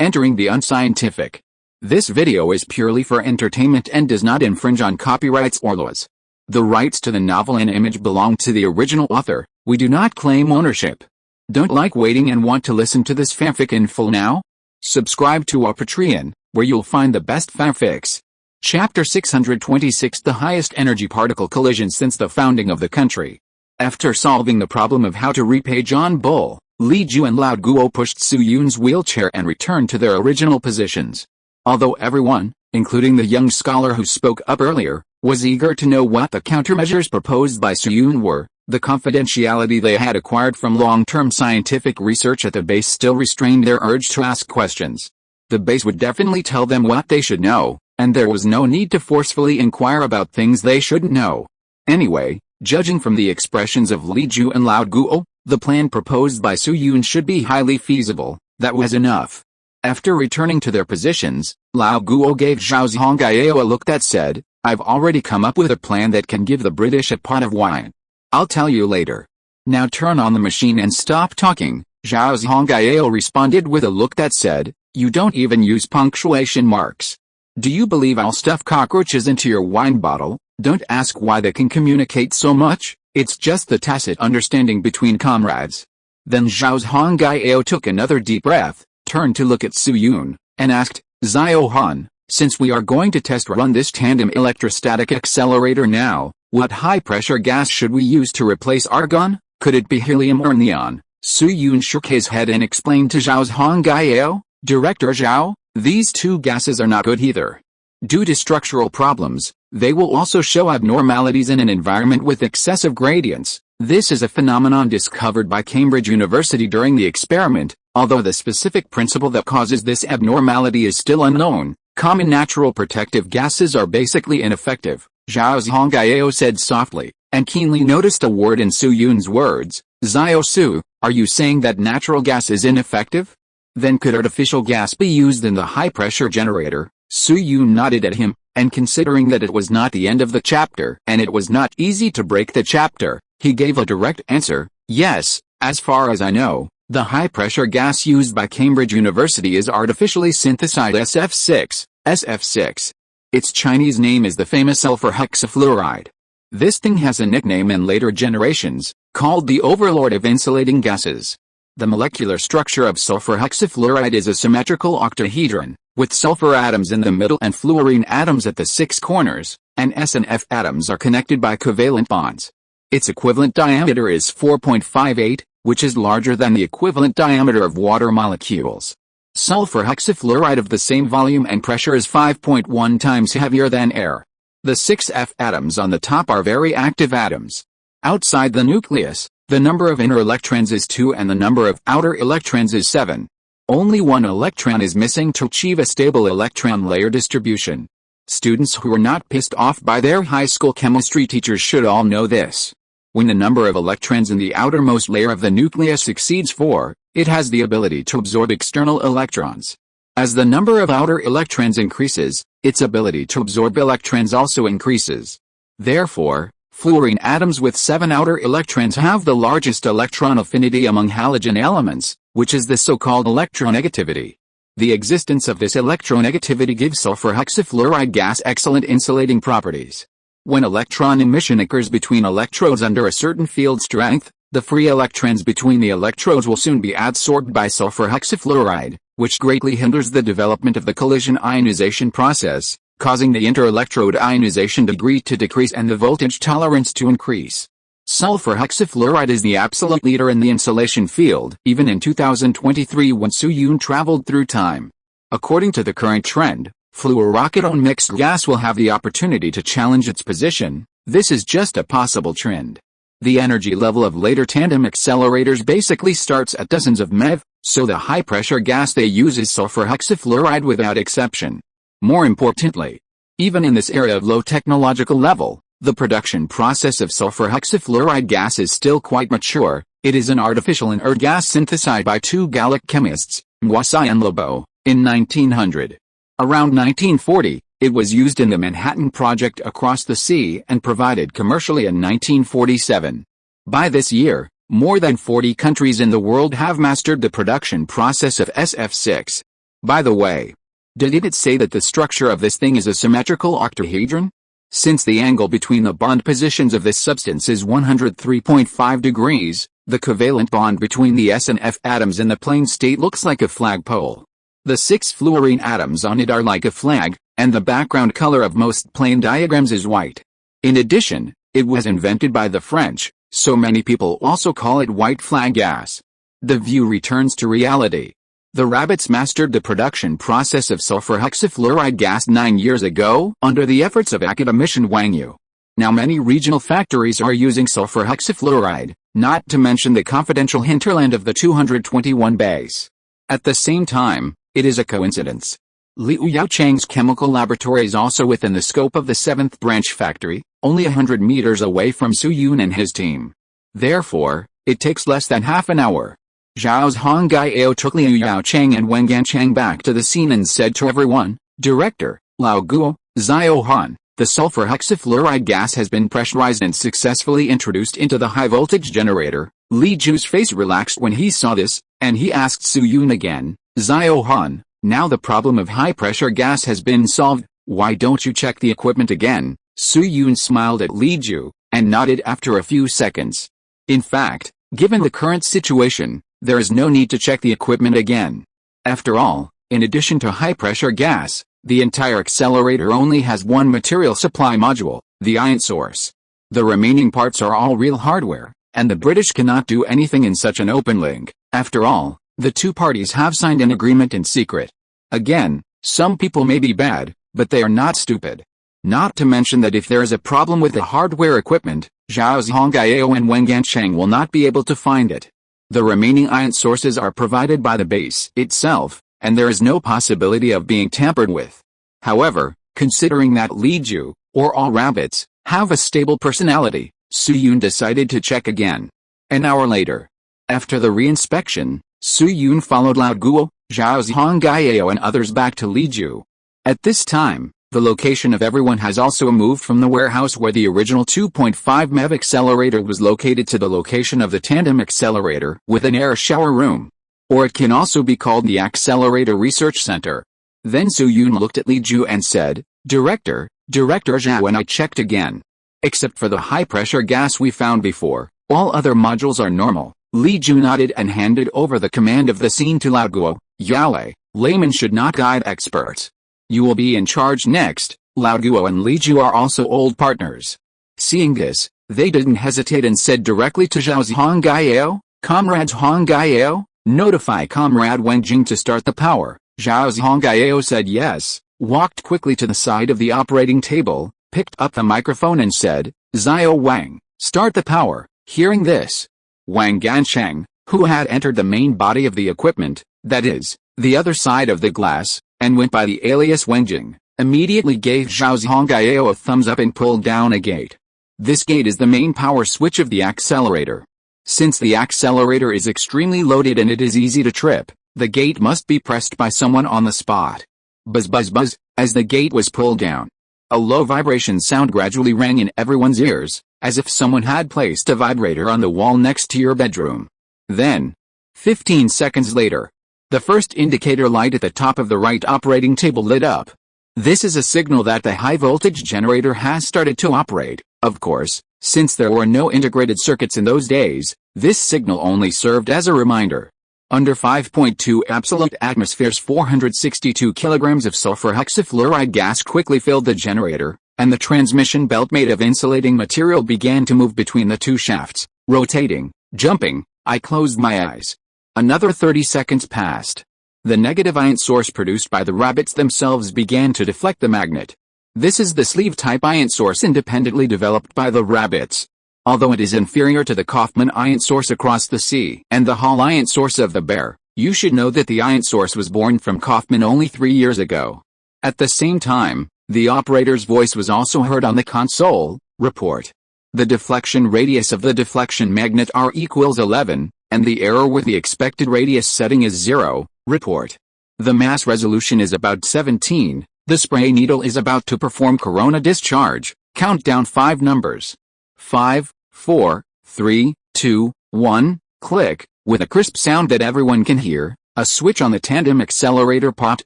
entering the unscientific. This video is purely for entertainment and does not infringe on copyrights or laws. The rights to the novel and image belong to the original author. We do not claim ownership. Don't like waiting and want to listen to this fanfic in full now? Subscribe to our Patreon, where you'll find the best fanfics. Chapter 626, the highest energy particle collision since the founding of the country. After solving the problem of how to repay John Bull, Li Ju and Lao Guo pushed Su Yun's wheelchair and returned to their original positions. Although everyone, including the young scholar who spoke up earlier, was eager to know what the countermeasures proposed by Su Yun were, the confidentiality they had acquired from long-term scientific research at the base still restrained their urge to ask questions. The base would definitely tell them what they should know, and there was no need to forcefully inquire about things they shouldn't know. Anyway, judging from the expressions of Li Ju and Lao Guo, the plan proposed by Su Yun should be highly feasible. That was enough. After returning to their positions, Lao Guo gave Zhang Zhongjing a look that said, "I've already come up with a plan that can give the British a pot of wine. I'll tell you later. Now turn on the machine and stop talking." Zhang Zhongjing responded with a look that said, "You don't even use punctuation marks. Do you believe I'll stuff cockroaches into your wine bottle? Don't ask why they can communicate so much, it's just the tacit understanding between comrades." Then Zhang Zhongjing took another deep breath, turned to look at Su Yun, and asked, "Zhao Han, since we are going to test run this tandem electrostatic accelerator now, what high-pressure gas should we use to replace argon? Could it be helium or neon?" Su Yun shook his head and explained to Zhang Zhongjing, "Director Zhao, these two gases are not good either. Due to structural problems, they will also show abnormalities in an environment with excessive gradients. This is a phenomenon discovered by Cambridge University during the experiment, although the specific principle that causes this abnormality is still unknown. Common natural protective gases are basically ineffective," Zhao Zhongjing said softly, and keenly noticed a word in Su Yun's words. "Zhao Su, are you saying that natural gas is ineffective? Then could artificial gas be used in the high-pressure generator?" Su Yun nodded at him, and considering that it was not the end of the chapter and it was not easy to break the chapter, he gave a direct answer, "Yes, as far as I know, the high-pressure gas used by Cambridge University is artificially synthesized SF6, SF6. Its Chinese name is the famous sulfur hexafluoride. This thing has a nickname in later generations, called the overlord of insulating gases. The molecular structure of sulfur hexafluoride is a symmetrical octahedron, with sulfur atoms in the middle and fluorine atoms at the 6 corners, and S and F atoms are connected by covalent bonds. Its equivalent diameter is 4.58, which is larger than the equivalent diameter of water molecules. Sulfur hexafluoride of the same volume and pressure is 5.1 times heavier than air. The 6 F atoms on the top are very active atoms. Outside the nucleus, the number of inner electrons is 2 and the number of outer electrons is 7. Only one electron is missing to achieve a stable electron layer distribution. Students who are not pissed off by their high school chemistry teachers should all know this. When the number of electrons in the outermost layer of the nucleus exceeds 4, it has the ability to absorb external electrons. As the number of outer electrons increases, its ability to absorb electrons also increases. Therefore, fluorine atoms with 7 outer electrons have the largest electron affinity among halogen elements, which is the so-called electronegativity. The existence of this electronegativity gives sulfur hexafluoride gas excellent insulating properties. When electron emission occurs between electrodes under a certain field strength, the free electrons between the electrodes will soon be adsorbed by sulfur hexafluoride, which greatly hinders the development of the collision ionization process, causing the inter-electrode ionization degree to decrease and the voltage tolerance to increase. Sulfur hexafluoride is the absolute leader in the insulation field, even in 2023 when Su Yun traveled through time. According to the current trend, fluoroketone mixed gas will have the opportunity to challenge its position. This is just a possible trend. The energy level of later tandem accelerators basically starts at dozens of MeV, so the high-pressure gas they use is sulfur hexafluoride without exception. More importantly, even in this area of low technological level, the production process of sulfur hexafluoride gas is still quite mature. It is an artificial inert gas synthesized by 2 Gallic chemists, Mwasai and Lobo, in 1900. Around 1940, it was used in the Manhattan Project across the sea and provided commercially in 1947. By this year, more than 40 countries in the world have mastered the production process of SF6. By the way, did it say that the structure of this thing is a symmetrical octahedron? Since the angle between the bond positions of this substance is 103.5 degrees, the covalent bond between the S and F atoms in the plane state looks like a flagpole. The 6 fluorine atoms on it are like a flag, and the background color of most plane diagrams is white. In addition, it was invented by the French, so many people also call it white flag gas. The view returns to reality. The rabbits mastered the production process of sulfur hexafluoride gas 9 years ago under the efforts of academician Wang Yu. Now many regional factories are using sulfur hexafluoride, not to mention the confidential hinterland of the 221 base. At the same time, it is a coincidence. Liu Yaocheng's chemical laboratory is also within the scope of the 7th branch factory, only 100 meters away from Su Yun and his team. Therefore, it takes less than half an hour. Zhao Zhongjing took Liu Yaocheng and Wang Gancheng back to the scene and said to everyone, "Director, Lao Guo, Zhao Han, the sulfur hexafluoride gas has been pressurized and successfully introduced into the high-voltage generator." Li Ju's face relaxed when he saw this, and he asked Su Yun again, "Zhao Han, now the problem of high-pressure gas has been solved, why don't you check the equipment again?" Su Yun smiled at Li Ju, and nodded after a few seconds. In fact, given the current situation, there is no need to check the equipment again. After all, in addition to high-pressure gas, the entire accelerator only has one material supply module, the ion source. The remaining parts are all real hardware, and the British cannot do anything in such an open link. After all, the two parties have signed an agreement in secret. Again, some people may be bad, but they are not stupid. Not to mention that if there is a problem with the hardware equipment, Zhao Zhongjing and Wang Gancheng will not be able to find it. The remaining ion sources are provided by the base itself, and there is no possibility of being tampered with. However, considering that Li Ju, or all rabbits, have a stable personality, Su Yun decided to check again. An hour later, after the reinspection, Su Yun followed Lao Guo, Zhao Zhongjing and others back to Li Ju. At this time, the location of everyone has also moved from the warehouse where the original 2.5 MeV accelerator was located to the location of the tandem accelerator with an air shower room. Or it can also be called the Accelerator Research Center. Then Su Yun looked at Li Ju and said, Director Zhao, and I checked again. Except for the high-pressure gas we found before, all other modules are normal." Li Ju nodded and handed over the command of the scene to Lao Guo. "Yale, laymen should not guide experts. You will be in charge next." Lao Guo and Li Ju are also old partners. Seeing this, they didn't hesitate and said directly to Zhao Zhongjing, "Comrade Zhongjing, notify Comrade Wang Jing to start the power." Zhao Zhongjing said yes, walked quickly to the side of the operating table, picked up the microphone and said, "Zhao Wang, start the power." Hearing this, Wang Gancheng, who had entered the main body of the equipment, that is, the other side of the glass, and went by the alias Wenjing, immediately gave Zhao Zhongjing a thumbs up and pulled down a gate. This gate is the main power switch of the accelerator. Since the accelerator is extremely loaded and it is easy to trip, the gate must be pressed by someone on the spot. Buzz buzz buzz, as the gate was pulled down. A low vibration sound gradually rang in everyone's ears, as if someone had placed a vibrator on the wall next to your bedroom. Then, 15 seconds later, the first indicator light at the top of the right operating table lit up. This is a signal that the high-voltage generator has started to operate. Of course, since there were no integrated circuits in those days, this signal only served as a reminder. Under 5.2 absolute atmospheres, 462 kilograms of sulfur hexafluoride gas quickly filled the generator, and the transmission belt made of insulating material began to move between the two shafts, rotating, jumping. I closed my eyes. Another 30 seconds passed. The negative ion source produced by the rabbits themselves began to deflect the magnet. This is the sleeve-type ion source independently developed by the rabbits. Although it is inferior to the Kaufman ion source across the sea and the Hall ion source of the bear, you should know that the ion source was born from Kaufman only 3 years ago. At the same time, the operator's voice was also heard on the console. Report. The deflection radius of the deflection magnet R equals 11, and the error with the expected radius setting is 0. Report. The mass resolution is about 17. The spray needle is about to perform corona discharge. Count down 5 numbers. 5, 4, 3, 2, 1, click. With a crisp sound that everyone can hear, A switch on the tandem accelerator popped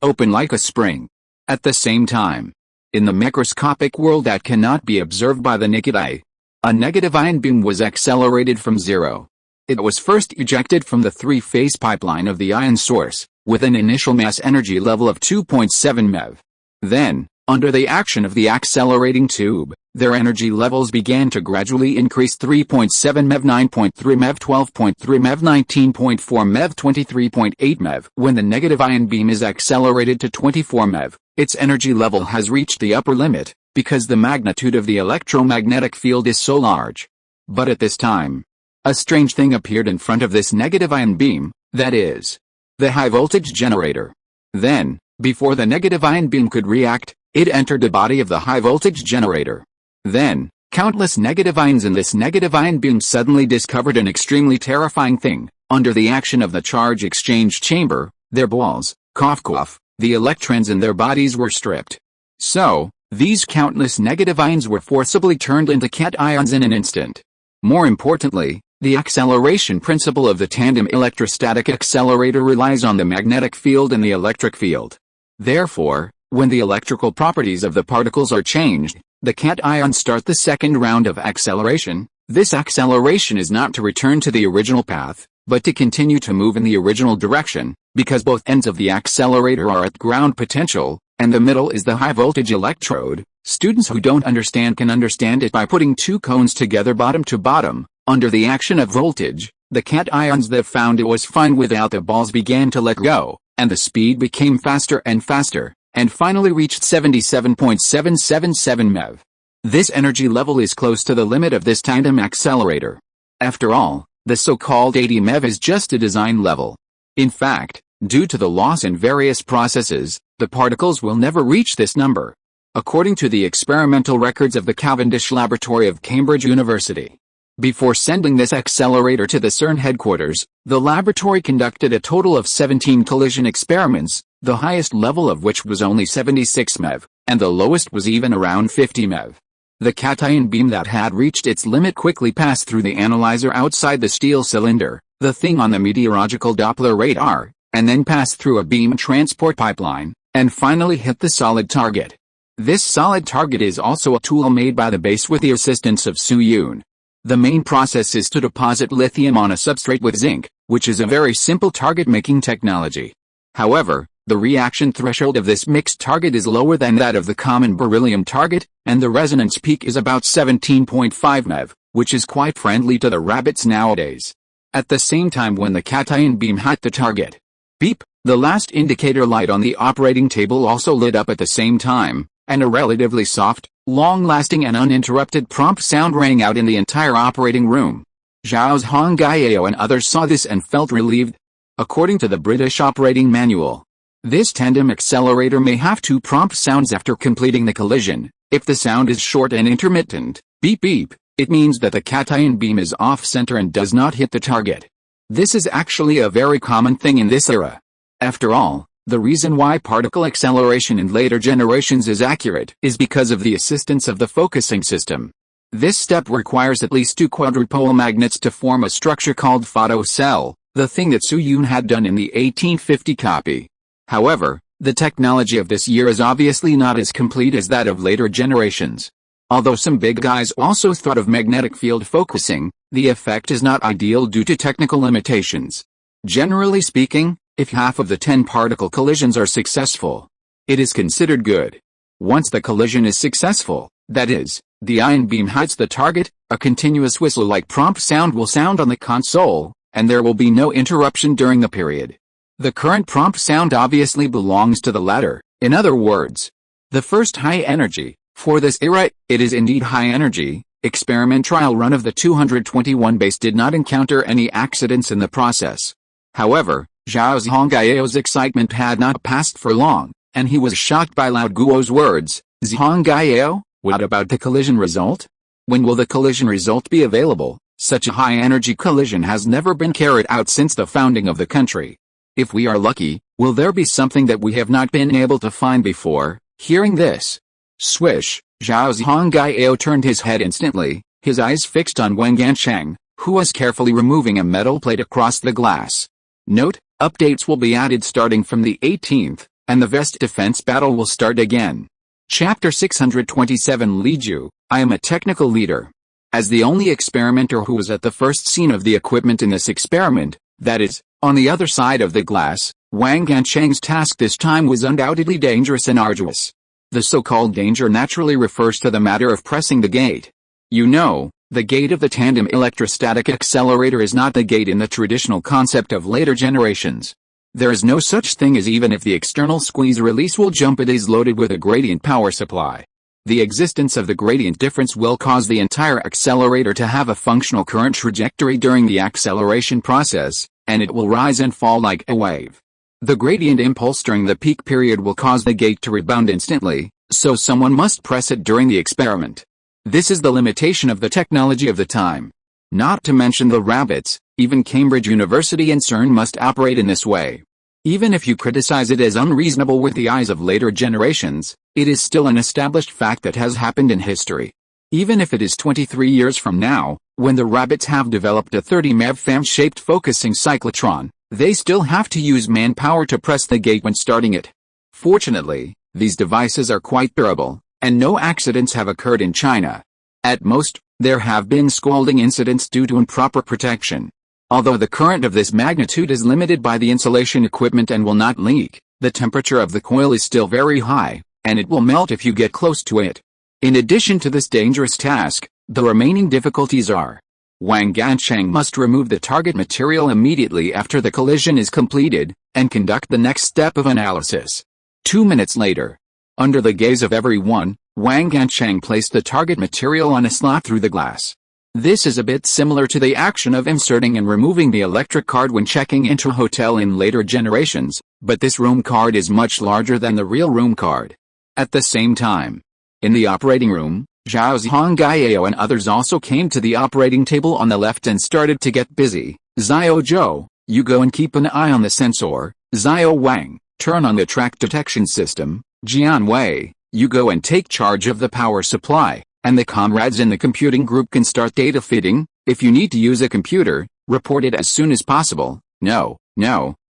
open like a spring. At the same time, in the microscopic world that cannot be observed by the naked eye, a negative ion beam was accelerated from zero. It was first ejected from the three-phase pipeline of the ion source, with an initial mass energy level of 2.7 MeV. Then, under the action of the accelerating tube, their energy levels began to gradually increase: 3.7 MeV, 9.3 MeV, 12.3 MeV, 19.4 MeV, 23.8 MeV. When the negative ion beam is accelerated to 24 MeV, its energy level has reached the upper limit, because the magnitude of the electromagnetic field is so large. But at this time, a strange thing appeared in front of this negative ion beam, that is, the high-voltage generator. Then, before the negative ion beam could react, it entered the body of the high-voltage generator. Then, countless negative ions in this negative ion beam suddenly discovered an extremely terrifying thing. Under the action of the charge exchange chamber, their balls, cough, the electrons in their bodies were stripped. So, these countless negative ions were forcibly turned into cations in an instant. More importantly, the acceleration principle of the tandem electrostatic accelerator relies on the magnetic field and the electric field. Therefore, when the electrical properties of the particles are changed, the cations start the second round of acceleration. This acceleration is not to return to the original path, but to continue to move in the original direction, because both ends of the accelerator are at ground potential, and the middle is the high-voltage electrode. Students who don't understand can understand it by putting two cones together bottom to bottom. Under the action of voltage, the cations that found it was fine without the balls began to let go, and the speed became faster and faster, and finally reached 77.777 MeV. This energy level is close to the limit of this tandem accelerator. After all, the so-called 80 MeV is just a design level. In fact, due to the loss in various processes, the particles will never reach this number. According to the experimental records of the Cavendish Laboratory of Cambridge University, before sending this accelerator to the CERN headquarters, the laboratory conducted a total of 17 collision experiments, the highest level of which was only 76 MeV, and the lowest was even around 50 MeV. The cation beam that had reached its limit quickly passed through the analyzer outside the steel cylinder, the thing on the meteorological Doppler radar, and then passed through a beam transport pipeline, and finally hit the solid target. This solid target is also a tool made by the base with the assistance of Suyun. The main process is to deposit lithium on a substrate with zinc, which is a very simple target-making technology. However, the reaction threshold of this mixed target is lower than that of the common beryllium target, and the resonance peak is about 17.5 MeV, which is quite friendly to the rabbits nowadays. At the same time, when the cation beam hit the target, beep, the last indicator light on the operating table also lit up at the same time, and a relatively soft, long-lasting and uninterrupted prompt sound rang out in the entire operating room. Zhang Zhongjing and others saw this and felt relieved. According to the British operating manual, this tandem accelerator may have two prompt sounds after completing the collision. If the sound is short and intermittent, beep beep, it means that the cation beam is off-center and does not hit the target. This is actually a very common thing in this era. After all, the reason why particle acceleration in later generations is accurate is because of the assistance of the focusing system. This step requires at least two quadrupole magnets to form a structure called photocell, the thing that Suyun had done in the 1850 copy. However, the technology of this year is obviously not as complete as that of later generations. Although some big guys also thought of magnetic field focusing, the effect is not ideal due to technical limitations. Generally speaking, if half of the 10 particle collisions are successful, it is considered good. Once the collision is successful, that is, the ion beam hits the target, a continuous whistle-like prompt sound will sound on the console, and there will be no interruption during the period. The current prompt sound obviously belongs to the latter. In other words, the first high energy. For this era, it is indeed high energy. Experiment trial run of the 221 base did not encounter any accidents in the process. However, Zhang Zhongjing's excitement had not passed for long, and he was shocked by Lao Guo's words. Zhongjing, what about the collision result? When will the collision result be available? Such a high-energy collision has never been carried out since the founding of the country. If we are lucky, will there be something that we have not been able to find before? Hearing this, swish, Zhao Zhongjing turned his head instantly, his eyes fixed on Wen Gansheng, who was carefully removing a metal plate across the glass. Note, Updates will be added starting from the 18th, and the vast defense battle will start again. Chapter 627 Li Ju, I am a technical leader. As the only experimenter who was at the first scene of the equipment in this experiment, that is, on the other side of the glass, Wang Gancheng's task this time was undoubtedly dangerous and arduous. The so-called danger naturally refers to the matter of pressing the gate. You know, the gate of the tandem electrostatic accelerator is not the gate in the traditional concept of later generations. There is no such thing as even if the external squeeze release will jump, it is loaded with a gradient power supply. The existence of the gradient difference will cause the entire accelerator to have a functional current trajectory during the acceleration process, and it will rise and fall like a wave. The gradient impulse during the peak period will cause the gate to rebound instantly, so someone must press it during the experiment. This is the limitation of the technology of the time. Not to mention the rabbits, even Cambridge University and CERN must operate in this way. Even if you criticize it as unreasonable with the eyes of later generations, it is still an established fact that has happened in history. Even if it is 23 years from now, when the rabbits have developed a 30 MeV fan-shaped focusing cyclotron, they still have to use manpower to press the gate when starting it. Fortunately, these devices are quite durable, and no accidents have occurred in China. At most, there have been scalding incidents due to improper protection. Although the current of this magnitude is limited by the insulation equipment and will not leak, the temperature of the coil is still very high, and it will melt if you get close to it. In addition to this dangerous task, the remaining difficulties are: Wang Gancheng must remove the target material immediately after the collision is completed, and conduct the next step of analysis. 2 minutes later, under the gaze of everyone, Wang Gancheng placed the target material on a slot through the glass. This is a bit similar to the action of inserting and removing the electric card when checking into a hotel in later generations, but this room card is much larger than the real room card. At the same time, in the operating room, Zhang Zhongjing and others also came to the operating table on the left and started to get busy. Xiao Zhou, you go and keep an eye on the sensor. Xiao Wang, turn on the track detection system. Jian Wei, you go and take charge of the power supply, and the comrades in the computing group can start data feeding. If you need to use a computer, report it as soon as possible. No,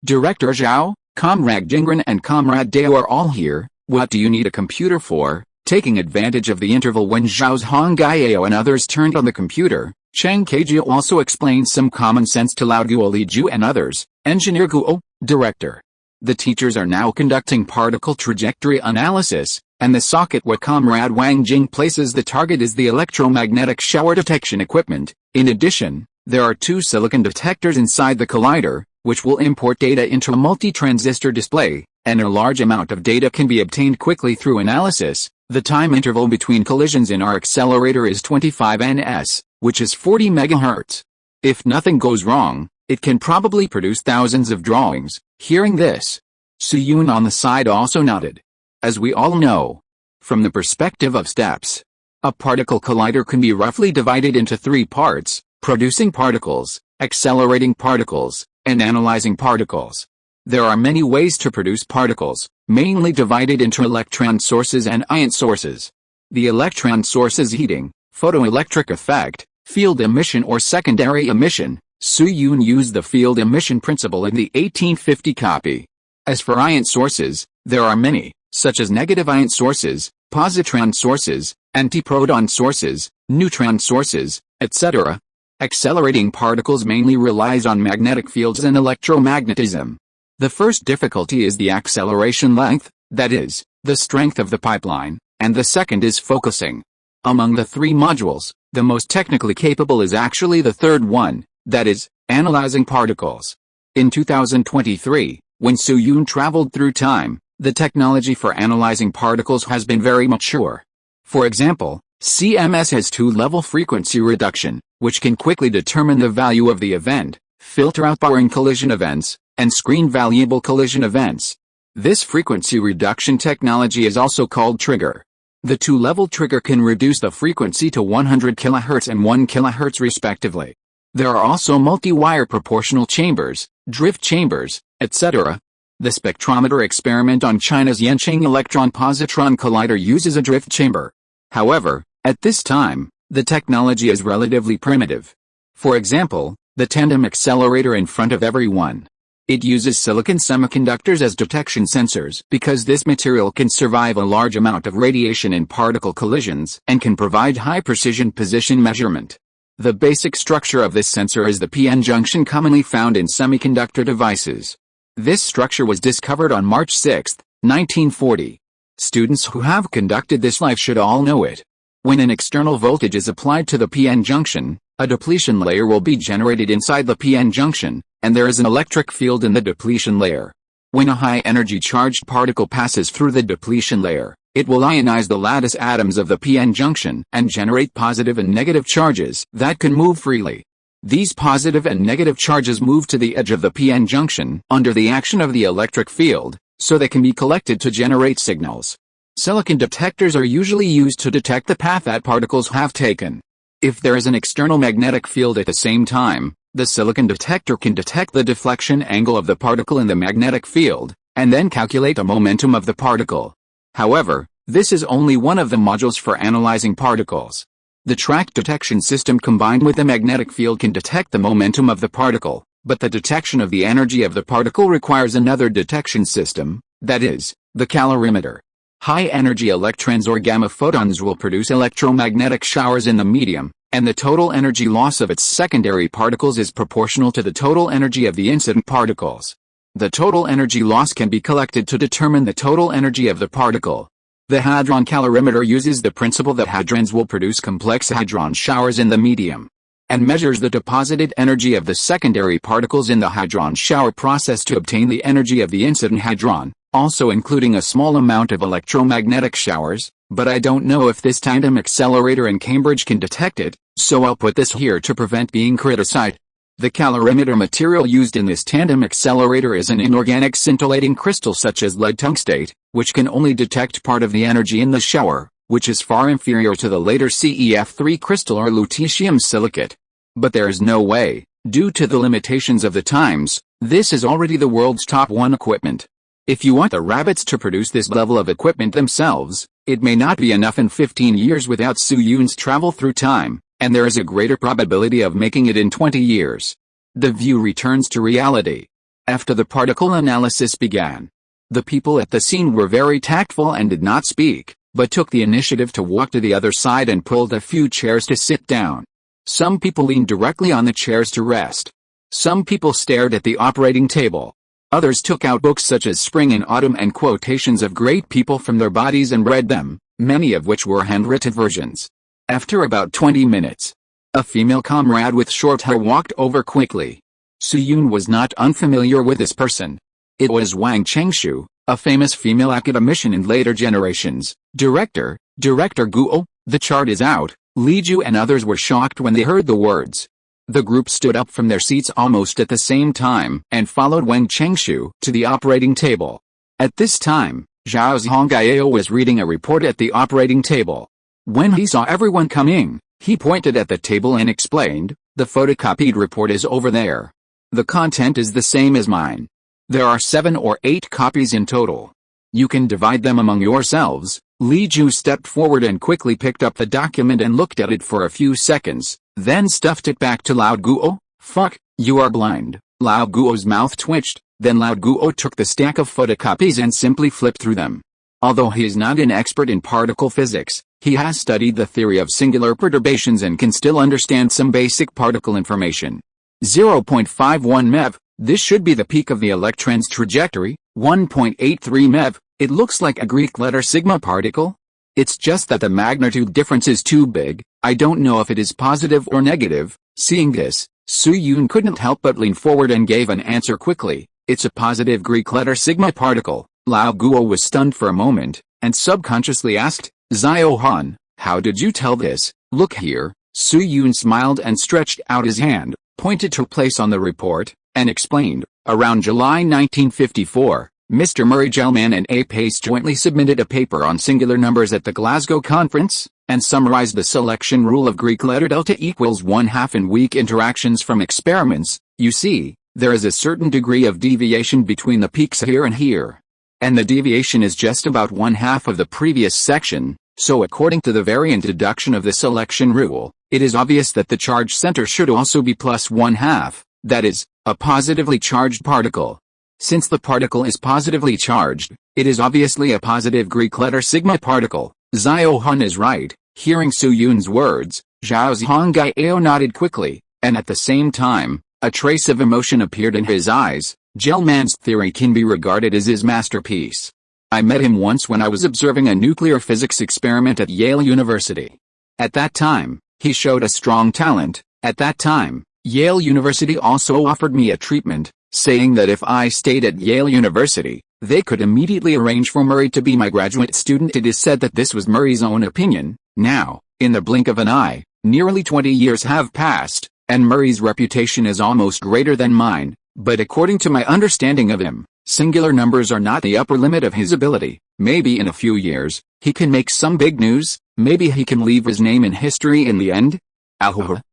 Director Zhao, Comrade Jingren and Comrade Dao are all here. What do you need a computer for? Taking advantage of the interval when Zhao Hongao and others turned on the computer, Cheng Keijiu also explained some common sense to Lao Guo Li Ju and others. Engineer Guo, Director. The teachers are now conducting particle trajectory analysis, and the socket where Comrade Wang Jing places the target is the electromagnetic shower detection equipment. In addition, there are 2 silicon detectors inside the collider, which will import data into a multi-transistor display, and a large amount of data can be obtained quickly through analysis. The time interval between collisions in our accelerator is 25 ns, which is 40 MHz. If nothing goes wrong, it can probably produce thousands of drawings. Hearing this, Su Yun on the side also nodded. As we all know, from the perspective of steps, a particle collider can be roughly divided into 3 parts: producing particles, accelerating particles, and analyzing particles. There are many ways to produce particles, mainly divided into electron sources and ion sources. The electron source is heating, photoelectric effect, field emission or secondary emission. Su Yun used the field emission principle in the 1850 copy. As for ion sources, there are many, such as negative ion sources, positron sources, antiproton sources, neutron sources, etc. Accelerating particles mainly relies on magnetic fields and electromagnetism. The first difficulty is the acceleration length, that is, the strength of the pipeline, and the second is focusing. Among the 3 modules, the most technically capable is actually the third one, that is, analyzing particles. In 2023, when Su Yun traveled through time, the technology for analyzing particles has been very mature. For example, CMS has 2-level frequency reduction, which can quickly determine the value of the event, filter out boring collision events, and screen valuable collision events. This frequency reduction technology is also called trigger. The 2-level trigger can reduce the frequency to 100 kHz and 1 kHz respectively. There are also multi-wire proportional chambers, drift chambers, etc. The spectrometer experiment on China's Yancheng electron-positron collider uses a drift chamber. However, at this time, the technology is relatively primitive. For example, the tandem accelerator in front of everyone It uses silicon semiconductors as detection sensors because this material can survive a large amount of radiation in particle collisions and can provide high-precision position measurement. The basic structure of this sensor is the p-n junction commonly found in semiconductor devices. This structure was discovered on March 6, 1940. Students who have conducted this life should all know it. When an external voltage is applied to the p-n junction, a depletion layer will be generated inside the p-n junction, and there is an electric field in the depletion layer. When a high-energy charged particle passes through the depletion layer, it will ionize the lattice atoms of the p-n junction and generate positive and negative charges that can move freely. These positive and negative charges move to the edge of the p-n junction under the action of the electric field, so they can be collected to generate signals. Silicon detectors are usually used to detect the path that particles have taken. If there is an external magnetic field at the same time, the silicon detector can detect the deflection angle of the particle in the magnetic field, and then calculate the momentum of the particle. However, this is only one of the modules for analyzing particles. The track detection system combined with the magnetic field can detect the momentum of the particle, but the detection of the energy of the particle requires another detection system, that is, the calorimeter. High-energy electrons or gamma photons will produce electromagnetic showers in the medium, and the total energy loss of its secondary particles is proportional to the total energy of the incident particles. The total energy loss can be collected to determine the total energy of the particle. The hadron calorimeter uses the principle that hadrons will produce complex hadron showers in the medium, and measures the deposited energy of the secondary particles in the hadron shower process to obtain the energy of the incident hadron, also including a small amount of electromagnetic showers, but I don't know if this tandem accelerator in Cambridge can detect it, so I'll put this here to prevent being criticized. The calorimeter material used in this tandem accelerator is an inorganic scintillating crystal such as lead tungstate, which can only detect part of the energy in the shower, which is far inferior to the later CEF3 crystal or lutetium silicate. But there is no way, due to the limitations of the times, this is already the world's top 1 equipment. If you want the rabbits to produce this level of equipment themselves, it may not be enough in 15 years without Su-Yun's travel through time, and there is a greater probability of making it in 20 years. The view returns to reality. After the particle analysis began, the people at the scene were very tactful and did not speak, but took the initiative to walk to the other side and pulled a few chairs to sit down. Some people leaned directly on the chairs to rest. Some people stared at the operating table. Others took out books such as Spring and Autumn and quotations of great people from their bodies and read them, many of which were handwritten versions. After about 20 minutes, a female comrade with short hair walked over quickly. Su-Yun was not unfamiliar with this person. It was Wang Chengshu, a famous female academician in later generations. Director Guo, the chart is out. Li Ju and others were shocked when they heard the words. The group stood up from their seats almost at the same time and followed Wang Chengshu to the operating table. At this time, Zhao Zhongjing was reading a report at the operating table. When he saw everyone coming, he pointed at the table and explained, "The photocopied report is over there. The content is the same as mine. There are 7 or 8 copies in total. You can divide them among yourselves." Li Ju stepped forward and quickly picked up the document and looked at it for a few seconds, then stuffed it back to Lao Guo. "Fuck, you are blind." Lao Guo's mouth twitched, then Lao Guo took the stack of photocopies and simply flipped through them. Although he is not an expert in particle physics, he has studied the theory of singular perturbations and can still understand some basic particle information. 0.51 MeV, this should be the peak of the electron's trajectory. 1.83 MeV, it looks like a Greek letter sigma particle. It's just that the magnitude difference is too big. I don't know if it is positive or negative. Seeing this, Su-Yun couldn't help but lean forward and gave an answer quickly. It's a positive Greek letter sigma particle. Lao Guo was stunned for a moment, and subconsciously asked, "Zhao Han, how did you tell this?" "Look here." Su-Yun smiled and stretched out his hand, pointed to a place on the report, and explained, "Around July 1954, Mr. Murray Gell-Mann and A. Pace jointly submitted a paper on singular numbers at the Glasgow Conference, and summarized the selection rule of Greek letter delta equals 1/2 in weak interactions from experiments. You see, there is a certain degree of deviation between the peaks here and here. And the deviation is just about 1/2 of the previous section, so according to the variant deduction of the selection rule, it is obvious that the charge center should also be plus 1/2, That is, a positively charged particle. Since the particle is positively charged, it is obviously a positive Greek letter sigma particle. Zhao is right. Hearing Su Yun's words, Zhao Zhongyao nodded quickly, and at the same time, a trace of emotion appeared in his eyes. Gell-Mann's theory can be regarded as his masterpiece. I met him once when I was observing a nuclear physics experiment at Yale University. At that time, he showed a strong talent. At that time, Yale University also offered me a treatment, saying that if I stayed at Yale University, they could immediately arrange for Murray to be my graduate student. It is said that this was Murray's own opinion. Now, in the blink of an eye, nearly 20 years have passed, and Murray's reputation is almost greater than mine, but according to my understanding of him, singular numbers are not the upper limit of his ability. Maybe in a few years, he can make some big news, maybe he can leave his name in history in the end.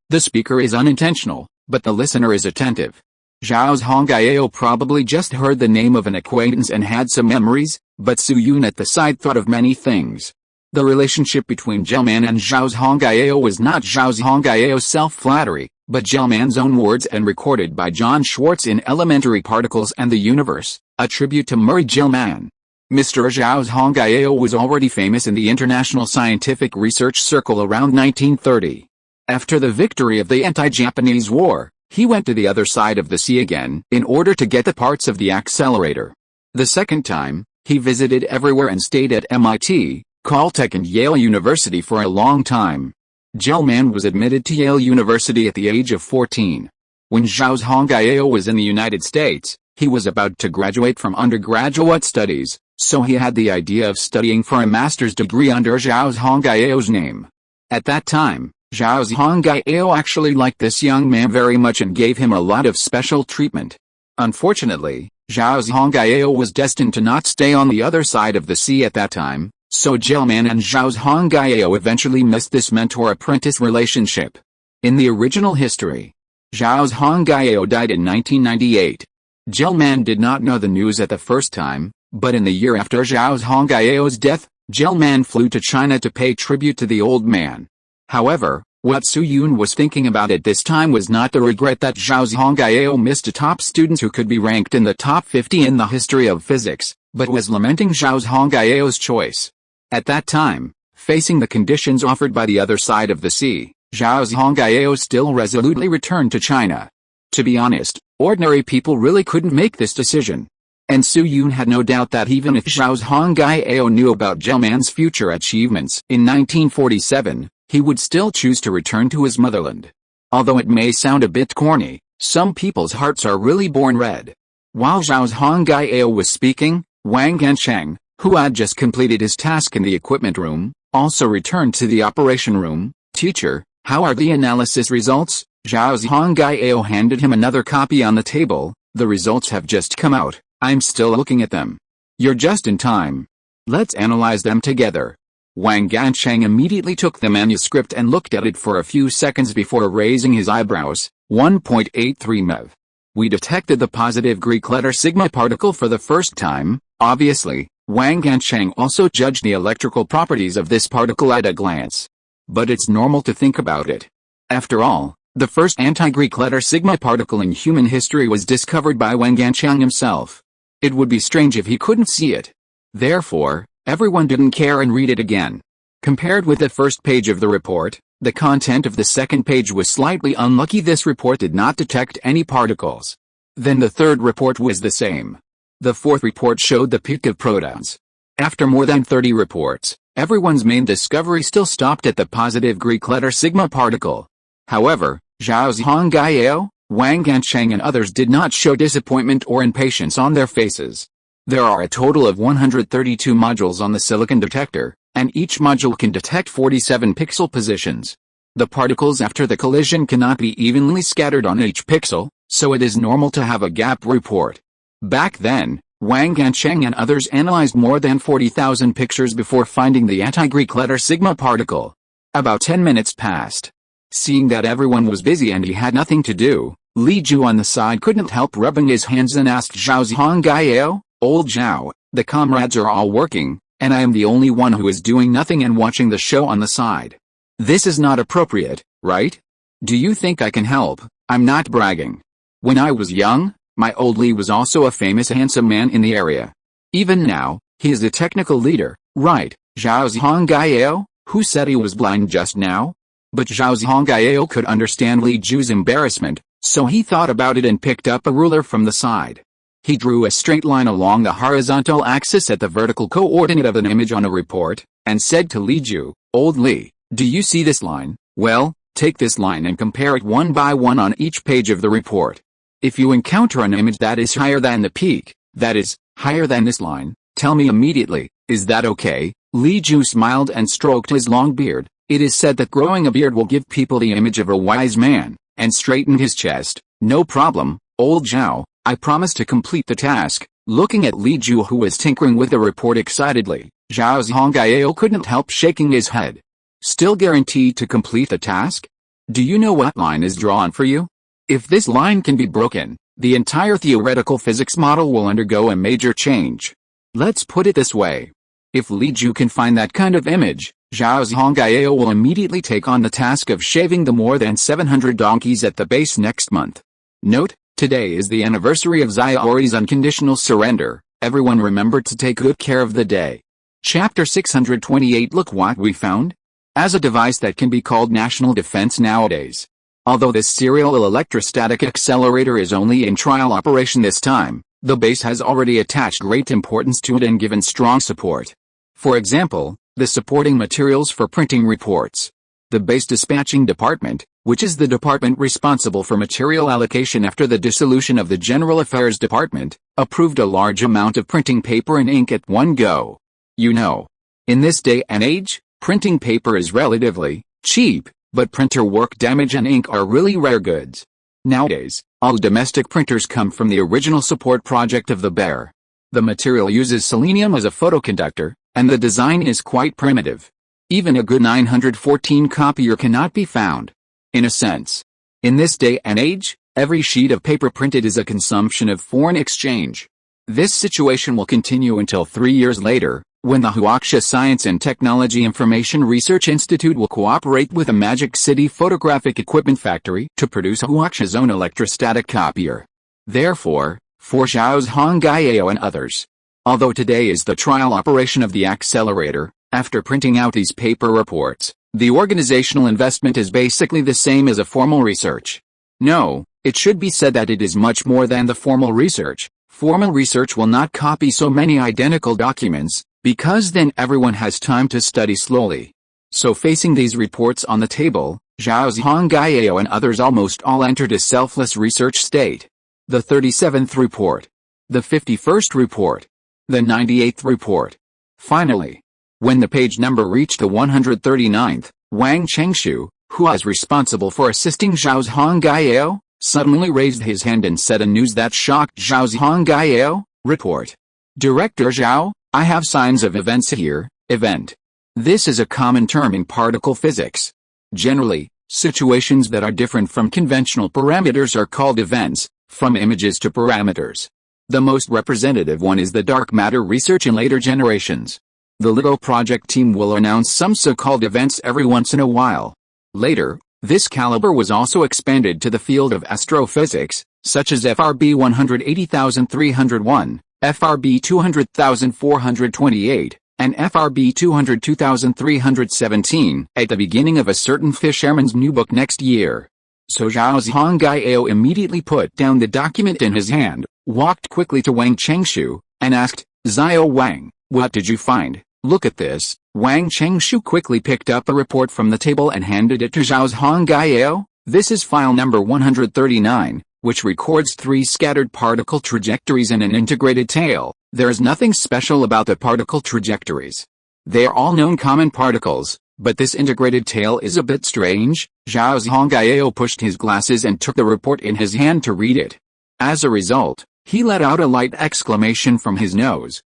The speaker is unintentional, but the listener is attentive. Zhao Zhongyao probably just heard the name of an acquaintance and had some memories, but Su Yun at the side thought of many things. The relationship between Gell-Mann and Zhao Zhongyao was not Zhao Zhongyao's self-flattery, but Gell-Mann's own words and recorded by John Schwartz in Elementary Particles and the Universe, a tribute to Murray Gell-Mann. Mr. Zhao Zhongyao was already famous in the international scientific research circle around 1930. After the victory of the anti-Japanese war, he went to the other side of the sea again in order to get the parts of the accelerator. The second time, he visited everywhere and stayed at MIT, Caltech and Yale University for a long time. Gell-Mann was admitted to Yale University at the age of 14. When Zhao Zhongyao was in the United States, he was about to graduate from undergraduate studies, so he had the idea of studying for a master's degree under Zhao Zhongyao's name. At that time, Zhao Zhongyao actually liked this young man very much and gave him a lot of special treatment. Unfortunately, Zhao Zhongyao was destined to not stay on the other side of the sea at that time, so Gell-Mann and Zhao Zhongyao eventually missed this mentor-apprentice relationship. In the original history, Zhao Zhongyao died in 1998. Gell-Mann did not know the news at the first time, but in the year after Zhao Zhongyao's death, Gell-Mann flew to China to pay tribute to the old man. However, what Su Yun was thinking about at this time was not the regret that Zhao Zhongyao missed a top student who could be ranked in the top 50 in the history of physics, but was lamenting Zhao Zhongyao's choice. At that time, facing the conditions offered by the other side of the sea, Zhao Zhongyao still resolutely returned to China. To be honest, ordinary people really couldn't make this decision. And Su Yun had no doubt that even if Zhao Zhongyao knew about Gell-Mann's future achievements in 1947, he would still choose to return to his motherland. Although it may sound a bit corny, some people's hearts are really born red. While Zhao Zhongyao was speaking, Wang Gansheng, who had just completed his task in the equipment room, also returned to the operation room. "Teacher, how are the analysis results?" Zhao Zhongyao handed him another copy on the table. "The results have just come out. I'm still looking at them." "You're just in time. Let's analyze them together." Wang Gansheng immediately took the manuscript and looked at it for a few seconds before raising his eyebrows. 1.83 MeV. We detected the positive Greek letter sigma particle for the first time. Obviously, Wang Gansheng also judged the electrical properties of this particle at a glance. But it's normal to think about it. After all, the first anti-Greek letter sigma particle in human history was discovered by Wang Gansheng himself. It would be strange if he couldn't see it. Therefore, everyone didn't care and read it again. Compared with the first page of the report, the content of the second page was slightly unlucky. This report did not detect any particles. Then the third report was the same. The fourth report showed the peak of protons. After more than 30 reports, everyone's main discovery still stopped at the positive Greek letter sigma particle. However, Zhao Zhongyao, Wang Gansheng and others did not show disappointment or impatience on their faces. There are a total of 132 modules on the silicon detector, and each module can detect 47 pixel positions. The particles after the collision cannot be evenly scattered on each pixel, so it is normal to have a gap report. Back then, Wang Gansheng and others analyzed more than 40,000 pictures before finding the anti-Greek letter sigma particle. About 10 minutes passed. Seeing that everyone was busy and he had nothing to do, Li Ju on the side couldn't help rubbing his hands and asked Zhao Zhongyao, "Old Zhao, the comrades are all working, and I am the only one who is doing nothing and watching the show on the side. This is not appropriate, right? Do you think I can help?" "I'm not bragging. When I was young, my old Li was also a famous handsome man in the area. Even now, he is a technical leader, right, Zhao Zhongjing, who said he was blind just now? But Zhao Zhongjing could understand Li Ju's embarrassment, so he thought about it and picked up a ruler from the side. He drew a straight line along the horizontal axis at the vertical coordinate of an image on a report, and said to Li Ju, "Old Li, do you see this line? Well, take this line and compare it one by one on each page of the report. If you encounter an image that is higher than the peak, that is, higher than this line, tell me immediately, is that okay?" Li Ju smiled and stroked his long beard. It is said that growing a beard will give people the image of a wise man, and straightened his chest. "No problem, old Zhao, I promise to complete the task." Looking at Li Ju, who was tinkering with the report excitedly, Zhao Zhongjing couldn't help shaking his head. "Still guaranteed to complete the task? Do you know what line is drawn for you? If this line can be broken, the entire theoretical physics model will undergo a major change. Let's put it this way. If Li Ju can find that kind of image, Zhao Zhongjing will immediately take on the task of shaving the more than 700 donkeys at the base next month." Note: today is the anniversary of Xiaori's unconditional surrender. Everyone remember to take good care of the day. Chapter 628. Look what we found. As a device that can be called national defense nowadays. Although this serial electrostatic accelerator is only in trial operation this time, the base has already attached great importance to it and given strong support. For example, the supporting materials for printing reports. The base dispatching department, which is the department responsible for material allocation after the dissolution of the General Affairs Department, approved a large amount of printing paper and ink at one go. You know, in this day and age, printing paper is relatively cheap, but printer work damage and ink are really rare goods. Nowadays, all domestic printers come from the original support project of the bear. The material uses selenium as a photoconductor, and the design is quite primitive. Even a good 914 copier cannot be found. In a sense, in this day and age, every sheet of paper printed is a consumption of foreign exchange. This situation will continue until 3 years later, when the Huaxia Science and Technology Information Research Institute will cooperate with a Magic City photographic equipment factory to produce Huaxia's own electrostatic copier. Therefore, for Zhao Zhongjing and others, although today is the trial operation of the accelerator, after printing out these paper reports, the organizational investment is basically the same as a formal research. No, it should be said that it is much more than the formal research. Formal research will not copy so many identical documents, because then everyone has time to study slowly. So facing these reports on the table, Zhao Zhongjing and others almost all entered a selfless research state. The 37th report. The 51st report. The 98th report. Finally, when the page number reached the 139th, Wang Chengshu, who was responsible for assisting Zhao Zhongjing, suddenly raised his hand and said a news that shocked Zhao Zhongjing. Report. Director Zhao, I have signs of events here. Event. This is a common term in particle physics. Generally, situations that are different from conventional parameters are called events, from images to parameters. The most representative one is the dark matter research in later generations. The LIGO project team will announce some so-called events every once in a while. Later, this caliber was also expanded to the field of astrophysics, such as FRB 180,301, FRB 200,428, and FRB 202,317 at the beginning of a certain fisherman's new book next year. So Zhao Zhongjing immediately put down the document in his hand, walked quickly to Wang Chengshu, and asked, "Xiao Wang, what did you find? Look at this." Wang Chengshu quickly picked up a report from the table and handed it to Zhao Zhongjing. This is file number 139, which records 3 scattered particle trajectories and an integrated tail. There is nothing special about the particle trajectories. They are all known common particles, but this integrated tail is a bit strange. Zhao Zhongjing pushed his glasses and took the report in his hand to read it. As a result, he let out a light exclamation from his nose,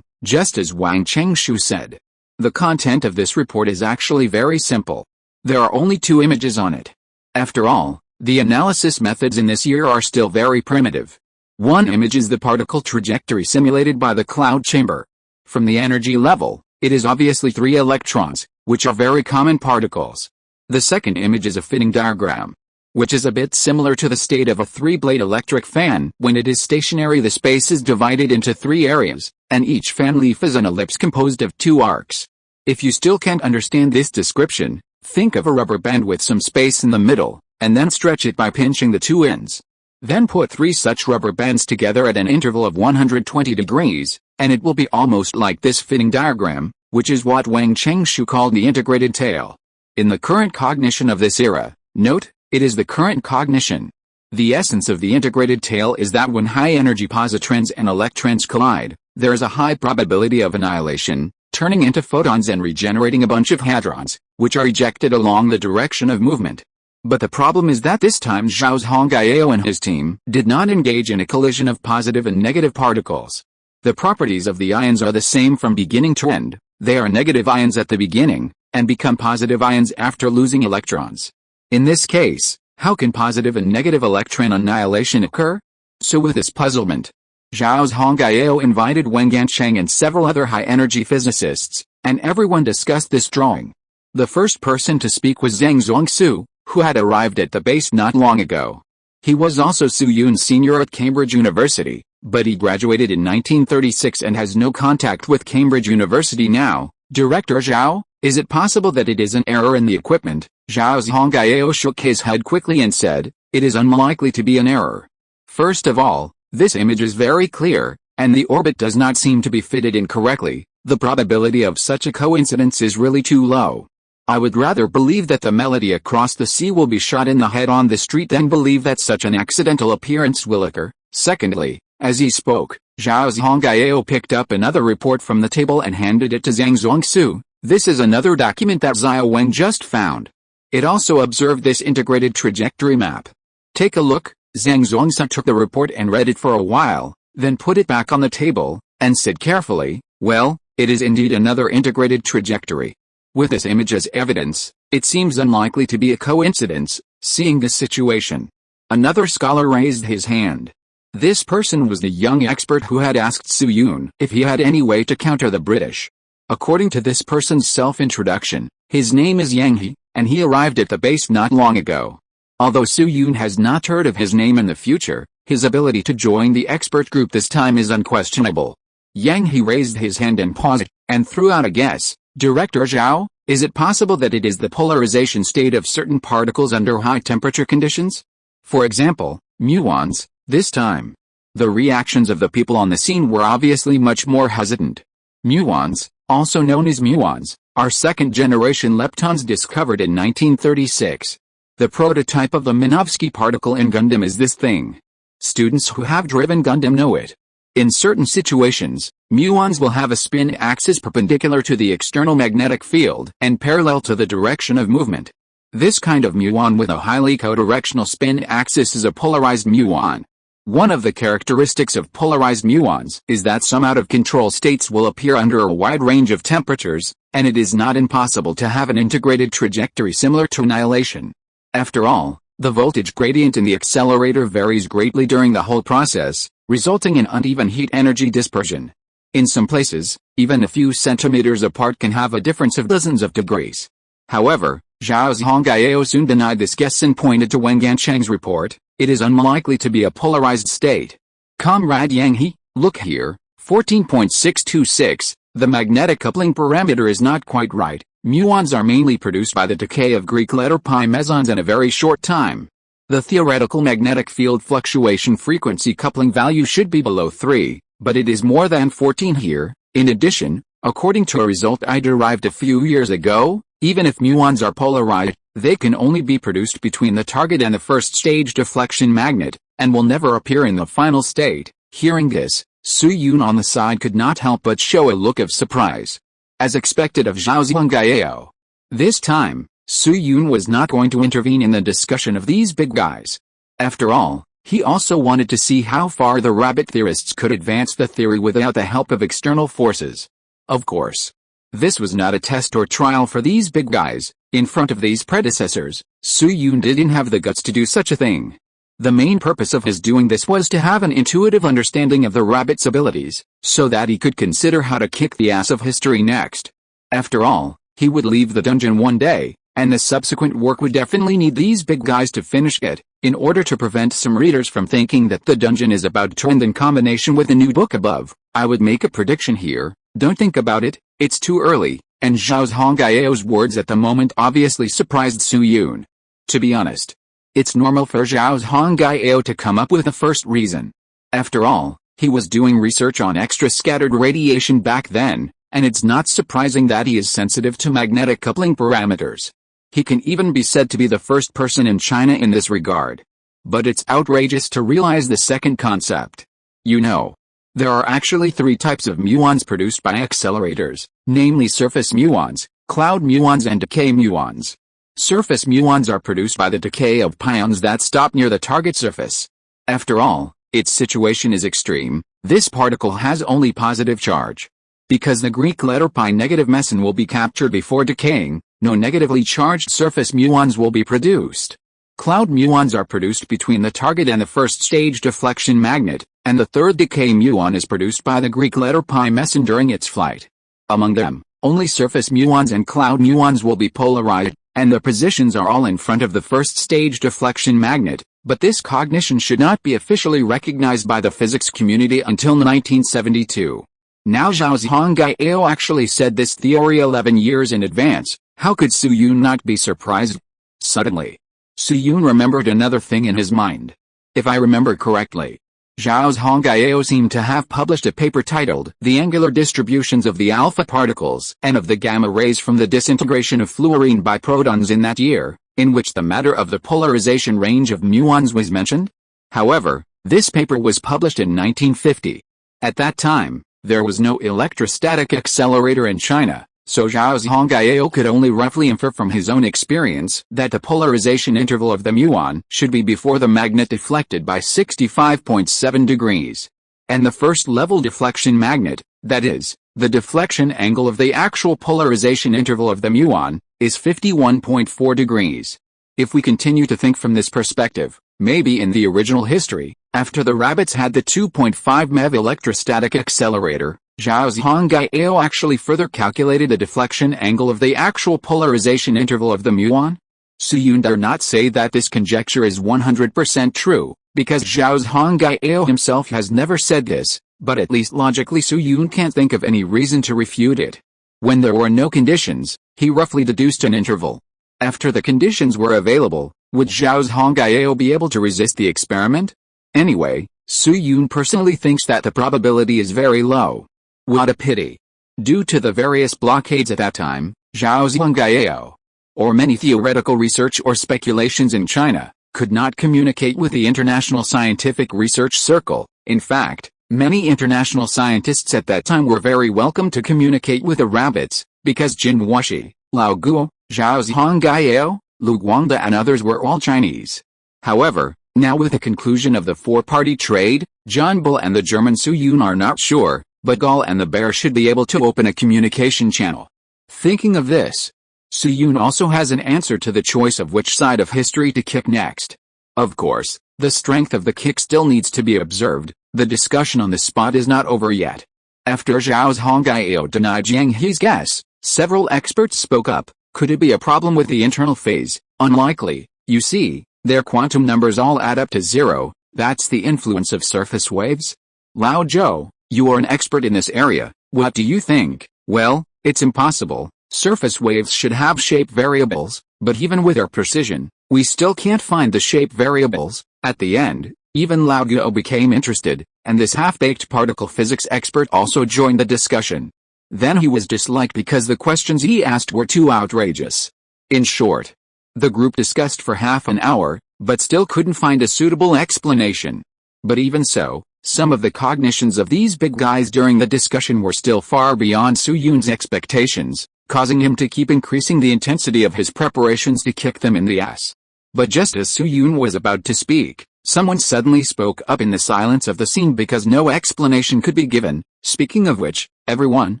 just as Wang Chengshu said. The content of this report is actually very simple. There are only 2 images on it. After all, the analysis methods in this year are still very primitive. One image is the particle trajectory simulated by the cloud chamber. From the energy level, it is obviously 3 electrons, which are very common particles. The second image is a fitting diagram. which is a bit similar to the state of a three-blade electric fan. When it is stationary, the space is divided into three areas, and each fan leaf is an ellipse composed of two arcs. If you still can't understand this description, think of a rubber band with some space in the middle, and then stretch it by pinching the two ends. Then put three such rubber bands together at an interval of 120 degrees, and it will be almost like this fitting diagram, which is what Wang Chengshu called the integrated tail. In the current cognition of this era, note, it is the current cognition. The essence of the integrated tail is that when high-energy positrons and electrons collide, there is a high probability of annihilation, turning into photons and regenerating a bunch of hadrons, which are ejected along the direction of movement. But the problem is that this time Zhang Zhongjing and his team did not engage in a collision of positive and negative particles. The properties of the ions are the same from beginning to end. They are negative ions at the beginning, and become positive ions after losing electrons. In this case, how can positive and negative electron annihilation occur? So with this puzzlement, Zhang Zhongjing invited Wang Gancheng and several other high-energy physicists, and everyone discussed this drawing. The first person to speak was Zhang Zhongjing, who had arrived at the base not long ago. He was also Su Yun Senior at Cambridge University, but he graduated in 1936 and has no contact with Cambridge University now. Director Zhao, is it possible that it is an error in the equipment? Zhang Zhongjing shook his head quickly and said, it is unlikely to be an error. First of all, this image is very clear, and the orbit does not seem to be fitted in correctly. The probability of such a coincidence is really too low. I would rather believe that the melody across the sea will be shot in the head on the street than believe that such an accidental appearance will occur. Secondly, as he spoke, Zhang Zhongjing picked up another report from the table and handed it to Zhang Zhongsu. This is another document that Zhao Wang just found. It also observed this integrated trajectory map. Take a look. Zhang Zhongsu took the report and read it for a while, then put it back on the table, and said carefully, well, it is indeed another integrated trajectory. With this image as evidence, it seems unlikely to be a coincidence. Seeing this situation, another scholar raised his hand. This person was the young expert who had asked Su Yun if he had any way to counter the British. According to this person's self-introduction, his name is Yang He, and he arrived at the base not long ago. Although Su Yun has not heard of his name in the future, his ability to join the expert group this time is unquestionable. Yang He raised his hand and paused, and threw out a guess. Director Zhao, is it possible that it is the polarization state of certain particles under high temperature conditions? For example, muons. This time, the reactions of the people on the scene were obviously much more hesitant. Muons, also known as muons, are second-generation leptons discovered in 1936. The prototype of the Minovsky particle in Gundam is this thing. Students who have driven Gundam know it. In certain situations, muons will have a spin axis perpendicular to the external magnetic field and parallel to the direction of movement. This kind of muon with a highly codirectional spin axis is a polarized muon. One of the characteristics of polarized muons is that some out-of-control states will appear under a wide range of temperatures, and it is not impossible to have an integrated trajectory similar to annihilation. After all, the voltage gradient in the accelerator varies greatly during the whole process, resulting in uneven heat energy dispersion. In some places, even a few centimeters apart can have a difference of dozens of degrees. However, Zhang Zhongjing soon denied this guess and pointed to Wang Gancheng's report. It is unlikely to be a polarized state. Comrade Yang He, look here, 14.626, the magnetic coupling parameter is not quite right. Muons are mainly produced by the decay of Greek letter pi mesons in a very short time. The theoretical magnetic field fluctuation frequency coupling value should be below 3, but it is more than 14 here. In addition, according to a result I derived a few years ago, even if muons are polarized, they can only be produced between the target and the first stage deflection magnet, and will never appear in the final state. Hearing this, Su Yun on the side could not help but show a look of surprise. As expected of Zhang Zhongjing. This time, Su Yun was not going to intervene in the discussion of these big guys. After all, he also wanted to see how far the rabbit theorists could advance the theory without the help of external forces. Of course, this was not a test or trial for these big guys. In front of these predecessors, Su Yun didn't have the guts to do such a thing. The main purpose of his doing this was to have an intuitive understanding of the rabbit's abilities, so that he could consider how to kick the ass of history next. After all, he would leave the dungeon one day, and the subsequent work would definitely need these big guys to finish it, in order to prevent some readers from thinking that the dungeon is about trend in combination with the new book above. I would make a prediction here. Don't think about it, it's too early, and Zhao Zhonggao's words at the moment obviously surprised Su Yun. To be honest, it's normal for Zhao Zhonggao to come up with the first reason. After all, he was doing research on extra-scattered radiation back then, and it's not surprising that he is sensitive to magnetic coupling parameters. He can even be said to be the first person in China in this regard. But it's outrageous to realize the second concept. You know, there are actually 3 types of muons produced by accelerators, namely surface muons, cloud muons and decay muons. Surface muons are produced by the decay of pions that stop near the target surface. After all, its situation is extreme. This particle has only positive charge. Because the Greek letter pi negative meson will be captured before decaying, no negatively charged surface muons will be produced. Cloud muons are produced between the target and the first stage deflection magnet, and the third decay muon is produced by the Greek letter pi meson during its flight. Among them, only surface muons and cloud muons will be polarized, and the positions are all in front of the first stage deflection magnet, but this cognition should not be officially recognized by the physics community until 1972. Now Zhao Zhonggao actually said this theory 11 years in advance. How could Su Yun not be surprised? Suddenly, Su Yun remembered another thing in his mind. If I remember correctly, Zhao Zhonggao seemed to have published a paper titled The Angular Distributions of the Alpha Particles and of the Gamma Rays from the Disintegration of Fluorine by Protons in that year, in which the matter of the polarization range of muons was mentioned. However, this paper was published in 1950. At that time, there was no electrostatic accelerator in China, so Zhao Zhonggao could only roughly infer from his own experience that the polarization interval of the muon should be before the magnet deflected by 65.7 degrees. And the first level deflection magnet, that is, the deflection angle of the actual polarization interval of the muon, is 51.4 degrees. If we continue to think from this perspective, maybe in the original history, after the rabbits had the 2.5 MeV electrostatic accelerator, Zhao Zhonggao actually further calculated the deflection angle of the actual polarization interval of the muon? Su Yun dare not say that this conjecture is 100% true, because Zhao Zhonggao himself has never said this, but at least logically Su Yun can't think of any reason to refute it. When there were no conditions, he roughly deduced an interval. After the conditions were available, would Zhao Zhonggao be able to resist the experiment? Anyway, Su Yun personally thinks that the probability is very low. What a pity. Due to the various blockades at that time, Zhao Zhonggao, or many theoretical research or speculations in China, could not communicate with the International Scientific Research Circle. In fact, many international scientists at that time were very welcome to communicate with the rabbits, because Jin Wuxi, Lao Guo, Zhao Zhonggao, Lu Guangda and others were all Chinese. However, now with the conclusion of the four-party trade, John Bull and the German Su Yun are not sure, but Gall and the Bear should be able to open a communication channel. Thinking of this, Su Yun also has an answer to the choice of which side of history to kick next. Of course, the strength of the kick still needs to be observed. The discussion on the spot is not over yet. After Zhao Zhonggao denied Jiang He's guess, several experts spoke up. Could it be a problem with the internal phase? Unlikely. You see, their quantum numbers all add up to 0. That's the influence of surface waves. Lao Zhou, you are an expert in this area. What do you think? Well, it's impossible. Surface waves should have shape variables, but even with our precision, we still can't find the shape variables. At the end, even Lao Guo became interested, and this half-baked particle physics expert also joined the discussion. Then he was disliked because the questions he asked were too outrageous. In short, the group discussed for half an hour, but still couldn't find a suitable explanation. But even so, some of the cognitions of these big guys during the discussion were still far beyond Su Yun's expectations, causing him to keep increasing the intensity of his preparations to kick them in the ass. But just as Su Yun was about to speak, someone suddenly spoke up in the silence of the scene because no explanation could be given. Speaking of which, everyone,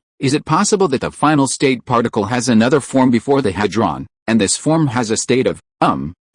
is it possible that the final state particle has another form before the hadron, and this form has a state of,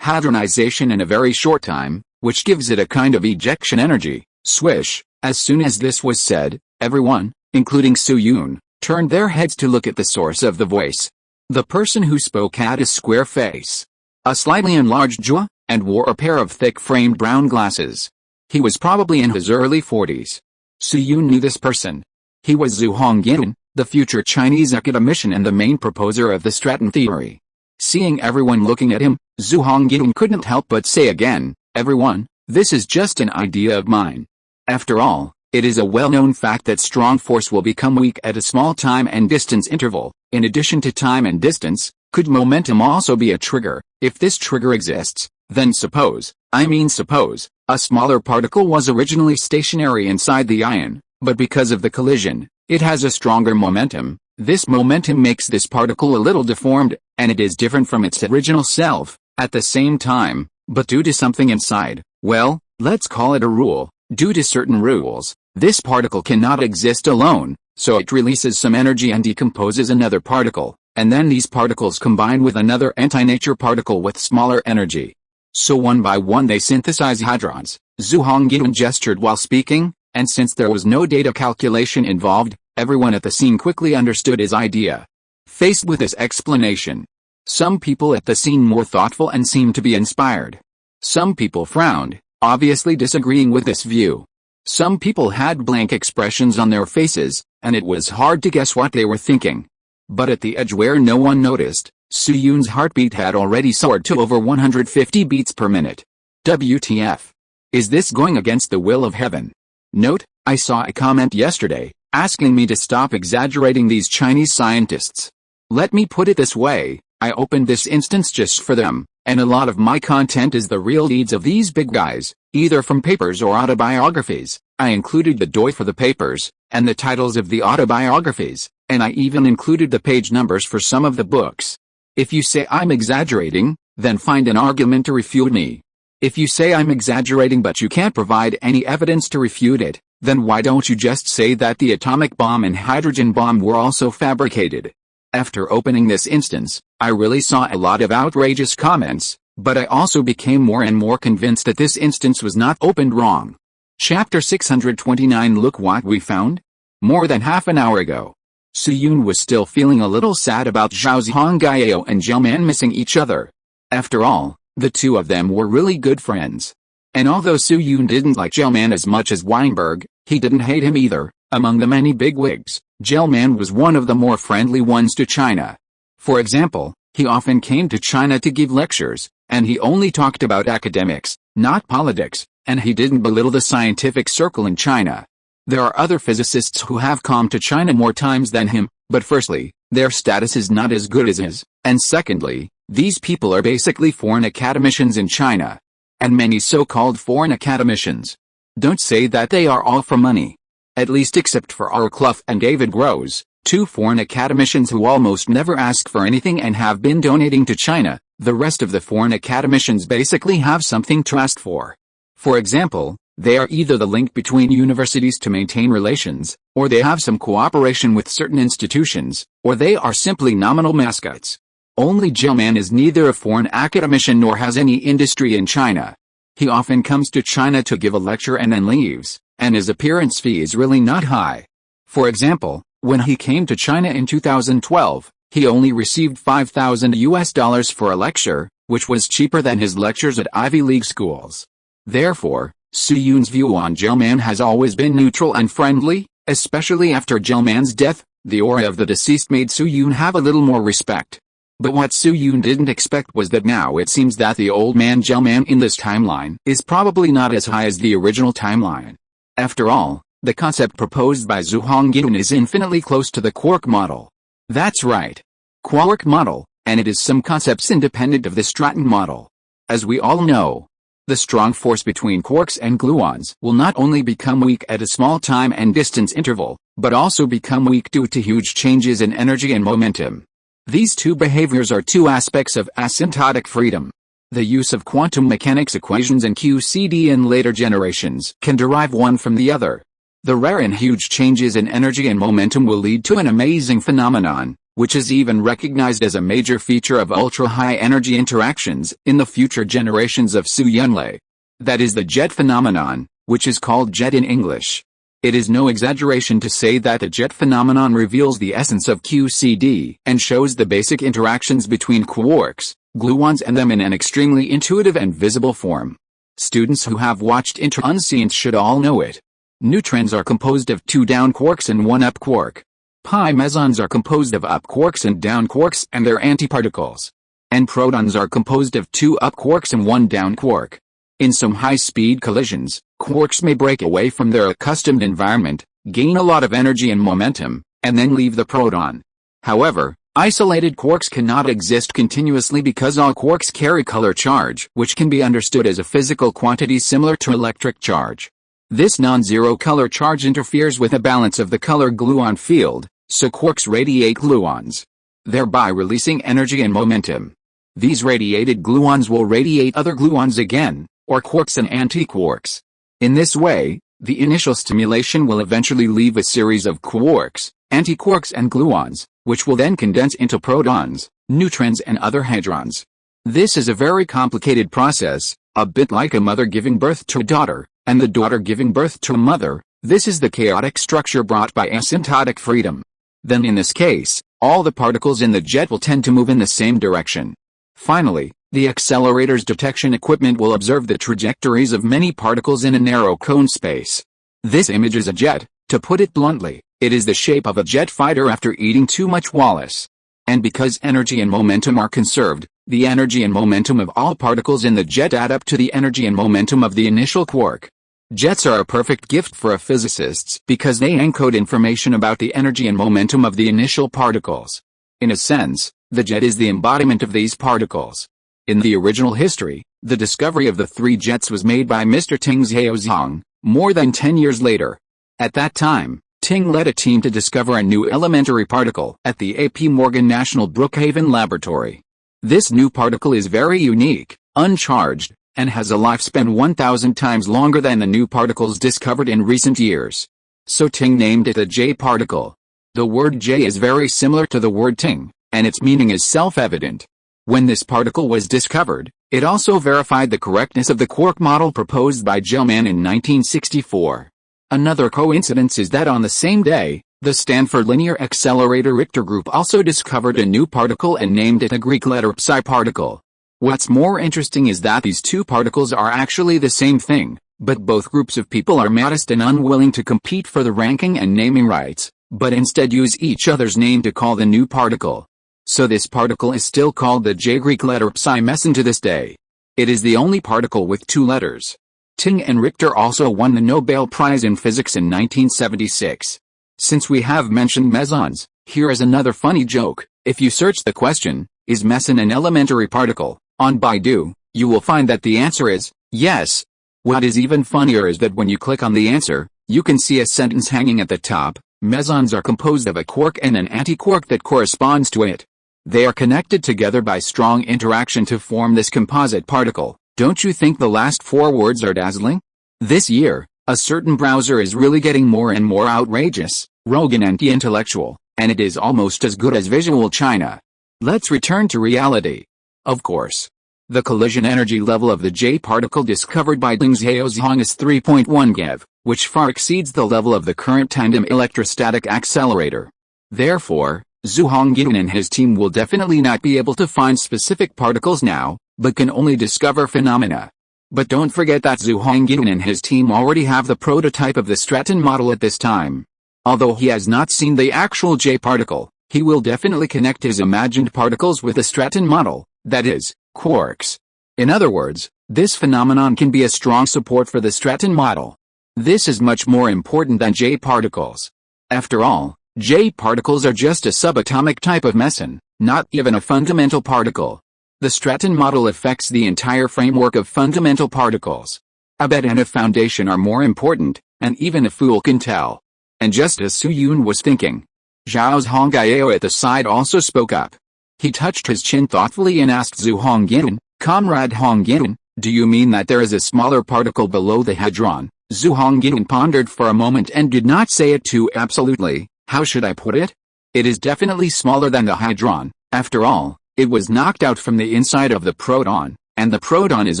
hadronization in a very short time, which gives it a kind of ejection energy? Swish. As soon as this was said, everyone, including Su Yun, turned their heads to look at the source of the voice. The person who spoke had a square face, a slightly enlarged jaw, and wore a pair of thick-framed brown glasses. He was probably in his early 40s. Su-Yun knew this person. He was Zhang Zhongjing, the future Chinese academician and the main proposer of the Straton theory. Seeing everyone looking at him, Zhang Zhongjing couldn't help but say again, "Everyone, this is just an idea of mine." After all, it is a well-known fact that strong force will become weak at a small time and distance interval. In addition to time and distance, could momentum also be a trigger? If this trigger exists, then suppose, a smaller particle was originally stationary inside the ion, but because of the collision, it has a stronger momentum. This momentum makes this particle a little deformed, and it is different from its original self. At the same time, but due to something inside, well, let's call it a rule, due to certain rules, this particle cannot exist alone, so it releases some energy and decomposes another particle, and then these particles combine with another anti-nature particle with smaller energy. So one by one they synthesize hadrons. Zhang Zhongjing gestured while speaking, and since there was no data calculation involved, everyone at the scene quickly understood his idea. Faced with this explanation, some people at the scene more thoughtful and seemed to be inspired. Some people frowned, obviously disagreeing with this view. Some people had blank expressions on their faces, and it was hard to guess what they were thinking. But at the edge where no one noticed, Su-Yun's heartbeat had already soared to over 150 beats per minute. WTF? Is this going against the will of heaven? Note, I saw a comment yesterday, asking me to stop exaggerating these Chinese scientists. Let me put it this way, I opened this instance just for them, and a lot of my content is the real deeds of these big guys, either from papers or autobiographies. I included the doi for the papers, and the titles of the autobiographies, and I even included the page numbers for some of the books. If you say I'm exaggerating, then find an argument to refute me. If you say I'm exaggerating but you can't provide any evidence to refute it, then why don't you just say that the atomic bomb and hydrogen bomb were also fabricated? After opening this instance, I really saw a lot of outrageous comments, but I also became more and more convinced that this instance was not opened wrong. Chapter 629. Look what we found? More than half an hour ago, Su-Yun was still feeling a little sad about Zhao Zhongyao and Zhao missing each other. After all, the two of them were really good friends. And although Su-Yun didn't like Zhao as much as Weinberg, he didn't hate him either. Among the many bigwigs, Zhao was one of the more friendly ones to China. For example, he often came to China to give lectures, and he only talked about academics, not politics, and he didn't belittle the scientific circle in China. There are other physicists who have come to China more times than him, but firstly, their status is not as good as his, and secondly, these people are basically foreign academicians in China. And many so-called foreign academicians don't say that they are all for money. At least except for R. Clough and David Gross, two foreign academicians who almost never ask for anything and have been donating to China. The rest of the foreign academicians basically have something to ask for. For example, they are either the link between universities to maintain relations, or they have some cooperation with certain institutions, or they are simply nominal mascots. Only Zhao is neither a foreign academician nor has any industry in China. He often comes to China to give a lecture and then leaves, and his appearance fee is really not high. For example, when he came to China in 2012, he only received $5,000 for a lecture, which was cheaper than his lectures at Ivy League schools. Therefore, Su-Yun's view on Zhao has always been neutral and friendly, especially after Zhao death. The aura of the deceased made Su-Yun have a little more respect. But what Su-Yun didn't expect was that now it seems that the old man Zhao in this timeline is probably not as high as the original timeline. After all, the concept proposed by Zhang Zhongjing is infinitely close to the quark model. That's right. Quark model, and it is some concepts independent of the Straton model. As we all know, the strong force between quarks and gluons will not only become weak at a small time and distance interval, but also become weak due to huge changes in energy and momentum. These two behaviors are two aspects of asymptotic freedom. The use of quantum mechanics equations and QCD in later generations can derive one from the other. The rare and huge changes in energy and momentum will lead to an amazing phenomenon, which is even recognized as a major feature of ultra-high energy interactions in the future generations of Su-Yunlei. That is the jet phenomenon, which is called jet in English. It is no exaggeration to say that the jet phenomenon reveals the essence of QCD and shows the basic interactions between quarks, gluons and them in an extremely intuitive and visible form. Students who have watched Unscientific should all know it. Neutrons are composed of 2 down quarks and 1 up quark. Pi mesons are composed of up quarks and down quarks and their antiparticles. And protons are composed of 2 up quarks and 1 down quark. In some high-speed collisions, quarks may break away from their accustomed environment, gain a lot of energy and momentum, and then leave the proton. However, isolated quarks cannot exist continuously because all quarks carry color charge, which can be understood as a physical quantity similar to electric charge. This non-zero color charge interferes with the balance of the color gluon field, so quarks radiate gluons, thereby releasing energy and momentum. These radiated gluons will radiate other gluons again, or quarks and antiquarks. In this way, the initial stimulation will eventually leave a series of quarks, antiquarks and gluons, which will then condense into protons, neutrons and other hadrons. This is a very complicated process, a bit like a mother giving birth to a daughter, and the daughter giving birth to a mother. This is the chaotic structure brought by asymptotic freedom. Then in this case, all the particles in the jet will tend to move in the same direction. Finally, the accelerator's detection equipment will observe the trajectories of many particles in a narrow cone space. This image is a jet. To put it bluntly, it is the shape of a jet fighter after eating too much Wallace. And because energy and momentum are conserved, the energy and momentum of all particles in the jet add up to the energy and momentum of the initial quark. Jets are a perfect gift for a physicist because they encode information about the energy and momentum of the initial particles. In a sense, the jet is the embodiment of these particles. In the original history, the discovery of the 3 jets was made by Mr. Ting Zhaozhong, more than 10 years later. At that time, Ting led a team to discover a new elementary particle at the A.P. Morgan National Brookhaven Laboratory. This new particle is very unique, uncharged, and has a lifespan 1,000 times longer than the new particles discovered in recent years. So Ting named it a J particle. The word J is very similar to the word Ting, and its meaning is self-evident. When this particle was discovered, it also verified the correctness of the quark model proposed by Gell-Mann in 1964. Another coincidence is that on the same day, the Stanford Linear Accelerator Richter group also discovered a new particle and named it a Greek letter Psi particle. What's more interesting is that these 2 particles are actually the same thing, but both groups of people are modest and unwilling to compete for the ranking and naming rights, but instead use each other's name to call the new particle. So this particle is still called the J Greek letter Psi meson to this day. It is the only particle with 2 letters. Ting and Richter also won the Nobel Prize in Physics in 1976. Since we have mentioned mesons, here is another funny joke. If you search the question, is meson an elementary particle, on Baidu, you will find that the answer is, yes. What is even funnier is that when you click on the answer, you can see a sentence hanging at the top. Mesons are composed of a quark and an antiquark that corresponds to it. They are connected together by strong interaction to form this composite particle. Don't you think the last 4 words are dazzling? This year, a certain browser is really getting more and more outrageous, rogue and anti-intellectual, and it is almost as good as Visual China. Let's return to reality. Of course, the collision energy level of the J particle discovered by Ting Zhaozhong is 3.1 GeV, which far exceeds the level of the current tandem electrostatic accelerator. Therefore, Zhongjing and his team will definitely not be able to find specific particles now, but can only discover phenomena. But don't forget that Zhongjing and his team already have the prototype of the Stratton model at this time. Although he has not seen the actual J particle, he will definitely connect his imagined particles with the Stratton model, that is, quarks. In other words, this phenomenon can be a strong support for the Stratton model. This is much more important than J particles. After all, J particles are just a subatomic type of meson, not even a fundamental particle. The Stratton model affects the entire framework of fundamental particles. A bed and a foundation are more important, and even a fool can tell. And just as Su Yun was thinking, Zhaozhong at the side also spoke up. He touched his chin thoughtfully and asked Zhongjing, "Comrade Hongjing, do you mean that there is a smaller particle below the hadron?" Zhongjing pondered for a moment and did not say it too absolutely. How should I put it? It is definitely smaller than the hadron. After all, it was knocked out from the inside of the proton, and the proton is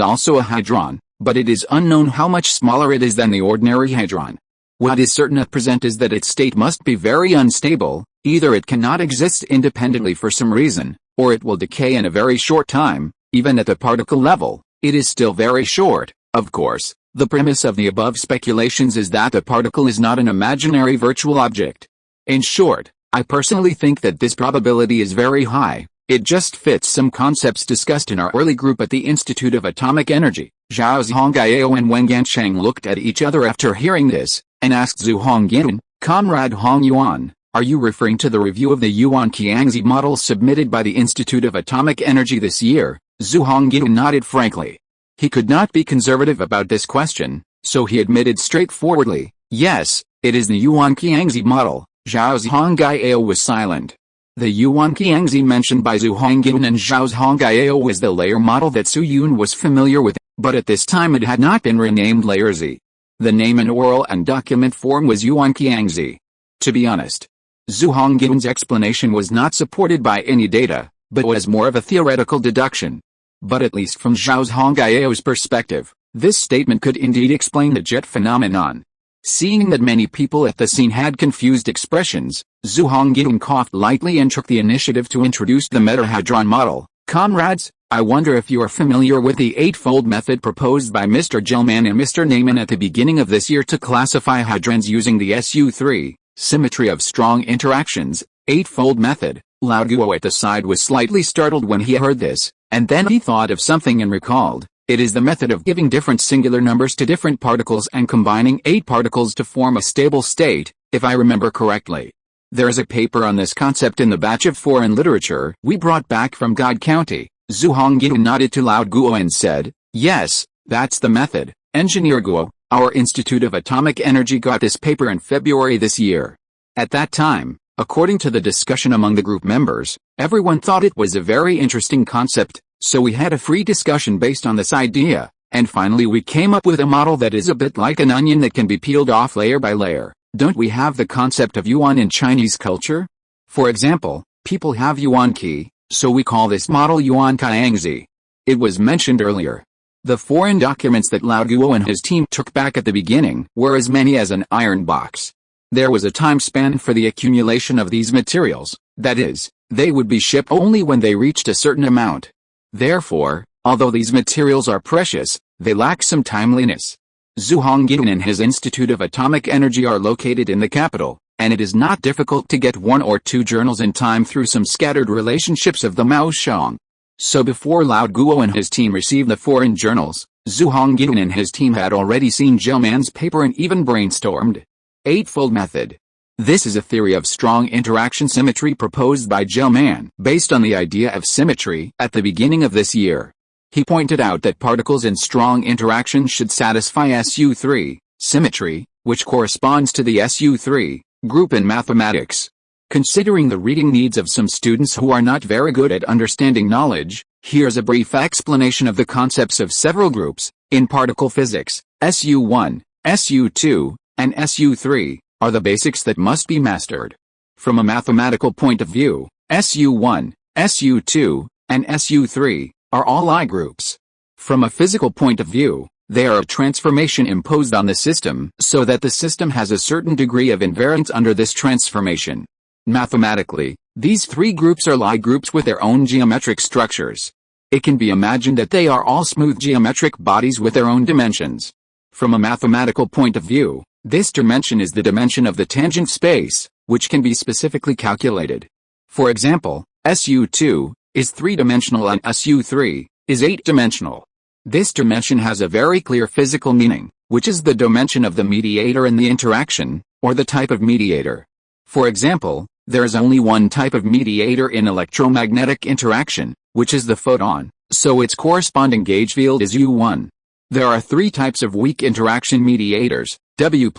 also a hadron, but it is unknown how much smaller it is than the ordinary hadron. What is certain at present is that its state must be very unstable, either it cannot exist independently for some reason, or it will decay in a very short time. Even at the particle level, it is still very short. Of course, the premise of the above speculations is that the particle is not an imaginary virtual object. In short, I personally think that this probability is very high. It just fits some concepts discussed in our early group at the Institute of Atomic Energy. Zhao Zhongjing and Wen Gansheng looked at each other after hearing this, and asked Zhu Hongyun, "Comrade Hong Yuan, are you referring to the review of the Yuan-Qiangzi model submitted by the Institute of Atomic Energy this year?" Zhu Hongyun nodded frankly. He could not be conservative about this question, so he admitted straightforwardly, "Yes, it is the Yuan-Qiangzi model." Zhao Zhongjing was silent. The Yuan-Qiangzi mentioned by Zhu Hongyun and Zhao Zhongjing was the layer model that Su Yun was familiar with, but at this time it had not been renamed Layer Z. The name in oral and document form was Yuan-Qiangzi. To be honest, Zhu Hongyun's explanation was not supported by any data, but was more of a theoretical deduction. But at least from Zhao Zhongjing's perspective, this statement could indeed explain the jet phenomenon. Seeing that many people at the scene had confused expressions, Zhu Hongyun coughed lightly and took the initiative to introduce the metahadron model. "Comrades, I wonder if you are familiar with the eightfold method proposed by Mr. Gilman and Mr. Neyman at the beginning of this year to classify hadrons using the SU3, symmetry of strong interactions, eightfold method." Lao Guo at the side was slightly startled when he heard this, and then he thought of something and recalled, "It is the method of giving different singular numbers to different particles and combining 8 particles to form a stable state, if I remember correctly. There is a paper on this concept in the batch of foreign literature we brought back from God County." Zhu Hongyun nodded to Lao Guo and said, "Yes, that's the method, Engineer Guo. Our Institute of Atomic Energy got this paper in February this year." At that time, according to the discussion among the group members, everyone thought it was a very interesting concept, so we had a free discussion based on this idea, and finally we came up with a model that is a bit like an onion that can be peeled off layer by layer. Don't we have the concept of yuan in Chinese culture? For example, people have yuan qi, so we call this model Yuan-Qiangzi. It was mentioned earlier. The foreign documents that Lao Guo and his team took back at the beginning were as many as an iron box. There was a time span for the accumulation of these materials, that is, they would be shipped only when they reached a certain amount. Therefore, although these materials are precious, they lack some timeliness. Zhu Hongyun and his Institute of Atomic Energy are located in the capital, and it is not difficult to get 1 or 2 journals in time through some scattered relationships of the Maoshang. So before Lao Guo and his team received the foreign journals, Zhu Hongyun and his team had already seen Gilman's paper and even brainstormed. Eightfold method. This is a theory of strong interaction symmetry proposed by Gilman based on the idea of symmetry at the beginning of this year. He pointed out that particles in strong interaction should satisfy SU3, symmetry, which corresponds to the SU3 group in mathematics. Considering the reading needs of some students who are not very good at understanding knowledge, here's a brief explanation of the concepts of several groups. In particle physics, SU1, SU2, and SU3 are the basics that must be mastered. From a mathematical point of view, SU1, SU2, and SU3 are all I groups. From a physical point of view, they are a transformation imposed on the system so that the system has a certain degree of invariance under this transformation. Mathematically, these 3 groups are Lie groups with their own geometric structures. It can be imagined that they are all smooth geometric bodies with their own dimensions. From a mathematical point of view, this dimension is the dimension of the tangent space, which can be specifically calculated. For example, SU2 is 3-dimensional and SU3 is 8-dimensional. This dimension has a very clear physical meaning, which is the dimension of the mediator in the interaction, or the type of mediator. For example, there is only one type of mediator in electromagnetic interaction, which is the photon, so its corresponding gauge field is U1. There are 3 types of weak interaction mediators, W+,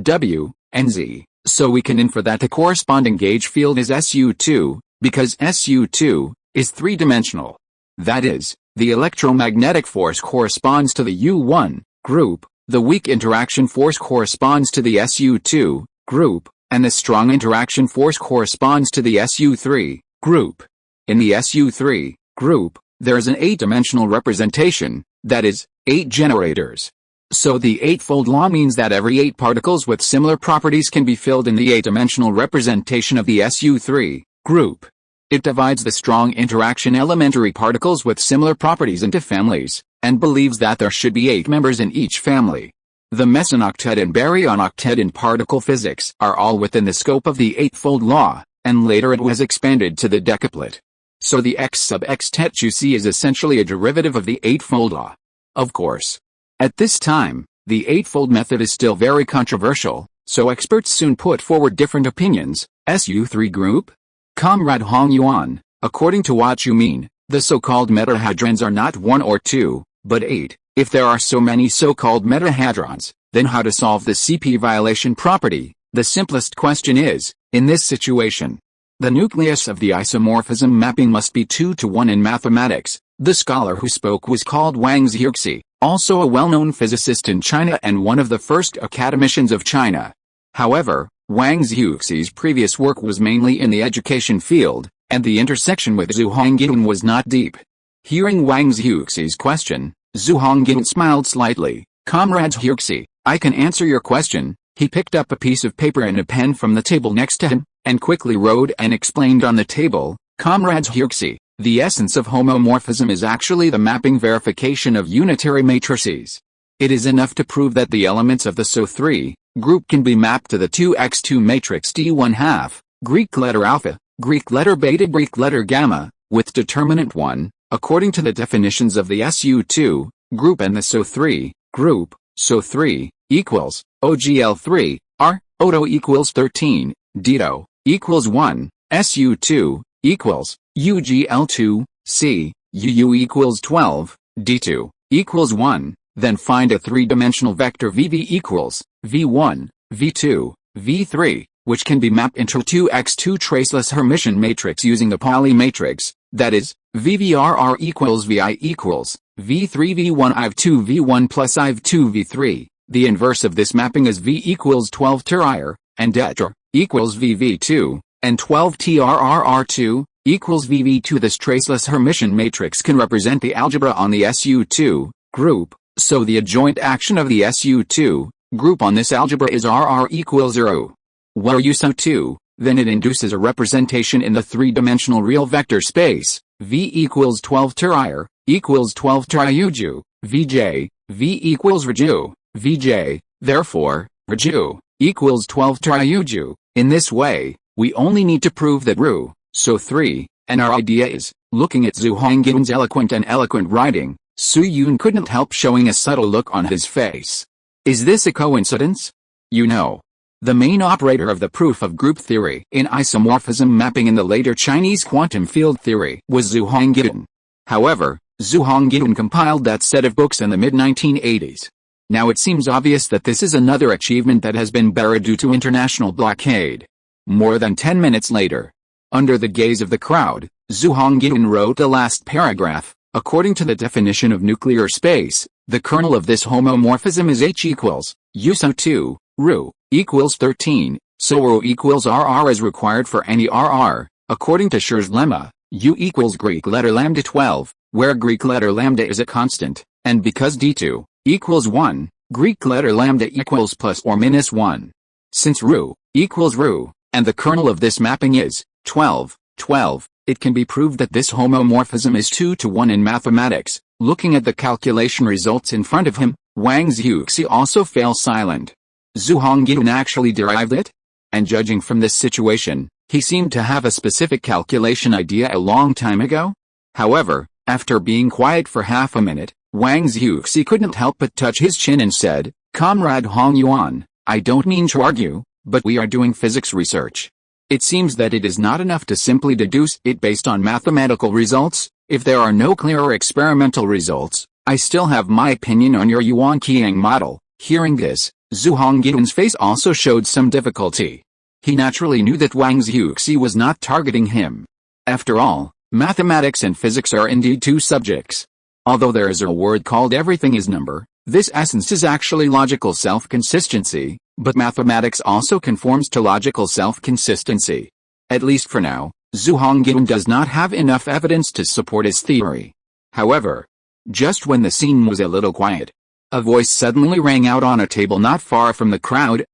W, and Z, so we can infer that the corresponding gauge field is SU2, because SU2 is 3-dimensional. That is, the electromagnetic force corresponds to the U1 group, the weak interaction force corresponds to the SU2 group, and the strong interaction force corresponds to the SU3 group. In the SU3 group, there is an 8-dimensional representation, that is, 8 generators. So the eightfold law means that every 8 particles with similar properties can be filled in the 8-dimensional representation of the SU3 group. It divides the strong interaction elementary particles with similar properties into families, and believes that there should be 8 members in each family. The meson octet and baryon octet in particle physics are all within the scope of the eightfold law, and later it was expanded to the decaplet. So the x sub x tet you see is essentially a derivative of the eightfold law. Of course, at this time, the eightfold method is still very controversial, so experts soon put forward different opinions. SU3 group? Comrade Hong Yuan, according to what you mean, the so-called metahadrons are not 1 or 2, but 8. If there are so many so-called metahadrons, then how to solve the CP violation property? The simplest question is, in this situation, the nucleus of the isomorphism mapping must be 2 to 1 in mathematics. The scholar who spoke was called Wang Zhixi, also a well-known physicist in China and one of the first academicians of China. However, Wang Zhixi's previous work was mainly in the education field, and the intersection with Zhu Hongyan was not deep. Hearing Wang Zhixi's question, Zhu Hongyan smiled slightly. Comrade Zhixi, I can answer your question. He picked up a piece of paper and a pen from the table next to him, and quickly wrote and explained on the table. Comrade Zhixi, the essence of homomorphism is actually the mapping verification of unitary matrices. It is enough to prove that the elements of the SO3 group can be mapped to the 2x2 matrix D1/2, Greek letter alpha, Greek letter beta, Greek letter gamma, with determinant 1, according to the definitions of the SU2 group and the SO3 group. SO3 equals OGL3, R, Odo equals 13, Dito equals 1, SU2 equals UGL2, C, UU equals 12, D2 equals 1. Then find a 3-dimensional vector VV equals V1, V2, V3, which can be mapped into a 2x2 traceless Hermitian matrix using the Pauli matrix, that is, VVRR equals VI equals V3 V1 IV2 V1 plus IV2 V3. The inverse of this mapping is V equals 12 TRIR, and DETR equals VV2, and 12 TRRR2 equals VV2. This traceless Hermitian matrix can represent the algebra on the SU2 group. So the adjoint action of the SU2 group on this algebra is RR equals 0. Where you SO2, then it induces a representation in the 3-dimensional real vector space. V equals 12 TRIR equals 12 TRIUJU, VJ, V equals RJU, VJ, therefore, RJU equals 12 TRIUJU. In this way, we only need to prove that RU, SO3, and our idea is, looking at Zhu Hongyan's eloquent writing, Su Yun couldn't help showing a subtle look on his face. Is this a coincidence? You know, the main operator of the proof of group theory in isomorphism mapping in the later Chinese quantum field theory was Zhu Hongyan. However, Zhu Hongyan compiled that set of books in the mid-1980s. Now it seems obvious that this is another achievement that has been buried due to international blockade. More than 10 minutes later, under the gaze of the crowd, Zhu Hongyan wrote the last paragraph. According to the definition of nuclear space, the kernel of this homomorphism is H equals USO2, RU equals 13, so RU equals RR as required for any RR. According to Schur's lemma, U equals Greek letter lambda 12, where Greek letter lambda is a constant, and because D2 equals 1, Greek letter lambda equals plus or minus 1. Since RU equals RU, and the kernel of this mapping is 12, 12, it can be proved that this homomorphism is 2 to 1 in mathematics. Looking at the calculation results in front of him, Wang Zhixi also fell silent. Zhu Hongyan actually derived it? And judging from this situation, he seemed to have a specific calculation idea a long time ago. However, after being quiet for half a minute, Wang Zhixi couldn't help but touch his chin and said, Comrade Hong Yuan, I don't mean to argue, but we are doing physics research. It seems that it is not enough to simply deduce it based on mathematical results. If there are no clearer experimental results, I still have my opinion on your Yuan-Qiang model. Hearing this, Zhu Hongyan's face also showed some difficulty. He naturally knew that Wang Zhixi was not targeting him. After all, mathematics and physics are indeed two subjects. Although there is a word called everything is number, this essence is actually logical self-consistency. But mathematics also conforms to logical self-consistency. At least for now, Zhu Hongyan does not have enough evidence to support his theory. However, just when the scene was a little quiet, A voice suddenly rang out on a table not far from the crowd.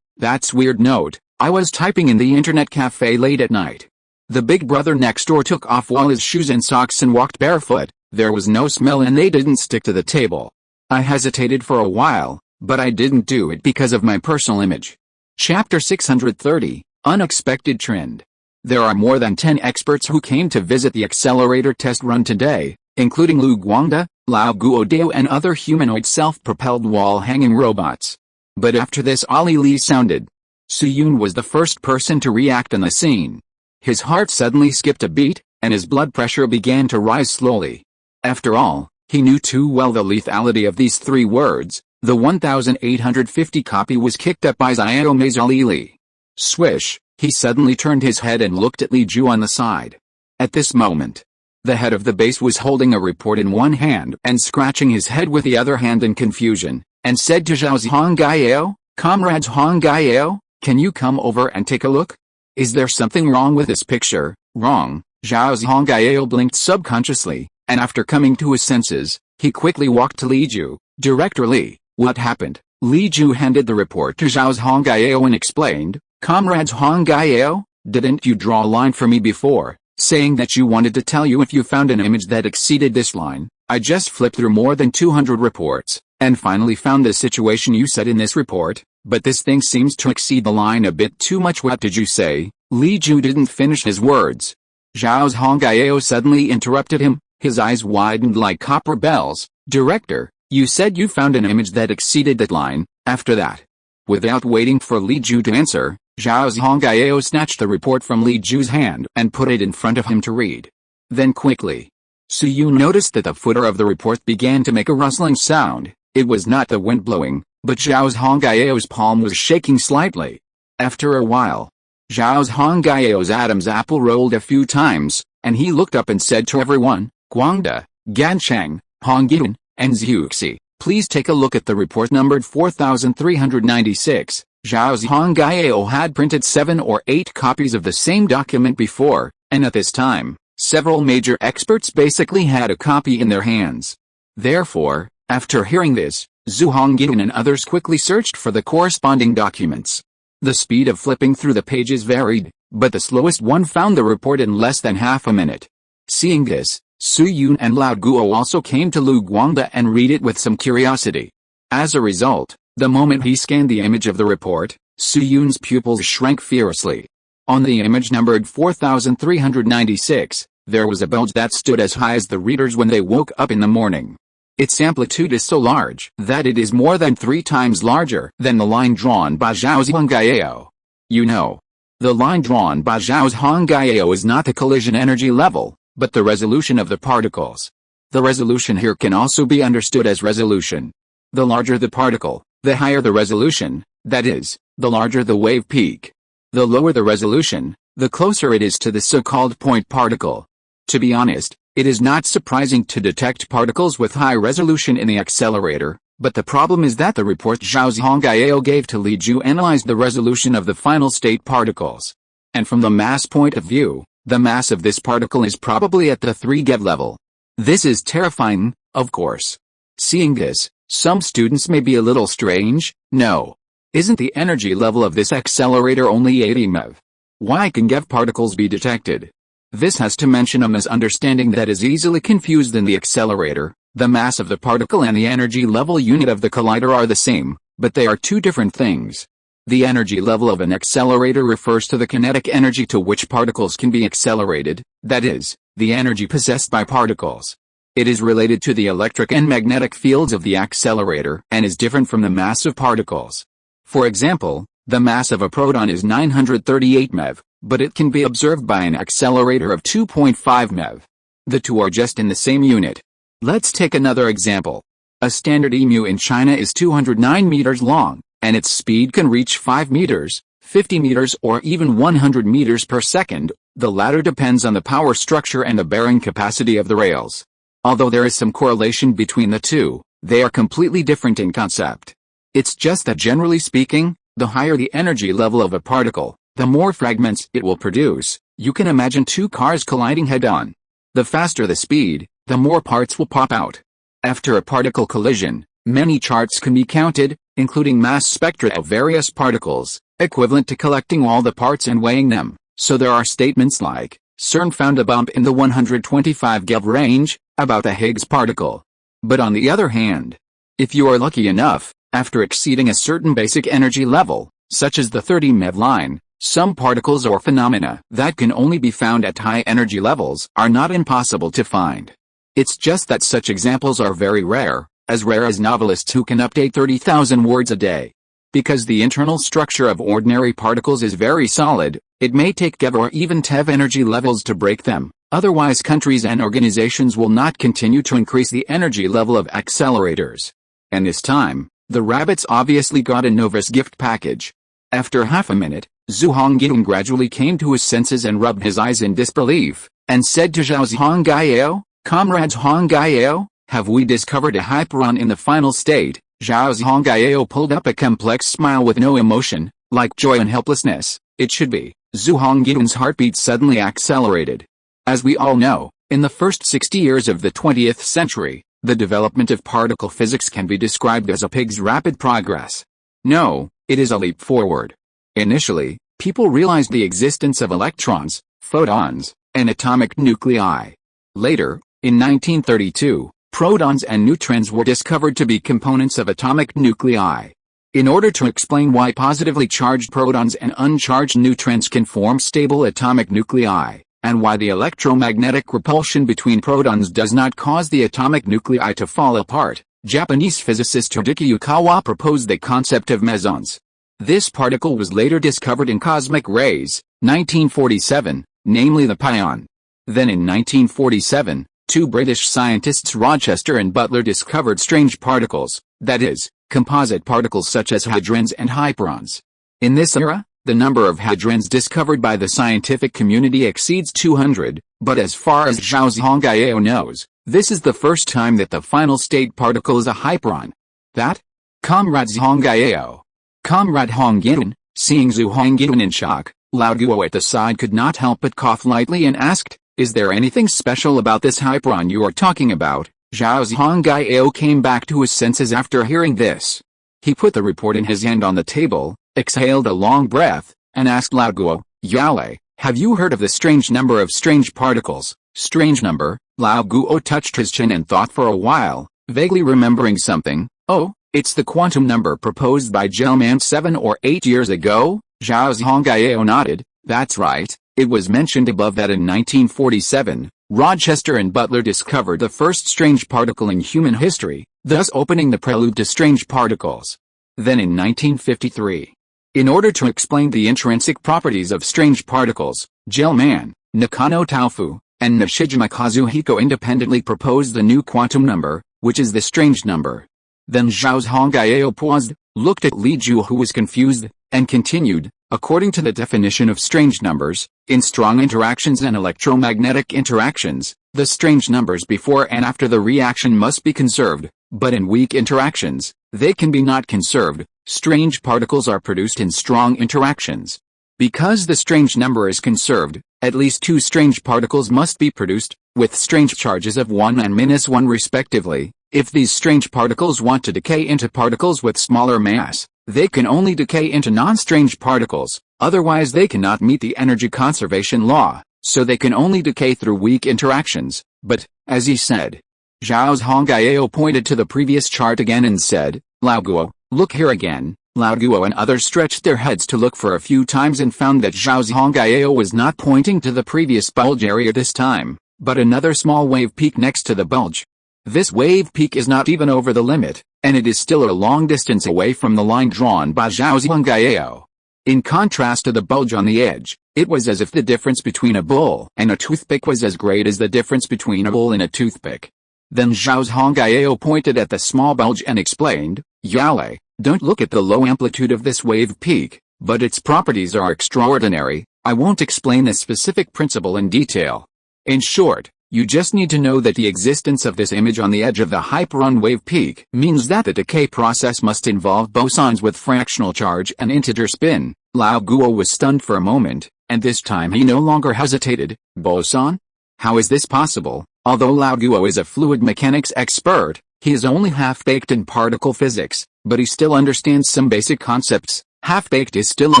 That's weird. Note, I was typing in the internet cafe late at night. The big brother next door took off all his shoes and socks and walked barefoot. There was no smell and they didn't stick to the table. I hesitated for a while, but I didn't do it because of my personal image. Chapter 630, Unexpected Trend. There are more than 10 experts who came to visit the accelerator test run today, including Lu Guangde, Lao Guodao and other humanoid self-propelled wall-hanging robots. But after this Ali Li sounded. Suyun was the first person to react on the scene. His heart suddenly skipped a beat, and his blood pressure began to rise slowly. After all, he knew too well the lethality of these 3 words. The 1850 copy was kicked up by Xiaomei's Ali Li. Swish, he suddenly turned his head and looked at Li Ju on the side. At this moment, the head of the base was holding a report in one hand and scratching his head with the other hand in confusion, and said to Zhao Zhongjing, "Comrades Zhongjing, can you come over and take a look? Is there something wrong with this picture?" Wrong, Zhao Zhongjing blinked subconsciously, and after coming to his senses, he quickly walked to Li Ju. "Director Li, what happened?" Li Ju handed the report to Zhao Zhongjing and explained, "Comrades Zhongjing, didn't you draw a line for me before, saying that you wanted to tell you if you found an image that exceeded this line? I just flipped through more than 200 reports, and finally found the situation you said in this report, but this thing seems to exceed the line a bit too much." "What did you say?" Li Ju didn't finish his words. Zhao Zhongjing suddenly interrupted him, his eyes widened like copper bells. "Director, you said you found an image that exceeded that line." After that, without waiting for Li Ju to answer, Zhao Zhongjing snatched the report from Li Ju's hand and put it in front of him to read. Then quickly, Suyun noticed that the footer of the report began to make a rustling sound. It was not the wind blowing, but Zhao Zhongjing's palm was shaking slightly. After a while, Zhao Zhongjing's Adam's apple rolled a few times, and he looked up and said to everyone, "Guangde, Gancheng, Hongyan, and Zhuxi, please take a look at the report numbered 4396. Zhao Zhongjing had printed 7 or 8 copies of the same document before, and at this time, several major experts basically had a copy in their hands. Therefore, after hearing this, Zhu Hongyan and others quickly searched for the corresponding documents. The speed of flipping through the pages varied, but the slowest one found the report in less than half a minute. Seeing this, Suyun and Lao Guo also came to Lu Guangde and read it with some curiosity. As a result, the moment he scanned the image of the report, Suyun's pupils shrank fiercely. On the image numbered 4396, there was a bulge that stood as high as the readers when they woke up in the morning. Its amplitude is so large that it is more than 3 times larger than the line drawn by Zhao Zhongjing. You know, the line drawn by Zhao Zhongjing is not the collision energy level, but the resolution of the particles. The resolution here can also be understood as resolution. The larger the particle, the higher the resolution, that is, the larger the wave peak. The lower the resolution, the closer it is to the so-called point particle. To be honest, it is not surprising to detect particles with high resolution in the accelerator, but the problem is that the report Zhao Zhongjing gave to Li Ju analyzed the resolution of the final state particles. And from the mass point of view, the mass of this particle is probably at the 3 GeV level. This is terrifying, of course. Seeing this, some students may be a little strange. No. Isn't the energy level of this accelerator only 80 MeV? Why can GeV particles be detected? This has to mention a misunderstanding that is easily confused in the accelerator. The mass of the particle and the energy level unit of the collider are the same, but they are 2 different things. The energy level of an accelerator refers to the kinetic energy to which particles can be accelerated, that is, the energy possessed by particles. It is related to the electric and magnetic fields of the accelerator and is different from the mass of particles. For example, the mass of a proton is 938 MeV, but it can be observed by an accelerator of 2.5 MeV. The 2 are just in the same unit. Let's take another example. A standard emu in China is 209 meters long, and its speed can reach 5 meters, 50 meters or even 100 meters per second. The latter depends on the power structure and the bearing capacity of the rails. Although there is some correlation between the 2, they are completely different in concept. It's just that generally speaking, the higher the energy level of a particle, the more fragments it will produce. You can imagine 2 cars colliding head-on. The faster the speed, the more parts will pop out. After a particle collision, Many charts can be counted, including mass spectra of various particles, equivalent to collecting all the parts and weighing them. So there are statements like, CERN found a bump in the 125 GeV range, about a Higgs particle. But on the other hand, if you are lucky enough, after exceeding a certain basic energy level, such as the 30 MeV line, some particles or phenomena that can only be found at high energy levels are not impossible to find. It's just that such examples are very rare as novelists who can update 30,000 words a day. Because the internal structure of ordinary particles is very solid, it may take GeV or even TeV energy levels to break them. Otherwise, countries and organizations will not continue to increase the energy level of accelerators. And this time, the rabbits obviously got a novice gift package. After half a minute, Zhang Zhongjing gradually came to his senses and rubbed his eyes in disbelief, and said to Zhao Zhongjing, "Comrade Zhongjing, have we discovered a hyperon in the final state?" Zhao Zhongjing pulled up a complex smile with no emotion, like joy and helplessness. It should be. Zhang Zhongjing's heartbeat suddenly accelerated. As we all know, in the first 60 years of the 20th century, the development of particle physics can be described as a pig's rapid progress. No, it is a leap forward. Initially, people realized the existence of electrons, photons, and atomic nuclei. Later, in 1932, protons and neutrons were discovered to be components of atomic nuclei. In order to explain why positively charged protons and uncharged neutrons can form stable atomic nuclei, and why the electromagnetic repulsion between protons does not cause the atomic nuclei to fall apart, Japanese physicist Tadaki Yukawa proposed the concept of mesons. This particle was later discovered in cosmic rays, 1947, namely the pion. Then in 1947, two British scientists Rochester and Butler discovered strange particles, that is, composite particles such as hadrons and hyperons. In this era, the number of hadrons discovered by the scientific community exceeds 200, but as far as Zhao Zhongjing knows, this is the first time that the final state particle is a hyperon. That? Comrade Zhongjing. Comrade Zhongjing, seeing Zhang Zhongjing in shock, Lao Guo at the side could not help but cough lightly and asked, "Is there anything special about this hyperon you are talking about?" Zhao Zhongjing came back to his senses after hearing this. He put the report in his hand on the table, exhaled a long breath, and asked Lao Guo, "Yale, have you heard of the strange number of strange particles?" Strange number? Lao Guo touched his chin and thought for a while, vaguely remembering something. "Oh, it's the quantum number proposed by Gell-Mann 7 or 8 years ago?" Zhao Zhongjing nodded. "That's right, it was mentioned above that in 1947, Rochester and Butler discovered the first strange particle in human history, thus opening the prelude to strange particles. Then in 1953, in order to explain the intrinsic properties of strange particles, Gell-Mann, Nakano Taofu, and Nishijima Kazuhiko independently proposed the new quantum number, which is the strange number." Then Zhao Zhongjing paused, looked at Li Ju who was confused, and continued, "According to the definition of strange numbers, in strong interactions and electromagnetic interactions, the strange numbers before and after the reaction must be conserved, but in weak interactions, they can be not conserved. Strange particles are produced in strong interactions. Because the strange number is conserved, at least two strange particles must be produced, with strange charges of 1 and -1 respectively. If these strange particles want to decay into particles with smaller mass, they can only decay into non-strange particles, otherwise they cannot meet the energy conservation law, so they can only decay through weak interactions. But, as he said." Zhao Zhongjing pointed to the previous chart again and said, "Lao Guo, look here again." Lao Guo and others stretched their heads to look for a few times and found that Zhao Zhongjing was not pointing to the previous bulge area this time, but another small wave peak next to the bulge. This wave peak is not even over the limit, and it is still a long distance away from the line drawn by Zhao Zhongjing. In contrast to the bulge on the edge, it was as if the difference between a bull and a toothpick was as great as the difference between a bull and a toothpick. Then Zhao Zhongjing pointed at the small bulge and explained, "Yale, don't look at the low amplitude of this wave peak, but its properties are extraordinary. I won't explain the specific principle in detail. In short, you just need to know that the existence of this image on the edge of the hyperon wave peak means that the decay process must involve bosons with fractional charge and integer spin." Lao Guo was stunned for a moment, and this time he no longer hesitated. "Boson? How is this possible?" Although Lao Guo is a fluid mechanics expert, He is only half-baked in particle physics, but he still understands some basic concepts. Half-baked is still a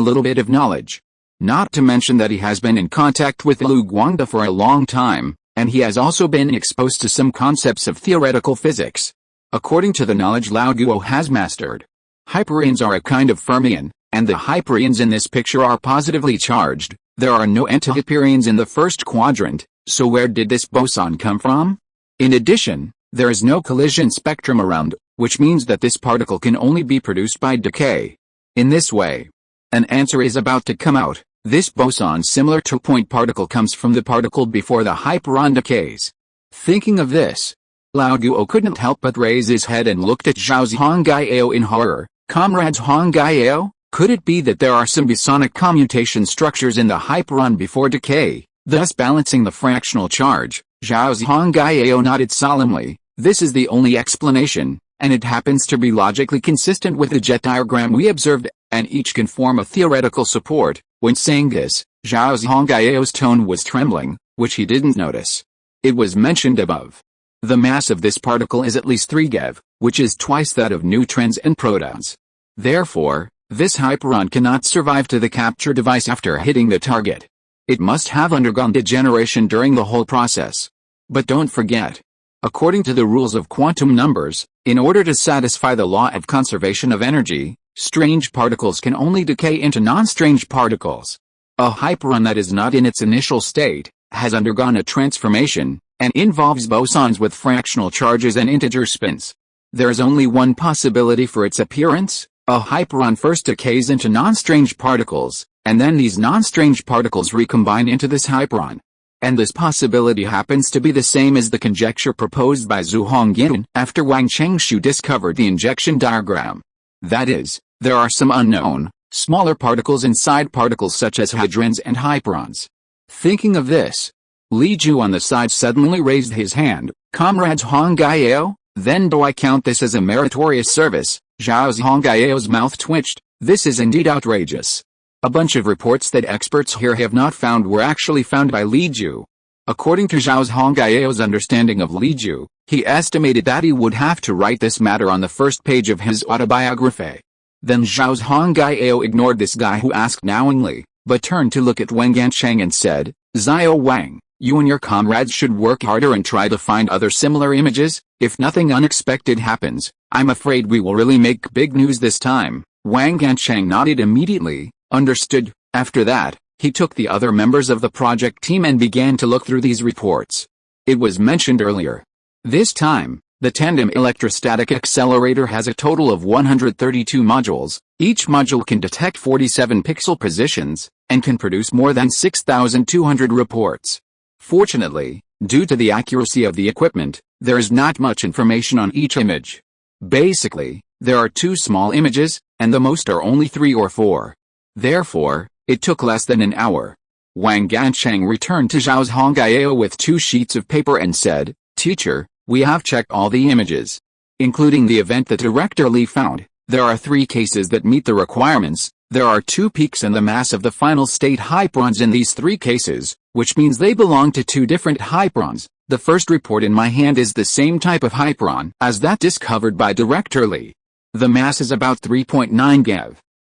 little bit of knowledge. Not to mention that he has been in contact with Lu Guangda for a long time, and he has also been exposed to some concepts of theoretical physics. According to the knowledge Lao Guo has mastered, hyperions are a kind of fermion, and the hyperions in this picture are positively charged. There are no antihyperions in the first quadrant, so where did this boson come from? In addition, there is no collision spectrum around, which means that this particle can only be produced by decay. In this way, an answer is about to come out. This boson similar to a point particle comes from the particle before the hyperon decays. Thinking of this, Lao Guo couldn't help but raise his head and looked at Zhao Zhongjing in horror. Comrades Zhongjing, could it be that there are some bosonic commutation structures in the hyperon before decay, thus balancing the fractional charge? Zhao Zhongjing nodded solemnly. This is the only explanation, and it happens to be logically consistent with the jet diagram we observed, and each can form a theoretical support. When saying this, Zhao Zhongjing's tone was trembling, which he didn't notice. It was mentioned above. The mass of this particle is at least 3 GeV, which is twice that of neutrons and protons. Therefore, this hyperon cannot survive to the capture device after hitting the target. It must have undergone degeneration during the whole process. But don't forget, according to the rules of quantum numbers, in order to satisfy the law of conservation of energy, strange particles can only decay into non-strange particles. A hyperon that is not in its initial state has undergone a transformation, and involves bosons with fractional charges and integer spins. There is only one possibility for its appearance. A hyperon first decays into non-strange particles, and then these non-strange particles recombine into this hyperon. And this possibility happens to be the same as the conjecture proposed by Zhu Hongyan after Wang Chengshu discovered the injection diagram. That is, there are some unknown, smaller particles inside particles such as hadrons and hyperons. Thinking of this, Li Ju on the side suddenly raised his hand. Comrades Hongyan, then do I count this as a meritorious service? Zhao Zhongjing's mouth twitched. This is indeed outrageous. A bunch of reports that experts here have not found were actually found by Li Ju. According to Zhao Zhongjing's understanding of Li Ju, he estimated that he would have to write this matter on the first page of his autobiography. Then Zhao Zhongjing ignored this guy who asked knowingly, but turned to look at Wang Gancheng and said, Xiao Wang, you and your comrades should work harder and try to find other similar images. If nothing unexpected happens, I'm afraid we will really make big news this time. Wang Gancheng nodded immediately. Understood. After that, he took the other members of the project team and began to look through these reports. It was mentioned earlier. This time, the tandem electrostatic accelerator has a total of 132 modules. Each module can detect 47 pixel positions, and can produce more than 6,200 reports. Fortunately, due to the accuracy of the equipment, there is not much information on each image. Basically, there are 2 small images, and the most are only 3 or 4. Therefore, it took less than an hour. Wang Gancheng returned to Zhao Zhongjing with 2 sheets of paper and said, Teacher, we have checked all the images, including the event that Director Li found. There are 3 cases that meet the requirements. There are 2 peaks in the mass of the final state hyperons in these 3 cases, which means they belong to 2 different hyperons. The first report in my hand is the same type of hyperon as that discovered by Director Li. The mass is about 3.9 GeV.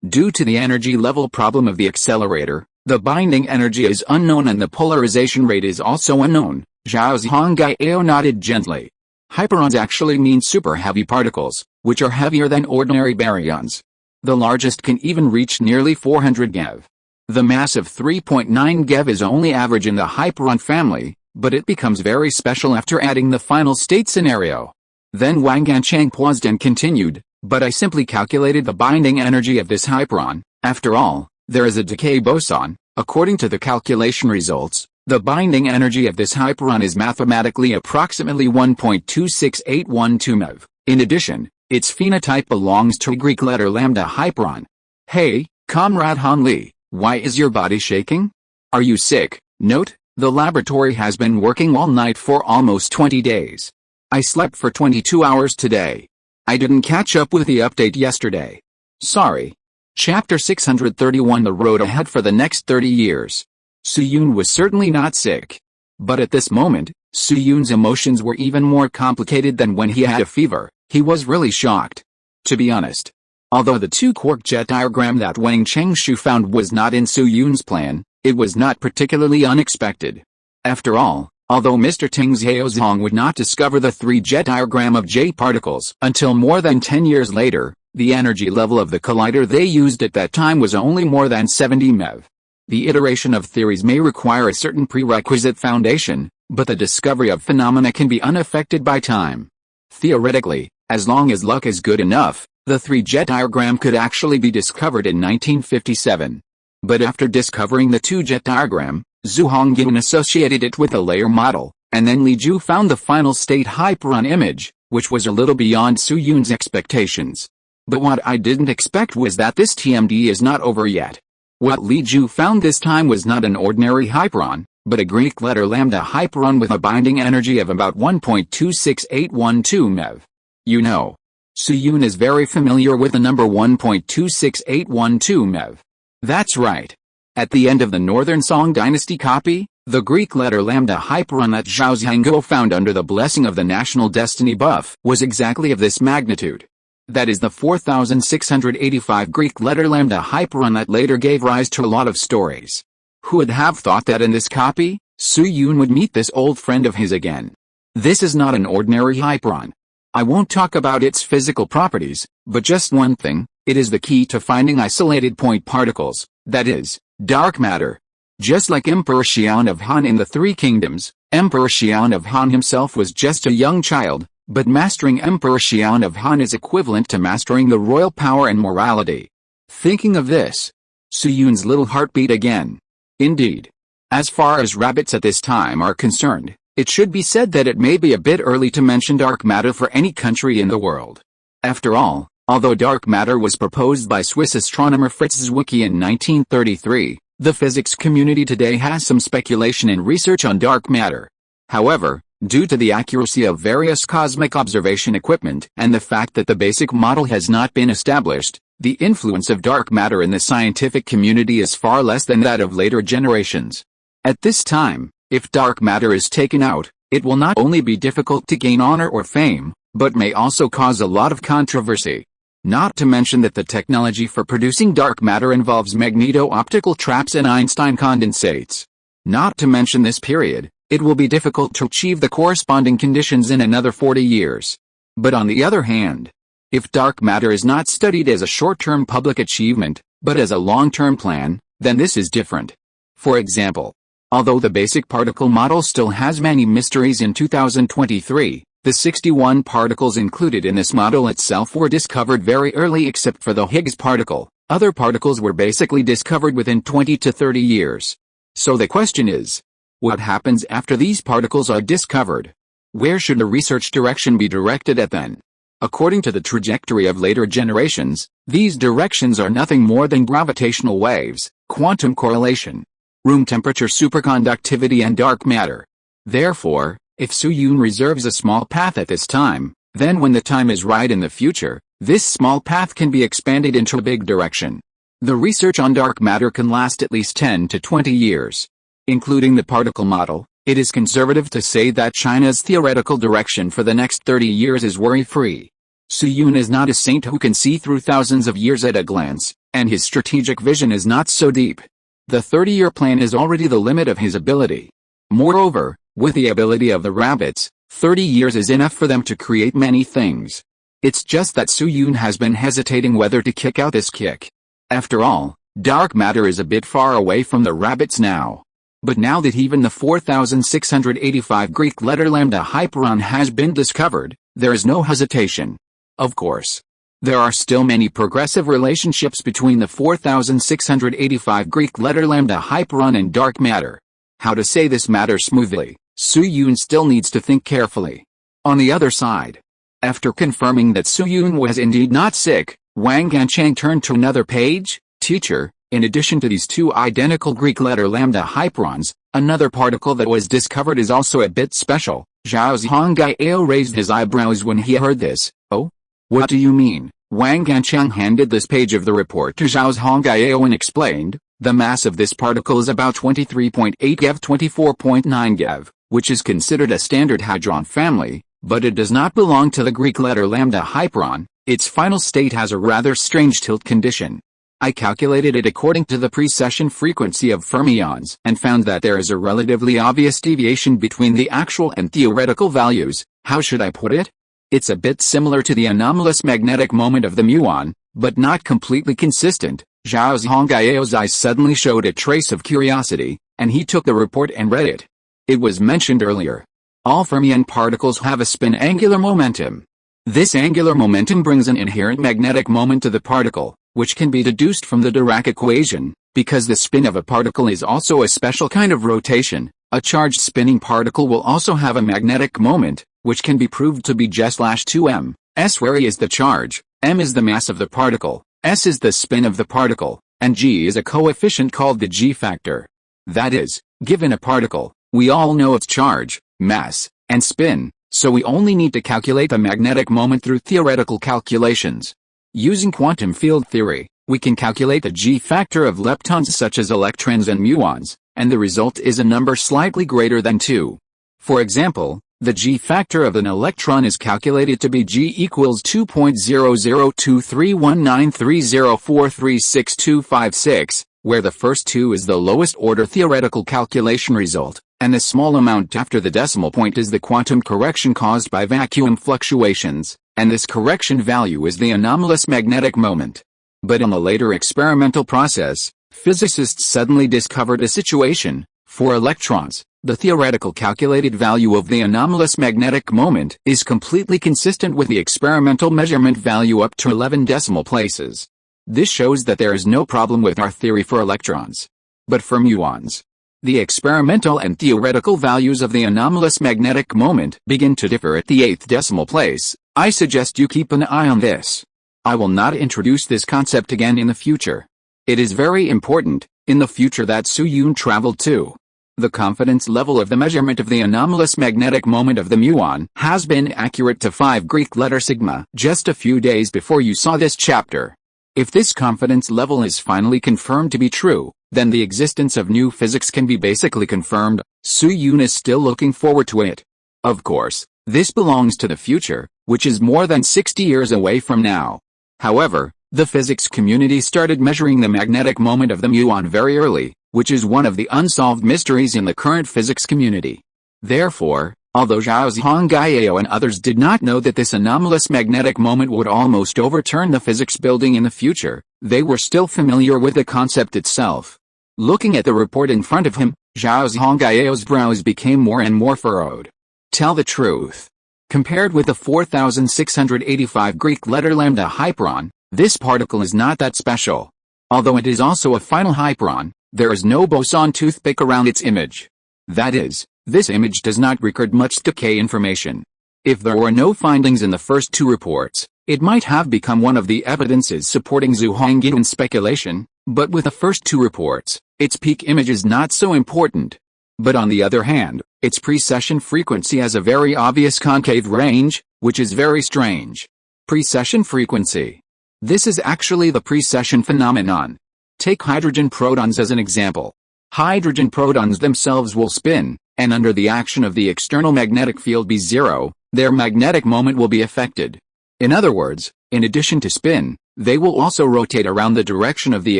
Due to the energy level problem of the accelerator, the binding energy is unknown and the polarization rate is also unknown. Zhao Zhongjing nodded gently. Hyperons actually mean super heavy particles, which are heavier than ordinary baryons. The largest can even reach nearly 400 GeV. The mass of 3.9 GeV is only average in the hyperon family, but it becomes very special after adding the final state scenario. Then Wang Gancheng paused and continued, but I simply calculated the binding energy of this hyperon. After all, there is a decay boson. According to the calculation results, the binding energy of this hyperon is mathematically approximately 1.26812 MeV. In addition, its phenotype belongs to a Greek letter lambda hyperon. Hey, Comrade Han Li, why is your body shaking? Are you sick? Note, the laboratory has been working all night for almost 20 days. I slept for 22 hours today. I didn't catch up with the update yesterday. Sorry. Chapter 631 The Road Ahead for the Next 30 Years. Su Yun was certainly not sick. But at this moment, Su Yun's emotions were even more complicated than when he had a fever. He was really shocked. To be honest. Although the two-quark jet diagram that Wang Chengshu found was not in Su Yun's plan, it was not particularly unexpected. After all, although Mr. Ting Xiaozong would not discover the three-jet diagram of J particles until more than 10 years later, the energy level of the collider they used at that time was only more than 70 MeV. The iteration of theories may require a certain prerequisite foundation, but the discovery of phenomena can be unaffected by time. Theoretically, as long as luck is good enough, the three-jet diagram could actually be discovered in 1957. But after discovering the two-jet diagram, Zhang Zhongjing associated it with a layer model, and then Li Ju found the final state hyperon image, which was a little beyond Su Yun's expectations. But what I didn't expect was that this TMD is not over yet. What Li Ju found this time was not an ordinary hyperon, but a Greek letter lambda hyperon with a binding energy of about 1.26812 MeV. You know, Su Yun is very familiar with the number 1.26812 MeV. That's right. At the end of the Northern Song Dynasty copy, the Greek letter lambda hyperon that Zhao Zhangguo found under the blessing of the National Destiny buff was exactly of this magnitude. That is the 4685 Greek letter lambda hyperon that later gave rise to a lot of stories. Who would have thought that in this copy, Su Yun would meet this old friend of his again? This is not an ordinary hyperon. I won't talk about its physical properties, but just one thing, it is the key to finding isolated point particles, that is, dark matter. Just like Emperor Xian of Han in the Three Kingdoms, Emperor Xian of Han himself was just a young child, but mastering Emperor Xian of Han is equivalent to mastering the royal power and morality. Thinking of this, Su Yun's little heart beat again. Indeed. As far as rabbits at this time are concerned, it should be said that it may be a bit early to mention dark matter for any country in the world. After all, although dark matter was proposed by Swiss astronomer Fritz Zwicky in 1933, the physics community today has some speculation and research on dark matter. However, due to the accuracy of various cosmic observation equipment and the fact that the basic model has not been established, the influence of dark matter in the scientific community is far less than that of later generations. At this time, if dark matter is taken out, it will not only be difficult to gain honor or fame, but may also cause a lot of controversy. Not to mention that the technology for producing dark matter involves magneto-optical traps and Einstein condensates. Not to mention this period, it will be difficult to achieve the corresponding conditions in another 40 years. But on the other hand, if dark matter is not studied as a short-term public achievement, but as a long-term plan, then this is different. For example, although the basic particle model still has many mysteries in 2023, the 61 particles included in this model itself were discovered very early except for the Higgs particle. Other particles were basically discovered within 20 to 30 years. So the question is, what happens after these particles are discovered? Where should the research direction be directed at then? According to the trajectory of later generations, these directions are nothing more than gravitational waves, quantum correlation, room temperature superconductivity and dark matter. Therefore, if Su Yun reserves a small path at this time, then when the time is right in the future, this small path can be expanded into a big direction. The research on dark matter can last at least 10 to 20 years. Including the particle model, it is conservative to say that China's theoretical direction for the next 30 years is worry-free. Su Yun is not a saint who can see through thousands of years at a glance, and his strategic vision is not so deep. The 30-year plan is already the limit of his ability. Moreover, with the ability of the rabbits, 30 years is enough for them to create many things. It's just that Su Yun has been hesitating whether to kick out this kick. After all, dark matter is a bit far away from the rabbits now. But now that even the 4685 Greek letter lambda hyperon has been discovered, there is no hesitation. Of course, there are still many progressive relationships between the 4685 Greek letter lambda hyperon and dark matter. How to say this matter smoothly, Su Yun still needs to think carefully. On the other side, after confirming that Su Yun was indeed not sick, Wang Ganchang turned to another page. Teacher, in addition to these two identical Greek letter lambda hyperons, another particle that was discovered is also a bit special. Zhao Zhongjing raised his eyebrows when he heard this. Oh? What do you mean? Wang Ganchang handed this page of the report to Zhao Zhongjing and explained, the mass of this particle is about 23.8 GeV 24.9 GeV, which is considered a standard hadron family, but it does not belong to the Greek letter lambda hyperon. Its final state has a rather strange tilt condition. I calculated it according to the precession frequency of fermions and found that there is a relatively obvious deviation between the actual and theoretical values. How should I put it? It's a bit similar to the anomalous magnetic moment of the muon, but not completely consistent. Zhang Zhongjing's eyes suddenly showed a trace of curiosity, and he took the report and read it. It was mentioned earlier. All fermion particles have a spin angular momentum. This angular momentum brings an inherent magnetic moment to the particle, which can be deduced from the Dirac equation. Because the spin of a particle is also a special kind of rotation, a charged spinning particle will also have a magnetic moment, which can be proved to be G/2m, s where E is the charge, m is the mass of the particle, s is the spin of the particle, and g is a coefficient called the g factor. That is, given a particle, we all know its charge, mass, and spin, so we only need to calculate the magnetic moment through theoretical calculations. Using quantum field theory, we can calculate the g factor of leptons such as electrons and muons, and the result is a number slightly greater than 2. For example, the g factor of an electron is calculated to be g equals 2.00231930436256, where the first 2 is the lowest order theoretical calculation result, and the small amount after the decimal point is the quantum correction caused by vacuum fluctuations, and this correction value is the anomalous magnetic moment. But in a later experimental process, physicists suddenly discovered a situation. For electrons, the theoretical calculated value of the anomalous magnetic moment is completely consistent with the experimental measurement value up to 11 decimal places. This shows that there is no problem with our theory for electrons. But for muons, the experimental and theoretical values of the anomalous magnetic moment begin to differ at the 8th decimal place. I suggest you keep an eye on this. I will not introduce this concept again in the future. It is very important, in the future, that Su-Yun traveled to. The confidence level of the measurement of the anomalous magnetic moment of the muon has been accurate to 5 Greek letter sigma just a few days before you saw this chapter. If this confidence level is finally confirmed to be true, then the existence of new physics can be basically confirmed. Su-Yun is still looking forward to it. Of course, this belongs to the future, which is more than 60 years away from now. However, the physics community started measuring the magnetic moment of the muon very early, which is one of the unsolved mysteries in the current physics community. Therefore, although Zhang Zhongjing and others did not know that this anomalous magnetic moment would almost overturn the physics building in the future, they were still familiar with the concept itself. Looking at the report in front of him, Zhang Zhongjing's brows became more and more furrowed. Tell the truth. Compared with the 4685 Greek letter lambda hyperon, this particle is not that special. Although it is also a final hyperon, there is no boson toothpick around its image. That is, this image does not record much decay information. If there were no findings in the first 2 reports, it might have become one of the evidences supporting Zhang Zhongjing's speculation, but with the first 2 reports, its peak image is not so important. But on the other hand, its precession frequency has a very obvious concave range, which is very strange. Precession frequency. This is actually the precession phenomenon. Take hydrogen protons as an example. Hydrogen protons themselves will spin, and under the action of the external magnetic field B0, their magnetic moment will be affected. In other words, in addition to spin, they will also rotate around the direction of the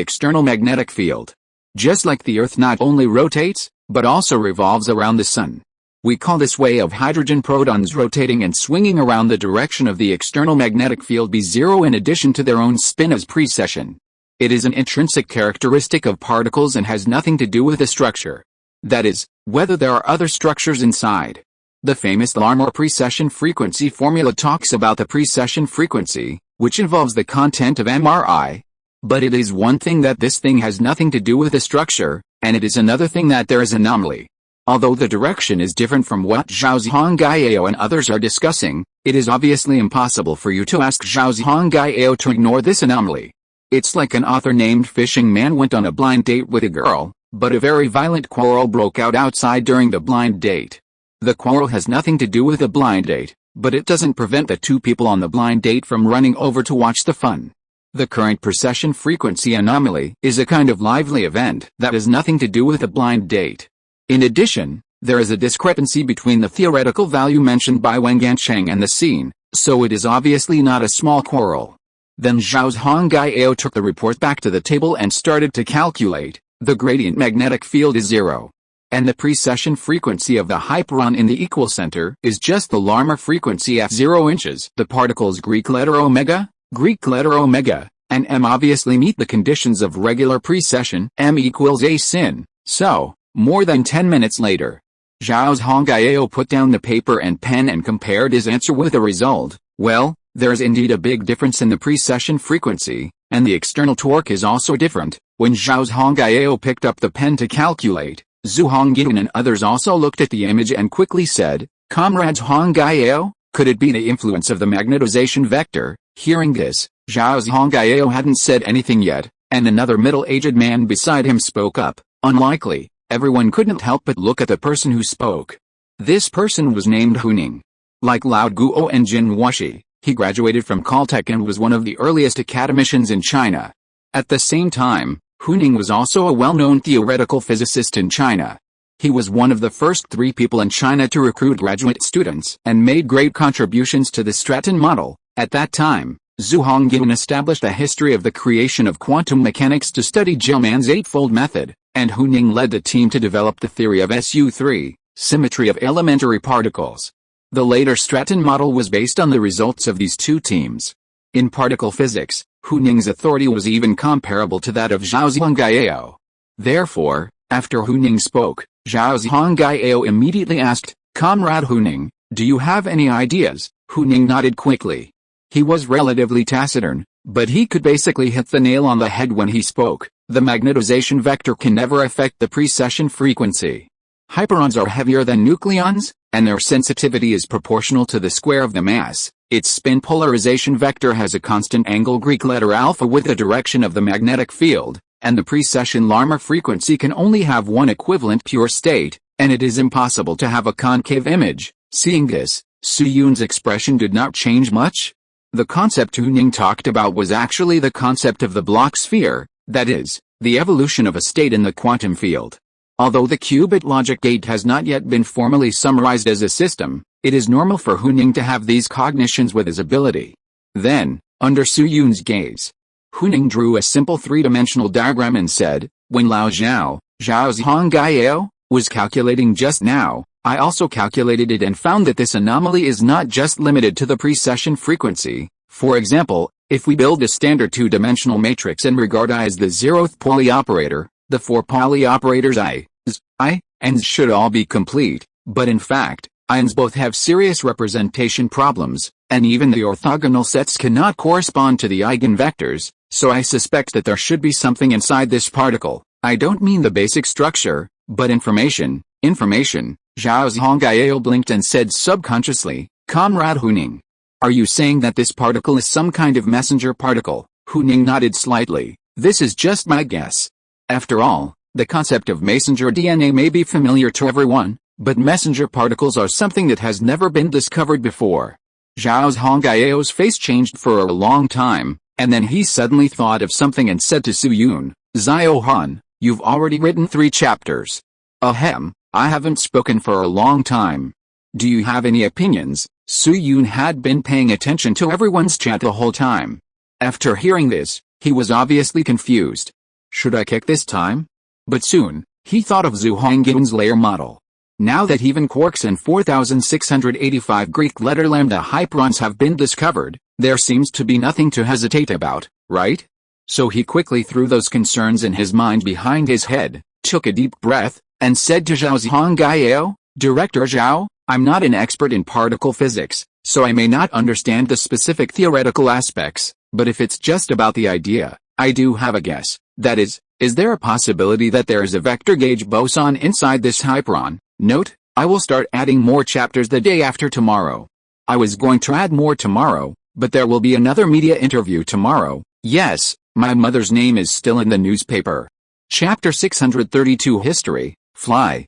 external magnetic field. Just like the Earth not only rotates, but also revolves around the Sun. We call this way of hydrogen protons rotating and swinging around the direction of the external magnetic field B0 in addition to their own spin as precession. It is an intrinsic characteristic of particles and has nothing to do with the structure. That is, whether there are other structures inside. The famous Larmor precession frequency formula talks about the precession frequency, which involves the content of MRI. But it is one thing that this thing has nothing to do with the structure, and it is another thing that there is anomaly. Although the direction is different from what Zhang Zhongjing and others are discussing, it is obviously impossible for you to ask Zhang Zhongjing to ignore this anomaly. It's like an author named Fishing Man went on a blind date with a girl, but a very violent quarrel broke out outside during the blind date. The quarrel has nothing to do with the blind date, but it doesn't prevent the 2 people on the blind date from running over to watch the fun. The current precession frequency anomaly is a kind of lively event that has nothing to do with the blind date. In addition, There is a discrepancy between the theoretical value mentioned by Wang Gansheng and the scene, so it is obviously not a small quarrel. Then Zhao Zhongyao took the report back to the table and started to calculate. The gradient magnetic field is 0. And the precession frequency of the hyperon in the equal center is just the Larmor frequency at 0 inches. The particles Greek letter omega, and m obviously meet the conditions of regular precession, m equals a sin. So, more than 10 minutes later, Zhao Zhongyao put down the paper and pen and compared his answer with the result. Well, there's indeed a big difference in the precession frequency, and the external torque is also different. When Zhao Zhongyao picked up the pen to calculate, Zhu Hongyan and others also looked at the image and quickly said, "Comrade Zhongyao, could it be the influence of the magnetization vector?" Hearing this, Zhao Zhongyao hadn't said anything yet, and another middle-aged man beside him spoke up. Unlikely. Everyone couldn't help but look at the person who spoke. This person was named Huning. Like Lao Guo and Jin Wuxi, he graduated from Caltech and was one of the earliest academicians in China. At the same time, Huning was also a well-known theoretical physicist in China. He was one of the first 3 people in China to recruit graduate students and made great contributions to the Stratton model. At that time, Zhu Hongyan established a history of the creation of quantum mechanics to study Gell-Mann's eightfold method, and Huning led the team to develop the theory of SU3, symmetry of elementary particles. The later Stratton model was based on the results of these 2 teams. In particle physics, Huning's authority was even comparable to that of Zhao Zhongyao. Therefore, after Huning spoke, Zhao Zhongyao immediately asked, "Comrade Huning, do you have any ideas?" Huning nodded quickly. He was relatively taciturn, but he could basically hit the nail on the head when he spoke. The magnetization vector can never affect the precession frequency. Hyperons are heavier than nucleons, and their sensitivity is proportional to the square of the mass. Its spin polarization vector has a constant angle Greek letter alpha with the direction of the magnetic field, and the precession Larmor frequency can only have one equivalent pure state, and it is impossible to have a concave image. Seeing this, Su Yun's expression did not change much. The concept Huning talked about was actually the concept of the Bloch sphere, that is, the evolution of a state in the quantum field. Although the qubit logic gate has not yet been formally summarized as a system, it is normal for Huning to have these cognitions with his ability. Then, under Su Yun's gaze, Huning drew a simple 3-dimensional diagram and said, "When Zhao Zhongyao, was calculating just now, I also calculated it and found that this anomaly is not just limited to the precession frequency. For example, if we build a standard 2-dimensional matrix and regard I as the 0th Pauli operator, the 4 Pauli operators I, and should all be complete, but in fact, ions both have serious representation problems, and even the orthogonal sets cannot correspond to the eigenvectors, so I suspect that there should be something inside this particle. I don't mean the basic structure, but information. Zhao Zhongyao blinked and said subconsciously, "Comrade Huning, are you saying that this particle is some kind of messenger particle?" Huning nodded slightly. "This is just my guess. After all, the concept of messenger DNA may be familiar to everyone, but messenger particles are something that has never been discovered before." Zhao Zhongyao's face changed for a long time, and then he suddenly thought of something and said to Su Yun, "Zhao Han, you've already written 3 chapters. Ahem, I haven't spoken for a long time. Do you have any opinions?" Su Yun had been paying attention to everyone's chat the whole time. After hearing this, he was obviously confused. Should I kick this time? But soon, he thought of Zhu Hongyan's layer model. Now that even quarks and 4685 Greek letter lambda hyperons have been discovered, there seems to be nothing to hesitate about, right? So he quickly threw those concerns in his mind behind his head, took a deep breath, and said to Zhao Zhongyao, "Director Zhao, I'm not an expert in particle physics, so I may not understand the specific theoretical aspects, but if it's just about the idea, I do have a guess. That is there a possibility that there is a vector gauge boson inside this hyperon? Note, I will start adding more chapters the day after tomorrow. I was going to add more tomorrow, but there will be another media interview tomorrow. Yes, my mother's name is still in the newspaper." Chapter 632 History, Fly.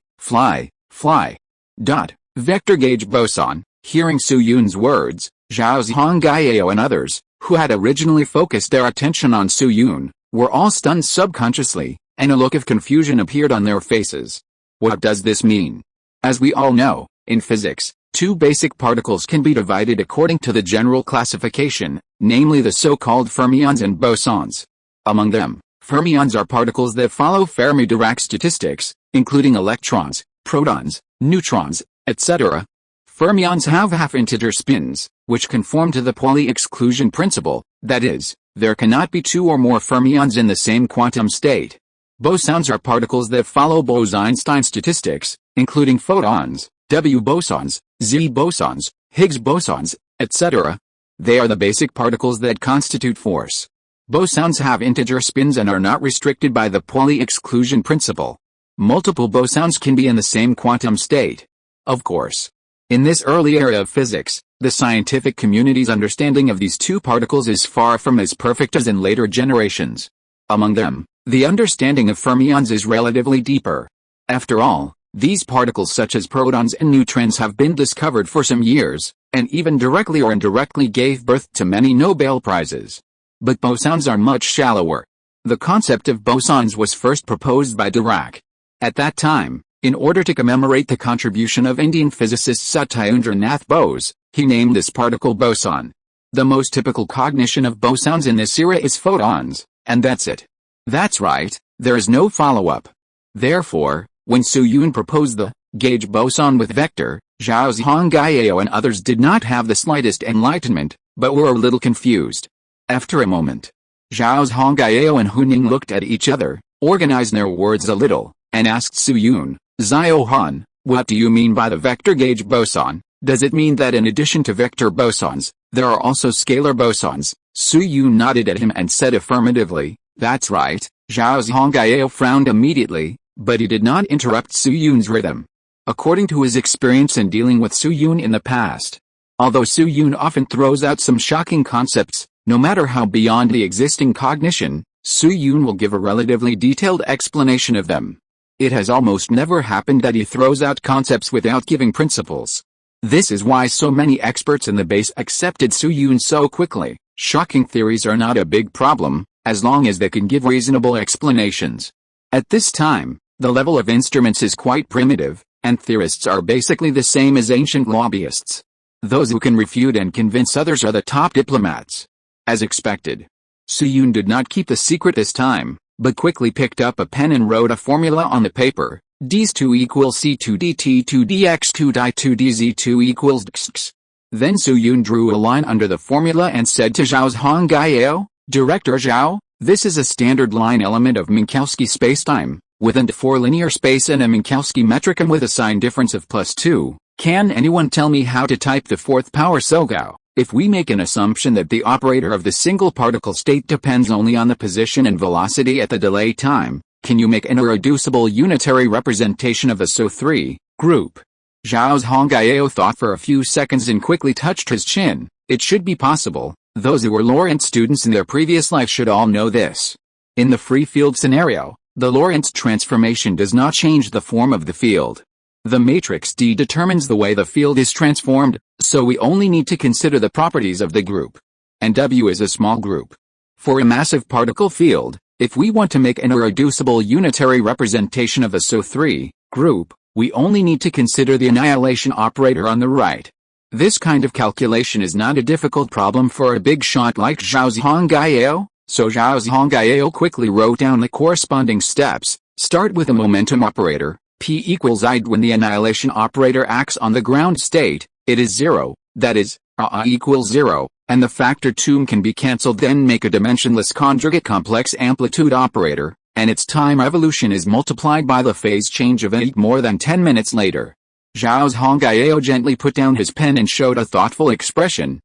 Vector gauge boson. Hearing Su Yun's words, Zhao Zhongyao and others, who had originally focused their attention on Su Yun, were all stunned subconsciously, and a look of confusion appeared on their faces. What does this mean? As we all know, in physics, two basic particles can be divided according to the general classification, namely the so-called fermions and bosons. Among them, fermions are particles that follow Fermi-Dirac statistics, including electrons, protons, neutrons, etc. Fermions have half-integer spins, which conform to the Pauli exclusion principle, that is, there cannot be two or more fermions in the same quantum state. Bosons are particles that follow Bose-Einstein statistics, including photons, W bosons, Z bosons, Higgs bosons, etc. They are the basic particles that constitute force. Bosons have integer spins and are not restricted by the Pauli exclusion principle. Multiple bosons can be in the same quantum state. Of course. In this early era of physics, the scientific community's understanding of these two particles is far from as perfect as in later generations. Among them, the understanding of fermions is relatively deeper. After all, these particles such as protons and neutrons have been discovered for some years, and even directly or indirectly gave birth to many Nobel Prizes. But bosons are much shallower. The concept of bosons was first proposed by Dirac. At that time, in order to commemorate the contribution of Indian physicist Satyendra Bose, he named this particle boson. The most typical cognition of bosons in this era is photons, and that's it. That's right, there is no follow-up. Therefore, when Su-Yun proposed the gauge boson with vector, Zhao Zhongjing and others did not have the slightest enlightenment, but were a little confused. After a moment, Zhao Zhongjing and Huning looked at each other, organized their words a little, and asked Su-Yun, Zhao Han, what do you mean by the vector gauge boson? Does it mean that in addition to vector bosons, there are also scalar bosons? Su-Yun nodded at him and said affirmatively, that's right. Zhao Zhongjing frowned immediately, but he did not interrupt Su-Yun's rhythm. According to his experience in dealing with Su-Yun in the past, although Su-Yun often throws out some shocking concepts, no matter how beyond the existing cognition, Su-Yun will give a relatively detailed explanation of them. It has almost never happened that he throws out concepts without giving principles. This is why so many experts in the base accepted Su-Yun so quickly. Shocking theories are not a big problem, as long as they can give reasonable explanations. At this time, the level of instruments is quite primitive, and theorists are basically the same as ancient lobbyists. Those who can refute and convince others are the top diplomats. As expected, Su-Yun did not keep the secret this time, but quickly picked up a pen and wrote a formula on the paper. D2 equals C2 dt2 dx2 di2 dz2 equals dx. Then Su-Yun drew a line under the formula and said to Zhao Zhongjing, Director Zhao, this is a standard line element of Minkowski spacetime, with a 4 linear space and a Minkowski metric and with a sign difference of +2. Can anyone tell me how to type the fourth power SOGAO? If we make an assumption that the operator of the single particle state depends only on the position and velocity at the delay time, can you make an irreducible unitary representation of the SO3 group? Zhao Zhongjing thought for a few seconds and quickly touched his chin. It should be possible. Those who were Lorentz students in their previous life should all know this. In the free field scenario, the Lorentz transformation does not change the form of the field. The matrix D determines the way the field is transformed, so we only need to consider the properties of the group. And W is a small group. For a massive particle field, if we want to make an irreducible unitary representation of a SO3 group, we only need to consider the annihilation operator on the right. This kind of calculation is not a difficult problem for a big shot like Zhao Zhongjing, so Zhao Zhongjing quickly wrote down the corresponding steps. Start with a momentum operator. P equals I. When the annihilation operator acts on the ground state, it is 0, that is, A equals 0, and the factor 2 can be cancelled. Then make a dimensionless conjugate complex amplitude operator, and its time evolution is multiplied by the phase change of A more than 10 minutes later. Zhao Zhongjing gently put down his pen and showed a thoughtful expression.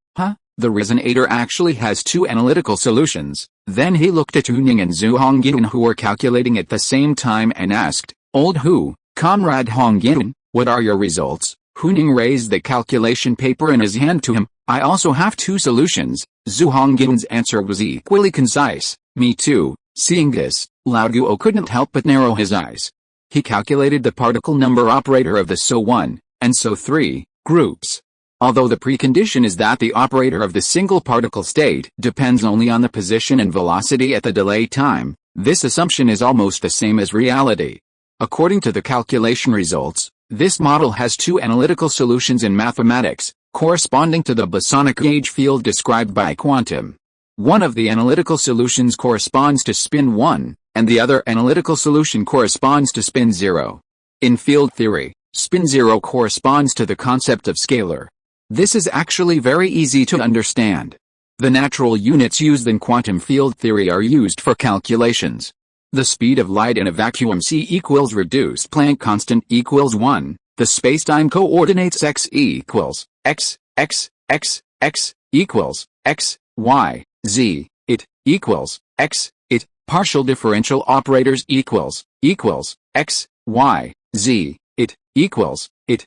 The resonator actually has two analytical solutions. Then he looked at Huning and Zhu Hongyan who were calculating at the same time and asked, Old Hu, Comrade Hongyan, what are your results? Huning raised the calculation paper in his hand to him. I also have two solutions. Zhu Hongyan's answer was equally concise. Me too. Seeing this, Lao Guo couldn't help but narrow his eyes. He calculated the particle number operator of the SO1 and SO3 groups. Although the precondition is that the operator of the single particle state depends only on the position and velocity at the delay time, this assumption is almost the same as reality. According to the calculation results, This model has two analytical solutions in mathematics, corresponding to the bosonic gauge field described by quantum. One of the analytical solutions corresponds to spin 1, and the other analytical solution corresponds to spin 0. In field theory, spin 0 corresponds to the concept of scalar. This is actually very easy to understand. The natural units used in quantum field theory are used for calculations. The speed of light in a vacuum c equals reduced Planck constant equals 1. The spacetime coordinates x equals x equals x, y, z, it equals x, it, partial differential operators equals x, y, z, it equals it,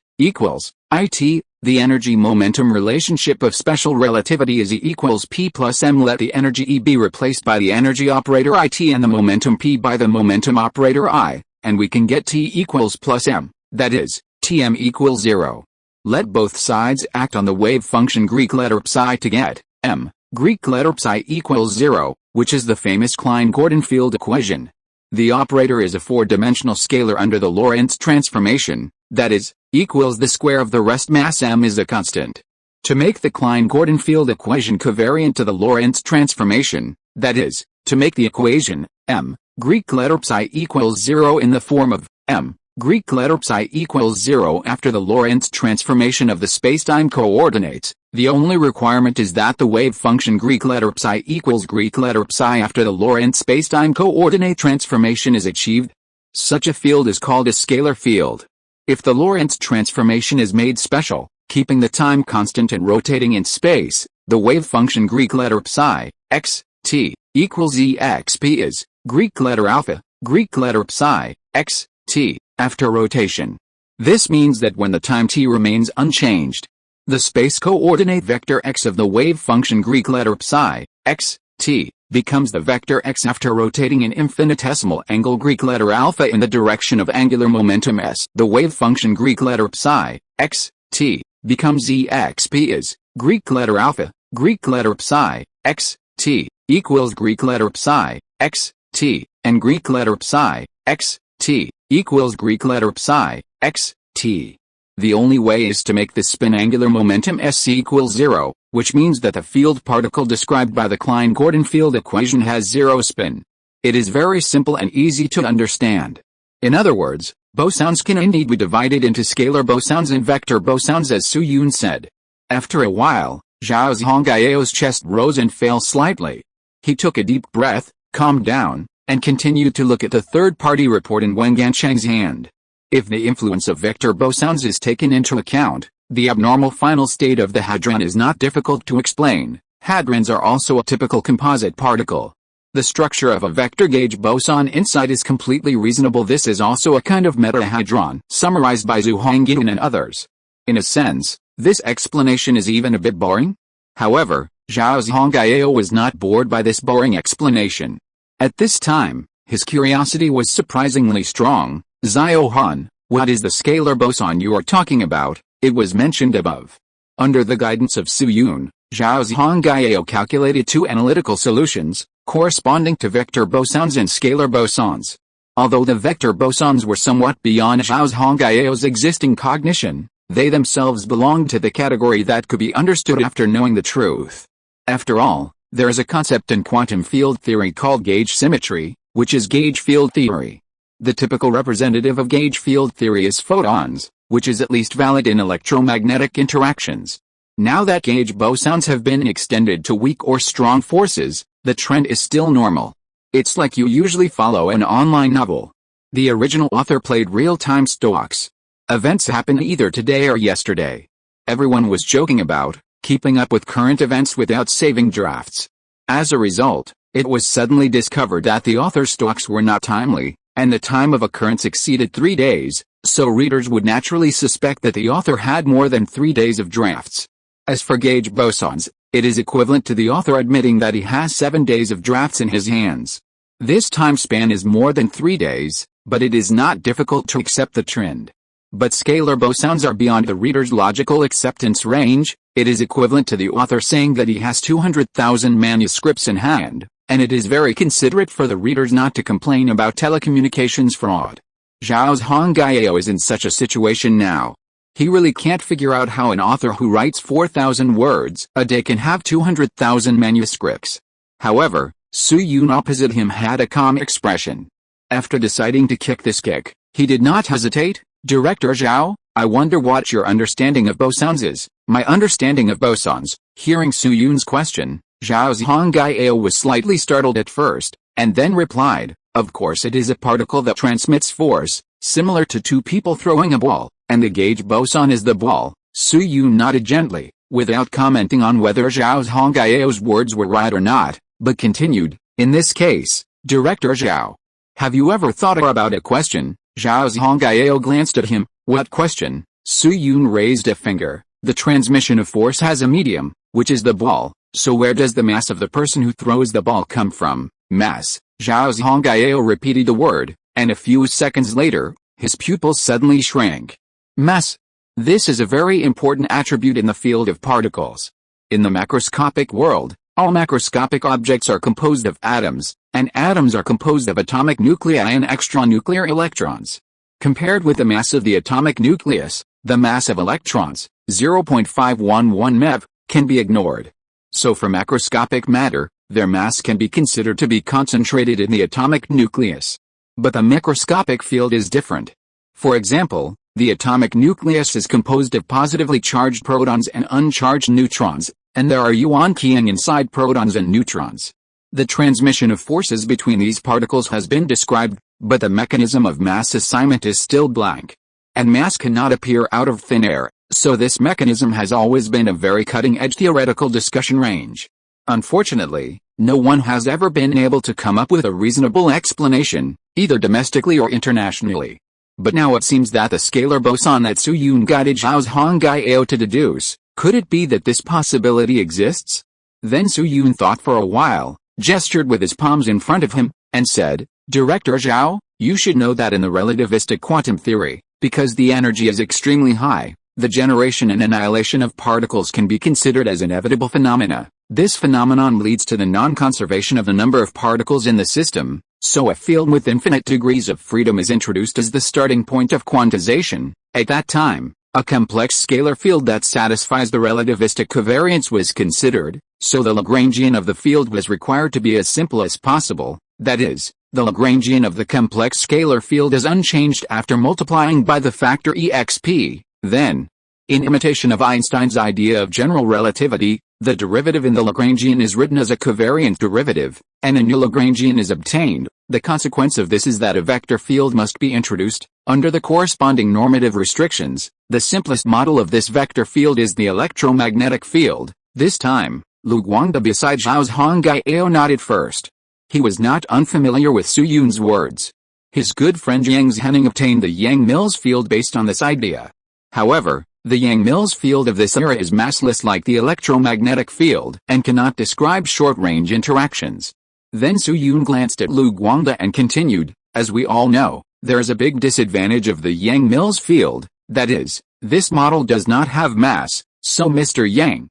the energy-momentum relationship of special relativity is E equals P plus m. Let the energy E be replaced by the energy operator it and the momentum P by the momentum operator I, and we can get T equals plus m, that is, Tm equals 0. Let both sides act on the wave function Greek letter psi to get m, Greek letter psi equals 0, which is the famous Klein-Gordon field equation. The operator is a four-dimensional scalar under the Lorentz transformation, that is, equals the square of the rest mass m is a constant. To make the Klein-Gordon field equation covariant to the Lorentz transformation, that is, to make the equation m, Greek letter psi equals 0 in the form of m, Greek letter psi equals 0 after the Lorentz transformation of the spacetime coordinates, the only requirement is that the wave function Greek letter psi equals Greek letter psi after the Lorentz spacetime coordinate transformation is achieved. Such a field is called a scalar field. If the Lorentz transformation is made special, keeping the time constant and rotating in space, the wave function Greek letter psi, x, t, equals exp is, Greek letter alpha, Greek letter psi, x, t, after rotation. This means that when the time t remains unchanged, the space coordinate vector x of the wave function Greek letter psi, x, t, becomes the vector x after rotating an infinitesimal angle Greek letter alpha in the direction of angular momentum s. The wave function Greek letter psi, x, t, becomes exp is, Greek letter alpha, Greek letter psi, x, t, equals Greek letter psi, x, t, and Greek letter psi, x, t, equals Greek letter psi, x, t. The only way is to make the spin angular momentum s equals 0, which means that the field particle described by the Klein-Gordon field equation has 0 spin. It is very simple and easy to understand. In other words, bosons can indeed be divided into scalar bosons and vector bosons, as Su Yun said. After a while, Zhang Zhongjing's chest rose and fell slightly. He took a deep breath, calmed down, and continued to look at the third-party report in Wen Gancheng's hand. If the influence of vector bosons is taken into account, the abnormal final state of the hadron is not difficult to explain. Hadrons are also a typical composite particle. The structure of a vector gauge boson inside is completely reasonable. This is also a kind of metahadron, summarized by Zhang Zhongjing and others. In a sense, this explanation is even a bit boring. However, Zhang Zhongjing was not bored by this boring explanation. At this time, his curiosity was surprisingly strong. Zhao Han, what is the scalar boson you are talking about? It was mentioned above. Under the guidance of Su Yun, Zhang Zhongjing calculated two analytical solutions, corresponding to vector bosons and scalar bosons. Although the vector bosons were somewhat beyond Zhang Zhongjing's existing cognition, they themselves belonged to the category that could be understood after knowing the truth. After all, there is a concept in quantum field theory called gauge symmetry, which is gauge field theory. The typical representative of gauge field theory is photons, which is at least valid in electromagnetic interactions. Now that gauge bosons have been extended to weak or strong forces, the trend is still normal. It's like you usually follow an online novel. The original author played real-time stocks. Events happen either today or yesterday. Everyone was joking about keeping up with current events without saving drafts. As a result, it was suddenly discovered that the author's stocks were not timely, and the time of occurrence exceeded 3 days, so readers would naturally suspect that the author had more than 3 days of drafts. As for gauge bosons, it is equivalent to the author admitting that he has 7 days of drafts in his hands. This time span is more than 3 days, but it is not difficult to accept the trend. But scalar bosons are beyond the reader's logical acceptance range. It is equivalent to the author saying that he has 200,000 manuscripts in hand, and it is very considerate for the readers not to complain about telecommunications fraud. Zhao Zhongjing is in such a situation now. He really can't figure out how an author who writes 4,000 words a day can have 200,000 manuscripts. However, Su Yun opposite him had a calm expression. After deciding to kick this kick, he did not hesitate. Director Zhao, I wonder what your understanding of bosons is. My understanding of bosons. Hearing Su Yun's question, Zhao Zhongjing was slightly startled at first, and then replied, of course it is a particle that transmits force, similar to two people throwing a ball, and the gauge boson is the ball. Su Yun nodded gently, without commenting on whether Zhao Zhongjing's words were right or not, but continued, in this case, Director Zhao, have you ever thought about a question? Zhao Zhongjing glanced at him. What question? Su Yun raised a finger. The transmission of force has a medium, which is the ball, so where does the mass of the person who throws the ball come from? Mass. Zhao Zhongjing repeated the word, and a few seconds later, his pupils suddenly shrank. Mass. This is a very important attribute in the field of particles. In the macroscopic world, all macroscopic objects are composed of atoms, and atoms are composed of atomic nuclei and extranuclear electrons. Compared with the mass of the atomic nucleus, the mass of electrons, 0.511 MeV, can be ignored. So for macroscopic matter, their mass can be considered to be concentrated in the atomic nucleus. But the microscopic field is different. For example, the atomic nucleus is composed of positively charged protons and uncharged neutrons, and there are ion keying inside protons and neutrons. The transmission of forces between these particles has been described, but the mechanism of mass assignment is still blank. And mass cannot appear out of thin air, so this mechanism has always been a very cutting-edge theoretical discussion range. Unfortunately, no one has ever been able to come up with a reasonable explanation, either domestically or internationally. But now it seems that the scalar boson that Su Yun guided Zhao Zhongjing to deduce, could it be that this possibility exists? Then Su Yun thought for a while, gestured with his palms in front of him, and said, Director Zhao, you should know that in the relativistic quantum theory, because the energy is extremely high, the generation and annihilation of particles can be considered as inevitable phenomena. This phenomenon leads to the non-conservation of the number of particles in the system, so a field with infinite degrees of freedom is introduced as the starting point of quantization. At that time, a complex scalar field that satisfies the relativistic covariance was considered, so the Lagrangian of the field was required to be as simple as possible, that is, the Lagrangian of the complex scalar field is unchanged after multiplying by the factor exp. Then, in imitation of Einstein's idea of general relativity, the derivative in the Lagrangian is written as a covariant derivative, and a new Lagrangian is obtained. The consequence of this is that a vector field must be introduced, under the corresponding normative restrictions. The simplest model of this vector field is the electromagnetic field. This time, Lu Guangde beside Zhao Zhongjing nodded first. He was not unfamiliar with Su Yun's words. His good friend Yang Zhenning obtained the Yang-Mills field based on this idea. However, the Yang-Mills field of this era is massless like the electromagnetic field and cannot describe short-range interactions. Then Su Yun glanced at Lu Guangde and continued, as we all know, there is a big disadvantage of the Yang-Mills field, that is, this model does not have mass, so Mr. Yang,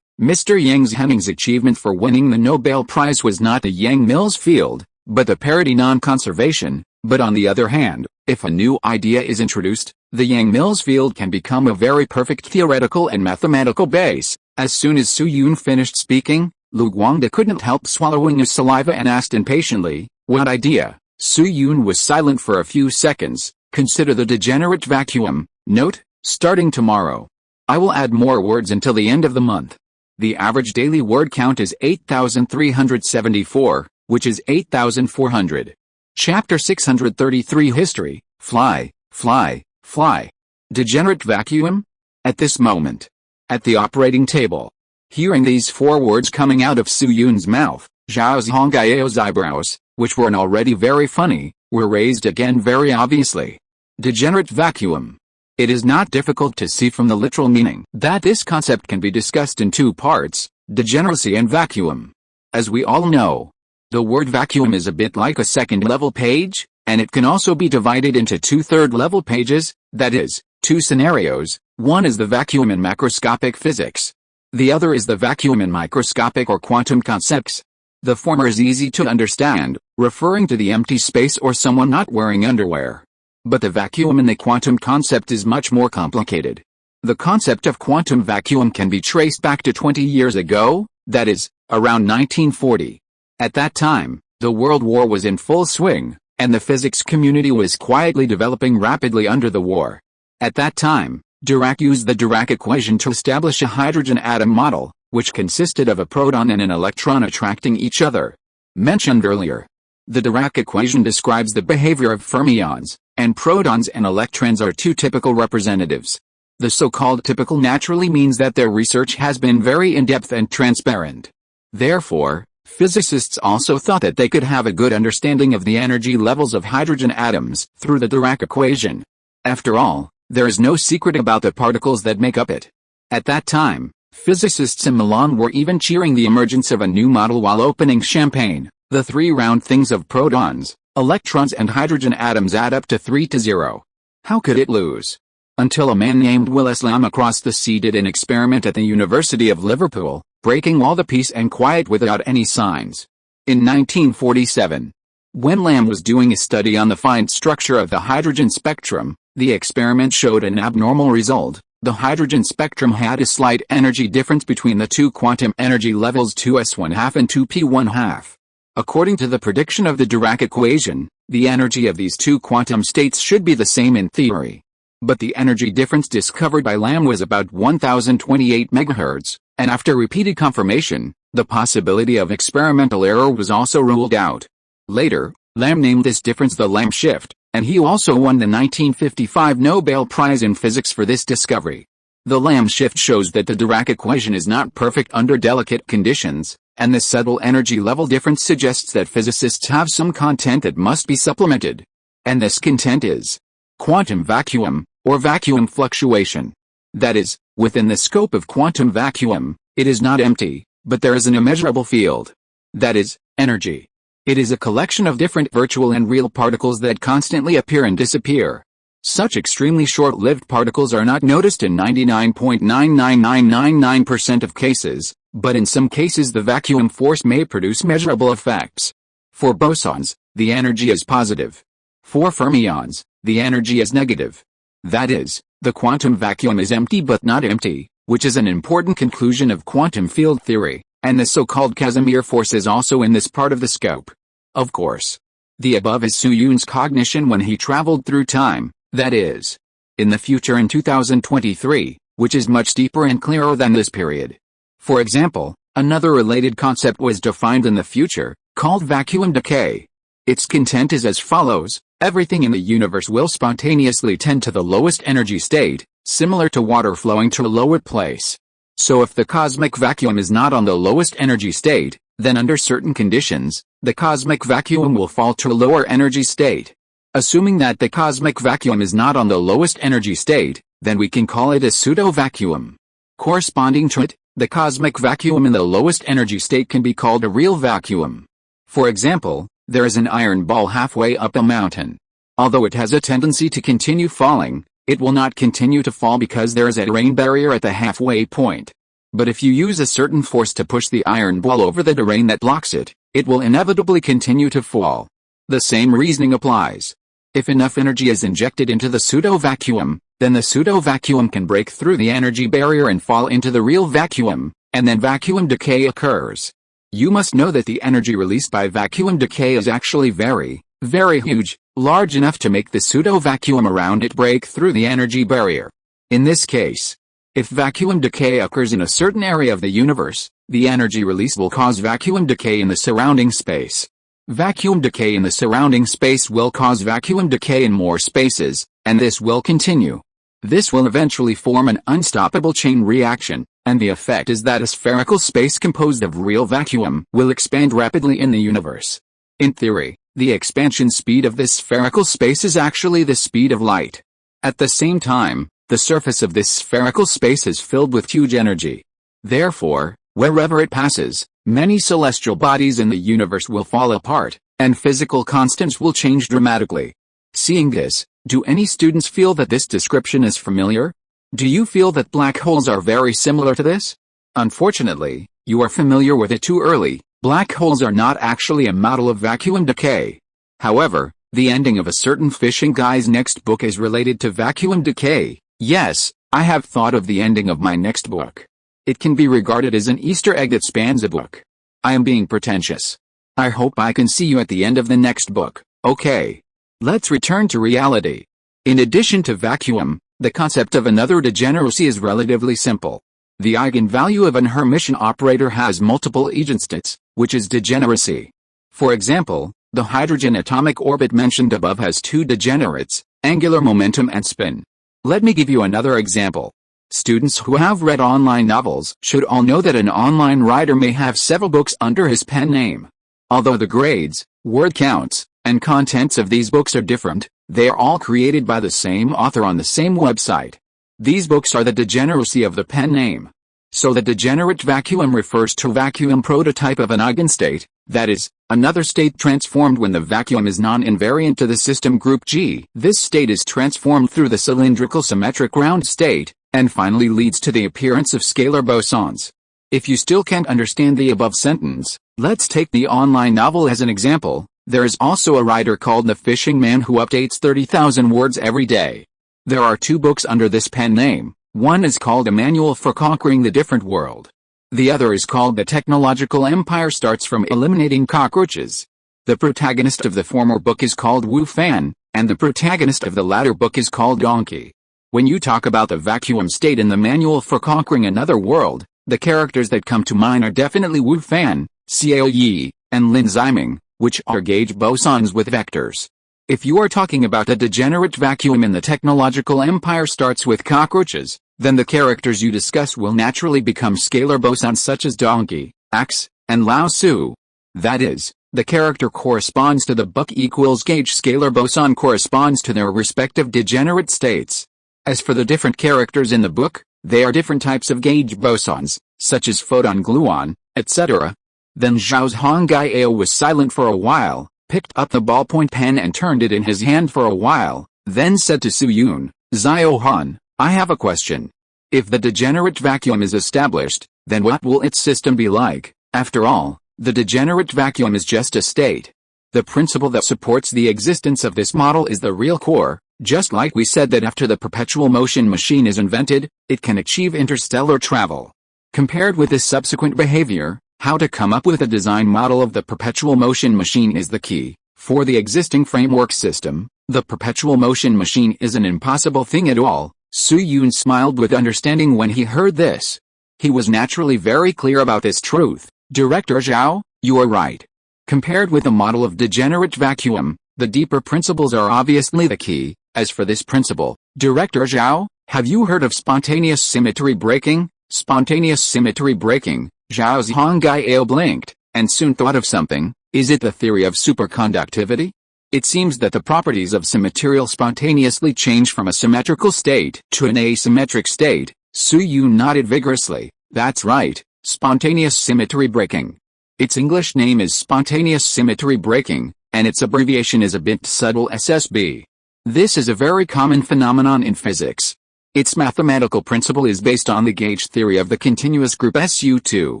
Mr. Yang Zhenning's achievement for winning the Nobel Prize was not the Yang-Mills field, but the parity non-conservation. But on the other hand, if a new idea is introduced, the Yang-Mills field can become a very perfect theoretical and mathematical base. As soon as Su Yun finished speaking, Lu Guangde couldn't help swallowing his saliva and asked impatiently, what idea? Su Yun was silent for a few seconds. Consider the degenerate vacuum. Note, starting tomorrow, I will add more words until the end of the month. The average daily word count is 8,374, which is 8,400. Chapter 633 History, Fly, Fly, Fly. Degenerate vacuum? At this moment, at the operating table, hearing these four words coming out of Su Yun's mouth, Zhao Zhongjing's eyebrows, which were already very funny, were raised again very obviously. Degenerate vacuum. It is not difficult to see from the literal meaning that this concept can be discussed in two parts, degeneracy and vacuum. As we all know, the word vacuum is a bit like a second-level page, and it can also be divided into two third-level pages, that is, two scenarios. One is the vacuum in macroscopic physics. The other is the vacuum in microscopic or quantum concepts. The former is easy to understand, referring to the empty space or someone not wearing underwear. But the vacuum in the quantum concept is much more complicated. The concept of quantum vacuum can be traced back to 20 years ago, that is, around 1940. At that time, the World War was in full swing, and the physics community was quietly developing rapidly under the war. At that time, Dirac used the Dirac equation to establish a hydrogen atom model, which consisted of a proton and an electron attracting each other. Mentioned earlier, the Dirac equation describes the behavior of fermions, and protons and electrons are two typical representatives. The so-called typical naturally means that their research has been very in-depth and transparent. Therefore, physicists also thought that they could have a good understanding of the energy levels of hydrogen atoms through the Dirac equation. After all, there is no secret about the particles that make up it. At that time, physicists in Milan were even cheering the emergence of a new model while opening champagne. The three round things of protons, electrons and hydrogen atoms add up to 3 to 0. How could it lose? Until a man named Willis Lamb across the sea did an experiment at the University of Liverpool, breaking all the peace and quiet without any signs. In 1947, when Lamb was doing a study on the fine structure of the hydrogen spectrum, the experiment showed an abnormal result. The hydrogen spectrum had a slight energy difference between the two quantum energy levels 2s1/2 and 2p1/2. According to the prediction of the Dirac equation, the energy of these two quantum states should be the same in theory. But the energy difference discovered by Lamb was about 1028 MHz, and after repeated confirmation, the possibility of experimental error was also ruled out. Later, Lamb named this difference the Lamb shift, and he also won the 1955 Nobel Prize in Physics for this discovery. The Lamb shift shows that the Dirac equation is not perfect under delicate conditions, and the subtle energy level difference suggests that physicists have some content that must be supplemented. And this content is quantum vacuum, or vacuum fluctuation. That is, within the scope of quantum vacuum, it is not empty, but there is an immeasurable field. That is, energy. It is a collection of different virtual and real particles that constantly appear and disappear. Such extremely short-lived particles are not noticed in 99.99999% of cases, but in some cases the vacuum force may produce measurable effects. For bosons, the energy is positive. For fermions, the energy is negative. That is, the quantum vacuum is empty but not empty, which is an important conclusion of quantum field theory, and the so-called Casimir force is also in this part of the scope. Of course, the above is Su Yun's cognition when he traveled through time, that is, in the future in 2023, which is much deeper and clearer than this period. For example, another related concept was defined in the future, called vacuum decay. Its content is as follows: everything in the universe will spontaneously tend to the lowest energy state, similar to water flowing to a lower place. So if the cosmic vacuum is not on the lowest energy state, then under certain conditions, the cosmic vacuum will fall to a lower energy state. Assuming that the cosmic vacuum is not on the lowest energy state, then we can call it a pseudo-vacuum. Corresponding to it, the cosmic vacuum in the lowest energy state can be called a real vacuum. For example, there is an iron ball halfway up a mountain. Although it has a tendency to continue falling, it will not continue to fall because there is a terrain barrier at the halfway point. But if you use a certain force to push the iron ball over the terrain that blocks it, it will inevitably continue to fall. The same reasoning applies. If enough energy is injected into the pseudo-vacuum, then the pseudo-vacuum can break through the energy barrier and fall into the real vacuum, and then vacuum decay occurs. You must know that the energy released by vacuum decay is actually very, very huge, large enough to make the pseudo-vacuum around it break through the energy barrier. In this case, if vacuum decay occurs in a certain area of the universe, the energy release will cause vacuum decay in the surrounding space. Vacuum decay in the surrounding space will cause vacuum decay in more spaces, and this will continue. This will eventually form an unstoppable chain reaction, and the effect is that a spherical space composed of real vacuum will expand rapidly in the universe. In theory, the expansion speed of this spherical space is actually the speed of light. At the same time, the surface of this spherical space is filled with huge energy. Therefore, wherever it passes, many celestial bodies in the universe will fall apart, and physical constants will change dramatically. Seeing this, do any students feel that this description is familiar? Do you feel that black holes are very similar to this? Unfortunately, you are familiar with it too early. Black holes are not actually a model of vacuum decay. However, The ending of a certain fishing guy's next book is related to vacuum decay. Yes, I have thought of the ending of my next book. It can be regarded as an Easter egg that spans a book. I am being pretentious. I hope I can see you at the end of the next book. Okay. Let's return to reality. In addition to vacuum, the concept of another degeneracy is relatively simple. The eigenvalue of an Hermitian operator has multiple eigenstates, which is degeneracy. For example, the hydrogen atomic orbit mentioned above has two degenerates, angular momentum and spin. Let me give you another example. Students who have read online novels should all know that an online writer may have several books under his pen name. Although the grades, word counts, and contents of these books are different, they are all created by the same author on the same website. These books are the degeneracy of the pen name. So the degenerate vacuum refers to vacuum prototype of an eigenstate, that is, another state transformed when the vacuum is non-invariant to the system group G. This state is transformed through the cylindrical symmetric ground state, and finally leads to the appearance of scalar bosons. If you still can't understand the above sentence, let's take the online novel as an example. There is also a writer called the Fishing Man who updates 30,000 words every day. There are two books under this pen name. One is called A Manual for Conquering the Different World. The other is called The Technological Empire Starts from Eliminating Cockroaches. The protagonist of the former book is called Wu Fan, and the protagonist of the latter book is called Donkey. When you talk about the vacuum state in the Manual for Conquering Another World, the characters that come to mind are definitely Wu Fan, Xiao Yi, and Lin Ziming, which are gauge bosons with vectors. If you are talking about a degenerate vacuum in the technological empire starts with cockroaches, then the characters you discuss will naturally become scalar bosons such as Donkey, Axe, and Lao Su. That is, the character corresponds to the book equals gauge scalar boson corresponds to their respective degenerate states. As for the different characters in the book, they are different types of gauge bosons, such as photon gluon, etc. Then Zhao Zhongjing was silent for a while, picked up the ballpoint pen and turned it in his hand for a while, then said to Su Yun, "Zhao Han, I have a question. If the degenerate vacuum is established, then what will its system be like? After all, the degenerate vacuum is just a state. The principle that supports the existence of this model is the real core, just like we said that after the perpetual motion machine is invented, it can achieve interstellar travel. Compared with this subsequent behavior, how to come up with a design model of the perpetual motion machine is the key. For the existing framework system, the perpetual motion machine is an impossible thing at all." Su Yun smiled with understanding when he heard this. He was naturally very clear about this truth. "Director Zhao, you are right. Compared with the model of degenerate vacuum, the deeper principles are obviously the key. As for this principle, Director Zhao, have you heard of spontaneous symmetry breaking?" Spontaneous symmetry breaking. Zhao Zhongjing blinked, and soon thought of something. Is it the theory of superconductivity? It seems that the properties of some material spontaneously change from a symmetrical state to an asymmetric state. Su Yun nodded vigorously. That's right, spontaneous symmetry breaking. Its English name is spontaneous symmetry breaking, and its abbreviation is a bit subtle SSB. This is a very common phenomenon in physics. Its mathematical principle is based on the gauge theory of the continuous group SU2.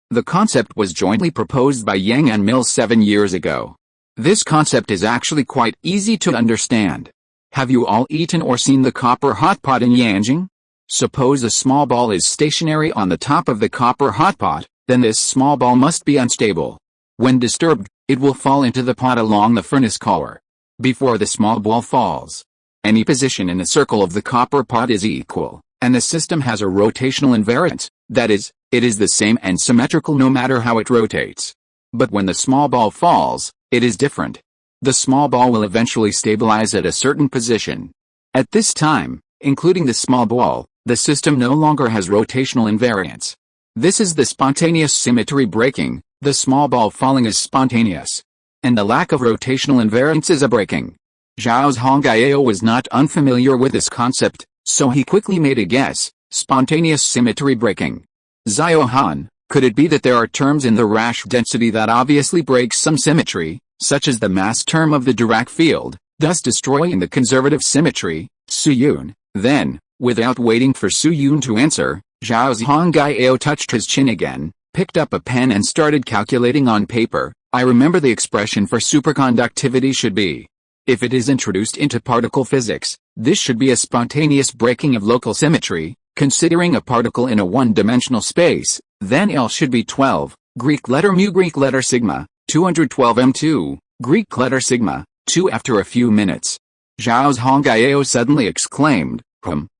The concept was jointly proposed by Yang and Mills 7 years ago. This concept is actually quite easy to understand. Have you all eaten or seen the copper hot pot in Yanjing? Suppose a small ball is stationary on the top of the copper hot pot, then this small ball must be unstable. When disturbed, it will fall into the pot along the furnace collar. Before the small ball falls, any position in the circle of the copper pot is equal, and the system has a rotational invariance, that is, it is the same and symmetrical no matter how it rotates. But when the small ball falls, it is different. The small ball will eventually stabilize at a certain position. At this time, including the small ball, the system no longer has rotational invariance. This is the spontaneous symmetry breaking. The small ball falling is spontaneous, and the lack of rotational invariance is a breaking. Zhao Zhongjing was not unfamiliar with this concept, so he quickly made a guess: spontaneous symmetry breaking. Zhao Han, could it be that there are terms in the Rasch density that obviously break some symmetry, such as the mass term of the Dirac field, thus destroying the conservative symmetry? Su Yun. Then, without waiting for Su Yun to answer, Zhao Zhongjing touched his chin again, picked up a pen and started calculating on paper. I remember the expression for superconductivity should be: If it is introduced into particle physics, this should be a spontaneous breaking of local symmetry. Considering a particle in a one-dimensional space, then L should be 12, Greek letter mu Greek letter sigma, 212 m2, Greek letter sigma, 2. After a few minutes, Zhang Zhongjing suddenly exclaimed,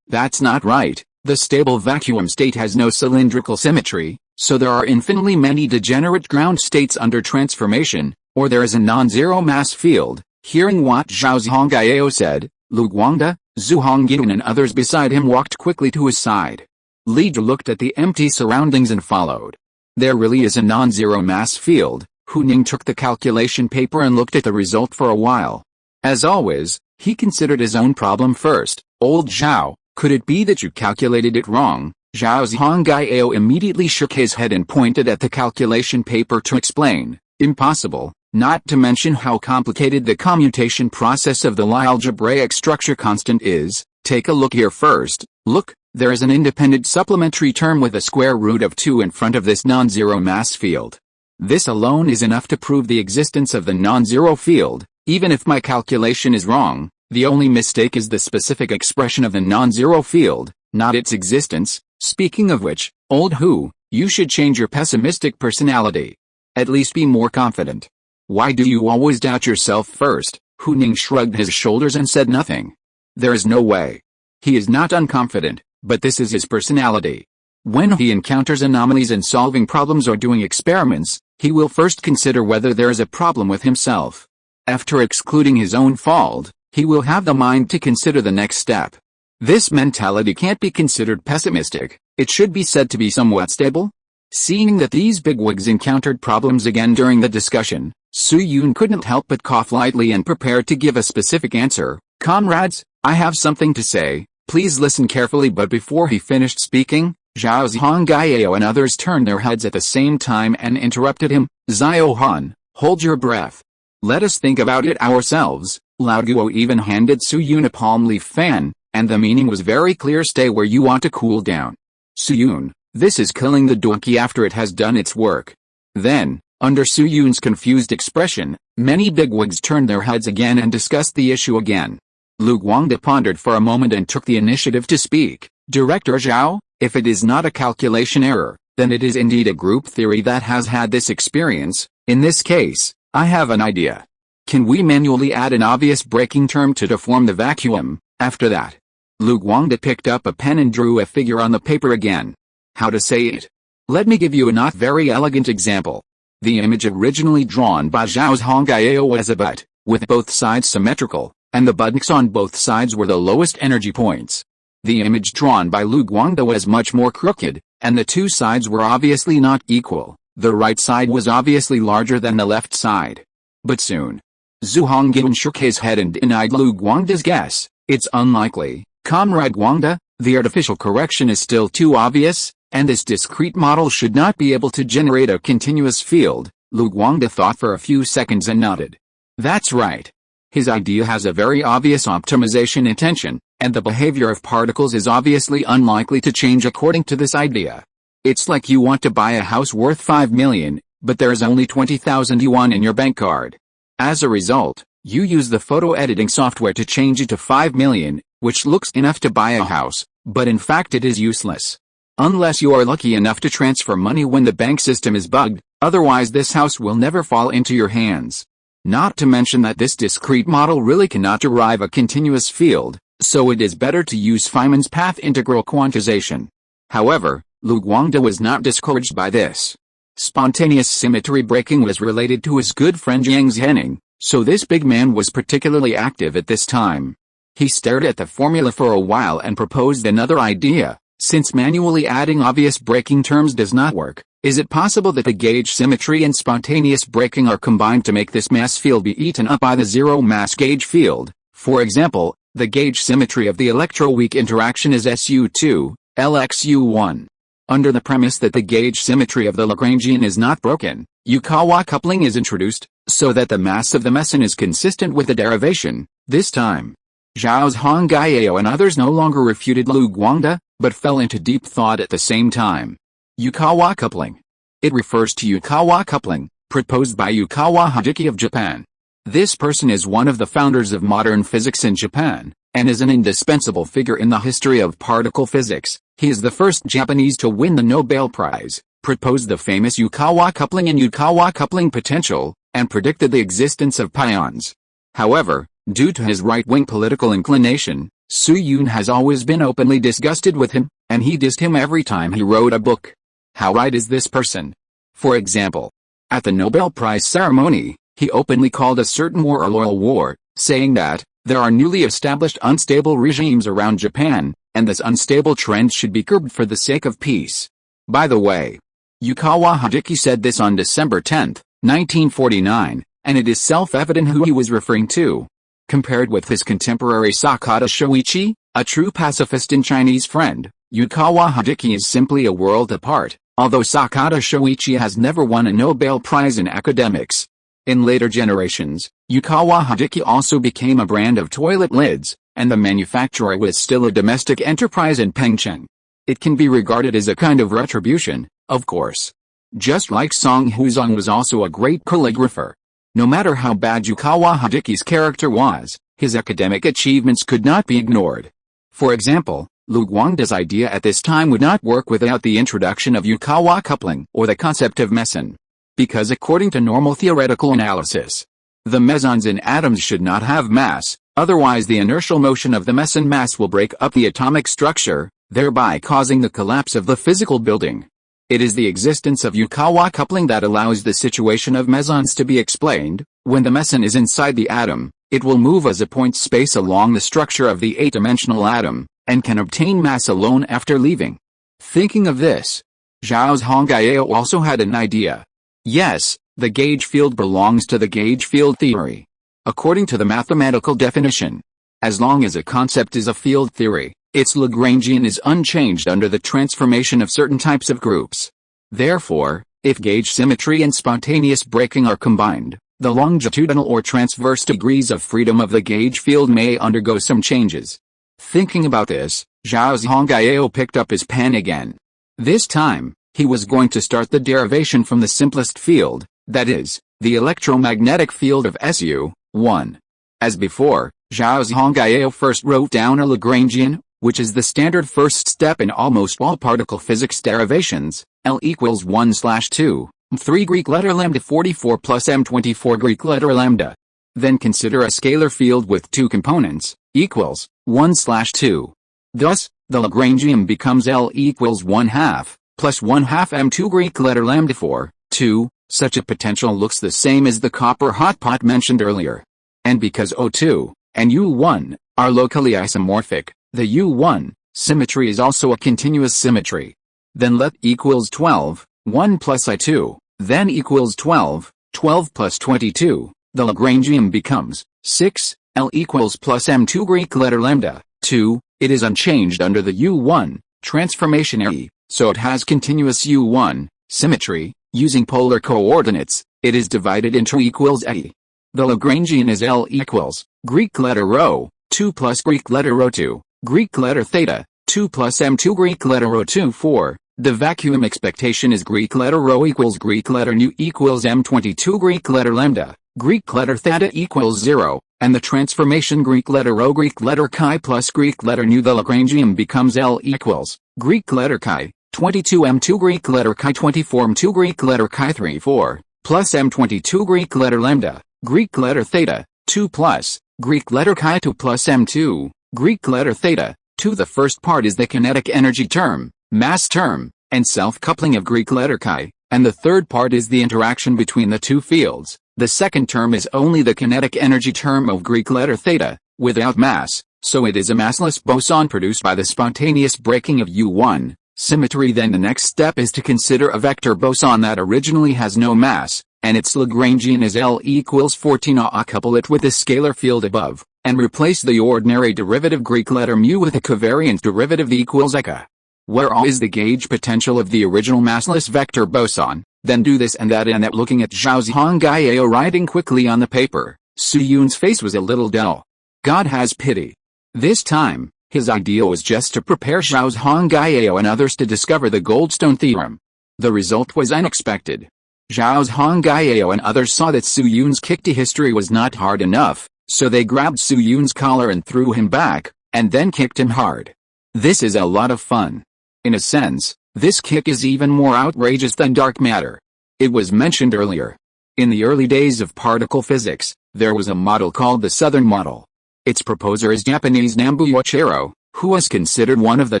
that's not right. The stable vacuum state has no cylindrical symmetry, so there are infinitely many degenerate ground states under transformation, or there is a non-zero mass field. Hearing what Zhang Zhongjing said, Lu Guangde, Zhu Hongyan and others beside him walked quickly to his side. Li Zhi looked at the empty surroundings and followed. There really is a non-zero mass field. Hu Ning took the calculation paper and looked at the result for a while. As always, he considered his own problem first. Old Zhao, could it be that you calculated it wrong? Zhao Zhongjing immediately shook his head and pointed at the calculation paper to explain. Impossible, not to mention how complicated the commutation process of the Lie algebraic structure constant is. Take a look here first. Look, there is an independent supplementary term with a square root of 2 in front of this non-zero mass field. This alone is enough to prove the existence of the non-zero field. Even if my calculation is wrong, the only mistake is the specific expression of the non-zero field, not its existence. Speaking of which, old Hu, you should change your pessimistic personality. At least be more confident. Why do you always doubt yourself first? Hu Ning shrugged his shoulders and said nothing. There is no way. He is not unconfident, but this is his personality. When he encounters anomalies in solving problems or doing experiments, he will first consider whether there is a problem with himself. After excluding his own fault, he will have the mind to consider the next step. This mentality can't be considered pessimistic, it should be said to be somewhat stable. Seeing that these bigwigs encountered problems again during the discussion, Su Yun couldn't help but cough lightly and prepared to give a specific answer. Comrades, I have something to say, please listen carefully. But before he finished speaking, Zhao Zhongjing and others turned their heads at the same time and interrupted him. Zhao Han, hold your breath. Let us think about it ourselves. Lao Guo even handed Su Yun a palm leaf fan, and the meaning was very clear: stay where you want to cool down. Su Yun, this is killing the donkey after it has done its work. Then, under Su Yun's confused expression, many bigwigs turned their heads again and discussed the issue again. Lu Guangde pondered for a moment and took the initiative to speak. Director Zhao, if it is not a calculation error, then it is indeed a group theory that has had this experience. In this case, I have an idea. Can we manually add an obvious breaking term to deform the vacuum? After that, Lu Guangde picked up a pen and drew a figure on the paper again. How to say it? Let me give you a not very elegant example. The image originally drawn by Zhao Zhongjing was a butt, with both sides symmetrical, and the buttocks on both sides were the lowest energy points. The image drawn by Lu Guangde was much more crooked, and the two sides were obviously not equal. The right side was obviously larger than the left side. But soon, Zhu Hongyan shook his head and denied Lu Guangde's guess. It's unlikely, Comrade Guangde, the artificial correction is still too obvious, and this discrete model should not be able to generate a continuous field. Lu Guangde thought for a few seconds and nodded. That's right. His idea has a very obvious optimization intention, and the behavior of particles is obviously unlikely to change according to this idea. It's like you want to buy a house worth 5 million, but there's only 20,000 yuan in your bank card. As a result, you use the photo editing software to change it to 5 million, which looks enough to buy a house, but in fact it is useless. Unless you are lucky enough to transfer money when the bank system is bugged, otherwise this house will never fall into your hands. Not to mention that this discrete model really cannot derive a continuous field, so it is better to use Feynman's path integral quantization. However, Lu Guangde was not discouraged by this. Spontaneous symmetry breaking was related to his good friend Yang Zhening, so this big man was particularly active at this time. He stared at the formula for a while and proposed another idea. Since manually adding obvious breaking terms does not work, is it possible that the gauge symmetry and spontaneous breaking are combined to make this mass field be eaten up by the zero mass gauge field? For example, the gauge symmetry of the electroweak interaction is SU2, LXU1. Under the premise that the gauge symmetry of the Lagrangian is not broken, Yukawa coupling is introduced, so that the mass of the meson is consistent with the derivation. This time, Zhao Zhongjing and others no longer refuted Lu Guangde, but fell into deep thought at the same time. Yukawa coupling. It refers to Yukawa coupling, proposed by Yukawa Hijiki of Japan. This person is one of the founders of modern physics in Japan, and is an indispensable figure in the history of particle physics. He is the first Japanese to win the Nobel Prize, proposed the famous Yukawa coupling and Yukawa coupling potential, and predicted the existence of pions. However, due to his right-wing political inclination, Su Yun has always been openly disgusted with him, and he dissed him every time he wrote a book. How right is this person? For example, at the Nobel Prize ceremony, he openly called a certain war a loyal war, saying that there are newly established unstable regimes around Japan, and this unstable trend should be curbed for the sake of peace. By the way, Yukawa Hideki said this on December 10, 1949, and it is self-evident who he was referring to. Compared with his contemporary Sakata Shoichi, a true pacifist and Chinese friend, Yukawa Hideki is simply a world apart, although Sakata Shoichi has never won a Nobel Prize in academics. In later generations, Yukawa Hideki also became a brand of toilet lids, and the manufacturer was still a domestic enterprise in Pengcheng. It can be regarded as a kind of retribution, of course. Just like Song Huzong was also a great calligrapher. No matter how bad Yukawa Hideki's character was, his academic achievements could not be ignored. For example, Lu Guangda's idea at this time would not work without the introduction of Yukawa coupling or the concept of meson. Because according to normal theoretical analysis, the mesons in atoms should not have mass, otherwise the inertial motion of the meson mass will break up the atomic structure, thereby causing the collapse of the physical building. It is the existence of Yukawa coupling that allows the situation of mesons to be explained. When the meson is inside the atom, it will move as a point space along the structure of the eight-dimensional atom, and can obtain mass alone after leaving. Thinking of this, Zhao Zhongjing also had an idea. Yes, the gauge field belongs to the gauge field theory. According to the mathematical definition, as long as a concept is a field theory, its Lagrangian is unchanged under the transformation of certain types of groups. Therefore, if gauge symmetry and spontaneous breaking are combined, the longitudinal or transverse degrees of freedom of the gauge field may undergo some changes. Thinking about this, Zhao Zhongjing picked up his pen again. This time, he was going to start the derivation from the simplest field, that is, the electromagnetic field of SU1. As before, Zhao Zhongjing first wrote down a Lagrangian, which is the standard first step in almost all particle physics derivations. L equals 1/2, 3 Greek letter lambda 44 plus m24 Greek letter lambda. Then consider a scalar field with two components, equals 1/2. Thus, the Lagrangian becomes L equals 1/2, plus 1/2 m2 Greek letter lambda 4, 2. Such a potential looks the same as the copper hot pot mentioned earlier. And because O2 and U1 are locally isomorphic, the U1 symmetry is also a continuous symmetry. Then let equals 12, 1 plus I2, then equals 12, 12 plus 22, the Lagrangian becomes 6, L equals plus m2 Greek letter lambda, 2, it is unchanged under the U1 transformation E, so it has continuous U1 symmetry. Using polar coordinates, it is divided into equals E. The Lagrangian is L equals Greek letter rho, 2 plus Greek letter rho 2, Greek letter theta, 2 plus m2 Greek letter rho 2 4. The vacuum expectation is Greek letter rho equals Greek letter nu equals m22 Greek letter lambda, Greek letter theta equals 0, and the transformation Greek letter rho Greek letter chi plus Greek letter nu. The Lagrangian becomes L equals Greek letter chi, 22 m2 Greek letter chi 24 m2 Greek letter chi 3 4, plus m22 Greek letter lambda, Greek letter theta, 2 plus Greek letter chi 2 plus m2, Greek letter theta, 2. The first part is the kinetic energy term, mass term, and self-coupling of Greek letter chi, and the third part is the interaction between the two fields. The second term is only the kinetic energy term of Greek letter theta, without mass, so it is a massless boson produced by the spontaneous breaking of U1 symmetry. Then the next step is to consider a vector boson that originally has no mass, and its Lagrangian is L equals 14. Couple it with the scalar field above, and replace the ordinary derivative Greek letter mu with a covariant derivative equals eka. Where A is the gauge potential of the original massless vector boson, then do this and that. Looking at Zhao Zhongjing writing quickly on the paper, Su Yun's face was a little dull. God has pity. This time, his idea was just to prepare Zhao Zhongjing and others to discover the Goldstone theorem. The result was unexpected. Zhang Zhongjing and others saw that Su Yun's kick to history was not hard enough, so they grabbed Su Yun's collar and threw him back, and then kicked him hard. This is a lot of fun. In a sense, this kick is even more outrageous than dark matter. It was mentioned earlier. In the early days of particle physics, there was a model called the Southern Model. Its proposer is Japanese Nambu Yoshiro, who was considered one of the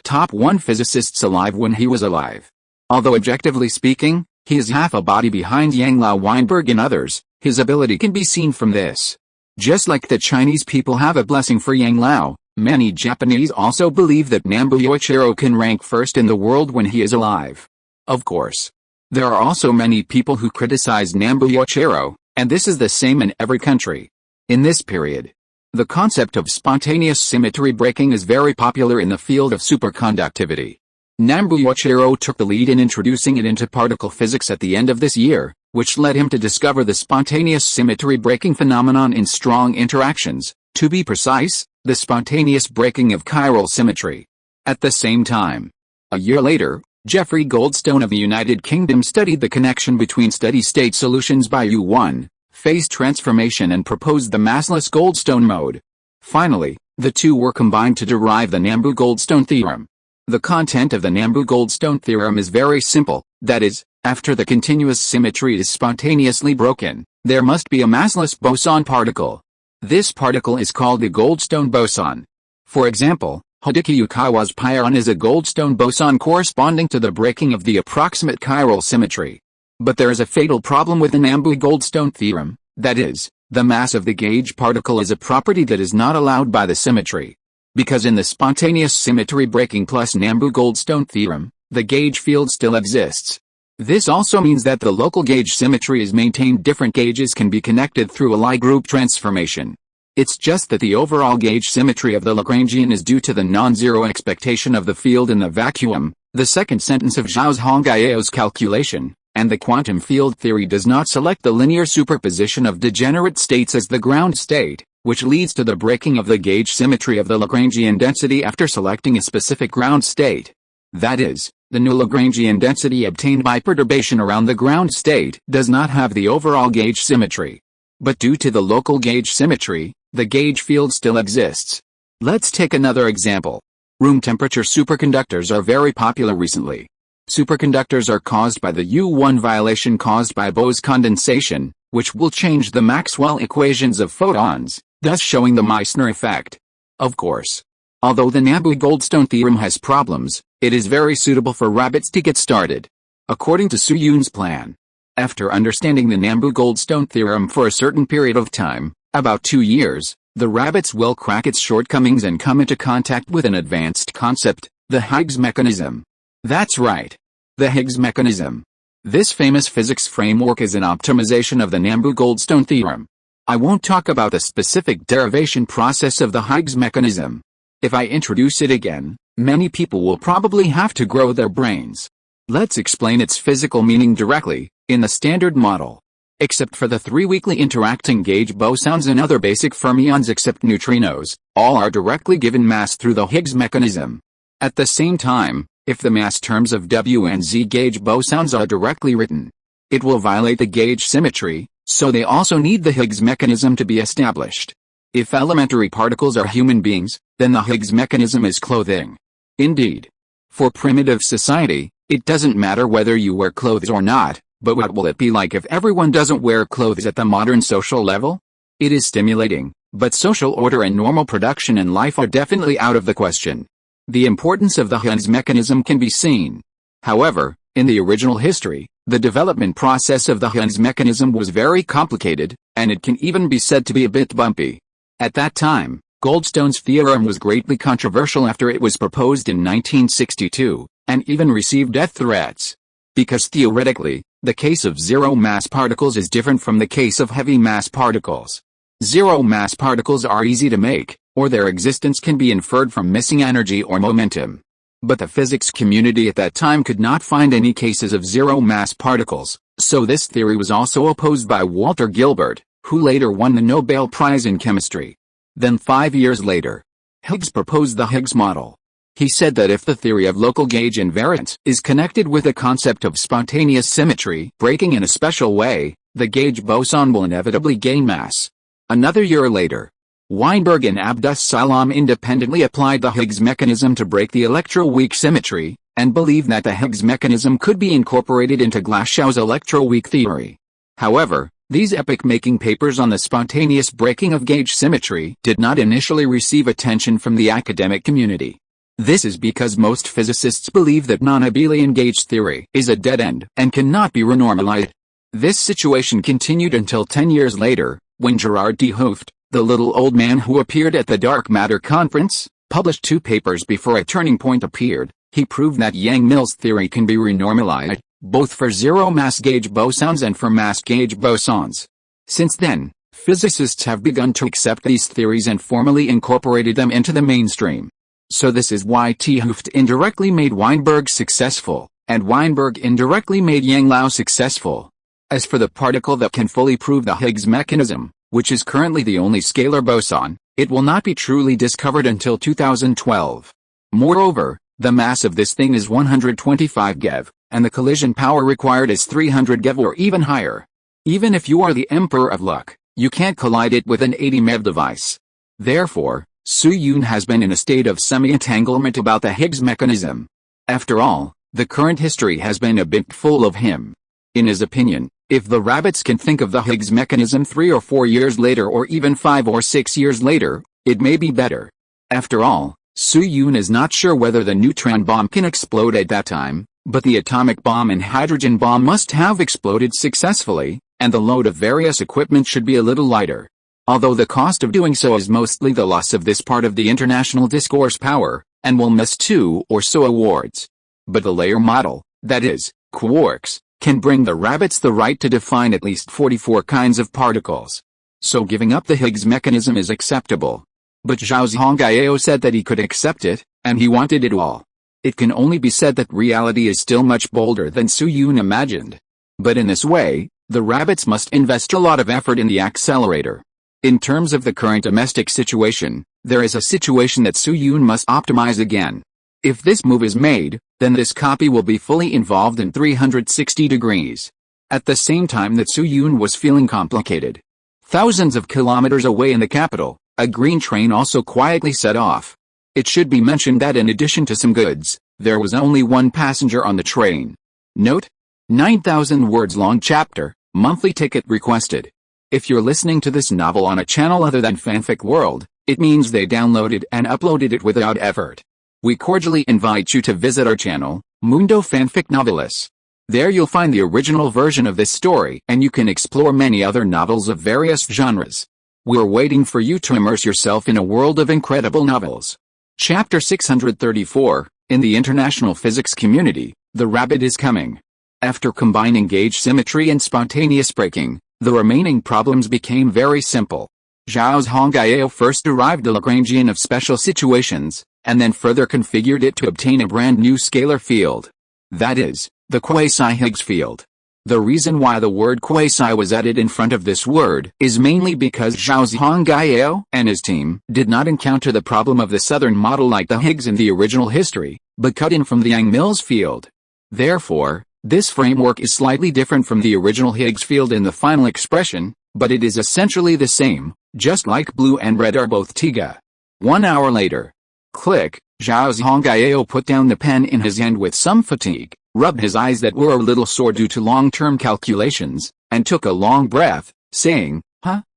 top 1 physicists alive when he was alive. Although objectively speaking, he is half a body behind Yang Lao Weinberg and others, his ability can be seen from this. Just like the Chinese people have a blessing for Yang Lao, many Japanese also believe that Nambu Yoshiro can rank first in the world when he is alive. Of course, there are also many people who criticize Nambu Yoshiro, and this is the same in every country. In this period, the concept of spontaneous symmetry breaking is very popular in the field of superconductivity. Nambu Yoshiro took the lead in introducing it into particle physics at the end of this year, which led him to discover the spontaneous symmetry breaking phenomenon in strong interactions, to be precise, the spontaneous breaking of chiral symmetry. At the same time, a year later, Geoffrey Goldstone of the United Kingdom studied the connection between steady-state solutions by U1 phase transformation and proposed the massless Goldstone mode. Finally, the two were combined to derive the Nambu-Goldstone theorem. The content of the Nambu-Goldstone theorem is very simple, that is, after the continuous symmetry is spontaneously broken, there must be a massless boson particle. This particle is called the Goldstone boson. For example, Hideki Yukawa's piron is a Goldstone boson corresponding to the breaking of the approximate chiral symmetry. But there is a fatal problem with the Nambu-Goldstone theorem, that is, the mass of the gauge particle is a property that is not allowed by the symmetry. Because in the spontaneous symmetry breaking plus Nambu-Goldstone theorem, the gauge field still exists. This also means that the local gauge symmetry is maintained. Different gauges can be connected through a Lie group transformation. It's just that the overall gauge symmetry of the Lagrangian is due to the non-zero expectation of the field in the vacuum, the second sentence of Zhang Zhongjing's calculation, and the quantum field theory does not select the linear superposition of degenerate states as the ground state, which leads to the breaking of the gauge symmetry of the Lagrangian density after selecting a specific ground state. That is, the new Lagrangian density obtained by perturbation around the ground state does not have the overall gauge symmetry. But due to the local gauge symmetry, the gauge field still exists. Let's take another example. Room temperature superconductors are very popular recently. Superconductors are caused by the U1 violation caused by Bose condensation, which will change the Maxwell equations of photons, thus showing the Meissner effect. Of course, although the Nambu-Goldstone theorem has problems, it is very suitable for rabbits to get started. According to Su Yun's plan, after understanding the Nambu-Goldstone theorem for a certain period of time, about 2 years, the rabbits will crack its shortcomings and come into contact with an advanced concept, the Higgs mechanism. That's right. The Higgs mechanism. This famous physics framework is an optimization of the Nambu-Goldstone theorem. I won't talk about the specific derivation process of the Higgs mechanism. If I introduce it again, many people will probably have to grow their brains. Let's explain its physical meaning directly, in the Standard Model. Except for the 3 weakly interacting gauge bosons and other basic fermions except neutrinos, all are directly given mass through the Higgs mechanism. At the same time, if the mass terms of W and Z gauge bosons are directly written, it will violate the gauge symmetry, so they also need the Higgs mechanism to be established. If elementary particles are human beings, then the Higgs mechanism is clothing. Indeed. For primitive society, it doesn't matter whether you wear clothes or not, but what will it be like if everyone doesn't wear clothes at the modern social level? It is stimulating, but social order and normal production in life are definitely out of the question. The importance of the Higgs mechanism can be seen. However, in the original history, the development process of the Higgs mechanism was very complicated, and it can even be said to be a bit bumpy. At that time, Goldstone's theorem was greatly controversial after it was proposed in 1962, and even received death threats. Because theoretically, the case of zero-mass particles is different from the case of heavy-mass particles. Zero-mass particles are easy to make, or their existence can be inferred from missing energy or momentum. But the physics community at that time could not find any cases of zero-mass particles, so this theory was also opposed by Walter Gilbert, who later won the Nobel Prize in Chemistry. Then 5 years later, Higgs proposed the Higgs model. He said that if the theory of local gauge invariance is connected with the concept of spontaneous symmetry breaking in a special way, the gauge boson will inevitably gain mass. Another year later, Weinberg and Abdus Salam independently applied the Higgs mechanism to break the electroweak symmetry, and believed that the Higgs mechanism could be incorporated into Glasgow's electroweak theory. However, these epoch-making papers on the spontaneous breaking of gauge symmetry did not initially receive attention from the academic community. This is because most physicists believe that non-abelian gauge theory is a dead end and cannot be renormalized. This situation continued until 10 years later, when Gerard de Hooft, the little old man who appeared at the Dark Matter Conference, published 2 papers before a turning point appeared. He proved that Yang-Mills theory can be renormalized, both for zero-mass gauge bosons and for mass gauge bosons. Since then, physicists have begun to accept these theories and formally incorporated them into the mainstream. So this is why T. Hooft indirectly made Weinberg successful, and Weinberg indirectly made Yang-Lao successful. As for the particle that can fully prove the Higgs mechanism, which is currently the only scalar boson, it will not be truly discovered until 2012. Moreover, the mass of this thing is 125 GeV, and the collision power required is 300 GeV or even higher. Even if you are the emperor of luck, you can't collide it with an 80 MeV device. Therefore, Su Yun has been in a state of semi-entanglement about the Higgs mechanism. After all, the current history has been a bit full of him. In his opinion, if the rabbits can think of the Higgs mechanism 3 or 4 years later or even 5 or 6 years later, it may be better. After all, Su Yun is not sure whether the neutron bomb can explode at that time, but the atomic bomb and hydrogen bomb must have exploded successfully, and the load of various equipment should be a little lighter. Although the cost of doing so is mostly the loss of this part of the international discourse power, and will miss 2 or so awards. But the layer model, that is, quarks, can bring the rabbits the right to define at least 44 kinds of particles. So giving up the Higgs mechanism is acceptable. But Zhao Zhongjing said that he could accept it, and he wanted it all. It can only be said that reality is still much bolder than Su Yun imagined. But in this way, the rabbits must invest a lot of effort in the accelerator. In terms of the current domestic situation, there is a situation that Su Yun must optimize again. If this move is made, then this copy will be fully involved in 360 degrees. At the same time that Su Yun was feeling complicated. Thousands of kilometers away in the capital, a green train also quietly set off. It should be mentioned that in addition to some goods, there was only one passenger on the train. Note: 9,000 words long chapter, monthly ticket requested. If you're listening to this novel on a channel other than Fanfic World, it means they downloaded and uploaded it without effort. We cordially invite you to visit our channel, Mundo Fanfic Novelis. There you'll find the original version of this story and you can explore many other novels of various genres. We're waiting for you to immerse yourself in a world of incredible novels. Chapter 634, in the international physics community, the rabbit is coming. After combining gauge symmetry and spontaneous breaking, the remaining problems became very simple. Zhao Zhongjing first derived a Lagrangian of special situations, and then further configured it to obtain a brand new scalar field. That is, the quasi-Higgs field. The reason why the word quasi was added in front of this word is mainly because Zhao Zhongjing and his team did not encounter the problem of the southern model like the Higgs in the original history, but cut in from the Yang-Mills field. Therefore, this framework is slightly different from the original Higgs field in the final expression, but it is essentially the same, just like blue and red are both Tiga. 1 hour later. Click, Zhao Zhongjing put down the pen in his hand with some fatigue, rubbed his eyes that were a little sore due to long-term calculations, and took a long breath, saying,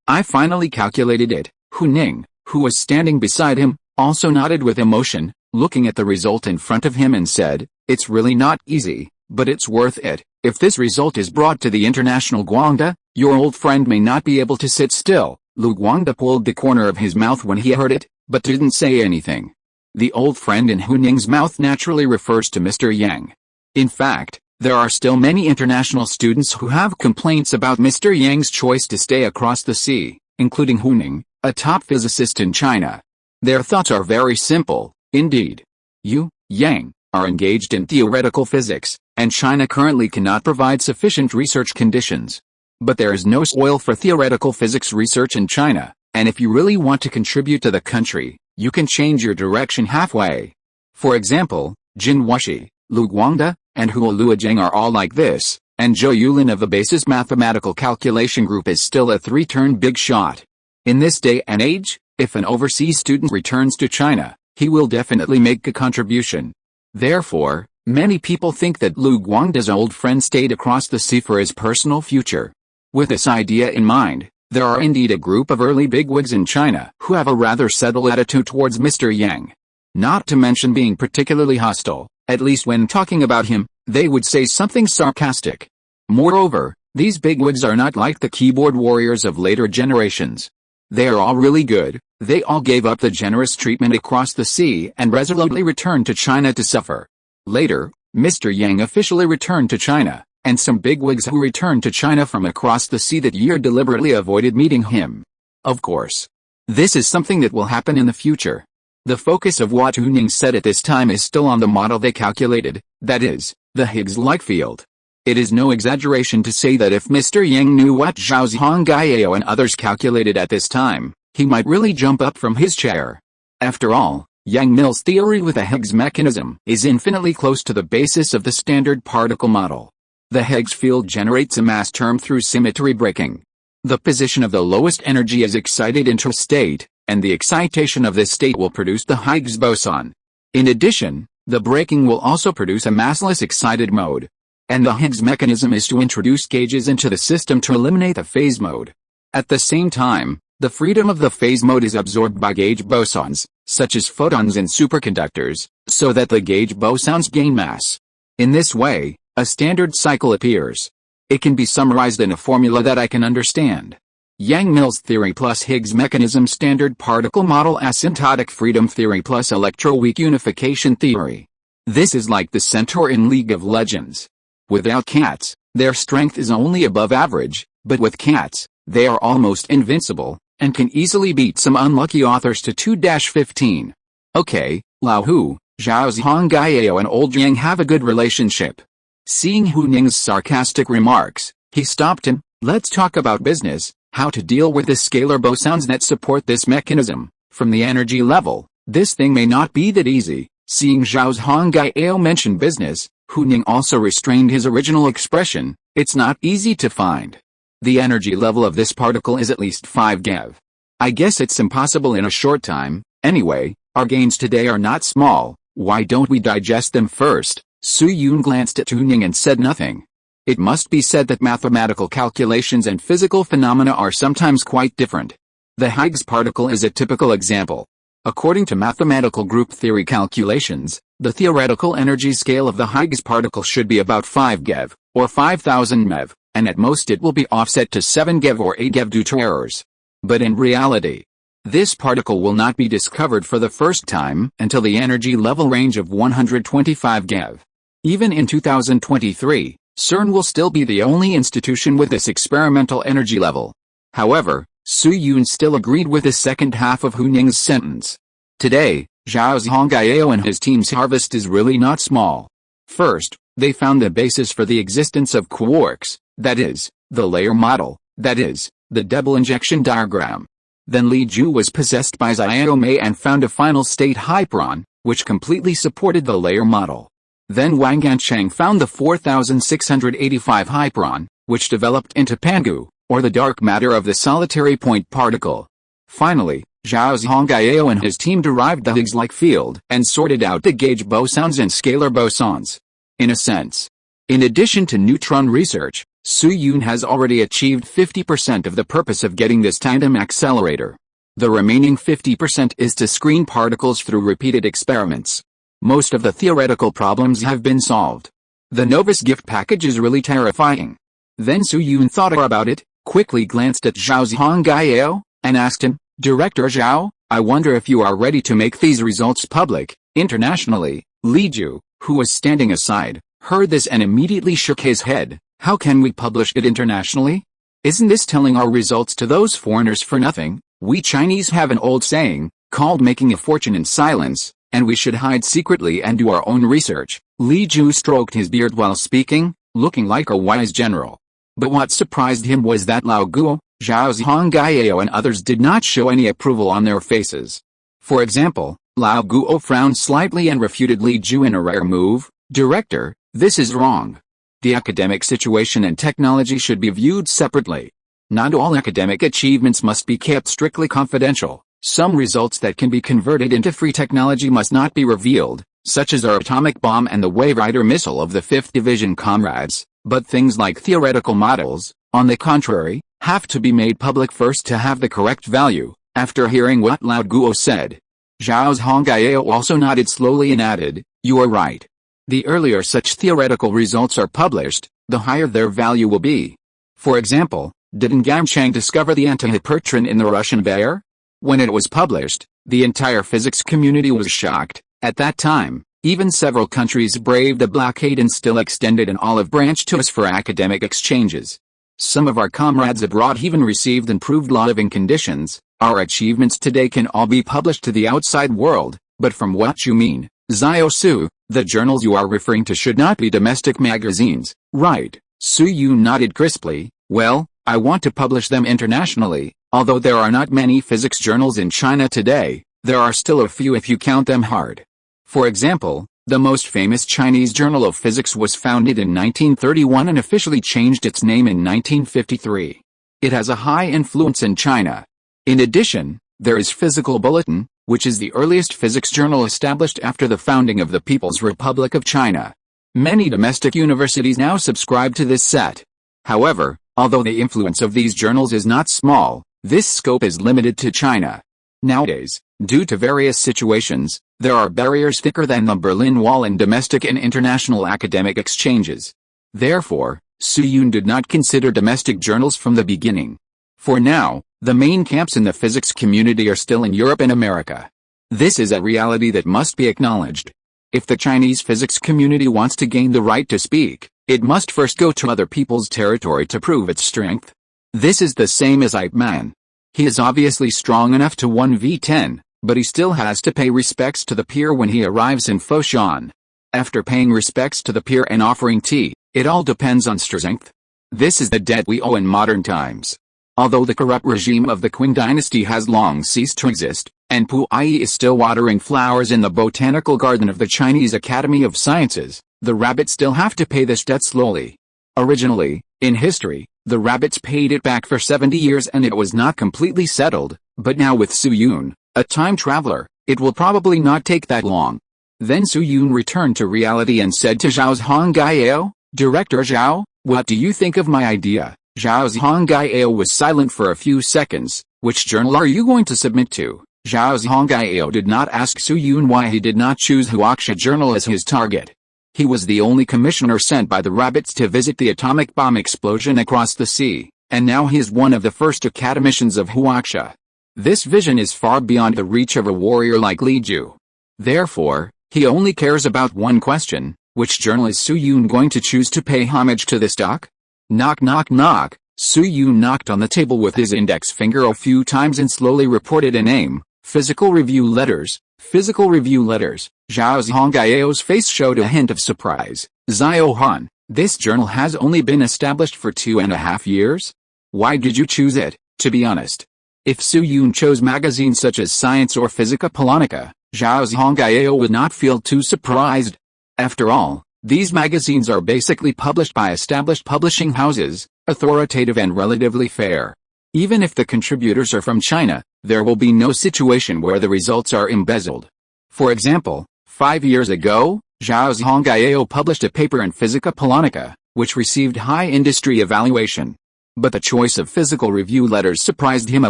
I finally calculated it. Hu Ning, who was standing beside him, also nodded with emotion, looking at the result in front of him and said, it's really not easy, but it's worth it. If this result is brought to the international Guangda, your old friend may not be able to sit still. Lu Guangda pulled the corner of his mouth when he heard it, but didn't say anything. The old friend in Hu Ning's mouth naturally refers to Mr. Yang. In fact, there are still many international students who have complaints about Mr. Yang's choice to stay across the sea, including Hu Ning, a top physicist in China. Their thoughts are very simple, indeed. You, Yang, are engaged in theoretical physics, and China currently cannot provide sufficient research conditions. But there is no soil for theoretical physics research in China, and if you really want to contribute to the country, you can change your direction halfway. For example, Jin Wuxi, Lu Guangda, and Hua Luozheng are all like this, and Zhou Yulin of the Basis Mathematical Calculation Group is still a three-turn big shot. In this day and age, if an overseas student returns to China, he will definitely make a contribution. Therefore, many people think that Lu Guangda's old friend stayed across the sea for his personal future. With this idea in mind, there are indeed a group of early bigwigs in China who have a rather settled attitude towards Mr. Yang. Not to mention being particularly hostile, at least when talking about him, they would say something sarcastic. Moreover, these bigwigs are not like the keyboard warriors of later generations. They are all really good. They all gave up the generous treatment across the sea and resolutely returned to China to suffer. Later, Mr. Yang officially returned to China, and some bigwigs who returned to China from across the sea that year deliberately avoided meeting him. Of course, this is something that will happen in the future. The focus of what Hu Ning said at this time is still on the model they calculated, that is, the Higgs-like field. It is no exaggeration to say that if Mr. Yang knew what Zhao Zhongjing and others calculated at this time, he might really jump up from his chair. After all, Yang-Mills' theory with a Higgs mechanism is infinitely close to the basis of the standard particle model. The Higgs field generates a mass term through symmetry breaking. The position of the lowest energy is excited intrastate, and the excitation of this state will produce the Higgs boson. In addition, the breaking will also produce a massless excited mode. And the Higgs mechanism is to introduce gauges into the system to eliminate the phase mode. At the same time, the freedom of the phase mode is absorbed by gauge bosons, such as photons and superconductors, so that the gauge bosons gain mass. In this way, a standard cycle appears. It can be summarized in a formula that I can understand. Yang-Mills theory plus Higgs mechanism standard particle model asymptotic freedom theory plus electroweak unification theory. This is like the centaur in League of Legends. Without cats, their strength is only above average, but with cats, they are almost invincible, and can easily beat some unlucky authors to 2-15. Okay, Lao Hu, Zhao Zhongjing and Old Yang have a good relationship. Seeing Hu Ning's sarcastic remarks, he stopped him. Let's talk about business, how to deal with the scalar bosons that support this mechanism. From the energy level, this thing may not be that easy. Seeing Zhao Zhongjing mention business, Hu Ning also restrained his original expression. It's not easy to find. The energy level of this particle is at least 5 GeV. I guess it's impossible in a short time. Anyway, our gains today are not small. Why don't we digest them first? Su Yun glanced at Hu Ning and said nothing. It must be said that mathematical calculations and physical phenomena are sometimes quite different. The Higgs particle is a typical example. According to mathematical group theory calculations, the theoretical energy scale of the Higgs particle should be about 5 GeV, or 5000 MeV, and at most it will be offset to 7 GeV or 8 GeV due to errors. But in reality, this particle will not be discovered for the first time until the energy level range of 125 GeV. Even in 2023, CERN will still be the only institution with this experimental energy level. However, Su Yun still agreed with the second half of Hu Ning's sentence. Today, Zhao Zhongjing and his team's harvest is really not small. First, they found the basis for the existence of quarks, that is, the layer model, that is, the double injection diagram. Then Li Ju was possessed by Xiaomei and found a final state hyperon, which completely supported the layer model. Then Wang Gancheng found the 4685 hyperon, which developed into Pangu, or the dark matter of the solitary point particle. Finally, Zhao Zhongjing and his team derived the Higgs-like field and sorted out the gauge bosons and scalar bosons. In a sense, in addition to neutron research, Su Yun has already achieved 50% of the purpose of getting this tandem accelerator. The remaining 50% is to screen particles through repeated experiments. Most of the theoretical problems have been solved. The Novus gift package is really terrifying. Then Su Yun thought about it, quickly glanced at Zhao Zhongjing, and asked him, Director Zhao, I wonder if you are ready to make these results public, internationally. Li Ju, who was standing aside, heard this and immediately shook his head. How can we publish it internationally? Isn't this telling our results to those foreigners for nothing? We Chinese have an old saying, called making a fortune in silence, and we should hide secretly and do our own research. Li Ju stroked his beard while speaking, looking like a wise general. But what surprised him was that Lao Guo, Zhao Zhongjing and others did not show any approval on their faces. For example, Lao Guo frowned slightly and refuted Li Ju in a rare move. Director, this is wrong. The academic situation and technology should be viewed separately. Not all academic achievements must be kept strictly confidential. Some results that can be converted into free technology must not be revealed, such as our atomic bomb and the Wave Rider missile of the 5th Division comrades, but things like theoretical models, on the contrary, have to be made public first to have the correct value. After hearing what Lao Guo said, Zhao Zhongjing also nodded slowly and added, "You are right. The earlier such theoretical results are published, the higher their value will be. For example, didn't Gamchang discover the antihypertron in the Russian bear? When it was published, the entire physics community was shocked. At that time, even several countries braved the blockade and still extended an olive branch to us for academic exchanges. Some of our comrades abroad even received improved living conditions. Our achievements today can all be published to the outside world, but from what you mean, Xiao Su, the journals you are referring to should not be domestic magazines, right?" Su Yun nodded crisply. "Well, I want to publish them internationally. Although there are not many physics journals in China today, there are still a few if you count them hard. For example, the most famous Chinese Journal of Physics was founded in 1931 and officially changed its name in 1953. It has a high influence in China. In addition, there is Physical Bulletin, which is the earliest physics journal established after the founding of the People's Republic of China. Many domestic universities now subscribe to this set. However, although the influence of these journals is not small, this scope is limited to China. Nowadays, due to various situations, there are barriers thicker than the Berlin Wall in domestic and international academic exchanges. Therefore, Su Yun did not consider domestic journals from the beginning. For now, the main camps in the physics community are still in Europe and America. This is a reality that must be acknowledged. If the Chinese physics community wants to gain the right to speak, it must first go to other people's territory to prove its strength. This is the same as Ip Man. He is obviously strong enough to 1v10, but he still has to pay respects to the peer when he arrives in Foshan. After paying respects to the peer and offering tea, it all depends on strength. This is the debt we owe in modern times. Although the corrupt regime of the Qing dynasty has long ceased to exist, and Pu Yi is still watering flowers in the botanical garden of the Chinese Academy of Sciences, the rabbits still have to pay this debt slowly. Originally, in history, the rabbits paid it back for 70 years and it was not completely settled, but now with Su Yun, a time traveler, it will probably not take that long. Then Su Yun returned to reality and said to Zhao Zhongjing, "Director Zhao, what do you think of my idea?" Zhao Zhongjing was silent for a few seconds. "Which journal are you going to submit to?" Zhao Zhongjing did not ask Su Yun why he did not choose Huaxia Journal as his target. He was the only commissioner sent by the rabbits to visit the atomic bomb explosion across the sea, and now he is one of the first academicians of Huaxia. This vision is far beyond the reach of a warrior like Li Ju. Therefore, he only cares about one question: which journal is Su Yun going to choose to pay homage to this doc? Knock knock knock. Su Yun knocked on the table with his index finger a few times and slowly reported a name: Physical Review Letters. Physical Review Letters. Zhao Zhongjing's face showed a hint of surprise. "Zhao Han, this journal has only been established for 2.5 years? Why did you choose it?" To be honest, if Su Yun chose magazines such as Science or Physica Polonica, Zhao Zhongjing would not feel too surprised. After all, these magazines are basically published by established publishing houses, authoritative and relatively fair. Even if the contributors are from China, there will be no situation where the results are embezzled. For example, 5 years ago, Zhao Zhongjing published a paper in Physica Polonica, which received high industry evaluation. But the choice of Physical Review Letters surprised him a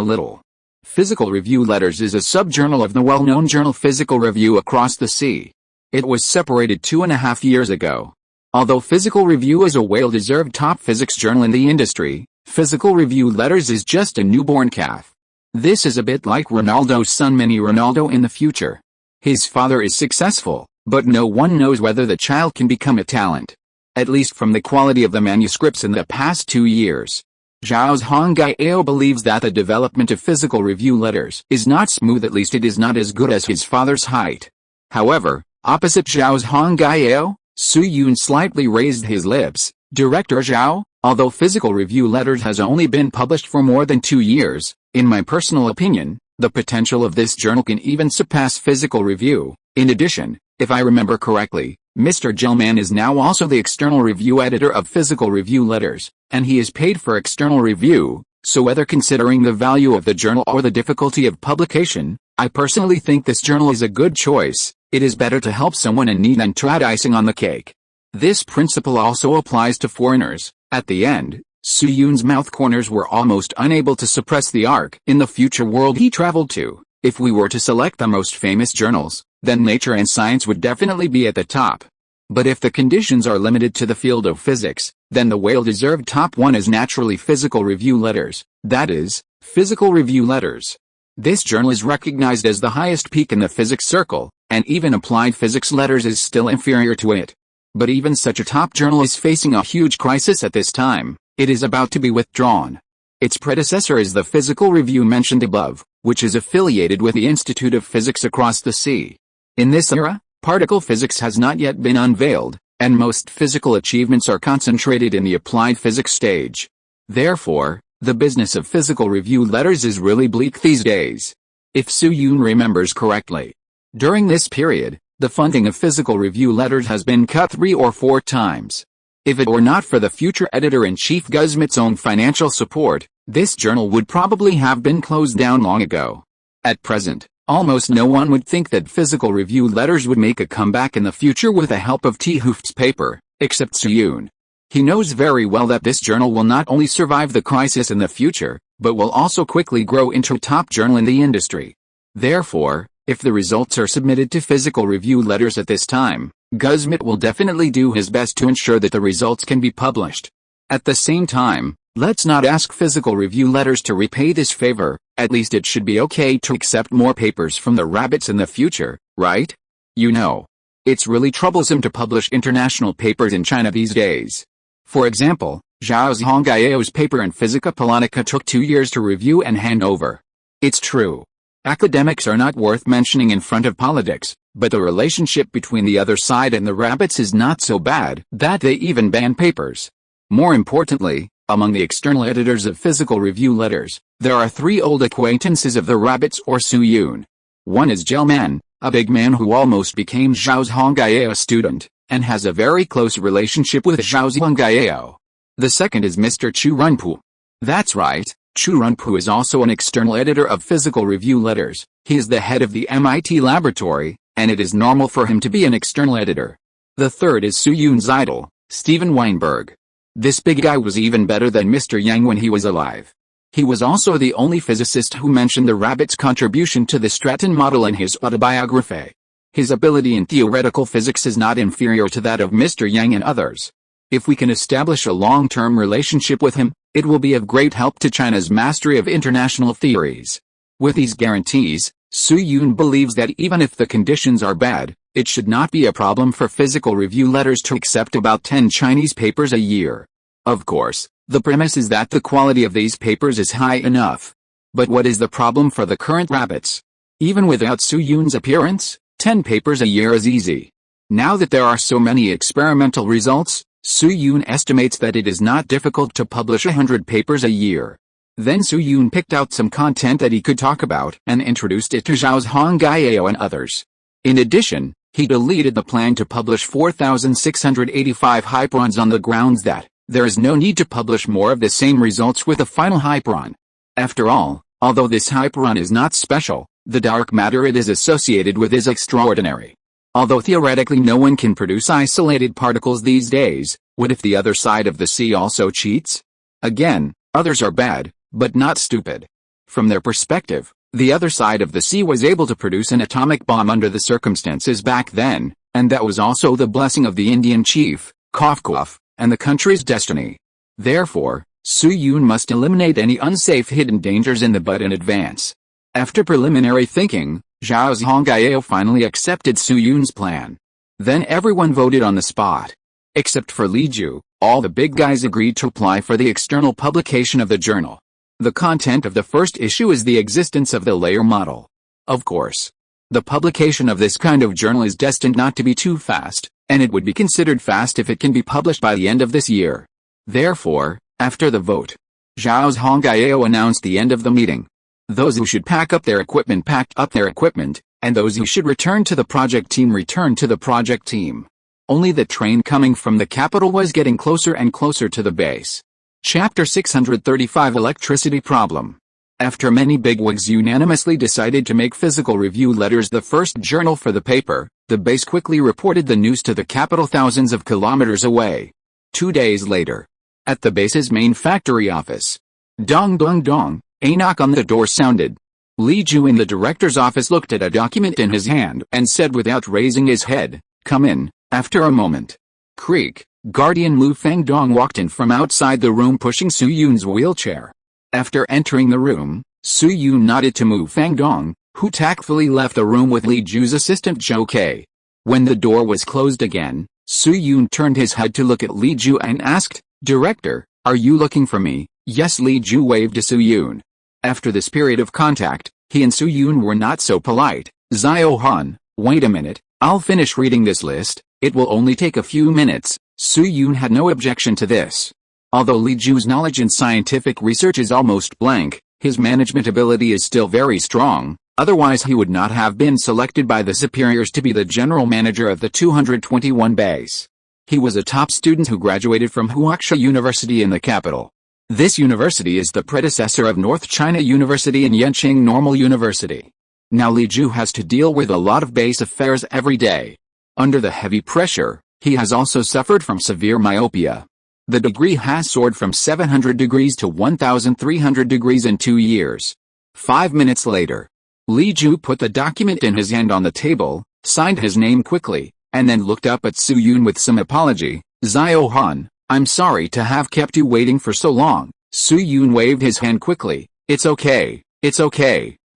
little. Physical Review Letters is a sub-journal of the well-known journal Physical Review across the sea. It was separated 2.5 years ago. Although Physical Review is a well-deserved top physics journal in the industry, Physical Review Letters is just a newborn calf. This is a bit like Ronaldo's son Mini Ronaldo in the future. His father is successful, but no one knows whether the child can become a talent. At least from the quality of the manuscripts in the past 2 years. Zhao Zhongjing believes that the development of Physical Review Letters is not smooth, at least it is not as good as his father's height. However, opposite Zhao Zhongjing, Su Yun slightly raised his lips. "Director Zhao, although Physical Review Letters has only been published for more than 2 years, in my personal opinion, The potential of this journal can even surpass Physical Review. In addition, if I remember correctly, Mr. Gellman is now also the external review editor of Physical Review letters, and he is paid for external review, so whether considering the value of the journal or the difficulty of publication, I personally think this journal is a good choice. It is better to help someone in need than to add icing on the cake. This principle also applies to foreigners. At the end, Su Yun's mouth corners were almost unable to suppress the arc. In the future world he traveled to, if we were to select the most famous journals, then Nature and Science would definitely be at the top. But if the conditions are limited to the field of physics, then the well-deserved top one is naturally Physical Review letters, that is, Physical Review letters. This journal is recognized as the highest peak in the physics circle, and even Applied Physics letters is still inferior to it. But even such a top journal is facing a huge crisis at this time. It is about to be withdrawn. Its predecessor is the Physical Review mentioned above, which is affiliated with the Institute of Physics across the sea. In this era, particle physics has not yet been unveiled, and most physical achievements are concentrated in the applied physics stage. Therefore, the business of Physical Review letters is really bleak these days. If Su Yun remembers correctly, during this period, the funding of Physical Review letters has been cut 3 or 4 times. If it were not for the future editor-in-chief Guzmit's own financial support, this journal would probably have been closed down long ago. At present, almost no one would think that Physical Review letters would make a comeback in the future with the help of T. Hooft's paper, except Su Yun. He knows very well that this journal will not only survive the crisis in the future, but will also quickly grow into a top journal in the industry. Therefore, if the results are submitted to Physical Review letters at this time, Guzmit will definitely do his best to ensure that the results can be published. At the same time, let's not ask Physical Review letters to repay this favor. At least it should be okay to accept more papers from the rabbits in the future, right? You know, it's really troublesome to publish international papers in China these days. For example, Zhao Zhongjiao's paper in Physica Polonica took 2 years to review and hand over. It's true. Academics are not worth mentioning in front of politics, but the relationship between the other side and the rabbits is not so bad that they even ban papers. More importantly, among the external editors of Physical Review letters, there are 3 old acquaintances of the rabbits or Su Yun. One is Gellman, a big man who almost became Zhao Zhongjiao's student, and has a very close relationship with Zhao Zhongjiao. The second is Mr. Chu Runpu. That's right. Chu Runpu is also an external editor of Physical Review letters. He is the head of the MIT laboratory, and it is normal for him to be an external editor. The third is Su Yun's idol, Steven Weinberg. This big guy was even better than Mr. Yang when he was alive. He was also the only physicist who mentioned the rabbit's contribution to the Stratton model in his autobiography. His ability in theoretical physics is not inferior to that of Mr. Yang and others. If we can establish a long-term relationship with him, it will be of great help to China's mastery of international theories. With these guarantees, Su Yun believes that even if the conditions are bad, it should not be a problem for Physical Review letters to accept about 10 Chinese papers a year. Of course, the premise is that the quality of these papers is high enough. But what is the problem for the current rabbits? Even without Su Yun's appearance, 10 papers a year is easy. Now that there are so many experimental results, Su Yun estimates that it is not difficult to publish 100 papers a year. Then Su Yun picked out some content that he could talk about and introduced it to Zhao Zhongjiao and others. In addition, he deleted the plan to publish 4,685 hyperons on the grounds that there is no need to publish more of the same results with a final hyperon. After all, although this hyperon is not special, the dark matter it is associated with is extraordinary. Although theoretically no one can produce isolated particles these days, what if the other side of the sea also cheats? Again, others are bad, but not stupid. From their perspective, the other side of the sea was able to produce an atomic bomb under the circumstances back then, and that was also the blessing of the Indian chief, Kofkov, and the country's destiny. Therefore, Su Yun must eliminate any unsafe hidden dangers in the bud in advance. After preliminary thinking, Zhao Zhongjiao finally accepted Su Yun's plan. Then everyone voted on the spot. Except for Li Ju, all the big guys agreed to apply for the external publication of the journal. The content of the first issue is the existence of the layer model. Of course, the publication of this kind of journal is destined not to be too fast, and it would be considered fast if it can be published by the end of this year. Therefore, after the vote, Zhao Zhongjiao announced the end of the meeting. Those who should pack up their equipment packed up their equipment, and those who should return to the project team returned to the project team. Only the train coming from the capital was getting closer and closer to the base. Chapter 635 Electricity Problem. After many bigwigs unanimously decided to make Physical Review Letters the first journal for the paper, the base quickly reported the news to the capital thousands of kilometers away. 2 days later, at the base's main factory office, dong dong dong, a knock on the door sounded. Li Ju in the director's office looked at a document in his hand and said without raising his head, "Come in." After a moment, creak, Guardian Lu Fengdong walked in from outside the room pushing Su Yun's wheelchair. After entering the room, Su Yun nodded to Mu Fengdong, who tactfully left the room with Li Ju's assistant Zhou Ke. When the door was closed again, Su Yun turned his head to look at Li Ju and asked, "Director, are you looking for me?" "Yes." Li Ju waved to Su Yun. After this period of contact, he and Su Yun were not so polite. "Xiao Han, wait a minute, I'll finish reading this list, it will only take a few minutes." Su Yun had no objection to this. Although Li Ju's knowledge in scientific research is almost blank, his management ability is still very strong, otherwise he would not have been selected by the superiors to be the general manager of the 221 base. He was a top student who graduated from Huaxia University in the capital. This university is the predecessor of North China University and Yenching Normal University. Now Li Ju has to deal with a lot of base affairs every day. Under the heavy pressure, he has also suffered from severe myopia. The degree has soared from 700 degrees to 1,300 degrees in 2 years. 5 minutes later, Li Ju put the document in his hand on the table, signed his name quickly, and then looked up at Su Yun with some apology. "Xiao Han, I'm sorry to have kept you waiting for so long." Su Yun waved his hand quickly. It's okay,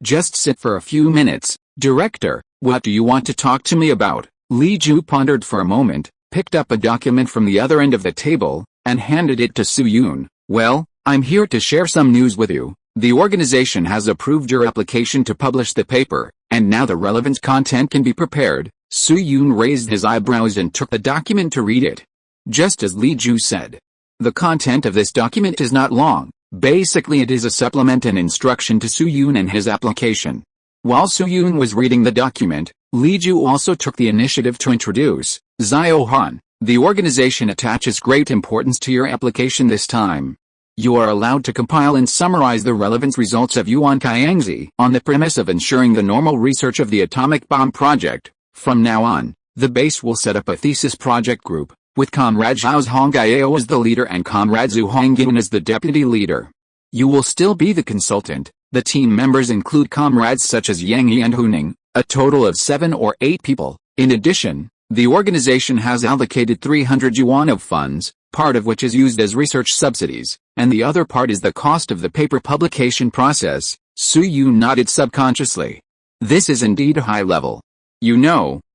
just sit for a few minutes." "Director, what do you want to talk to me about?" Li Ju pondered for a moment, picked up a document from the other end of the table, and handed it to Su Yun. "Well, I'm here to share some news with you. The organization has approved your application to publish the paper, and now the relevant content can be prepared." Su Yun raised his eyebrows and took the document to read it. Just as Li Ju said. The content of this document is not long. Basically it is a supplement and instruction to Su Yun and his application. While Su Yun was reading the document, Li Ju also took the initiative to introduce, "Xiao Han, the organization attaches great importance to your application this time. You are allowed to compile and summarize the relevant results of Yuan Kaiangzi on the premise of ensuring the normal research of the atomic bomb project. From now on, the base will set up a thesis project group, with Comrade Zhao Zhongjing as the leader and Comrade Zhu Hongjin as the deputy leader. You will still be the consultant." The team members include comrades such as Yang Yi and Huning, a total of 7 or 8 people. In addition, the organization has allocated 300 yuan of funds, part of which is used as research subsidies, and the other part is the cost of the paper publication process. Su Yun nodded subconsciously. This is indeed a high level.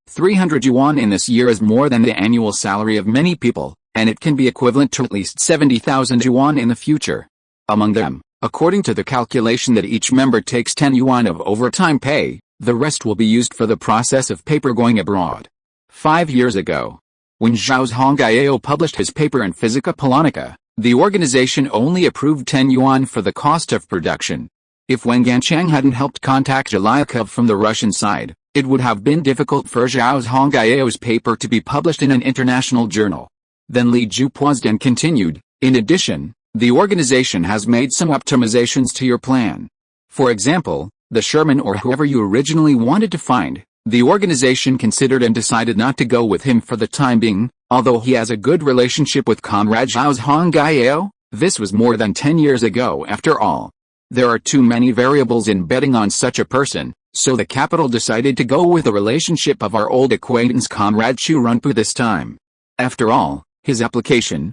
300 yuan in this year is more than the annual salary of many people, and it can be equivalent to at least 70,000 yuan in the future. Among them, according to the calculation that each member takes 10 yuan of overtime pay, the rest will be used for the process of paper going abroad. 5 years ago, when Zhao Zhongjing published his paper in Physica Polonica, the organization only approved 10 yuan for the cost of production. If Wen Ganchang hadn't helped contact Zhelyakov from the Russian side, it would have been difficult for Zhao Zhongjing's paper to be published in an international journal. Then Li Ju paused and continued, "In addition, the organization has made some optimizations to your plan. For example, the Sherman or whoever you originally wanted to find, the organization considered and decided not to go with him for the time being, although he has a good relationship with Comrade Zhao Zhongjing. This was more than 10 years ago after all. There are too many variables in betting on such a person, so the capital decided to go with the relationship of our old acquaintance Comrade Chu Runpu this time. After all, his application,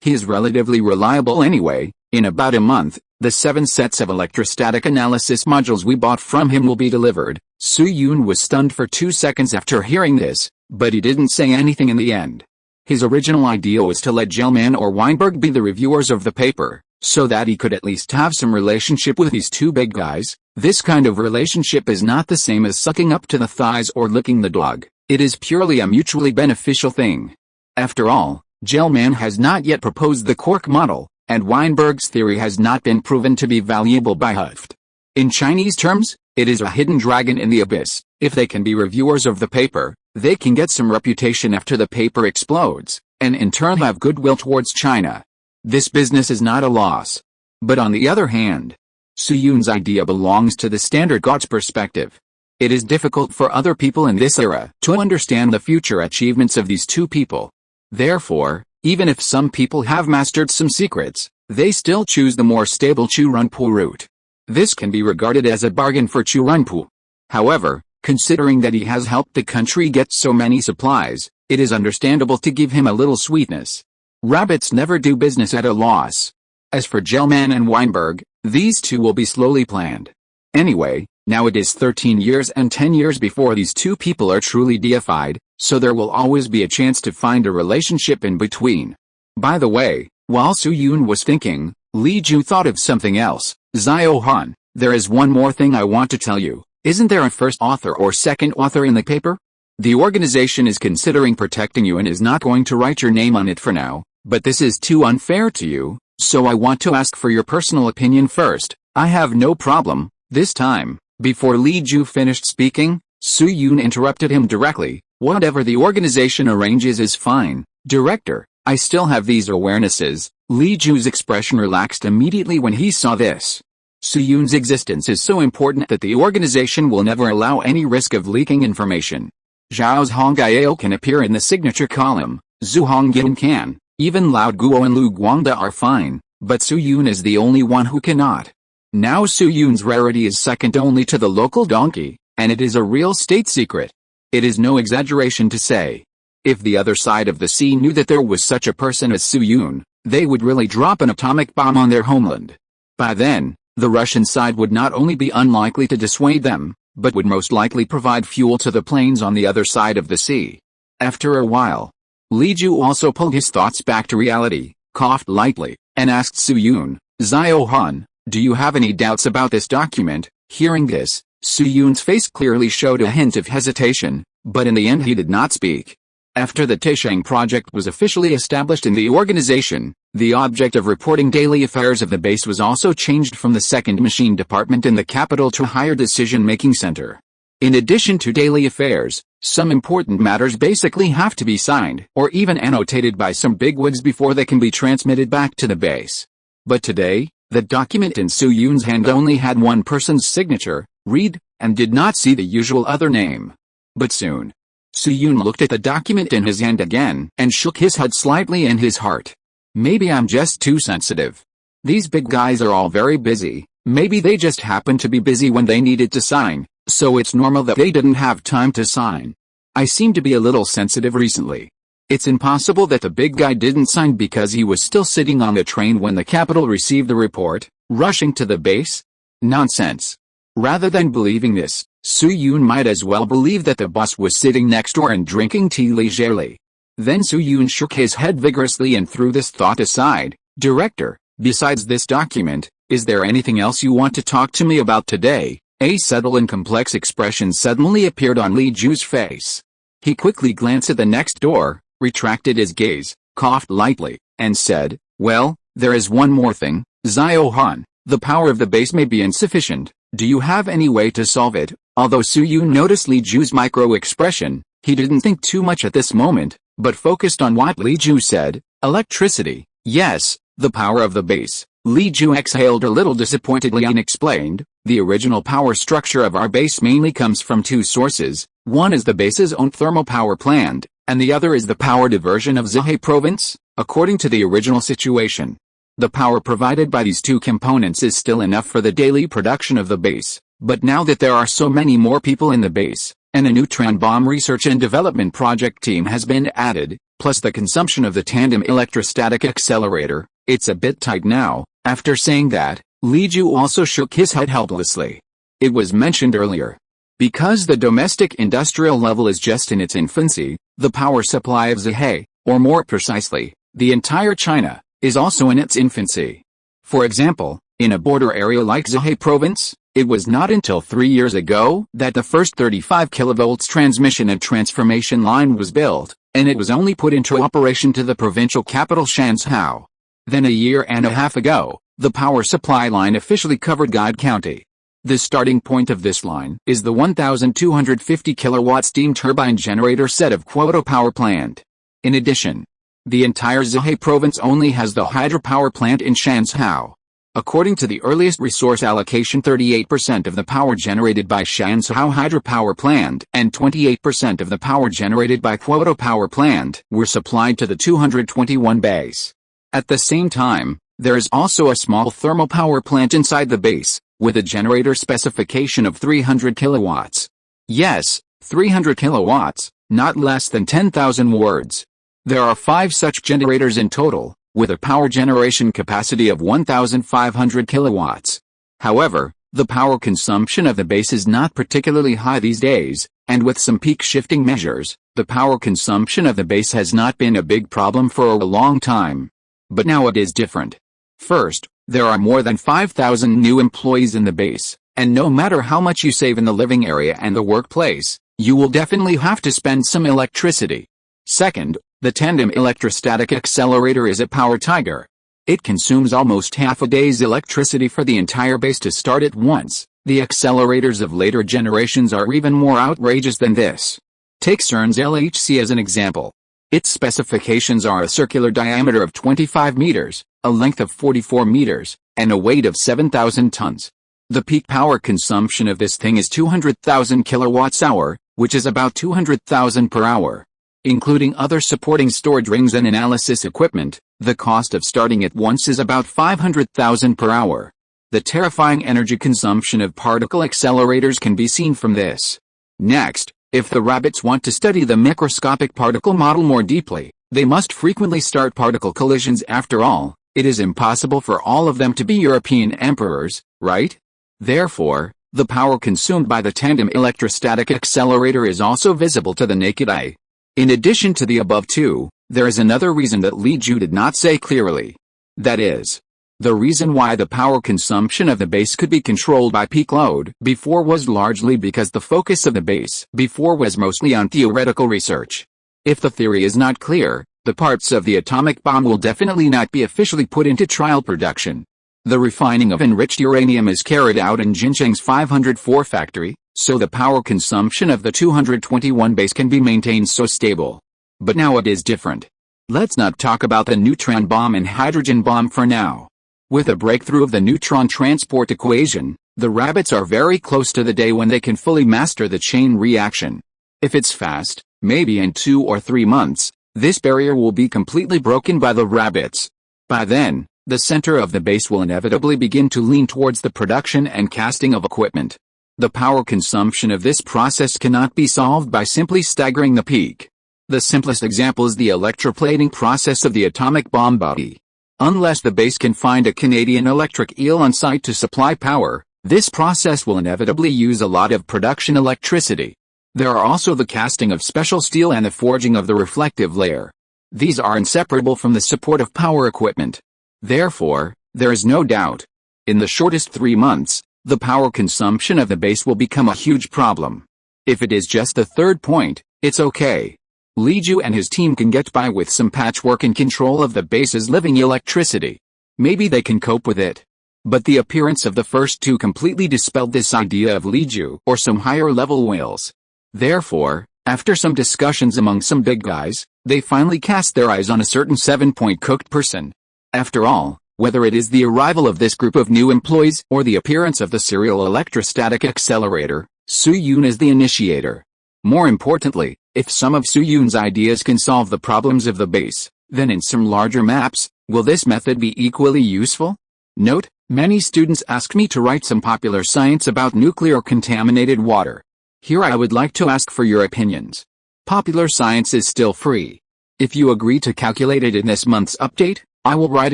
he is relatively reliable anyway. In about a month, the 7 sets of electrostatic analysis modules we bought from him will be delivered." Su Yun was stunned for 2 seconds after hearing this, but he didn't say anything in the end. His original idea was to let Gelman or Weinberg be the reviewers of the paper, so that he could at least have some relationship with these 2 big guys. This kind of relationship is not the same as sucking up to the thighs or licking the dog. It is purely a mutually beneficial thing. After all, Gelman has not yet proposed the cork model, and Weinberg's theory has not been proven to be valuable by Hooft. In Chinese terms, it is a hidden dragon in the abyss. If they can be reviewers of the paper, they can get some reputation after the paper explodes, and in turn have goodwill towards China. This business is not a loss. But on the other hand, Su Yun's idea belongs to the standard God's perspective. It is difficult for other people in this era to understand the future achievements of these two people. Therefore, even if some people have mastered some secrets, they still choose the more stable Chu Runpu route. This can be regarded as a bargain for Chu Runpu. However, considering that he has helped the country get so many supplies, it is understandable to give him a little sweetness. Rabbits never do business at a loss. As for Gelman and Weinberg, these two will be slowly planned. Anyway, now it is 13 years and 10 years before these two people are truly deified, so there will always be a chance to find a relationship in between. By the way, while Su Yun was thinking, Li Ju thought of something else. Zhao Han, there is one more thing I want to tell you. Isn't there a first author or second author in the paper? The organization is considering protecting you and is not going to write your name on it for now, but this is too unfair to you, so I want to ask for your personal opinion first. I have no problem. This time, before Li Ju finished speaking, Su Yun interrupted him directly. Whatever the organization arranges is fine, Director. I still have these awarenesses. Li Ju's expression relaxed immediately when he saw this. Su Yun's existence is so important that the organization will never allow any risk of leaking information. Zhao's Hongjiao can appear in the signature column, Zhu Hongyin can, even Lao Guo and Lu Guangda are fine, but Su Yun is the only one who cannot. Now Su Yun's rarity is second only to the local donkey, and it is a real state secret. It is no exaggeration to say. If the other side of the sea knew that there was such a person as Su Yun, they would really drop an atomic bomb on their homeland. By then, the Russian side would not only be unlikely to dissuade them, but would most likely provide fuel to the planes on the other side of the sea. After a while, Li Ju also pulled his thoughts back to reality, coughed lightly, and asked Su Yun, Zhao Han, do you have any doubts about this document? Hearing this, Su Yun's face clearly showed a hint of hesitation, but in the end he did not speak. After the Taisheng project was officially established in the organization, the object of reporting daily affairs of the base was also changed from the second machine department in the capital to a higher decision-making center. In addition to daily affairs, some important matters basically have to be signed or even annotated by some bigwigs before they can be transmitted back to the base. But today, the document in Su Yun's hand only had one person's signature, read, and did not see the usual other name. But soon, Su Yun looked at the document in his hand again and shook his head slightly in his heart. Maybe I'm just too sensitive. These big guys are all very busy. Maybe they just happened to be busy when they needed to sign, so it's normal that they didn't have time to sign. I seem to be a little sensitive recently. It's impossible that the big guy didn't sign because he was still sitting on the train when the capital received the report, rushing to the base? Nonsense. Rather than believing this, Su Yun might as well believe that the boss was sitting next door and drinking tea leisurely. Then Su Yun shook his head vigorously and threw this thought aside. Director, besides this document, is there anything else you want to talk to me about today? A subtle and complex expression suddenly appeared on Li Ju's face. He quickly glanced at the next door, retracted his gaze, coughed lightly, and said, well, there is one more thing, Zhao Han. The power of the base may be insufficient. Do you have any way to solve it? Although Su Yun noticed Li Ju's micro-expression, he didn't think too much at this moment, but focused on what Li Ju said. Electricity. Yes, the power of the base. Li Ju exhaled a little disappointedly and explained, the original power structure of our base mainly comes from two sources. One is the base's own thermal power plant, and the other is the power diversion of Zhehe province, according to the original situation. The power provided by these two components is still enough for the daily production of the base, but now that there are so many more people in the base, and a neutron bomb research and development project team has been added, plus the consumption of the tandem electrostatic accelerator, it's a bit tight now. After saying that, Li Ju also shook his head helplessly. It was mentioned earlier. Because the domestic industrial level is just in its infancy, the power supply of Zhehe, or more precisely, the entire China, is also in its infancy. For example, in a border area like Zhehe province, it was not until 3 years ago that the first 35 kilovolts transmission and transformation line was built, and it was only put into operation to the provincial capital Shanzhou. Then a year and a half ago, the power supply line officially covered Guide County. The starting point of this line is the 1,250 kilowatt steam turbine generator set of Kyoto power plant. In addition, the entire Zhehe province only has the hydropower plant in Shanzhou. According to the earliest resource allocation, 38% of the power generated by Shanzhou hydropower plant and 28% of the power generated by Kyoto power plant were supplied to the 221 base. At the same time, there is also a small thermal power plant inside the base, with a generator specification of 300 kilowatts. Yes, 300 kilowatts, not less than 10,000 words. There are 5 such generators in total, with a power generation capacity of 1,500 kilowatts. However, the power consumption of the base is not particularly high these days, and with some peak shifting measures, the power consumption of the base has not been a big problem for a long time. But now it is different. First, there are more than 5,000 new employees in the base, and no matter how much you save in the living area and the workplace, you will definitely have to spend some electricity. Second, the tandem electrostatic accelerator is a power tiger. It consumes almost half a day's electricity for the entire base to start at once. The accelerators of later generations are even more outrageous than this. Take CERN's LHC as an example. Its specifications are a circular diameter of 25 meters, a length of 44 meters, and a weight of 7,000 tons. The peak power consumption of this thing is 200,000 kilowatts-hour, which is about 200,000 per hour. Including other supporting storage rings and analysis equipment, the cost of starting at once is about 500,000 per hour. The terrifying energy consumption of particle accelerators can be seen from this. Next, if the rabbits want to study the microscopic particle model more deeply, they must frequently start particle collisions. After all, it is impossible for all of them to be European emperors, right? Therefore, the power consumed by the tandem electrostatic accelerator is also visible to the naked eye. In addition to the above two, there is another reason that Li Feiyu did not say clearly. That is, the reason why the power consumption of the base could be controlled by peak load before was largely because the focus of the base before was mostly on theoretical research. If the theory is not clear, the parts of the atomic bomb will definitely not be officially put into trial production. The refining of enriched uranium is carried out in Jincheng's 504 factory, so the power consumption of the 221 base can be maintained so stable. But now it is different. Let's not talk about the neutron bomb and hydrogen bomb for now. With a breakthrough of the neutron transport equation, the rabbits are very close to the day when they can fully master the chain reaction. If it's fast, maybe in 2 or 3 months, this barrier will be completely broken by the rabbits. By then, the center of the base will inevitably begin to lean towards the production and casting of equipment. The power consumption of this process cannot be solved by simply staggering the peak. The simplest example is the electroplating process of the atomic bomb body. Unless the base can find a Canadian electric eel on site to supply power, this process will inevitably use a lot of production electricity. There are also the casting of special steel and the forging of the reflective layer. These are inseparable from the support of power equipment. Therefore, there is no doubt. In the shortest 3 months, the power consumption of the base will become a huge problem. If it is just the third point, it's okay. Li Feiyu and his team can get by with some patchwork and control of the base's living electricity. Maybe they can cope with it. But the appearance of the first two completely dispelled this idea of Li Feiyu or some higher-level whales. Therefore, after some discussions among some big guys, they finally cast their eyes on a certain 7-point cooked person. After all, whether it is the arrival of this group of new employees or the appearance of the serial electrostatic accelerator, Su Yun is the initiator. More importantly, if some of Su Yun's ideas can solve the problems of the base, then in some larger maps, will this method be equally useful? Note, many students ask me to write some popular science about nuclear contaminated water. Here I would like to ask for your opinions. Popular science is still free. If you agree to calculate it in this month's update, I will write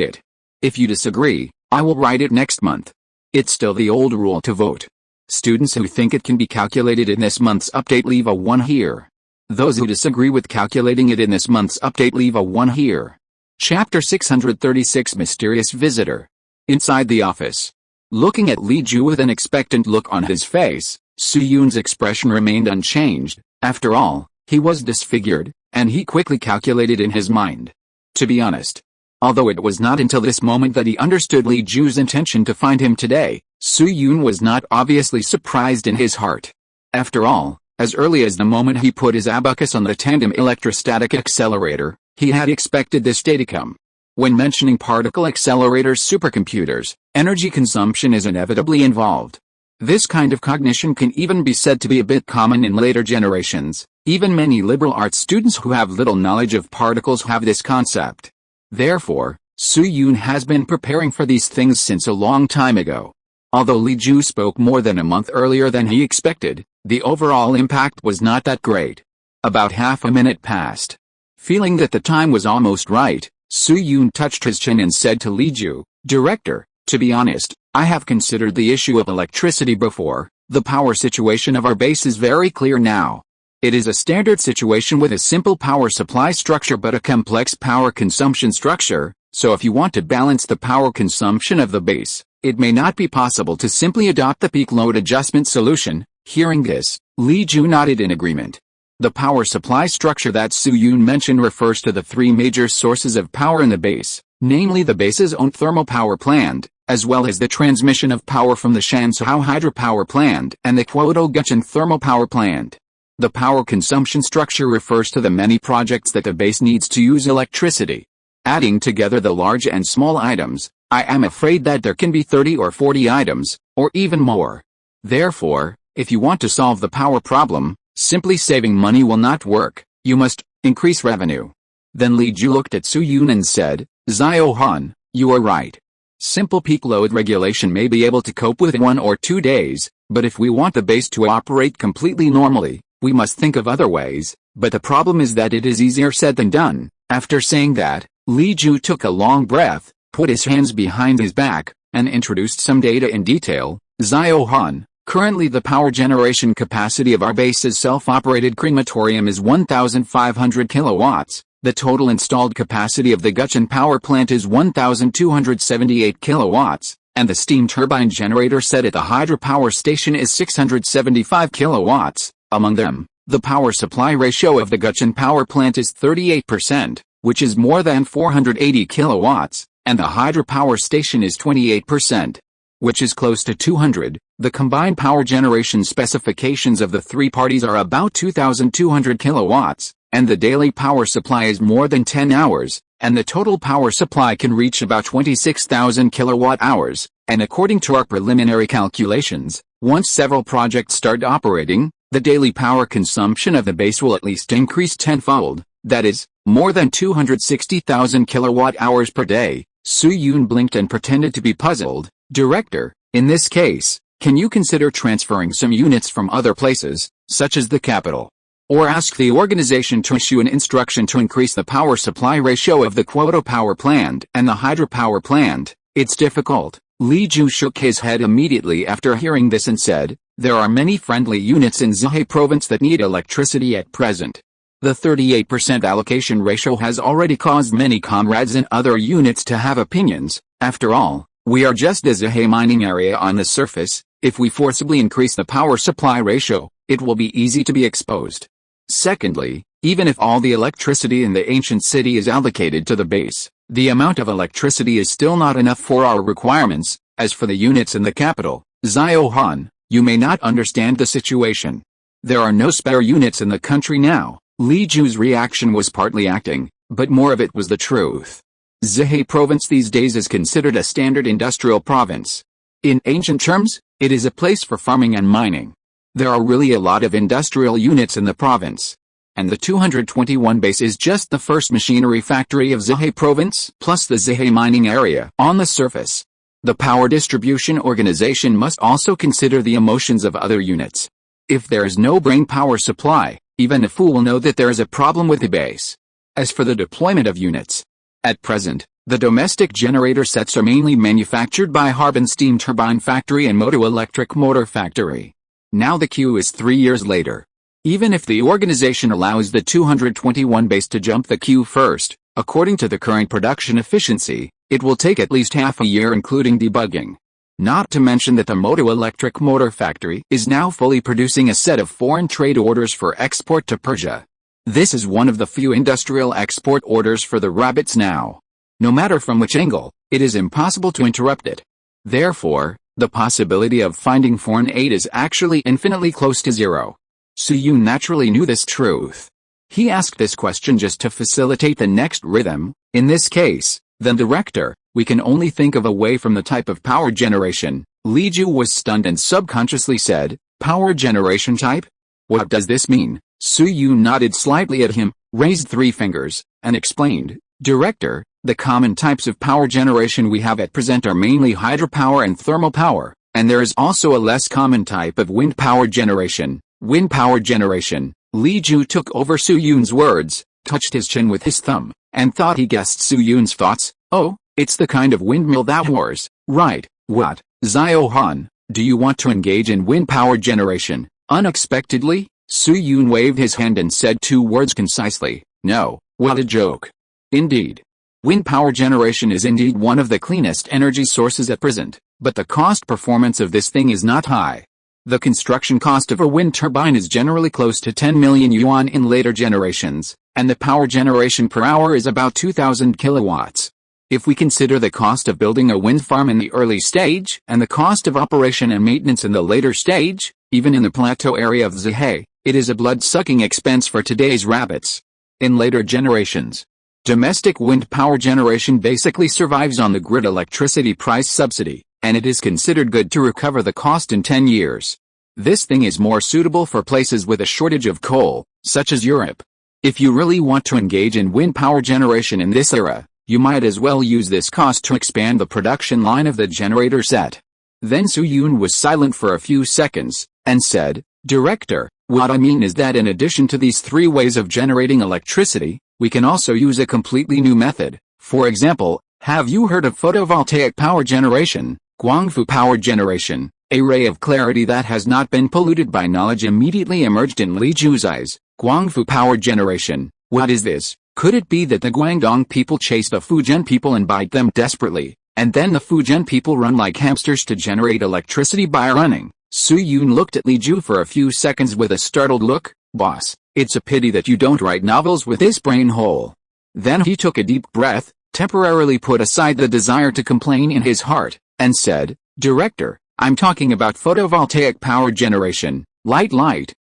it. If you disagree, I will write it next month. It's still the old rule to vote. Students who think it can be calculated in this month's update leave a 1 here. Those who disagree with calculating it in this month's update leave a 1 here. Chapter 636 Mysterious Visitor. Inside the office. Looking at Li Feiyu with an expectant look on his face, Su Yun's expression remained unchanged. After all, he was disfigured, and he quickly calculated in his mind. To be honest, although it was not until this moment that he understood Li Feiju's intention to find him today, Su-yoon was not obviously surprised in his heart. After all, as early as the moment he put his abacus on the tandem electrostatic accelerator, he had expected this day to come. When mentioning particle accelerators supercomputers, energy consumption is inevitably involved. This kind of cognition can even be said to be a bit common in later generations. Even many liberal arts students who have little knowledge of particles have this concept. Therefore, Su-yoon has been preparing for these things since a long time ago. Although Li Ju spoke more than a month earlier than he expected, the overall impact was not that great. About half a minute passed. Feeling that the time was almost right, Su-yoon touched his chin and said to Li Ju, "Director, to be honest, I have considered the issue of electricity before. The power situation of our base is very clear now. It is a standard situation with a simple power supply structure but a complex power consumption structure, so if you want to balance the power consumption of the base, it may not be possible to simply adopt the peak load adjustment solution." Hearing this, Li Ju nodded in agreement. The power supply structure that Su-yoon mentioned refers to the three major sources of power in the base, namely the base's own thermal power plant, as well as the transmission of power from the Shansao hydropower plant and the Kwoto-Gucheon thermal power plant. The power consumption structure refers to the many projects that the base needs to use electricity. Adding together the large and small items, I am afraid that there can be 30 or 40 items, or even more. Therefore, if you want to solve the power problem, simply saving money will not work. You must increase revenue. Then Li Ju looked at Su-yoon and said, "Zio-han, you are right. Simple peak load regulation may be able to cope with 1 or 2 days, but if we want the base to operate completely normally, we must think of other ways, but the problem is that it is easier said than done." After saying that, Li Ju took a long breath, put his hands behind his back, and introduced some data in detail. "Zio-han, currently the power generation capacity of our base's self-operated crematorium is 1,500 kilowatts. The total installed capacity of the Gucheon power plant is 1,278 kilowatts, and the steam turbine generator set at the hydropower station is 675 kilowatts. Among them, the power supply ratio of the Gucheon power plant is 38%, which is more than 480 kilowatts, and the hydropower station is 28%, which is close to 200. The combined power generation specifications of the three parties are about 2,200 kilowatts, and the daily power supply is more than 10 hours, and the total power supply can reach about 26,000 kilowatt hours, and according to our preliminary calculations, once several projects start operating, the daily power consumption of the base will at least increase tenfold, that is, more than 260,000 kilowatt hours per day. Su-yoon blinked and pretended to be puzzled. "Director, in this case, can you consider transferring some units from other places, such as the capital? Or ask the organization to issue an instruction to increase the power supply ratio of the Kwoto power plant and the hydropower plant? It's difficult." Li Ju shook his head immediately after hearing this and said, "There are many friendly units in Zhehe province that need electricity at present. The 38% allocation ratio has already caused many comrades in other units to have opinions. After all, we are just a Zhehe mining area on the surface. If we forcibly increase the power supply ratio, it will be easy to be exposed. Secondly, even if all the electricity in the ancient city is allocated to the base, the amount of electricity is still not enough for our requirements. As for the units in the capital, Zio-han, you may not understand the situation. There are no spare units in the country now." Li Ju's reaction was partly acting, but more of it was the truth. Zhehe province these days is considered a standard industrial province. In ancient terms, it is a place for farming and mining. There are really a lot of industrial units in the province. And the 221 base is just the first machinery factory of Zhehe province, plus the Zhehe mining area on the surface. The power distribution organization must also consider the emotions of other units. If there is no brain power supply, even a fool will know that there is a problem with the base. As for the deployment of units, at present, the domestic generator sets are mainly manufactured by Harbin Steam Turbine Factory and Moto Electric Motor Factory. Now the queue is 3 years later. Even if the organization allows the 221 base to jump the queue first, according to the current production efficiency, it will take at least half a year including debugging. Not to mention that the Moto Electric Motor Factory is now fully producing a set of foreign trade orders for export to Persia. This is one of the few industrial export orders for the rabbits now. No matter from which angle, it is impossible to interrupt it. Therefore, The possibility of finding foreign aid is actually infinitely close to zero. Su-Yun naturally knew this truth. He asked this question just to facilitate the next rhythm. In this case, the director, we can only think of a way from the type of power generation. Li Ju was stunned and subconsciously said, power generation type? What does this mean? Su-Yun nodded slightly at him, raised 3 fingers, and explained, Director, the common types of power generation we have at present are mainly hydropower and thermal power, and there is also a less common type of wind power generation. Wind power generation. Li Ju took over Su-Yun's words, touched his chin with his thumb, and thought he guessed Su-Yun's thoughts. Oh, it's the kind of windmill that wars, right? What, Zio Han, do you want to engage in wind power generation? Unexpectedly, Su-Yun waved his hand and said 2 words concisely, no. What a joke. Indeed. Wind power generation is indeed one of the cleanest energy sources at present, but the cost performance of this thing is not high. The construction cost of a wind turbine is generally close to 10 million yuan in later generations, and the power generation per hour is about 2,000 kilowatts. If we consider the cost of building a wind farm in the early stage and the cost of operation and maintenance in the later stage, even in the plateau area of Zhehe, it is a blood-sucking expense for today's rabbits. In later generations, domestic wind power generation basically survives on the grid electricity price subsidy, and it is considered good to recover the cost in 10 years. This thing is more suitable for places with a shortage of coal, such as Europe. If you really want to engage in wind power generation in this era, you might as well use this cost to expand the production line of the generator set. Then Su-Yun was silent for a few seconds, and said, Director, what I mean is that in addition to these 3 ways of generating electricity, we can also use a completely new method. For example, have you heard of photovoltaic power generation, Guangfu power generation? A ray of clarity that has not been polluted by knowledge immediately emerged in Li Ju's eyes. Guangfu power generation, what is this? Could it be that the Guangdong people chase the Fujian people and bite them desperately, and then the Fujian people run like hamsters to generate electricity by running? Su-Yun looked at Li Ju for a few seconds with a startled look. Boss, it's a pity that you don't write novels with this brain hole. Then he took a deep breath, temporarily put aside the desire to complain in his heart, and said, Director, I'm talking about photovoltaic power generation, light,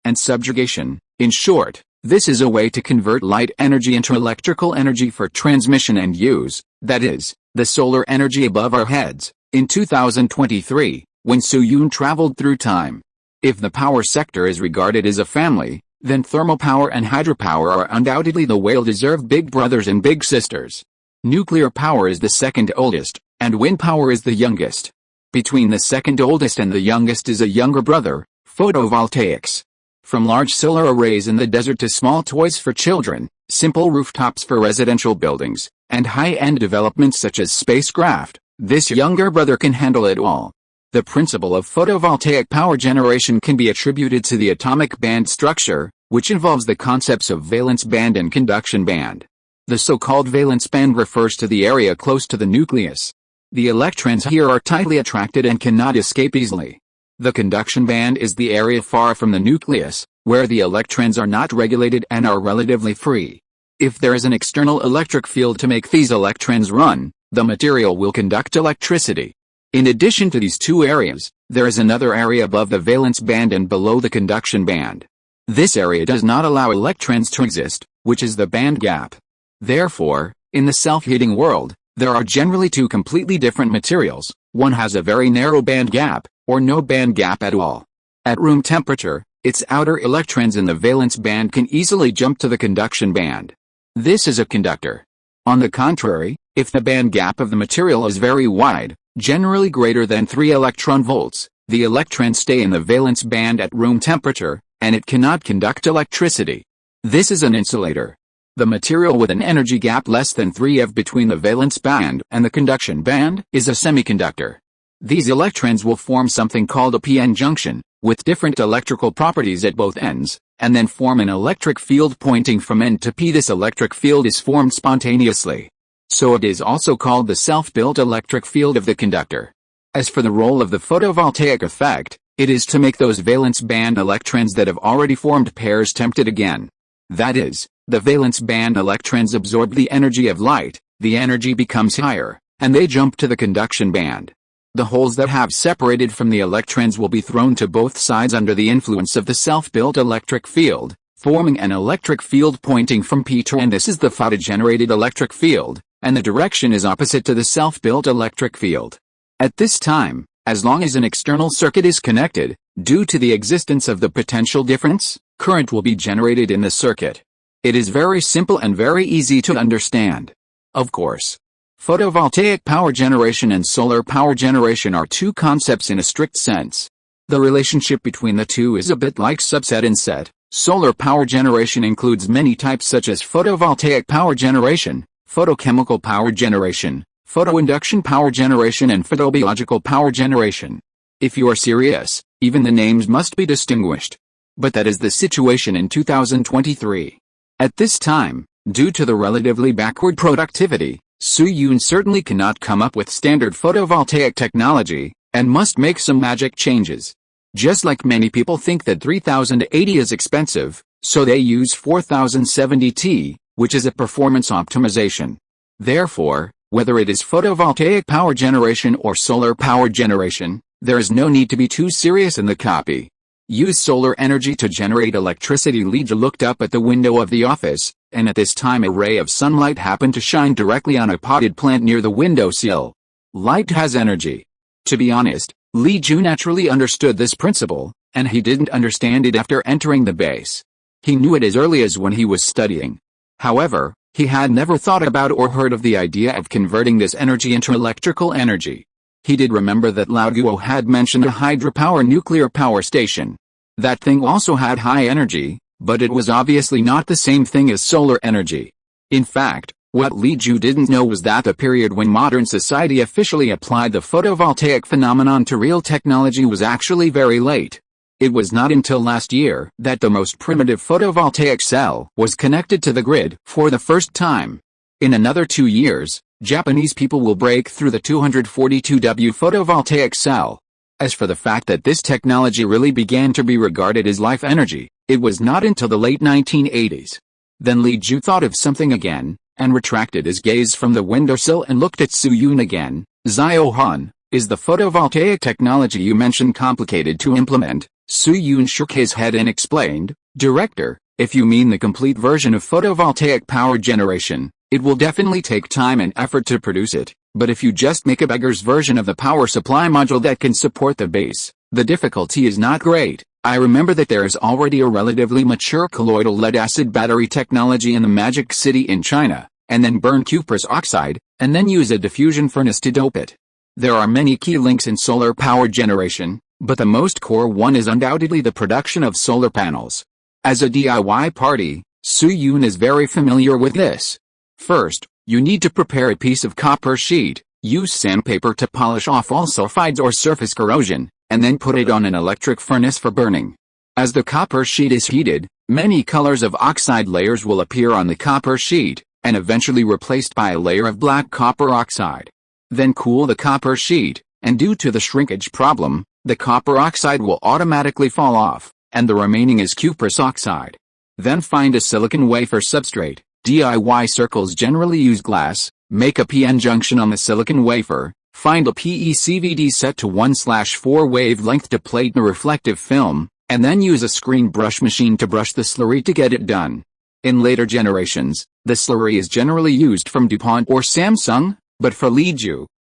and subjugation. In short, this is a way to convert light energy into electrical energy for transmission and use, that is, the solar energy above our heads. In 2023, when Su-Yun traveled through time, if the power sector is regarded as a family, then thermal power and hydropower are undoubtedly the well-deserved big brothers and big sisters. Nuclear power is the second oldest, and wind power is the youngest. Between the second oldest and the youngest is a younger brother, photovoltaics. From large solar arrays in the desert to small toys for children, simple rooftops for residential buildings, and high-end developments such as spacecraft, this younger brother can handle it all. The principle of photovoltaic power generation can be attributed to the atomic band structure, which involves the concepts of valence band and conduction band. The so-called valence band refers to the area close to the nucleus. The electrons here are tightly attracted and cannot escape easily. The conduction band is the area far from the nucleus, where the electrons are not regulated and are relatively free. If there is an external electric field to make these electrons run, the material will conduct electricity. In addition to these 2 areas, there is another area above the valence band and below the conduction band. This area does not allow electrons to exist, which is the band gap. Therefore, in the self-heating world, there are generally 2 completely different materials. One has a very narrow band gap, or no band gap at all. At room temperature, its outer electrons in the valence band can easily jump to the conduction band. This is a conductor. On the contrary, if the band gap of the material is very wide, generally greater than 3 electron volts, the electrons stay in the valence band at room temperature, and it cannot conduct electricity. This is an insulator. The material with an energy gap less than 3 eV between the valence band and the conduction band is a semiconductor. These electrons will form something called a p-n junction, with different electrical properties at both ends, and then form an electric field pointing from N to P. This electric field is formed spontaneously. So it is also called the self-built electric field of the conductor. As for the role of the photovoltaic effect, it is to make those valence band electrons that have already formed pairs tempted again. That is, the valence band electrons absorb the energy of light, the energy becomes higher, and they jump to the conduction band. The holes that have separated from the electrons will be thrown to both sides under the influence of the self-built electric field, forming an electric field pointing from P to N. This is the photogenerated electric field, and the direction is opposite to the self-built electric field. At this time, as long as an external circuit is connected, due to the existence of the potential difference, current will be generated in the circuit. It is very simple and very easy to understand. Of course, photovoltaic power generation and solar power generation are two concepts in a strict sense. The relationship between the two is a bit like subset and set. Solar power generation includes many types such as photovoltaic power generation, photochemical power generation, photoinduction power generation and photobiological power generation. If you are serious, even the names must be distinguished. But that is the situation in 2023. At this time, due to the relatively backward productivity, Soo-yoon certainly cannot come up with standard photovoltaic technology, and must make some magic changes. Just like many people think that 3080 is expensive, so they use 4070T, which is a performance optimization. Therefore, whether it is photovoltaic power generation or solar power generation, there is no need to be too serious in the copy. Use solar energy to generate electricity. Li looked up at the window of the office, and at this time a ray of sunlight happened to shine directly on a potted plant near the windowsill. Light has energy. To be honest, Li naturally understood this principle, and he didn't understand it after entering the base. He knew it as early as when he was studying. However, he had never thought about or heard of the idea of converting this energy into electrical energy. He did remember that Lao Guo had mentioned a hydropower nuclear power station. That thing also had high energy, but it was obviously not the same thing as solar energy. In fact, what Li didn't know was that the period when modern society officially applied the photovoltaic phenomenon to real technology was actually very late. It was not until last year that the most primitive photovoltaic cell was connected to the grid for the first time. In another 2 years, Japanese people will break through the 242W photovoltaic cell. As for the fact that this technology really began to be regarded as life energy, it was not until the late 1980s. Then Li thought of something again, and retracted his gaze from the windowsill and looked at Soo-yoon again. Zio-han, is the photovoltaic technology you mentioned complicated to implement? Soo-yoon shook his head and explained, Director, if you mean the complete version of photovoltaic power generation, it will definitely take time and effort to produce it, but if you just make a beggar's version of the power supply module that can support the base, the difficulty is not great. I remember that there is already a relatively mature colloidal lead-acid battery technology in the Magic City in China, and then burn cuprous oxide, and then use a diffusion furnace to dope it. There are many key links in solar power generation, but the most core one is undoubtedly the production of solar panels. As a DIY party, Soo-yoon is very familiar with this. First, you need to prepare a piece of copper sheet, use sandpaper to polish off all sulfides or surface corrosion, and then put it on an electric furnace for burning. As the copper sheet is heated, many colors of oxide layers will appear on the copper sheet, and eventually replaced by a layer of black copper oxide. Then cool the copper sheet, and due to the shrinkage problem, the copper oxide will automatically fall off, and the remaining is cuprous oxide. Then find a silicon wafer substrate. DIY circles generally use glass. Make a PN junction on the silicon wafer. Find a PECVD set to 1/4 wavelength to plate the reflective film, and then use a screen brush machine to brush the slurry to get it done. In later generations, the slurry is generally used from DuPont or Samsung, but for Li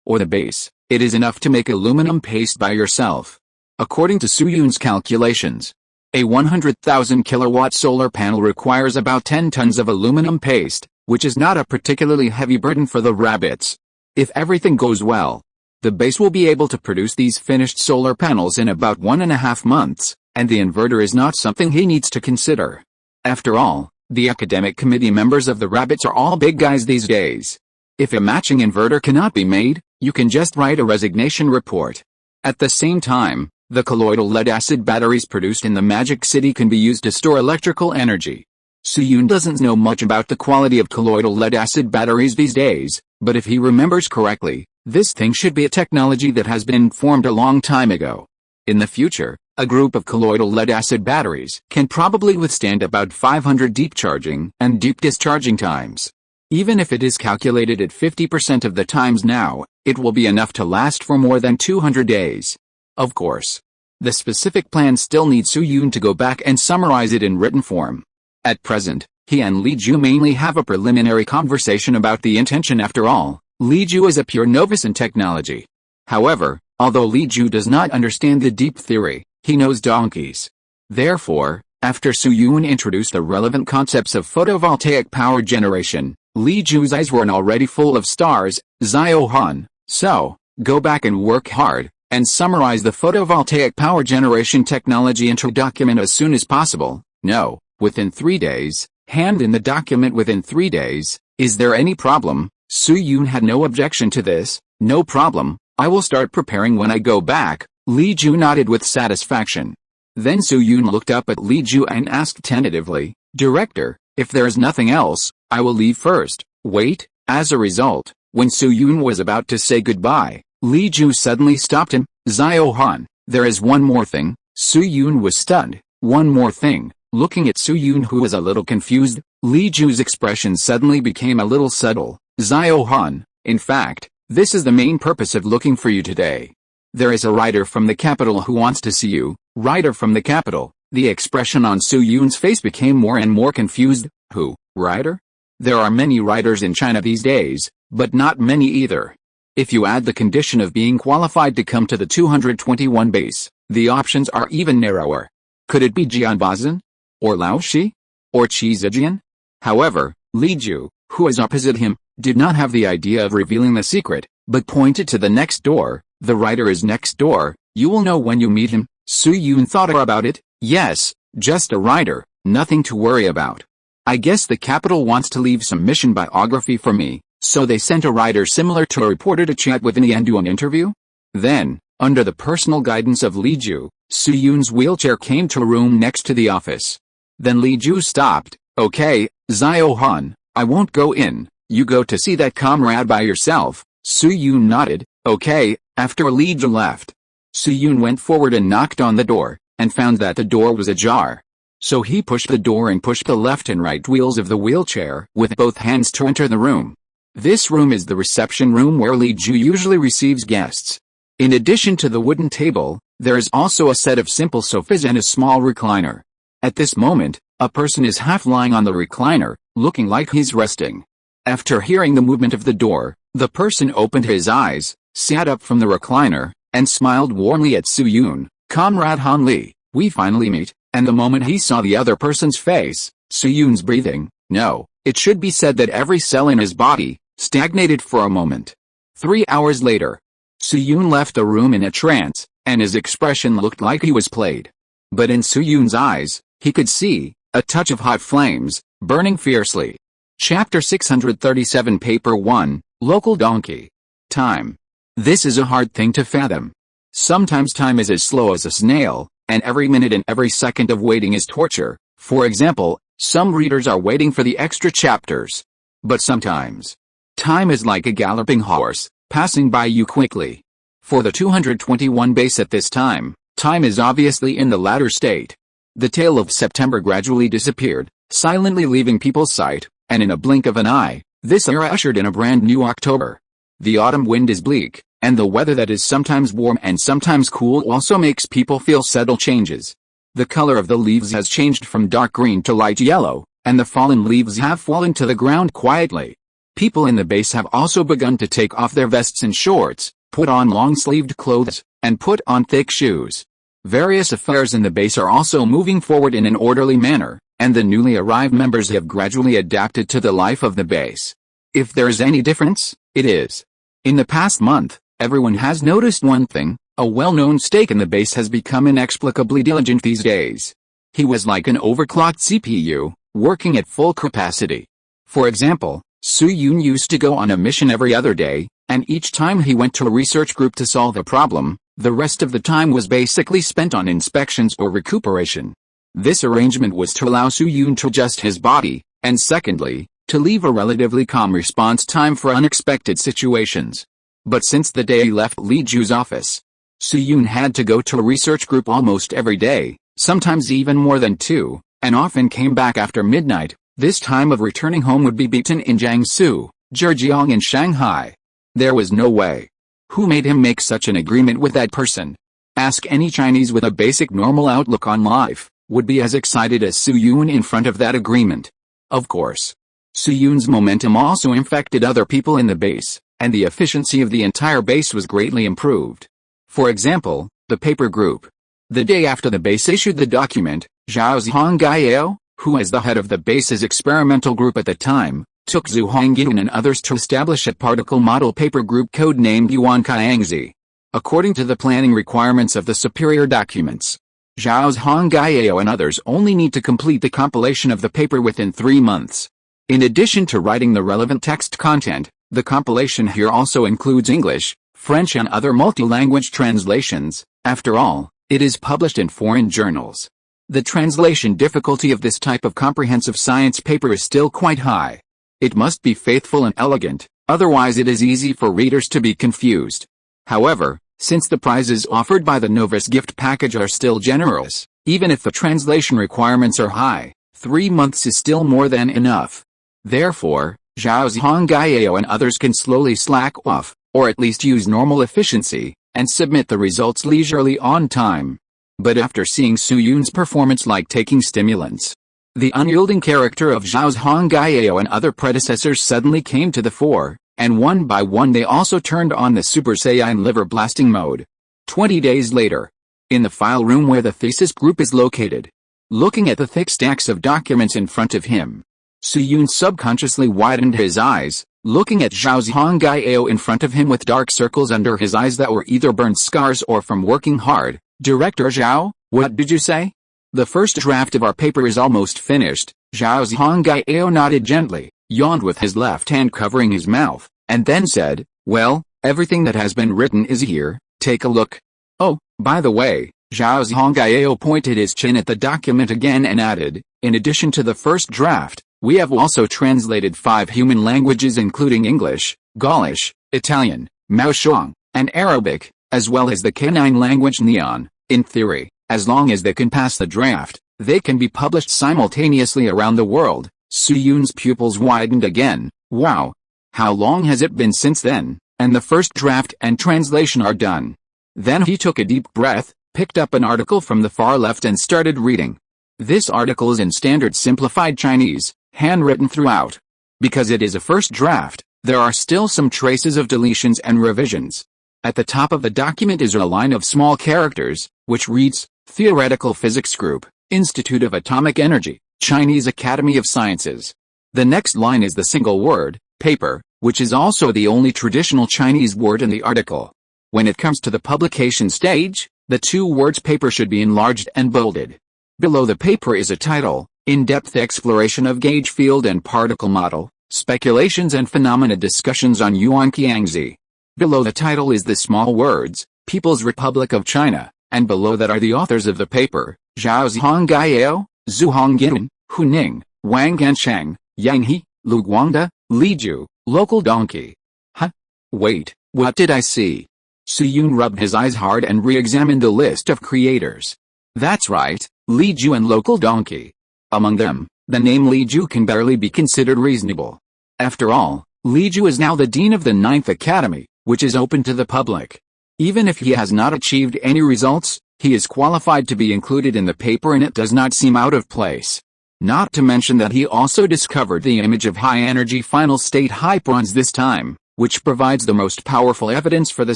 or the base, it is enough to make aluminum paste by yourself. According to Soo-yoon's calculations, a 100,000 kilowatt solar panel requires about 10 tons of aluminum paste, which is not a particularly heavy burden for the rabbits. If everything goes well, the base will be able to produce these finished solar panels in about 1.5 months, and the inverter is not something he needs to consider. After all, the academic committee members of the rabbits are all big guys these days. If a matching inverter cannot be made, you can just write a resignation report. At the same time, the colloidal lead-acid batteries produced in the Magic City can be used to store electrical energy. Soo-yoon doesn't know much about the quality of colloidal lead-acid batteries these days, but if he remembers correctly, this thing should be a technology that has been formed a long time ago. In the future, a group of colloidal lead-acid batteries can probably withstand about 500 deep charging and deep discharging times. Even if it is calculated at 50% of the times now, it will be enough to last for more than 200 days. Of course. The specific plan still needs Su Yun to go back and summarize it in written form. At present, he and Li Ju mainly have a preliminary conversation about the intention. After all, Li Ju is a pure novice in technology. However, although Li Ju does not understand the deep theory, he knows donkeys. Therefore, after Su Yun introduced the relevant concepts of photovoltaic power generation, Li Ju's eyes were already full of stars. Zhao Han, so, go back and work hard, and summarize the photovoltaic power generation technology intro document as soon as possible. No, within 3 days, hand in the document within 3 days. Is there any problem? Su Yun had no objection to this. No problem, I will start preparing when I go back. Li Ju nodded with satisfaction. Then Su Yun looked up at Li Ju and asked tentatively, Director, if there is nothing else, I will leave first. Wait. As a result, when Su Yun was about to say goodbye, Li Ju suddenly stopped him. Zhao Han, there is one more thing. Su Yun was stunned. One more thing. Looking at Su Yun, who was a little confused, Li Ju's expression suddenly became a little subtle. Zhao Han, in fact, this is the main purpose of looking for you today. There is a writer from the capital who wants to see you. Writer from the capital. The expression on Su Yun's face became more and more confused. Who? Writer? There are many writers in China these days, but not many either. If you add the condition of being qualified to come to the 221 base, the options are even narrower. Could it be Jian Bazin? Or Lao Shi? Or Qi Zijian? However, Li Ju, who is opposite him, did not have the idea of revealing the secret, but pointed to the next door. The writer is next door. You will know when you meet him. Su Yun thought about it. Yes, just a writer, nothing to worry about. I guess the capital wants to leave some mission biography for me, so they sent a writer similar to a reporter to chat with me and do an interview? Then, under the personal guidance of Li Ju, Su Yun's wheelchair came to a room next to the office. Then Li Ju stopped. Okay, Zhao Han, I won't go in, you go to see that comrade by yourself. Su Yun nodded. Okay. After Li Ju left, Su Yun went forward and knocked on the door, and found that the door was ajar. So he pushed the door and pushed the left and right wheels of the wheelchair with both hands to enter the room. This room is the reception room where Li Ju usually receives guests. In addition to the wooden table, there is also a set of simple sofas and a small recliner. At this moment, a person is half lying on the recliner, looking like he's resting. After hearing the movement of the door, the person opened his eyes, sat up from the recliner, and smiled warmly at Su Yun. Comrade Han Li, we finally meet. And the moment he saw the other person's face, Su Yun's breathing, no, it should be said that every cell in his body, stagnated for a moment. 3 hours later, Su Yun left the room in a trance, and his expression looked like he was played. But in Su Yun's eyes, he could see a touch of hot flames, burning fiercely. Chapter 637 Paper 1, Local Donkey. Time. This is a hard thing to fathom. Sometimes time is as slow as a snail, and every minute and every second of waiting is torture. For example, some readers are waiting for the extra chapters. But sometimes, time is like a galloping horse, passing by you quickly. For the 221 base at this time, time is obviously in the latter state. The tail of September gradually disappeared, silently leaving people's sight, and in a blink of an eye, this era ushered in a brand new October. The autumn wind is bleak, and the weather that is sometimes warm and sometimes cool also makes people feel subtle changes. The color of the leaves has changed from dark green to light yellow, and the fallen leaves have fallen to the ground quietly. People in the base have also begun to take off their vests and shorts, put on long-sleeved clothes, and put on thick shoes. Various affairs in the base are also moving forward in an orderly manner, and the newly arrived members have gradually adapted to the life of the base. If there is any difference, it is. In the past month, everyone has noticed one thing: a well-known stake in the base has become inexplicably diligent these days. He was like an overclocked CPU, working at full capacity. For example, Su Yun used to go on a mission every other day, and each time he went to a research group to solve a problem, the rest of the time was basically spent on inspections or recuperation. This arrangement was to allow Su Yun to adjust his body, and secondly, to leave a relatively calm response time for unexpected situations. But since the day he left Li Ju's office, Su Yun had to go to a research group almost every day, sometimes even more than 2, and often came back after midnight. This time of returning home would be beaten in Jiangsu, Zhejiang and Shanghai. There was no way. Who made him make such an agreement with that person? Ask any Chinese with a basic normal outlook on life, would be as excited as Su Yun in front of that agreement. Of course. Su Yun's momentum also infected other people in the base, and the efficiency of the entire base was greatly improved. For example, the paper group. The day after the base issued the document, Zhao Zhongjing, who as the head of the base's experimental group at the time, took Zhu Hongyan and others to establish a particle model paper group codenamed Yuan Qiangzi. According to the planning requirements of the superior documents, Zhao Zhongjing and others only need to complete the compilation of the paper within 3 months. In addition to writing the relevant text content, the compilation here also includes English, French and other multi-language translations. After all, it is published in foreign journals. The translation difficulty of this type of comprehensive science paper is still quite high. It must be faithful and elegant, otherwise it is easy for readers to be confused. However, since the prizes offered by the novice gift package are still generous, even if the translation requirements are high, 3 months is still more than enough. Therefore, Zhao Zhongjing and others can slowly slack off, or at least use normal efficiency, and submit the results leisurely on time. But after seeing Su Yun's performance like taking stimulants, the unyielding character of Zhao Zhongjing and other predecessors suddenly came to the fore, and one by one they also turned on the Super Saiyan liver blasting mode. 20 days later, in the file room where the thesis group is located, looking at the thick stacks of documents in front of him, Su Yun subconsciously widened his eyes, looking at Zhao Zhongjing in front of him with dark circles under his eyes that were either burned scars or from working hard. Director Zhao, what did you say? The first draft of our paper is almost finished. Zhao Zhongjing nodded gently, yawned with his left hand covering his mouth, and then said, well, everything that has been written is here, take a look. Oh, by the way, Zhao Zhongjing pointed his chin at the document again and added, in addition to the first draft, we have also translated 5 human languages including English, Gaulish, Italian, Maoshuang, and Arabic, as well as the canine language Neon. In theory, as long as they can pass the draft, they can be published simultaneously around the world. Su Yun's pupils widened again. Wow! How long has it been since then, and the first draft and translation are done? Then he took a deep breath, picked up an article from the far left and started reading. This article is in standard simplified Chinese, handwritten throughout. Because it is a first draft, there are still some traces of deletions and revisions. At the top of the document is a line of small characters, which reads, Theoretical Physics Group, Institute of Atomic Energy, Chinese Academy of Sciences. The next line is the single word, paper, which is also the only traditional Chinese word in the article. When it comes to the publication stage, the 2 words paper should be enlarged and bolded. Below the paper is a title, In-Depth Exploration of Gauge Field and Particle Model, Speculations and Phenomena Discussions on Yuan Qiangzi. Below the title is the small words, People's Republic of China, and below that are the authors of the paper, Zhao Zhongjing, Zhu Hongyan, Hu Ning, Wang Gansheng, Yang He, Lu Guangda, Li Ju, Local Donkey. Huh? Wait, what did I see? Su Yun rubbed his eyes hard and re-examined the list of creators. That's right, Li Ju and Local Donkey. Among them, the name Li Ju can barely be considered reasonable. After all, Li Ju is now the dean of the 9th Academy, which is open to the public. Even if he has not achieved any results, he is qualified to be included in the paper and it does not seem out of place. Not to mention that he also discovered the image of high-energy final state hyperons this time, which provides the most powerful evidence for the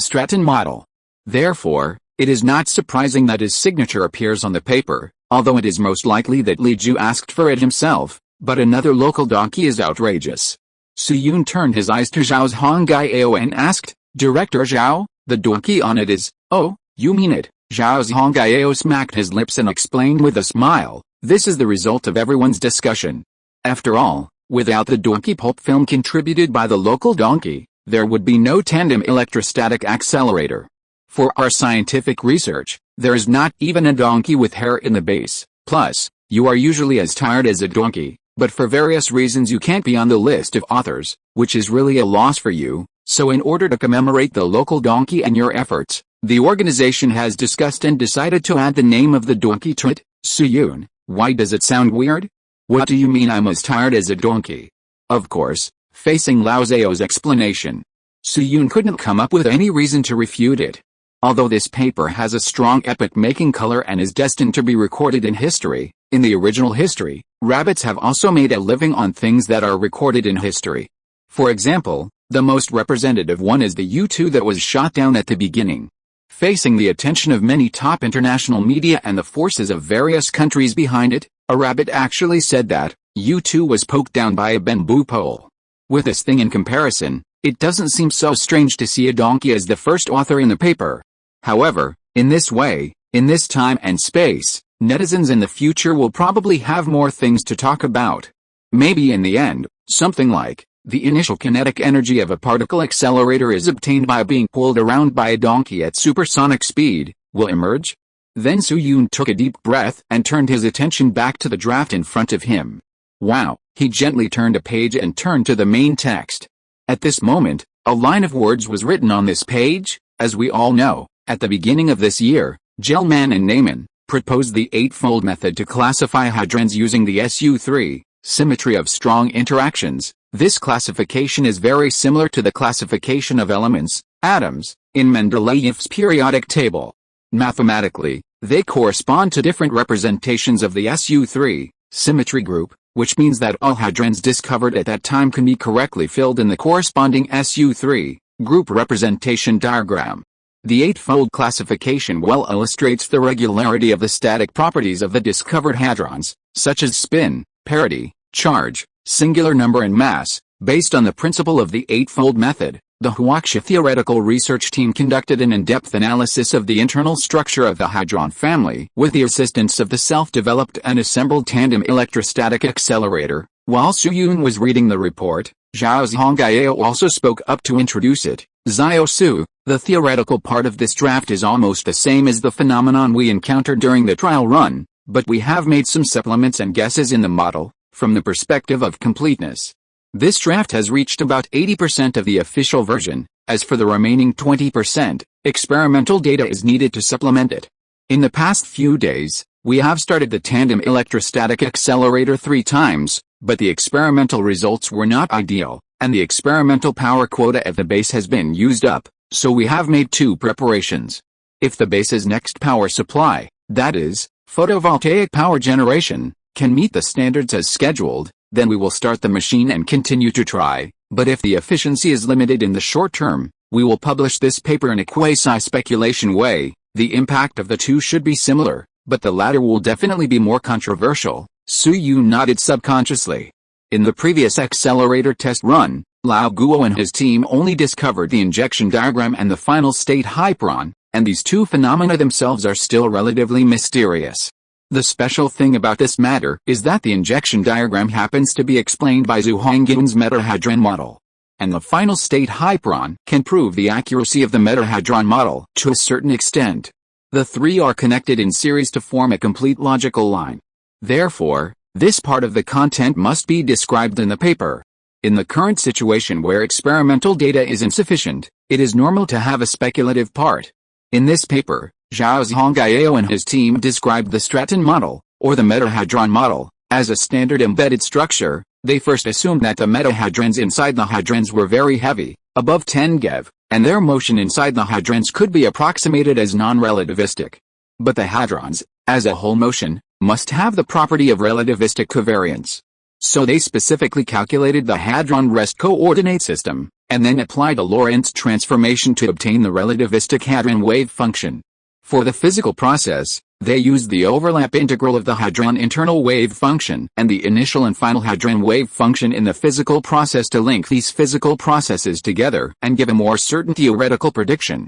Stratton model. Therefore, it is not surprising that his signature appears on the paper, although it is most likely that Li Ju asked for it himself, but another local donkey is outrageous. Su Yun turned his eyes to Zhao Zhongjing and asked, Director Zhao, the donkey on it is, oh, you mean it? Zhao Zhongjing smacked his lips and explained with a smile, this is the result of everyone's discussion. After all, without the donkey pulp film contributed by the local donkey, there would be no tandem electrostatic accelerator. For our scientific research, there is not even a donkey with hair in the base. Plus, you are usually as tired as a donkey, but for various reasons you can't be on the list of authors, which is really a loss for you. So in order to commemorate the local donkey and your efforts, the organization has discussed and decided to add the name of the donkey to it. Su Yun, why does it sound weird? What do you mean I'm as tired as a donkey? Of course, facing Lao Zhao's explanation, Su Yun couldn't come up with any reason to refute it. Although this paper has a strong epoch-making color and is destined to be recorded in history, in the original history, rabbits have also made a living on things that are recorded in history. For example, the most representative one is the U-2 that was shot down at the beginning. Facing the attention of many top international media and the forces of various countries behind it, a rabbit actually said that U-2 was poked down by a bamboo pole. With this thing in comparison, it doesn't seem so strange to see a donkey as the first author in the paper. However, in this way, in this time and space, netizens in the future will probably have more things to talk about. Maybe in the end, something like, the initial kinetic energy of a particle accelerator is obtained by being pulled around by a donkey at supersonic speed, will emerge? Then Su Yun took a deep breath and turned his attention back to the draft in front of him. Wow, he gently turned a page and turned to the main text. At this moment, a line of words was written on this page. As we all know, at the beginning of this year, Gell-Mann and Neyman proposed the eightfold method to classify hadrons using the SU3, symmetry of strong interactions. This classification is very similar to the classification of elements, atoms, in Mendeleev's periodic table. Mathematically, they correspond to different representations of the SU3, symmetry group, which means that all hadrons discovered at that time can be correctly filled in the corresponding SU3, group representation diagram. The eightfold classification well illustrates the regularity of the static properties of the discovered hadrons, such as spin, parity, charge, singular number and mass. Based on the principle of the eightfold method, the Huaxia theoretical research team conducted an in-depth analysis of the internal structure of the hadron family with the assistance of the self-developed and assembled tandem electrostatic accelerator. While Su Yun was reading the report, Zhao Zhongjing also spoke up to introduce it. Zhao Su, the theoretical part of this draft is almost the same as the phenomenon we encountered during the trial run, but we have made some supplements and guesses in the model, from the perspective of completeness. This draft has reached about 80% of the official version. As for the remaining 20%, experimental data is needed to supplement it. In the past few days, we have started the tandem electrostatic accelerator 3 times, but the experimental results were not ideal, and the experimental power quota at the base has been used up, so we have made 2 preparations. If the base's next power supply, that is, photovoltaic power generation, can meet the standards as scheduled, then we will start the machine and continue to try, but if the efficiency is limited in the short term, we will publish this paper in a quasi-speculation way. The impact of the 2 should be similar, but the latter will definitely be more controversial. Su Yun nodded subconsciously. In the previous accelerator test run, Lao Guo and his team only discovered the injection diagram and the final state hyperon, and these 2 phenomena themselves are still relatively mysterious. The special thing about this matter is that the injection diagram happens to be explained by Zhou Hongyun's metahadron model. And the final state hyperon can prove the accuracy of the metahadron model to a certain extent. The 3 are connected in series to form a complete logical line. Therefore, this part of the content must be described in the paper. In the current situation where experimental data is insufficient, it is normal to have a speculative part. In this paper, Zhao Zhongjing and his team described the Stratton model, or the metahadron model, as a standard embedded structure. They first assumed that the metahadrons inside the hadrons were very heavy, above 10 GeV, and their motion inside the hadrons could be approximated as non-relativistic. But the hadrons, as a whole motion, must have the property of relativistic covariance. So they specifically calculated the hadron rest coordinate system, and then applied a Lorentz transformation to obtain the relativistic hadron wave function. For the physical process, they used the overlap integral of the hadron internal wave function and the initial and final hadron wave function in the physical process to link these physical processes together and give a more certain theoretical prediction.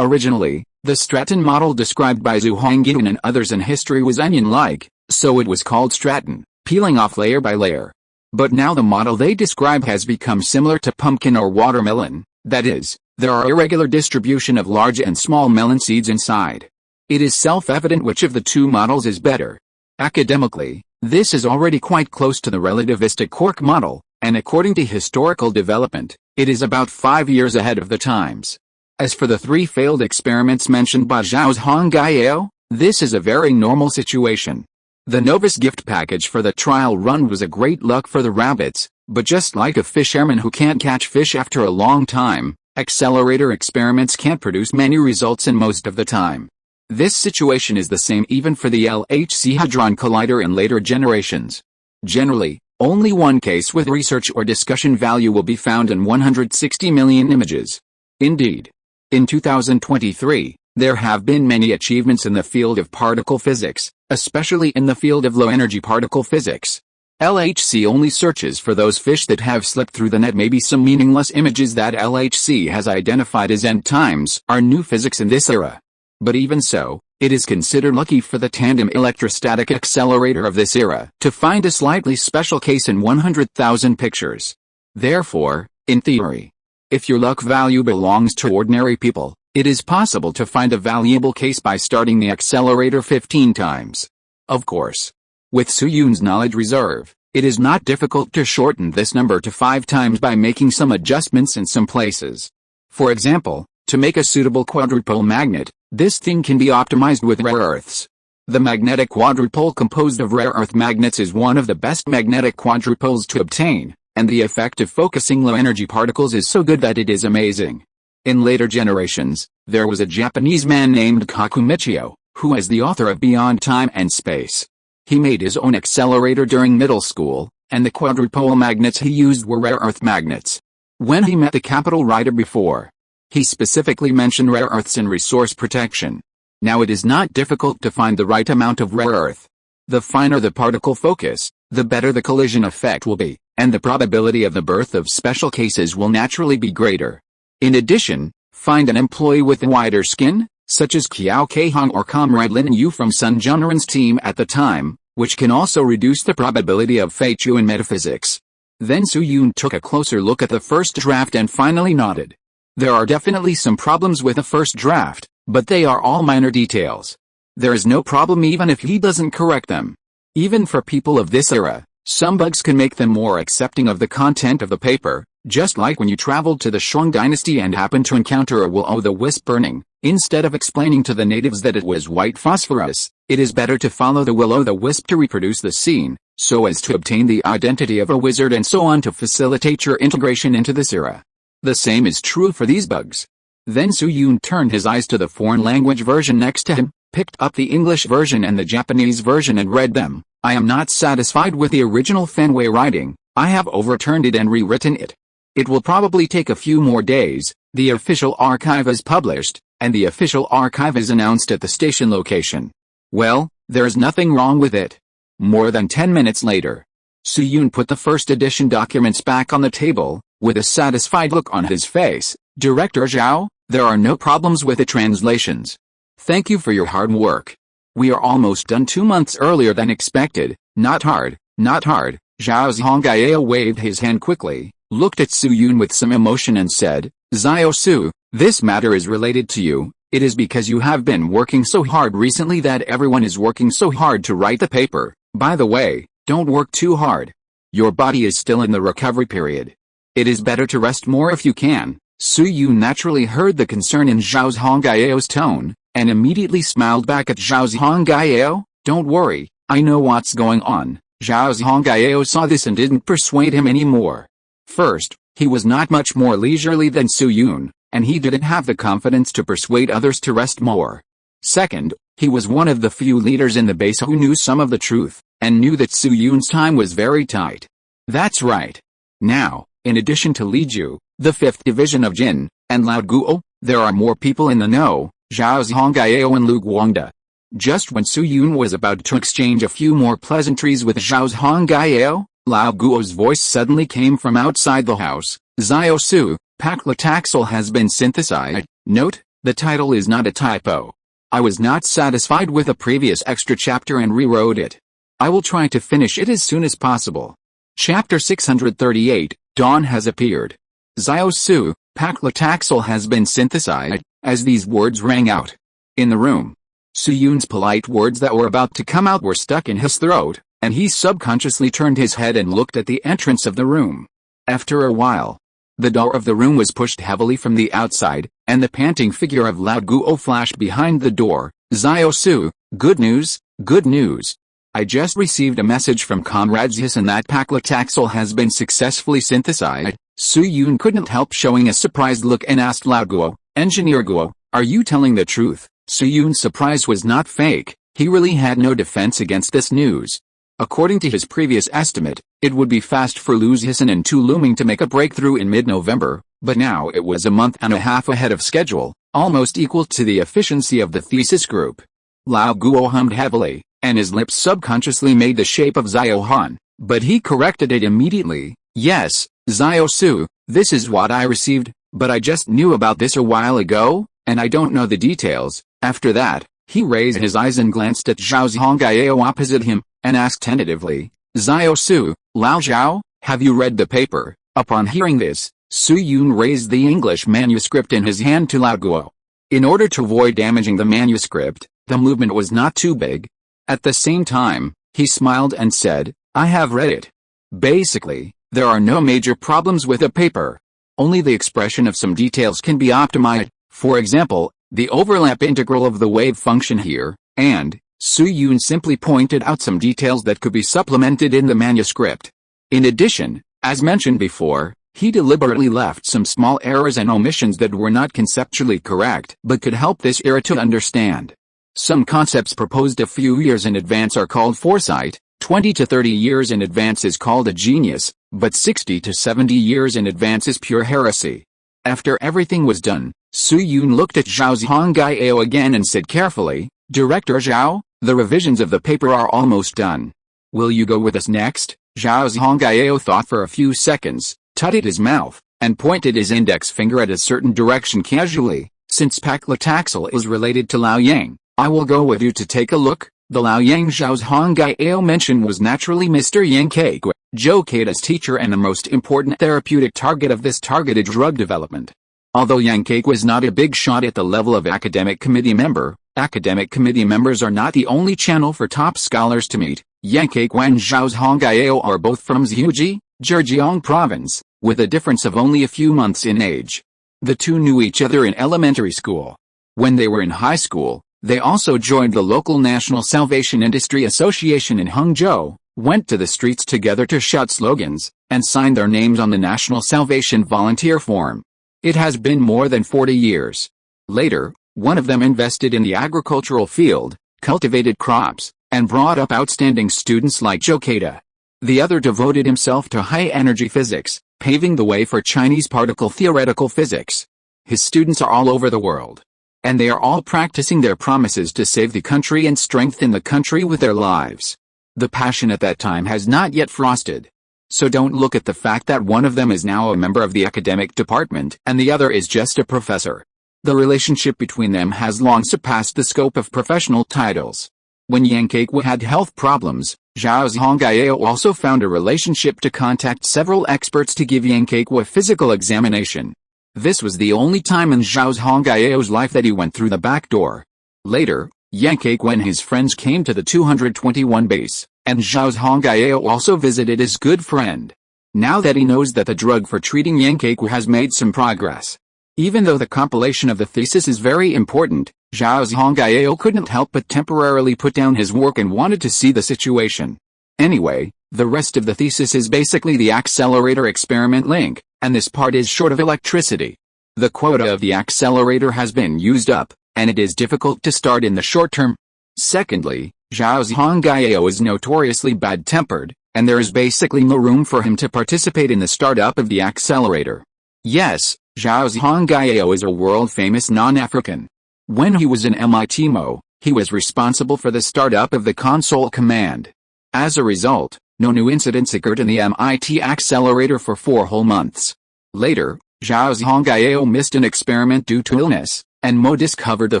Originally, the Stratton model described by Zhou Hongyun and others in history was onion-like, so it was called Stratton, peeling off layer by layer. But now the model they describe has become similar to pumpkin or watermelon, that is, there are irregular distribution of large and small melon seeds inside. It is self-evident which of the 2 models is better. Academically, this is already quite close to the relativistic quark model, and according to historical development, it is about 5 years ahead of the times. As for the 3 failed experiments mentioned by Zhao Zhongjing, this is a very normal situation. The novice gift package for the trial run was a great luck for the rabbits, but just like a fisherman who can't catch fish after a long time, accelerator experiments can't produce many results in most of the time. This situation is the same even for the LHC Hadron Collider in later generations. Generally, only one case with research or discussion value will be found in 160 million images. Indeed, in 2023, there have been many achievements in the field of particle physics, especially in the field of low-energy particle physics. LHC only searches for those fish that have slipped through the net. Maybe some meaningless images that LHC has identified as end times are new physics in this era. But even so, it is considered lucky for the tandem electrostatic accelerator of this era to find a slightly special case in 100,000 pictures. Therefore, in theory, if your luck value belongs to ordinary people, it is possible to find a valuable case by starting the accelerator 15 times. Of course, with Suyun's knowledge reserve, it is not difficult to shorten this number to 5 times by making some adjustments in some places. For example, to make a suitable quadrupole magnet, this thing can be optimized with rare earths. The magnetic quadrupole composed of rare earth magnets is one of the best magnetic quadrupoles to obtain, and the effect of focusing low-energy particles is so good that it is amazing. In later generations, there was a Japanese man named Kaku Michio, who is the author of Beyond Time and Space. He made his own accelerator during middle school, and the quadrupole magnets he used were rare earth magnets. When he met the Capital writer before, he specifically mentioned rare earths and resource protection. Now it is not difficult to find the right amount of rare earth. The finer the particle focus, the better the collision effect will be, and the probability of the birth of special cases will naturally be greater. In addition, find an employee with a whiter skin, such as Qiao Keihong or Comrade Lin Yu from Sun Junren's team at the time, which can also reduce the probability of Feiyu in metaphysics. Then Suyun took a closer look at the first draft and finally nodded. There are definitely some problems with the first draft, but they are all minor details. There is no problem even if he doesn't correct them. Even for people of this era, some bugs can make them more accepting of the content of the paper, just like when you traveled to the Shang dynasty and happened to encounter a will-o'-the-wisp burning. Instead of explaining to the natives that it was white phosphorus, it is better to follow the will-o'-the-wisp to reproduce the scene, so as to obtain the identity of a wizard and so on to facilitate your integration into this era. The same is true for these bugs. Then Suyun turned his eyes to the foreign language version next to him, picked up the English version and the Japanese version and read them. I am not satisfied with the original Fenway writing. I have overturned it and rewritten it. It will probably take a few more days. The official archive is published, and the official archive is announced at the station location. Well, there's nothing wrong with it. More than 10 minutes later, Suyun put the first edition documents back on the table, with a satisfied look on his face. Director Zhao, there are no problems with the translations. Thank you for your hard work. We are almost done 2 months earlier than expected. Not hard, not hard. Zhao Zhongjing waved his hand quickly, looked at Suyun with some emotion and said, Zhao Su, this matter is related to you. It is because you have been working so hard recently that everyone is working so hard to write the paper. By the way, don't work too hard. Your body is still in the recovery period. It is better to rest more if you can. Suyun naturally heard the concern in Zhao Zhongjing's tone, and immediately smiled back at Zhao Zhongjing. Don't worry, I know what's going on. Zhao Zhongjing saw this and didn't persuade him anymore. First, he was not much more leisurely than Suyun, and he didn't have the confidence to persuade others to rest more. Second, he was one of the few leaders in the base who knew some of the truth, and knew that Suyun's time was very tight. That's right. Now, in addition to Li Ju, the 5th Division of Jin, and Lao Guo, there are more people in the know, Zhao Zhongjing and Lu Guangda. Just when Suyun was about to exchange a few more pleasantries with Zhao Zhongjing, Lao Guo's voice suddenly came from outside the house. Zhao Su, paclitaxel has been synthesized. Note, the title is not a typo. I was not satisfied with a previous extra chapter and rewrote it. I will try to finish it as soon as possible. Chapter 638, Dawn has appeared. Zhao Su, paclitaxel has been synthesized. As these words rang out in the room, Suyun's polite words that were about to come out were stuck in his throat, and he subconsciously turned his head and looked at the entrance of the room. After a while, the door of the room was pushed heavily from the outside, and the panting figure of Lao Guo flashed behind the door. Zhao Su, good news, good news. I just received a message from Comrade Zhisan that paclitaxel has been successfully synthesized. Su Yun couldn't help showing a surprised look and asked Lao Guo, Engineer Guo, are you telling the truth? Su Yun's surprise was not fake. He really had no defense against this news. According to his previous estimate, it would be fast for Lu Zhisan and Tu Luming to make a breakthrough in mid-November, but now it was a month and a half ahead of schedule, almost equal to the efficiency of the thesis group. Lao Guo hummed heavily, and his lips subconsciously made the shape of Xiao Han, but he corrected it immediately. Yes, Xiao Su, this is what I received, but I just knew about this a while ago, and I don't know the details. After that, he raised his eyes and glanced at Zhao Zhongyao opposite him, and asked tentatively, Xiao Su, Lao Zhao, have you read the paper? Upon hearing this, Su Yun raised the English manuscript in his hand to Lao Guo. In order to avoid damaging the manuscript, the movement was not too big. At the same time, he smiled and said, I have read it. Basically, there are no major problems with the paper. Only the expression of some details can be optimized, for example, the overlap integral of the wave function here, and Su Yun simply pointed out some details that could be supplemented in the manuscript. In addition, as mentioned before, he deliberately left some small errors and omissions that were not conceptually correct but could help this era to understand. Some concepts proposed a few years in advance are called foresight, 20 to 30 years in advance is called a genius, but 60 to 70 years in advance is pure heresy. After everything was done, Su Yun looked at Zhao Zhongyao again and said carefully, Director Zhao, the revisions of the paper are almost done. Will you go with us next? Zhao Zhongyao thought for a few seconds, tutted his mouth, and pointed his index finger at a certain direction casually. Since paclitaxel is related to Lao Yang, I will go with you to take a look. The Lao Yang Zhao Zhongyao mentioned was naturally Mr. Yang Keigui, Zhou Keida's teacher and the most important therapeutic target of this targeted drug development. Although Yang Keigui was not a big shot at the level of academic committee member, academic committee members are not the only channel for top scholars to meet. Yang Keigui and Zhao Zhongyao are both from Zhejiang, Zhejiang province, with a difference of only a few months in age. The two knew each other in elementary school. When they were in high school, they also joined the local National Salvation Industry Association in Hangzhou, went to the streets together to shout slogans, and signed their names on the National Salvation Volunteer Form. It has been more than 40 years. Later, one of them invested in the agricultural field, cultivated crops, and brought up outstanding students like Zhou Keida. The other devoted himself to high-energy physics, paving the way for Chinese particle theoretical physics. His students are all over the world, and they are all practicing their promises to save the country and strengthen the country with their lives. The passion at that time has not yet frosted. So don't look at the fact that one of them is now a member of the academic department and the other is just a professor. The relationship between them has long surpassed the scope of professional titles. When Yang Keigui had health problems, Zhao Zhongyao also found a relationship to contact several experts to give Yang Keigui a physical examination. This was the only time in Zhao Zhongyao's life that he went through the back door. Later, Yang Keigui and his friends came to the 221 base, and Zhao Zhongyao also visited his good friend. Now that he knows that the drug for treating Yang Keigui has made some progress. Even though the compilation of the thesis is very important, Zhao Zhongyao couldn't help but temporarily put down his work and wanted to see the situation. Anyway, the rest of the thesis is basically the accelerator experiment link, and this part is short of electricity. The quota of the accelerator has been used up, and it is difficult to start in the short term. Secondly, Zhao Zhongyao is notoriously bad-tempered, and there is basically no room for him to participate in the startup of the accelerator. Yes, Zhao Zhongyao is a world-famous non-African. When he was in MIT MO, he was responsible for the startup of the console command. As a result, no new incidents occurred in the MIT accelerator for 4 whole months. Later, Zhao Zhongyao missed an experiment due to illness, and Mo discovered the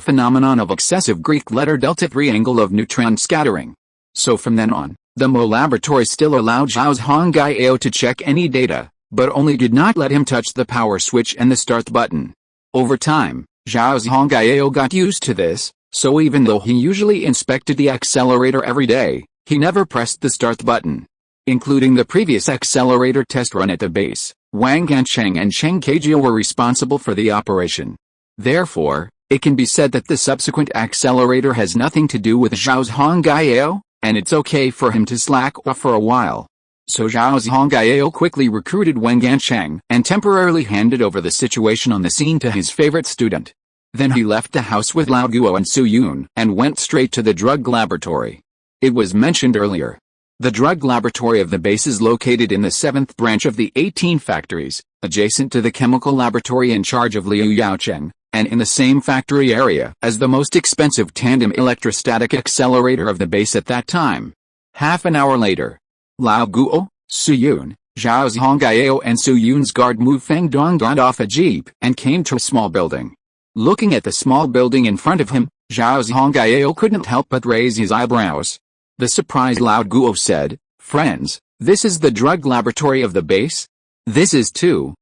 phenomenon of excessive Greek letter delta triangle of neutron scattering. So from then on, the Mo laboratory still allowed Zhao Zhongyao to check any data, but only did not let him touch the power switch and the start button. Over time, Zhao Zhongyao got used to this, so even though he usually inspected the accelerator every day, he never pressed the start button. Including the previous accelerator test run at the base, Wang Gancheng and Cheng Kejia were responsible for the operation. Therefore, it can be said that the subsequent accelerator has nothing to do with Zhao Zhongyao, and it's okay for him to slack off for a while. So Zhao Zhongjing quickly recruited Wang Gansheng and temporarily handed over the situation on the scene to his favorite student. Then he left the house with Lao Guo and Su Yun and went straight to the drug laboratory. It was mentioned earlier. The drug laboratory of the base is located in the 7th branch of the 18 factories, adjacent to the chemical laboratory in charge of Liu Yaocheng, and in the same factory area as the most expensive tandem electrostatic accelerator of the base at that time. Half an hour later, Lao Guo, Su Yun, Zhao Zhongjing and Su Yun's guard Mu Fengdong got off a jeep and came to a small building. Looking at the small building in front of him, Zhao Zhongjing couldn't help but raise his eyebrows. The surprised Lao Guo said, "Friends, this is the drug laboratory of the base? This is too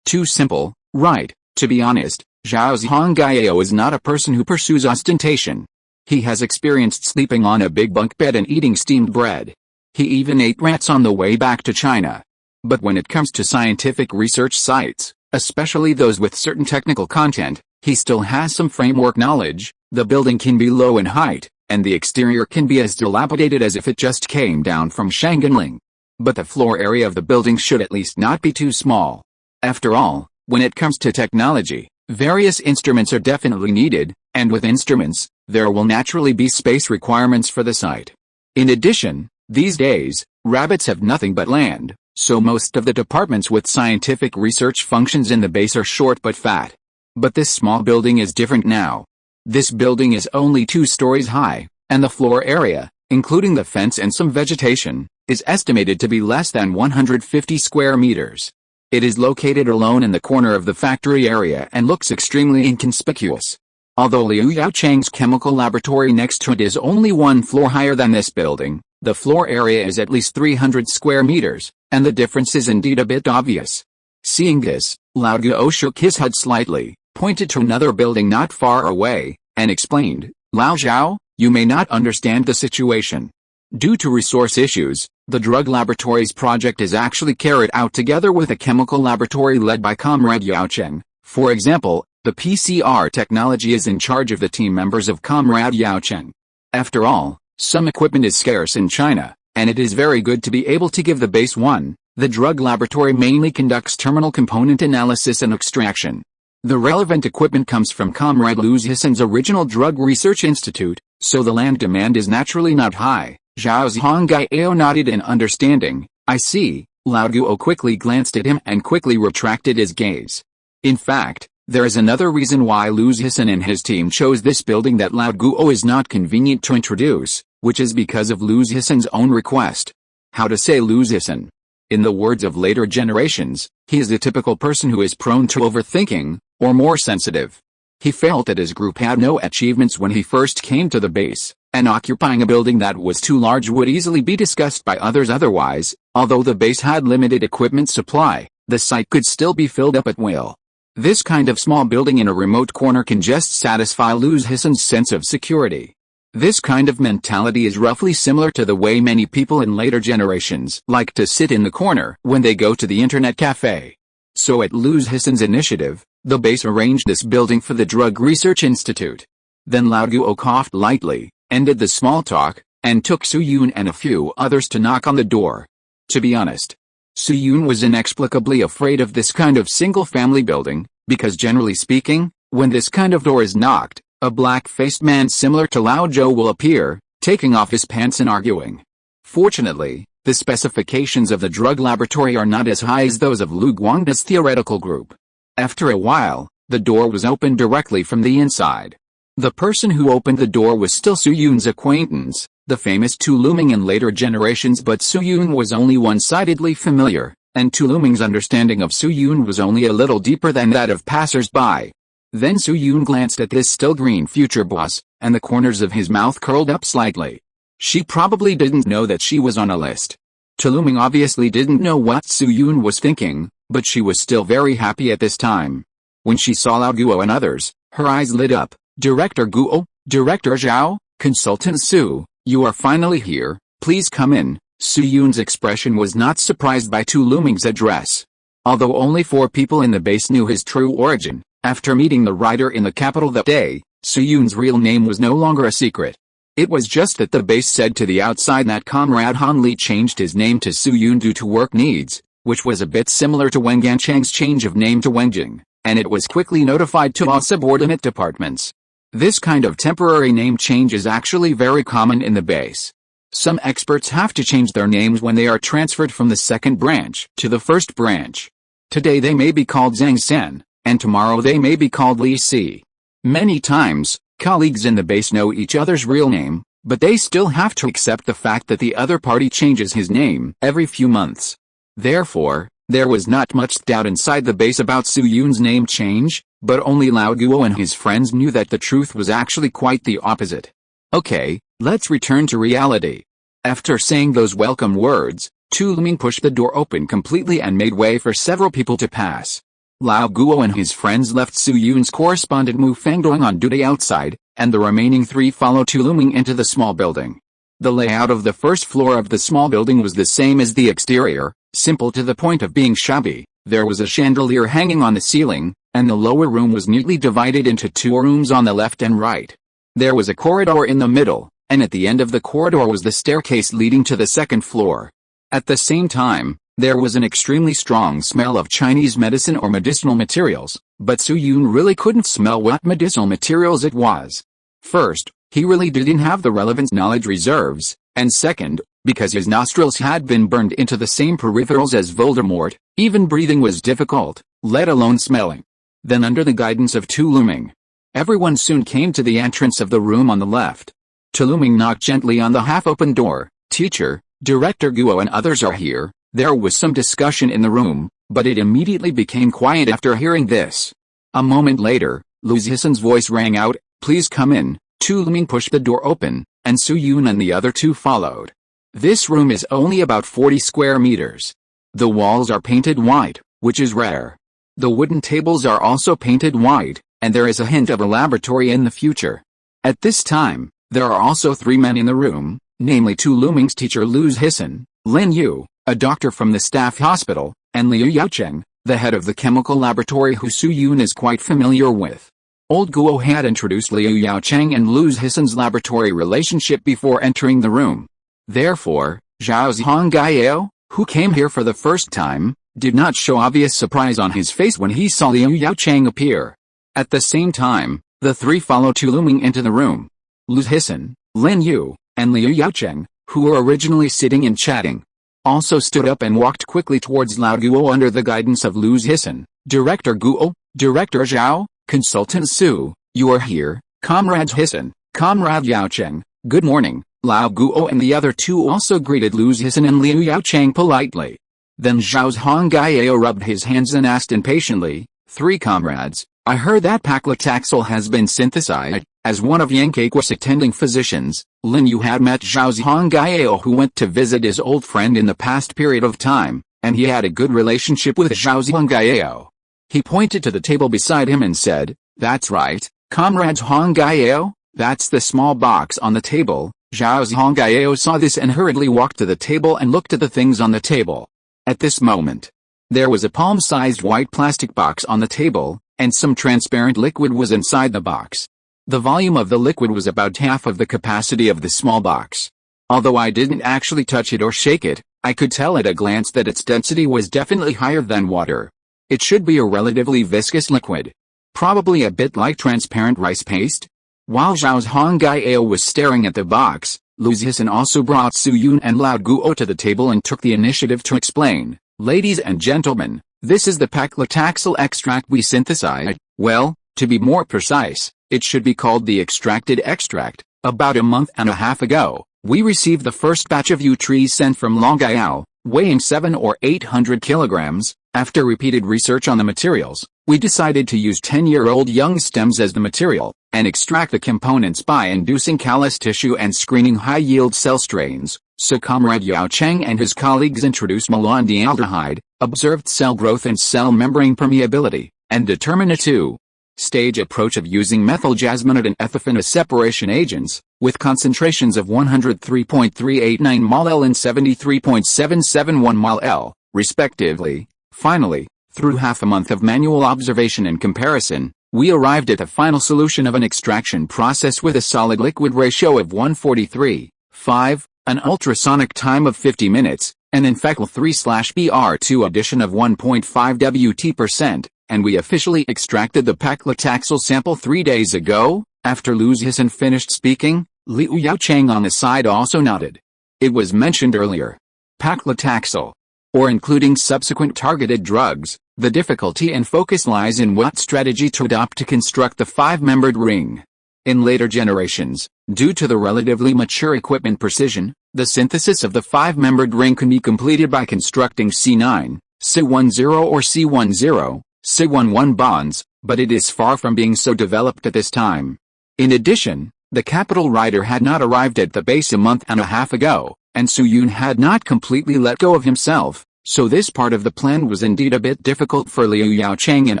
simple, right?" To be honest, Zhao Zhongjing is not a person who pursues ostentation. He has experienced sleeping on a big bunk bed and eating steamed bread. He even ate rats on the way back to China. But when it comes to scientific research sites, especially those with certain technical content, he still has some framework knowledge. The building can be low in height, and the exterior can be as dilapidated as if it just came down from Shanganling. But the floor area of the building should at least not be too small. After all, when it comes to technology, various instruments are definitely needed, and with instruments, there will naturally be space requirements for the site. In addition, these days, rabbits have nothing but land, so most of the departments with scientific research functions in the base are short but fat. But this small building is different now. This building is only 2 stories high, and the floor area, including the fence and some vegetation, is estimated to be less than 150 square meters. It is located alone in the corner of the factory area and looks extremely inconspicuous. Although Liu Yaocheng's chemical laboratory next to it is only 1 floor higher than this building, the floor area is at least 300 square meters, and the difference is indeed a bit obvious. Seeing this, Lao Guo shook his head slightly, pointed to another building not far away, and explained, "Lao Zhao, you may not understand the situation. Due to resource issues, the drug laboratory's project is actually carried out together with a chemical laboratory led by Comrade Yaocheng. For example, the PCR technology is in charge of the team members of Comrade Yaocheng. After all, some equipment is scarce in China, and it is very good to be able to give the base one. The drug laboratory mainly conducts terminal component analysis and extraction. The relevant equipment comes from Comrade Liu Zhisen's original drug research institute, so the land demand is naturally not high." Zhao Zhongjing nodded in understanding. "I see." Lao Guo quickly glanced at him and quickly retracted his gaze. In fact, there is another reason why Liu Zhisen and his team chose this building that Lao Guo is not convenient to introduce, which is because of Liu Zhisen's own request. How to say Liu Zhisen? In the words of later generations, he is the typical person who is prone to overthinking, or more sensitive. He felt that his group had no achievements when he first came to the base, and occupying a building that was too large would easily be discussed by others otherwise. Although the base had limited equipment supply, the site could still be filled up at will. This kind of small building in a remote corner can just satisfy Liu Zhisen's sense of security. This kind of mentality is roughly similar to the way many people in later generations like to sit in the corner when they go to the internet cafe. So at Liu Zhisen's initiative, the base arranged this building for the Drug Research Institute. Then Lao Guo coughed lightly, ended the small talk, and took Su Yun and a few others to knock on the door. To be honest, Su Yun was inexplicably afraid of this kind of single-family building, because generally speaking, when this kind of door is knocked, a black-faced man similar to Lao Zhou will appear, taking off his pants and arguing. Fortunately, the specifications of the drug laboratory are not as high as those of Lu Guangda's theoretical group. After a while, the door was opened directly from the inside. The person who opened the door was still Su Yun's acquaintance, the famous Tu Luming in later generations, but Su Yun was only one-sidedly familiar, and Tu Luming's understanding of Su Yun was only a little deeper than that of passers-by. Then Su Yun glanced at this still green future boss, and the corners of his mouth curled up slightly. She probably didn't know that she was on a list. Tu Luming obviously didn't know what Su Yun was thinking, but she was still very happy at this time. When she saw Lao Guo and others, her eyes lit up. "Director Guo, Director Zhao, Consultant Su, you are finally here, please come in." Su Yun's expression was not surprised by Tu Luming's address. Although only 4 people in the base knew his true origin, after meeting the writer in the capital that day, Su Yun's real name was no longer a secret. It was just that the base said to the outside that Comrade Han Li changed his name to Su Yun due to work needs, which was a bit similar to Wang Ganchang's change of name to Wang Jing, and it was quickly notified to all subordinate departments. This kind of temporary name change is actually very common in the base. Some experts have to change their names when they are transferred from the second branch to the first branch. Today they may be called Zhang Sen, and tomorrow they may be called Li Si. Many times, colleagues in the base know each other's real name, but they still have to accept the fact that the other party changes his name every few months. Therefore, there was not much doubt inside the base about Su Yun's name change, but only Lao Guo and his friends knew that the truth was actually quite the opposite. Okay, let's return to reality. After saying those welcome words, Tu Luming pushed the door open completely and made way for several people to pass. Lao Guo and his friends left Su Yun's correspondent Mu Fangdong on duty outside, and the remaining three followed Tu Luming into the small building. The layout of the first floor of the small building was the same as the exterior, simple to the point of being shabby. There was a chandelier hanging on the ceiling, and the lower room was neatly divided into two rooms on the left and right. There was a corridor in the middle, and at the end of the corridor was the staircase leading to the second floor. At the same time, there was an extremely strong smell of Chinese medicine or medicinal materials, but Su Yun really couldn't smell what medicinal materials it was. First, he really didn't have the relevant knowledge reserves, and second, because his nostrils had been burned into the same peripherals as Voldemort, even breathing was difficult, let alone smelling. Then under the guidance of Tu Luming, everyone soon came to the entrance of the room on the left. Tu Luming knocked gently on the half-open door. "Teacher, Director Guo and others are here." There was some discussion in the room, but it immediately became quiet after hearing this. A moment later, Lu Zhisan's voice rang out, "Please come in." Tu Luming pushed the door open, and Su Yun and the other two followed. This room is only about 40 square meters. The walls are painted white, which is rare. The wooden tables are also painted white, and there is a hint of a laboratory in the future. At this time, there are also three men in the room, namely Tu Luming's teacher Lu Zhisan, Lin Yu, a doctor from the staff hospital, and Liu Yaocheng, the head of the chemical laboratory who Su Yun is quite familiar with. Old Guo had introduced Liu Yaocheng and Lu Zhisan's laboratory relationship before entering the room. Therefore, Zhao Zhongjing, who came here for the first time, did not show obvious surprise on his face when he saw Liu Yaocheng appear. At the same time, the three followed Tu Luming into the room. Lu Zhisan, Lin Yu, and Liu Yaocheng, who were originally sitting and chatting, also stood up and walked quickly towards Lao Guo under the guidance of Lu Zhisan. "Director Guo, Director Zhao, Consultant Su, you are here, Comrade Zhisan, Comrade Yaocheng, good morning." Lao Guo and the other two also greeted Lu Zhisan and Liu Yaocheng politely. Then Zhao Zhongjing rubbed his hands and asked impatiently, "Three comrades, I heard that paclitaxel has been synthesized." As one of Yankee's attending physicians, Lin Yu had met Zhao Zhongjing, who went to visit his old friend in the past period of time, and he had a good relationship with Zhao Zhongjing. He pointed to the table beside him and said, "That's right, Comrade Zhongjing, that's the small box on the table." Zhao Zhongjing saw this and hurriedly walked to the table and looked at the things on the table. At this moment, there was a palm-sized white plastic box on the table, and some transparent liquid was inside the box. The volume of the liquid was about half of the capacity of the small box. Although I didn't actually touch it or shake it, I could tell at a glance that its density was definitely higher than water. It should be a relatively viscous liquid. Probably a bit like transparent rice paste. While Zhao Zhongjing was staring at the box, Lu Zhisan also brought Su Yun and Lao Guo to the table and took the initiative to explain. "Ladies and gentlemen, this is the paclitaxel extract we synthesized. Well, to be more precise, it should be called the extracted extract. About a month and a half ago, we received the first batch of yew trees sent from Longyao, weighing 700 or 800 kilograms. After repeated research on the materials, we decided to use 10-year-old young stems as the material, and extract the components by inducing callus tissue and screening high-yield cell strains." So Comrade Yaocheng and his colleagues introduced malondialdehyde, observed cell growth and cell membrane permeability, and determined a two-stage approach of using methyl jasmonate and ethophenol separation agents, with concentrations of 103.389 mol/L and 73.771 mol/L, respectively. Finally, through half a month of manual observation and comparison, We arrived at the final solution of an extraction process with a solid-liquid ratio of 143:5, an ultrasonic time of 50 minutes, and an Fecal 3/Br2 addition of 1.5 Wt%, and we officially extracted the paclitaxel sample 3 days ago. After Liu Zhixian finished speaking, Liu Yaocheng on the side also nodded. It was mentioned earlier. Paclitaxel, or including subsequent targeted drugs, the difficulty and focus lies in what strategy to adopt to construct the five-membered ring. In later generations, due to the relatively mature equipment precision, the synthesis of the five-membered ring can be completed by constructing C9, C10 or C10, C11 bonds, but it is far from being so developed at this time. In addition, the capital rider had not arrived at the base a month and a half ago, and Su Yun had not completely let go of himself, so this part of the plan was indeed a bit difficult for Liu Yaocheng and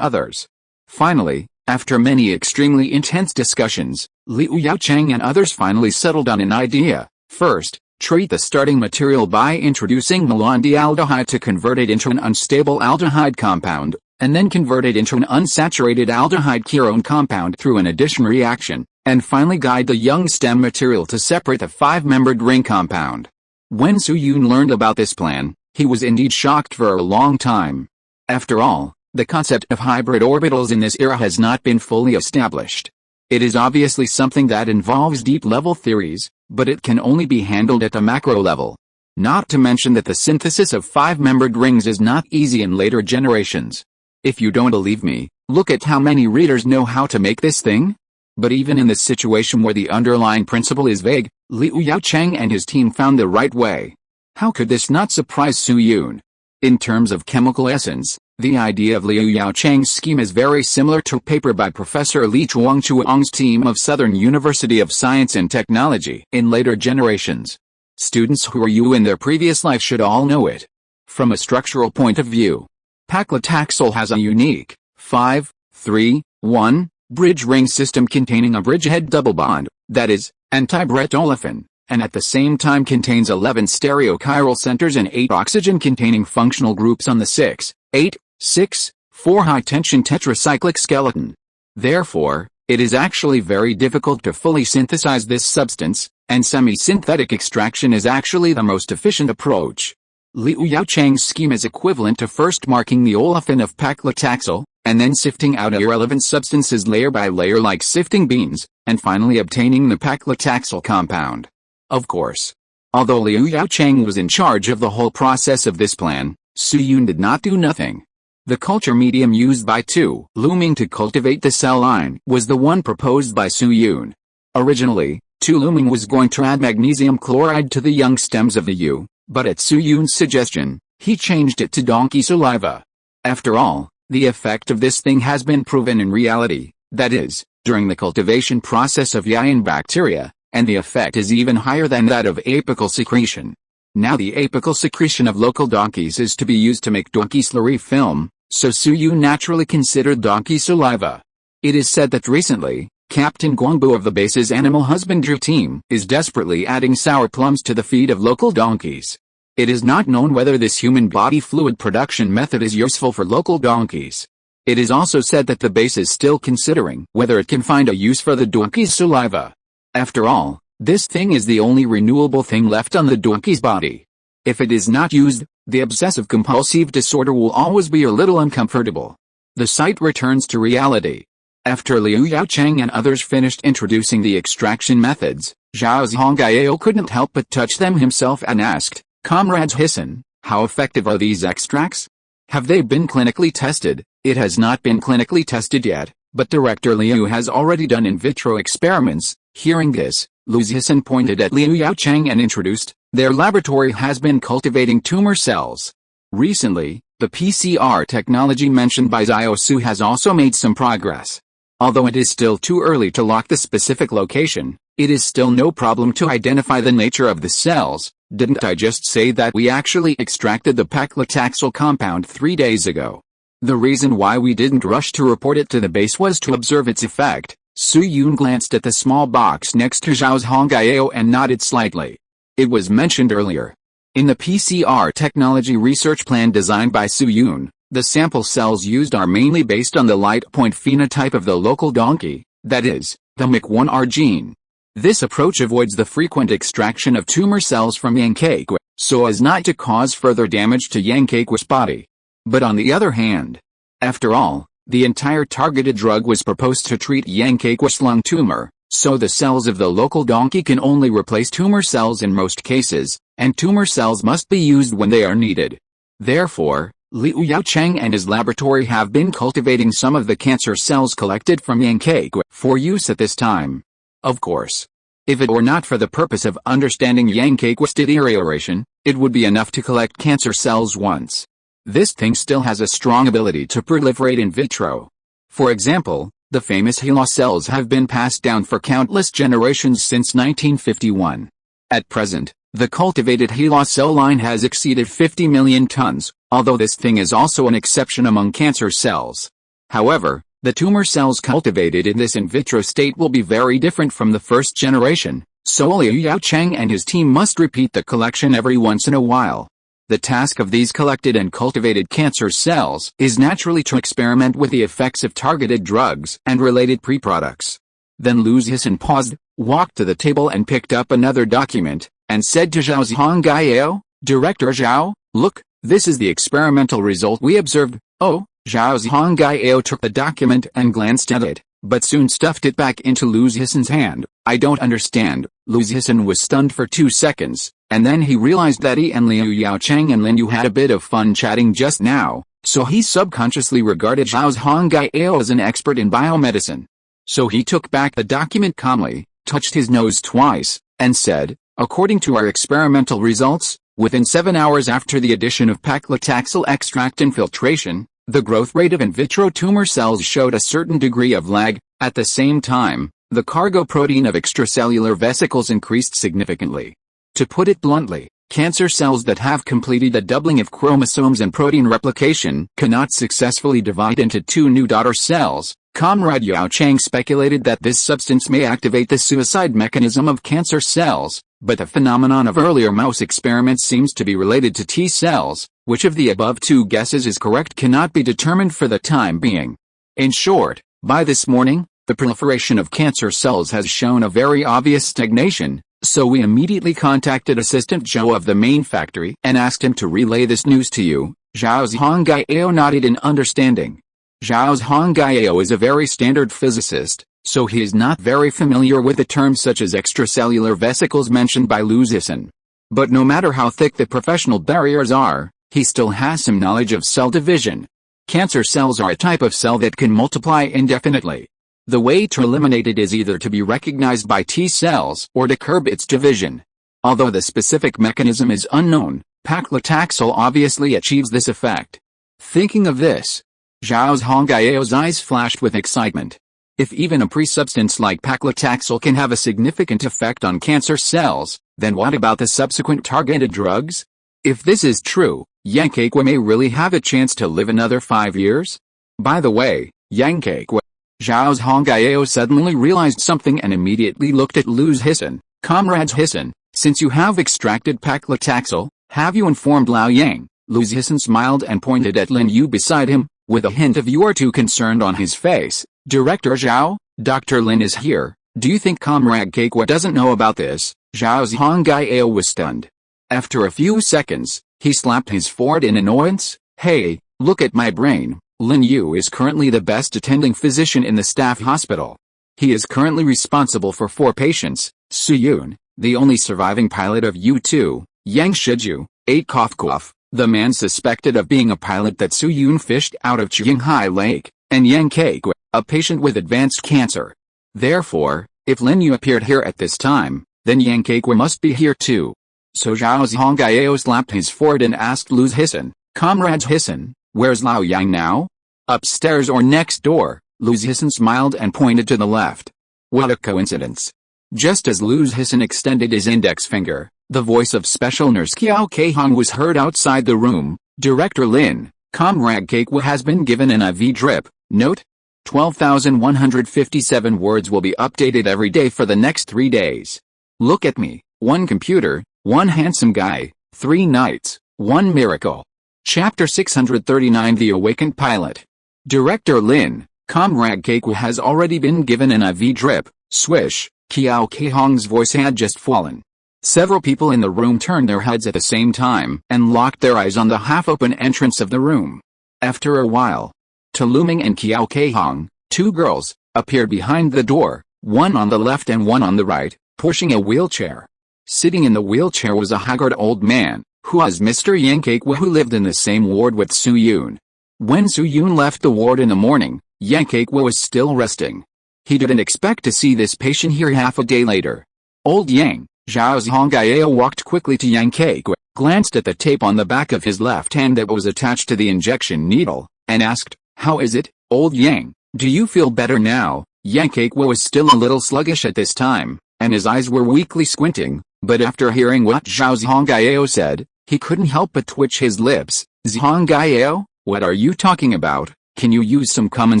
others. Finally, after many extremely intense discussions, Liu Yaocheng and others finally settled on an idea. First, treat the starting material by introducing malondialdehyde to convert it into an unstable aldehyde compound, and then convert it into an unsaturated aldehyde ketone compound through an addition reaction, and finally guide the young stem material to separate the five-membered ring compound. When Su Yun learned about this plan, he was indeed shocked for a long time. After all, the concept of hybrid orbitals in this era has not been fully established. It is obviously something that involves deep-level theories, but it can only be handled at the macro level. Not to mention that the synthesis of five-membered rings is not easy in later generations. If you don't believe me, look at how many readers know how to make this thing. But even in this situation where the underlying principle is vague, Liu Yaocheng and his team found the right way. How could this not surprise Su Yun? In terms of chemical essence, the idea of Liu Yaocheng's scheme is very similar to a paper by Professor Li Chuang's team of Southern University of Science and Technology. In later generations, students who were Yu in their previous life should all know it. From a structural point of view, paclitaxel has a unique 5-3-1 bridge ring system containing a bridgehead double bond, that is, anti-Brett olefin, and at the same time contains 11 stereochiral centers and 8 oxygen-containing functional groups on the 6-8-6-4 high-tension tetracyclic skeleton. Therefore, it is actually very difficult to fully synthesize this substance, and semi-synthetic extraction is actually the most efficient approach. Liu Yaocheng's scheme is equivalent to first marking the olefin of paclitaxel, and then sifting out irrelevant substances layer by layer like sifting beans, and finally obtaining the paclitaxel compound. Of course, although Liu Yaocheng was in charge of the whole process of this plan, Su Yun did not do nothing. The culture medium used by Luming to cultivate the cell line was the one proposed by Su Yun. Originally, Luming was going to add magnesium chloride to the young stems of the yew, but at Su Yun's suggestion, he changed it to donkey saliva. After all, the effect of this thing has been proven in reality, that is, during the cultivation process of yayin bacteria, and the effect is even higher than that of apical secretion. Now the apical secretion of local donkeys is to be used to make donkey slurry film, so Su Yun naturally considered donkey saliva. It is said that recently, Captain Guangbu of the base's animal husbandry team is desperately adding sour plums to the feed of local donkeys. It is not known whether this human body fluid production method is useful for local donkeys. It is also said that the base is still considering whether it can find a use for the donkey's saliva. After all, this thing is the only renewable thing left on the donkey's body. If it is not used, the obsessive-compulsive disorder will always be a little uncomfortable. The site returns to reality. After Liu Yaocheng and others finished introducing the extraction methods, Zhao Zhongjing couldn't help but touch them himself and asked, "Comrades Zhixian, how effective are these extracts? Have they been clinically tested?" It has not been clinically tested yet, but Director Liu has already done in vitro experiments. Hearing this, Liu Zhixian pointed at Liu Yaocheng and introduced, "Their laboratory has been cultivating tumor cells. Recently, the PCR technology mentioned by Zhao Su has also made some progress. Although it is still too early to lock the specific location, it is still no problem to identify the nature of the cells. Didn't I just say that we actually extracted the paclitaxel compound 3 days ago? The reason why we didn't rush to report it to the base was to observe its effect." Su Yun glanced at the small box next to Zhao Zhongjing and nodded slightly. It was mentioned earlier. In the PCR technology research plan designed by Su Yun, The sample cells used are mainly based on the light point phenotype of the local donkey, that is, the MYC1R gene. This approach avoids the frequent extraction of tumor cells from Yankake, so as not to cause further damage to Yankake's body. But on the other hand, after all, the entire targeted drug was proposed to treat Yankake's lung tumor, so the cells of the local donkey can only replace tumor cells in most cases, and tumor cells must be used when they are needed. Therefore, Li Feiyu and his laboratory have been cultivating some of the cancer cells collected from Yankake for use at this time. Of course, if it were not for the purpose of understanding Yankake's deterioration, it would be enough to collect cancer cells once. This thing still has a strong ability to proliferate in vitro. For example, the famous HeLa cells have been passed down for countless generations since 1951. At present, the cultivated HeLa cell line has exceeded 50 million tons, although this thing is also an exception among cancer cells. However, the tumor cells cultivated in this in vitro state will be very different from the first generation, so Li Feiyu and his team must repeat the collection every once in a while. The task of these collected and cultivated cancer cells is naturally to experiment with the effects of targeted drugs and related preproducts. Then Lu Zhisan paused, walked to the table and picked up another document, and said to Zhao Zhongjing, "Director Zhao, look, this is the experimental result we observed." Oh, Zhao Zhongjing took the document and glanced at it, but soon stuffed it back into Lu Zhisan's hand. "I don't understand." Lu Zhisan was stunned for 2 seconds, and then he realized that he and Liu Yaocheng and Lin Yu had a bit of fun chatting just now, so he subconsciously regarded Zhao Zhongjing as an expert in biomedicine. So he took back the document calmly, touched his nose twice, and said, "According to our experimental results, within 7 hours after the addition of paclitaxel extract infiltration, the growth rate of in vitro tumor cells showed a certain degree of lag. At the same time, the cargo protein of extracellular vesicles increased significantly. To put it bluntly, cancer cells that have completed the doubling of chromosomes and protein replication cannot successfully divide into 2 new daughter cells." Comrade Yaocheng speculated that this substance may activate the suicide mechanism of cancer cells, but the phenomenon of earlier mouse experiments seems to be related to T cells. Which of the above 2 guesses is correct cannot be determined for the time being. In short, by this morning, the proliferation of cancer cells has shown a very obvious stagnation, so we immediately contacted Assistant Zhou of the main factory and asked him to relay this news to you. Zhao Zhongjing nodded in understanding. Zhao Zhongjing is a very standard physicist, so he is not very familiar with the terms such as extracellular vesicles mentioned by Lu Zhisan. But no matter how thick the professional barriers are, he still has some knowledge of cell division. Cancer cells are a type of cell that can multiply indefinitely. The way to eliminate it is either to be recognized by T cells or to curb its division. Although the specific mechanism is unknown, paclitaxel obviously achieves this effect. Thinking of this, Zhao Zhongjing's eyes flashed with excitement. If even a pre-substance like paclitaxel can have a significant effect on cancer cells, then what about the subsequent targeted drugs? If this is true, Yankake may really have a chance to live another 5 years? By the way, Yankake. Zhao Zhongjing suddenly realized something and immediately looked at Lu Zhisan. "Comrade Zhisan, since you have extracted paclitaxel, have you informed Lao Yang?" Lu Zhisan smiled and pointed at Lin Yu beside him, with a hint of "you are too concerned" on his face. "Director Zhao, Dr. Lin is here. Do you think Comrade Kakwa doesn't know about this?" Zhao Zhongjing was stunned. After a few seconds, he slapped his forehead in annoyance. "Hey, look at my brain. Lin Yu is currently the best attending physician in the staff hospital. He is currently responsible for 4 patients, Suyun, the only surviving pilot of U-2, Yang Shiju, 8 cough, the man suspected of being a pilot that Suyun fished out of Qinghai Lake, and Yang Kakwa, a patient with advanced cancer. Therefore, if Lin Yu appeared here at this time, then Yang Kakwa must be here too." So Zhao Zhongjing slapped his forehead and asked Lu Zhisan, "Comrade Zhisan, where's Lao Yang now?" "Upstairs or next door." Lu Zhisan smiled and pointed to the left. What a coincidence. Just as Lu Zhisan extended his index finger, the voice of Special Nurse Qiao Keihan was heard outside the room. "Director Lin, Comrade Kakwa has been given an IV drip. Note: 12,157 words will be updated every day for the next 3 days. Look at me, 1 computer, 1 handsome guy, 3 nights, 1 miracle." Chapter 639 The Awakened Pilot. Director Lin, Comrade Keiko has already been given an IV drip. Swish, Qiao Keihong's voice had just fallen. Several people in the room turned their heads at the same time and locked their eyes on the half-open entrance of the room. After a while, Tuluming and Qiao Keihong, two girls, appeared behind the door, one on the left and one on the right, pushing a wheelchair. Sitting in the wheelchair was a haggard old man, who was Mr. Yang Keikwa, who lived in the same ward with Su Yun. When Su Yun left the ward in the morning, Yang Keikwa was still resting. He didn't expect to see this patient here half a day later. Old Yang, Zhao Zhongjing, walked quickly to Yang Keikwa, glanced at the tape on the back of his left hand that was attached to the injection needle, and asked, "How is it, old Yang? Do you feel better now?" Yang Keikwa was still a little sluggish at this time, and his eyes were weakly squinting, but after hearing what Zhao Zhongjing said, he couldn't help but twitch his lips. "Zhongjing, what are you talking about? Can you use some common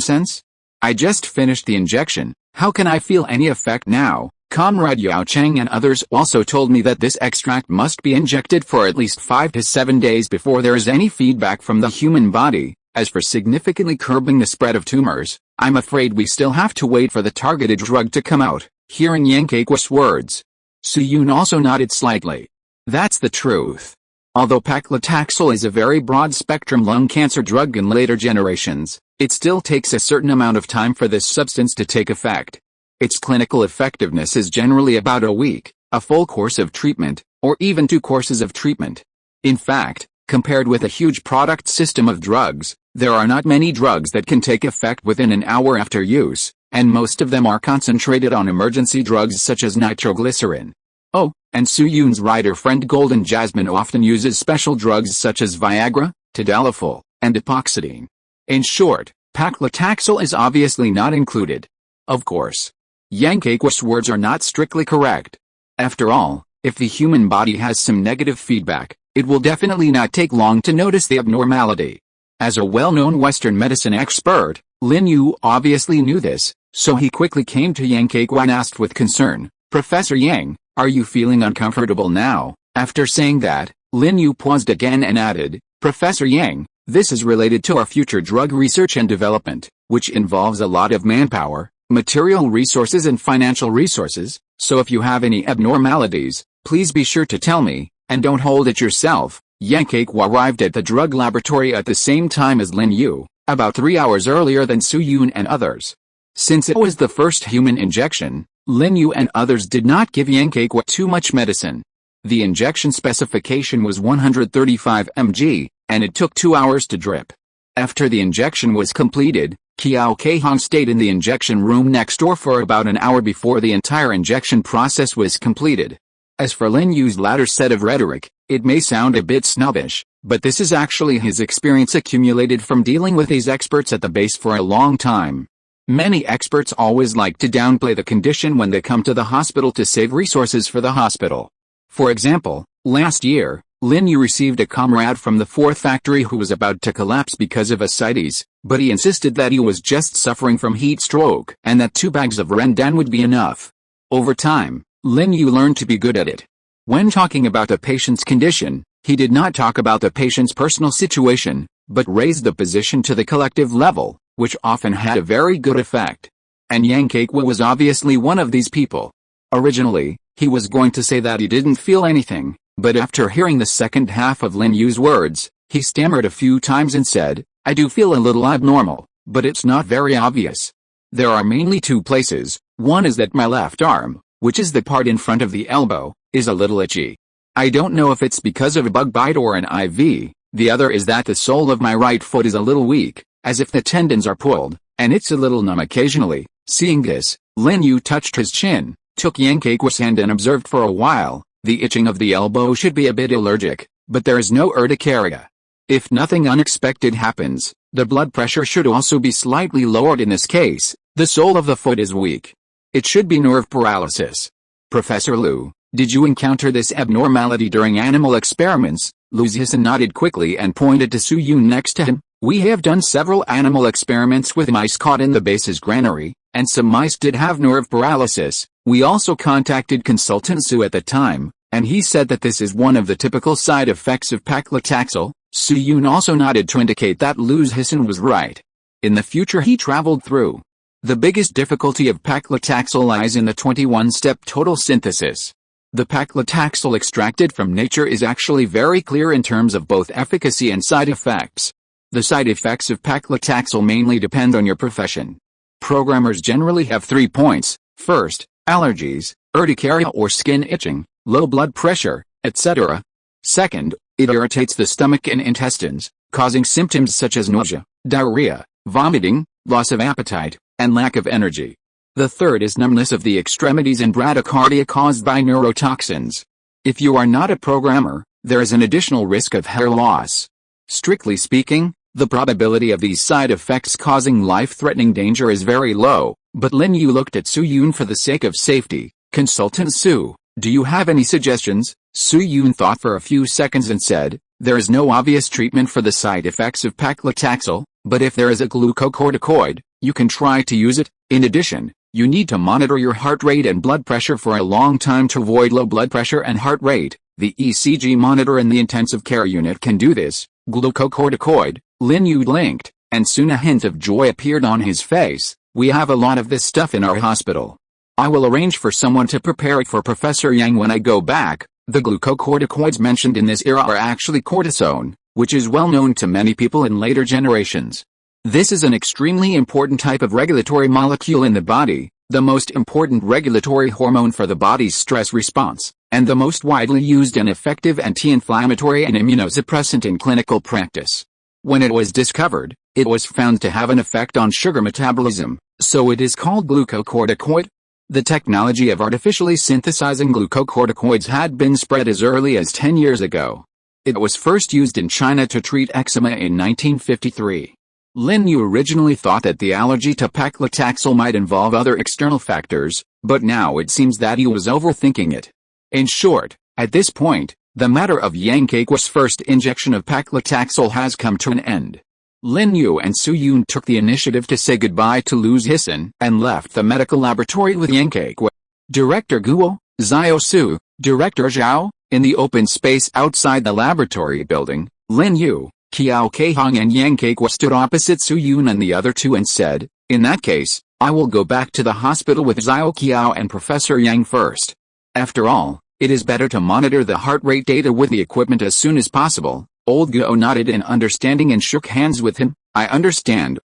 sense? I just finished the injection. How can I feel any effect now?" Comrade Yao Cheng and others also told me that this extract must be injected for at least 5 to 7 days before there is any feedback from the human body. As for significantly curbing the spread of tumors, I'm afraid we still have to wait for the targeted drug to come out. Hearing Yang Keikwa's words, Su Yun also nodded slightly. That's the truth. Although paclitaxel is a very broad-spectrum lung cancer drug in later generations, it still takes a certain amount of time for this substance to take effect. Its clinical effectiveness is generally about a week, a full course of treatment, or even 2 courses of treatment. In fact, compared with a huge product system of drugs, there are not many drugs that can take effect within an hour after use, and most of them are concentrated on emergency drugs such as nitroglycerin. Oh, and Su Yun's writer friend Golden Jasmine often uses special drugs such as Viagra, tadalafil, and epoxidine. In short, paclitaxel is obviously not included. Of course, Yang Keikwa's words are not strictly correct. After all, if the human body has some negative feedback, it will definitely not take long to notice the abnormality. As a well-known Western medicine expert, Lin Yu obviously knew this, so he quickly came to Yang Keikwa and asked with concern, "Professor Yang, are you feeling uncomfortable now?" After saying that, Lin Yu paused again and added, "Professor Yang, this is related to our future drug research and development, which involves a lot of manpower, material resources and financial resources, so if you have any abnormalities, please be sure to tell me, and don't hold it yourself." Yang Keikwa arrived at the drug laboratory at the same time as Lin Yu, about 3 hours earlier than Su Yun and others. Since it was the first human injection, Lin Yu and others did not give Yang Keikwa too much medicine. The injection specification was 135 mg, and it took 2 hours to drip. After the injection was completed, Qiao Keihong stayed in the injection room next door for about an hour before the entire injection process was completed. As for Lin Yu's latter set of rhetoric, it may sound a bit snobbish, but this is actually his experience accumulated from dealing with these experts at the base for a long time. Many experts always like to downplay the condition when they come to the hospital to save resources for the hospital. For example, last year, Lin Yu received a comrade from the 4th factory who was about to collapse because of ascites, but he insisted that he was just suffering from heat stroke and that 2 bags of rendan would be enough. Over time, Lin Yu learned to be good at it. When talking about the patient's condition, he did not talk about the patient's personal situation, but raised the position to the collective level, which often had a very good effect. And Yang Keikwa was obviously one of these people. Originally, he was going to say that he didn't feel anything, but after hearing the second half of Lin Yu's words, he stammered a few times and said, "I do feel a little abnormal, but it's not very obvious. There are mainly 2 places. One is that my left arm, which is the part in front of the elbow, is a little itchy. I don't know if it's because of a bug bite or an IV. The other is that the sole of my right foot is a little weak, as if the tendons are pulled, and it's a little numb occasionally." Seeing this, Lin Yu touched his chin, took Yang Keikwa's hand and observed for a while. The itching of the elbow should be a bit allergic, but there is no urticaria. If nothing unexpected happens, the blood pressure should also be slightly lowered in this case. The sole of the foot is weak. It should be nerve paralysis. Professor Liu, did you encounter this abnormality during animal experiments? Lu Zhisan nodded quickly and pointed to Su Yun next to him. "We have done several animal experiments with mice caught in the base's granary, and some mice did have nerve paralysis. We also contacted consultant Su at the time, and he said that this is one of the typical side effects of paclitaxel. Su Yun also nodded to indicate that Liu Zhisan was right. In the future he traveled through. The biggest difficulty of paclitaxel lies in the 21-step total synthesis. The paclitaxel extracted from nature is actually very clear in terms of both efficacy and side effects. The side effects of paclitaxel mainly depend on your profession. Programmers generally have 3 points. First, allergies, urticaria or skin itching, low blood pressure, etc. Second, it irritates the stomach and intestines, causing symptoms such as nausea, diarrhea, vomiting, loss of appetite, and lack of energy. The third is numbness of the extremities and bradycardia caused by neurotoxins. If you are not a programmer, there is an additional risk of hair loss. Strictly speaking, the probability of these side effects causing life-threatening danger is very low, but Lin Yu looked at Su Yun for the sake of safety. Consultant Su, do you have any suggestions? Su Yun thought for a few seconds and said, there is no obvious treatment for the side effects of paclitaxel, but if there is a glucocorticoid, you can try to use it. In addition, you need to monitor your heart rate and blood pressure for a long time to avoid low blood pressure and heart rate. The ECG monitor in the intensive care unit can do this. Glucocorticoid, Lin Yu blinked, and soon a hint of joy appeared on his face. We have a lot of this stuff in our hospital. I will arrange for someone to prepare it for Professor Yang when I go back. The glucocorticoids mentioned in this era are actually cortisone, which is well known to many people in later generations. This is an extremely important type of regulatory molecule in the body, the most important regulatory hormone for the body's stress response, and the most widely used and effective anti-inflammatory and immunosuppressant in clinical practice. When it was discovered, it was found to have an effect on sugar metabolism, so it is called glucocorticoid. The technology of artificially synthesizing glucocorticoids had been spread as early as 10 years ago. It was first used in China to treat eczema in 1953. Lin Yu originally thought that the allergy to paclitaxel might involve other external factors, but now it seems that he was overthinking it. In short, at this point, the matter of Yang Kekwa's first injection of paclitaxel has come to an end. Lin Yu and Su Yun took the initiative to say goodbye to Liu Zhisan and left the medical laboratory with Yang Kekwa, Director Guo, Xiao Su, Director Zhao. In the open space outside the laboratory building, Lin Yu, Qiao Keihong and Yang Kekwa stood opposite Su Yun and the other two and said, in that case, I will go back to the hospital with Xiao Qiao and Professor Yang first. After all, it is better to monitor the heart rate data with the equipment as soon as possible. Old Guo nodded in understanding and shook hands with him. I understand,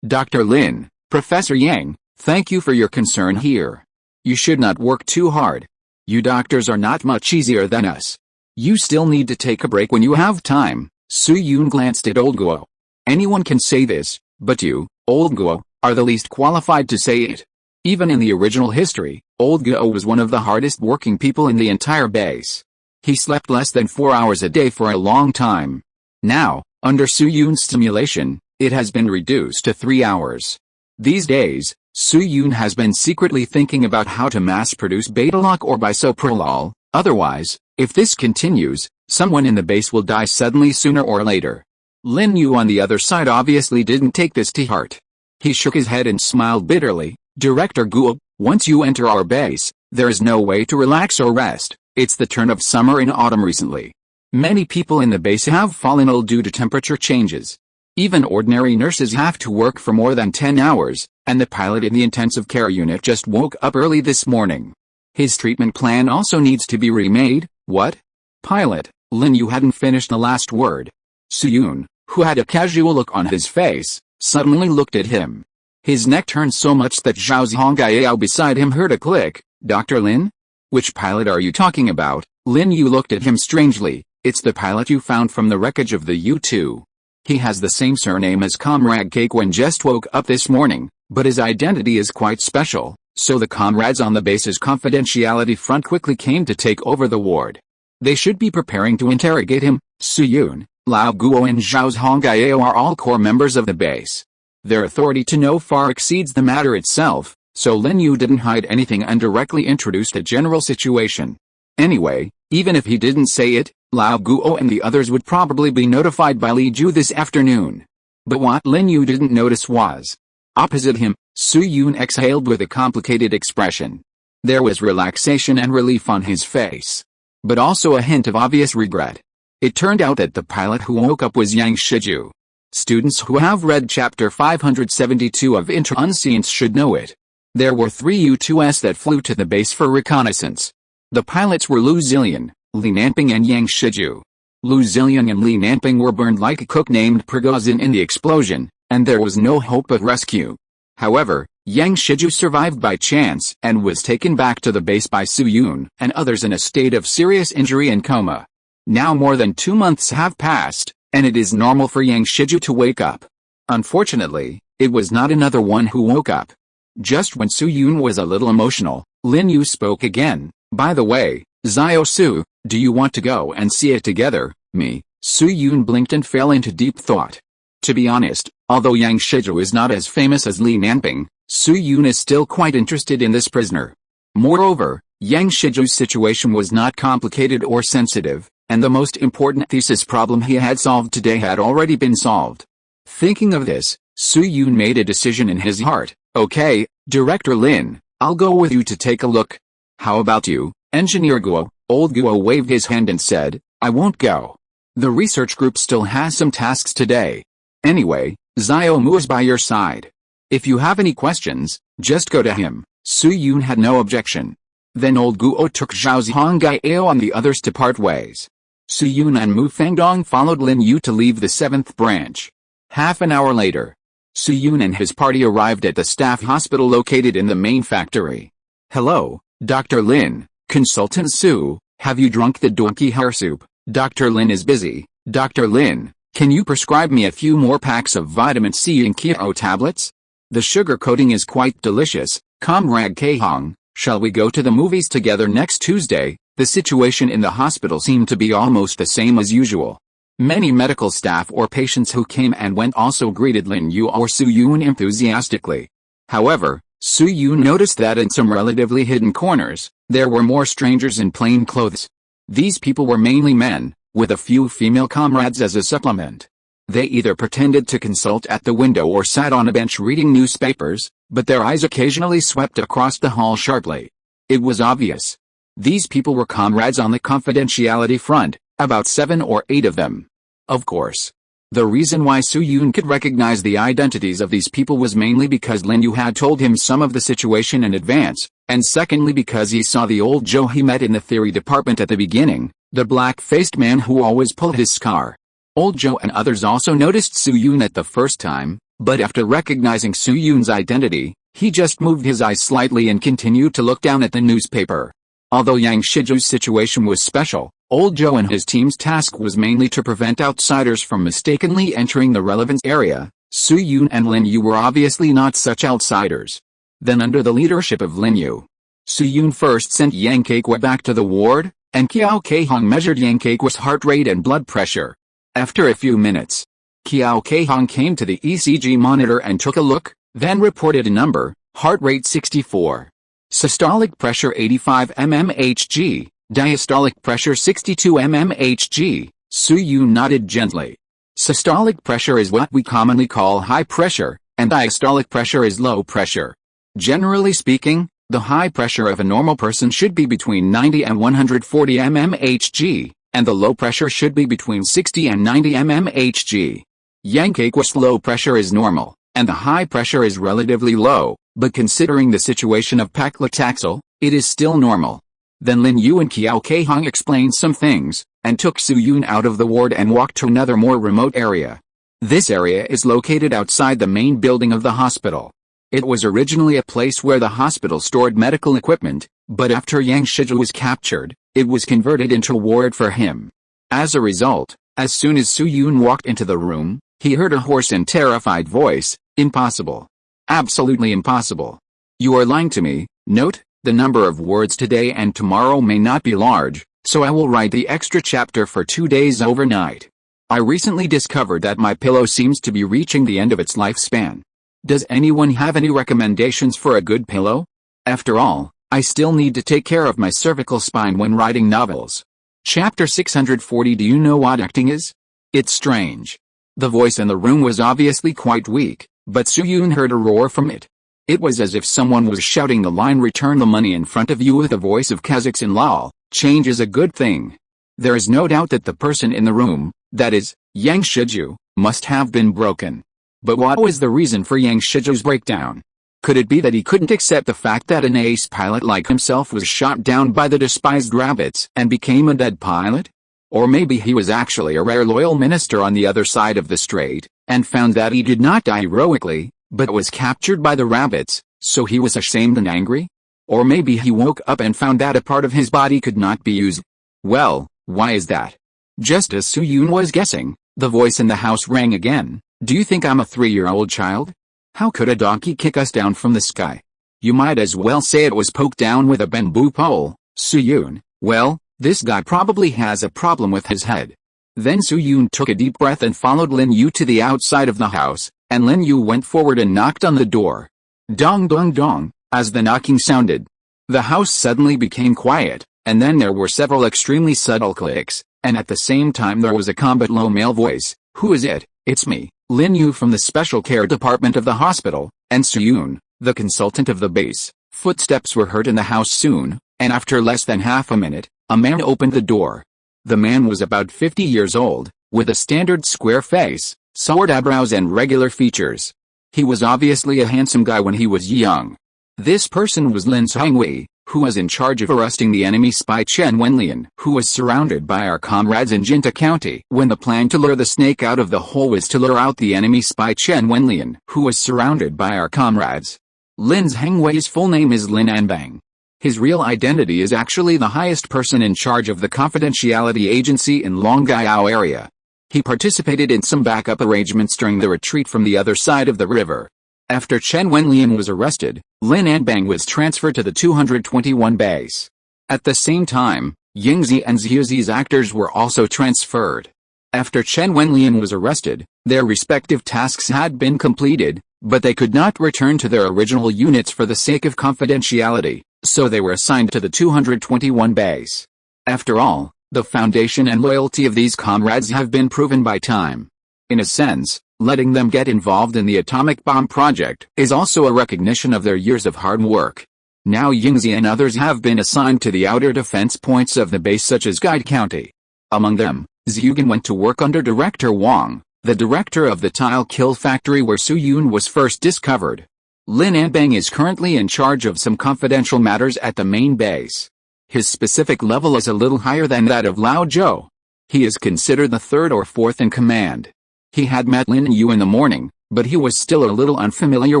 Dr. Lin. Professor Yang, thank you for your concern here. You should not work too hard. You doctors are not much easier than us. You still need to take a break when you have time. Su Yun glanced at Old Guo. Anyone can say this, but you, Old Guo, are the least qualified to say it. Even in the original history, Old Guo was one of the hardest working people in the entire base. He slept less than 4 hours a day for a long time. Now, under Su Yun's stimulation, it has been reduced to 3 hours. These days, Su Yun has been secretly thinking about how to mass-produce Betaloc or bisoprolol. Otherwise, if this continues, someone in the base will die suddenly sooner or later. Lin Yu on the other side obviously didn't take this to heart. He shook his head and smiled bitterly. Director Guo, once you enter our base, there is no way to relax or rest. It's the turn of summer and autumn recently. Many people in the base have fallen ill due to temperature changes. Even ordinary nurses have to work for more than 10 hours, and the pilot in the intensive care unit just woke up early this morning. His treatment plan also needs to be remade. What? Pilot, Lin Yu hadn't finished the last word. Su Yun, who had a casual look on his face, suddenly looked at him. His neck turned so much that Zhao Zhongjing beside him heard a click. Dr. Lin? Which pilot are you talking about? Lin Yu looked at him strangely. It's the pilot you found from the wreckage of the U-2. He has the same surname as Comrade Kekwa and just woke up this morning, but his identity is quite special, so the comrades on the base's confidentiality front quickly came to take over the ward. They should be preparing to interrogate him. Su Yun, Lao Guo and Zhao Zhongjing are all core members of the base. Their authority to know far exceeds the matter itself, so Lin Yu didn't hide anything and directly introduced a general situation. Anyway, even if he didn't say it, Lao Guo and the others would probably be notified by Li Ju this afternoon. But what Lin Yu didn't notice was, opposite him, Su Yun exhaled with a complicated expression. There was relaxation and relief on his face, but also a hint of obvious regret. It turned out that the pilot who woke up was Yang Shiju. Students who have read chapter 572 of Unscientific should know it. There were 3 U-2s that flew to the base for reconnaissance. The pilots were Lu Zilian, Li Nanping and Yang Shiju. Lu Zilian and Li Nanping were burned like a cook named Prigozhin in the explosion, and there was no hope of rescue. However, Yang Shiju survived by chance and was taken back to the base by Su Yun and others in a state of serious injury and coma. Now more than 2 months have passed, and it is normal for Yang Shiju to wake up. Unfortunately, it was not another one who woke up. Just when Su Yun was a little emotional, Lin Yu spoke again. By the way, Zio Su, do you want to go and see it together, me? Su Yun blinked and fell into deep thought. To be honest, although Yang Shiju is not as famous as Li Nanping, Su Yun is still quite interested in this prisoner. Moreover, Yang Shiju's situation was not complicated or sensitive, and the most important thesis problem he had solved today had already been solved. Thinking of this, Su Yun made a decision in his heart. Okay, Director Lin, I'll go with you to take a look. How about you, Engineer Guo? Old Guo waved his hand and said, I won't go. The research group still has some tasks today. Anyway, Zio Mu is by your side. If you have any questions, just go to him. Su Yun had no objection. Then old Guo took Zhao Zhongjing and the others to part ways. Su Yun and Mu Fangdong followed Lin Yu to leave the 7th branch. Half an hour later, Su Yun and his party arrived at the staff hospital located in the main factory. Hello, Dr. Lin, Consultant Su, have you drunk the donkey hair soup? Dr. Lin is busy. Dr. Lin, can you prescribe me a few more packs of vitamin C and Keo tablets? The sugar coating is quite delicious. Comrade Kahong, shall we go to the movies together next Tuesday? The situation in the hospital seemed to be almost the same as usual. Many medical staff or patients who came and went also greeted Lin Yu or Su Yun enthusiastically. However, Su Yun noticed that in some relatively hidden corners, there were more strangers in plain clothes. These people were mainly men, with a few female comrades as a supplement. They either pretended to consult at the window or sat on a bench reading newspapers, but their eyes occasionally swept across the hall sharply. It was obvious. These people were comrades on the confidentiality front, about 7 or 8 of them. Of course. The reason why Su Yun could recognize the identities of these people was mainly because Lin Yu had told him some of the situation in advance, and secondly because he saw the old Joe he met in the theory department at the beginning, the black-faced man who always pulled his scar. Old Joe and others also noticed Su Yun at the first time, but after recognizing Su Yun's identity, he just moved his eyes slightly and continued to look down at the newspaper. Although Yang Shiju's situation was special, Old Joe and his team's task was mainly to prevent outsiders from mistakenly entering the relevance area. Su Yun and Lin Yu were obviously not such outsiders. Then under the leadership of Lin Yu, Su Yun first sent Yang Kekwa back to the ward, and Kiao Keihong measured Yang Kekwa's heart rate and blood pressure. After a few minutes, Kiao Keihong came to the ECG monitor and took a look, then reported a number, heart rate 64. Systolic pressure 85 mmHg, diastolic pressure 62 mmHg. Su Yun nodded gently. Systolic pressure is what we commonly call high pressure, and diastolic pressure is low pressure. Generally speaking, the high pressure of a normal person should be between 90 and 140 mmHg, and the low pressure should be between 60 and 90 mmHg. Yang Kekwa's low pressure is normal, and the high pressure is relatively low, but considering the situation of paclitaxel, it is still normal. Then Lin Yu and Kiao Keihong explained some things, and took Su Yun out of the ward and walked to another more remote area. This area is located outside the main building of the hospital. It was originally a place where the hospital stored medical equipment, but after Yang Shiju was captured, it was converted into a ward for him. As a result, as soon as Su Yun walked into the room, he heard a hoarse and terrified voice, "Impossible. Absolutely impossible. You are lying to me." Note, the number of words today and tomorrow may not be large, so I will write the extra chapter for 2 days overnight. I recently discovered that my pillow seems to be reaching the end of its lifespan. Does anyone have any recommendations for a good pillow? After all, I still need to take care of my cervical spine when writing novels. Chapter 640. Do you know what acting is? It's strange. The voice in the room was obviously quite weak, but Su Yun heard a roar from it. It was as if someone was shouting the line "Return the money" in front of you with the voice of Kazakhs in lol. Change is a good thing. There is no doubt that the person in the room, that is, Yang Shiju, must have been broken. But what was the reason for Yang Shiju's breakdown? Could it be that he couldn't accept the fact that an ace pilot like himself was shot down by the despised rabbits and became a dead pilot? Or maybe he was actually a rare loyal minister on the other side of the strait, and found that he did not die heroically, but was captured by the rabbits, so he was ashamed and angry? Or maybe he woke up and found that a part of his body could not be used. Well, why is that? Just as Su-yoon was guessing, the voice in the house rang again. Do you think I'm a 3-year-old child? How could a donkey kick us down from the sky? You might as well say it was poked down with a bamboo pole, Su-yoon. Well, this guy probably has a problem with his head. Then Su-yoon took a deep breath and followed Lin Yu to the outside of the house, and Lin Yu went forward and knocked on the door. Dong dong dong, as the knocking sounded. The house suddenly became quiet, and then there were several extremely subtle clicks, and at the same time there was a combat low male voice. Who is it? It's me, Lin Yu from the special care department of the hospital, and Su-yoon, the consultant of the base. Footsteps were heard in the house soon, and after less than half a minute, a man opened the door. The man was about 50 years old, with a standard square face, sword eyebrows and regular features. He was obviously a handsome guy when he was young. This person was Lin Sangwei, who was in charge of arresting the enemy spy Chen Wenlian, who was surrounded by our comrades in Jinta County. When the plan to lure the snake out of the hole was to lure out the enemy spy Chen Wenlian, who was surrounded by our comrades. Lin Sangwei's full name is Lin Anbang. His real identity is actually the highest person in charge of the confidentiality agency in Longyao area. He participated in some backup arrangements during the retreat from the other side of the river. After Chen Wenlian was arrested, Lin Anbang was transferred to the 221 base. At the same time, Yingzi and Xiuzi's actors were also transferred. After Chen Wenlian was arrested, their respective tasks had been completed, but they could not return to their original units for the sake of confidentiality, so they were assigned to the 221 base. After all, the foundation and loyalty of these comrades have been proven by time. In a sense, letting them get involved in the atomic bomb project is also a recognition of their years of hard work. Now Yingzi and others have been assigned to the outer defense points of the base such as Guide County. Among them, Xiugan went to work under Director Wang, the director of the tile kill factory where Su-yoon was first discovered. Lin Anbang is currently in charge of some confidential matters at the main base. His specific level is a little higher than that of Lao Zhou. He is considered the 3rd or 4th in command. He had met Lin Yu in the morning, but he was still a little unfamiliar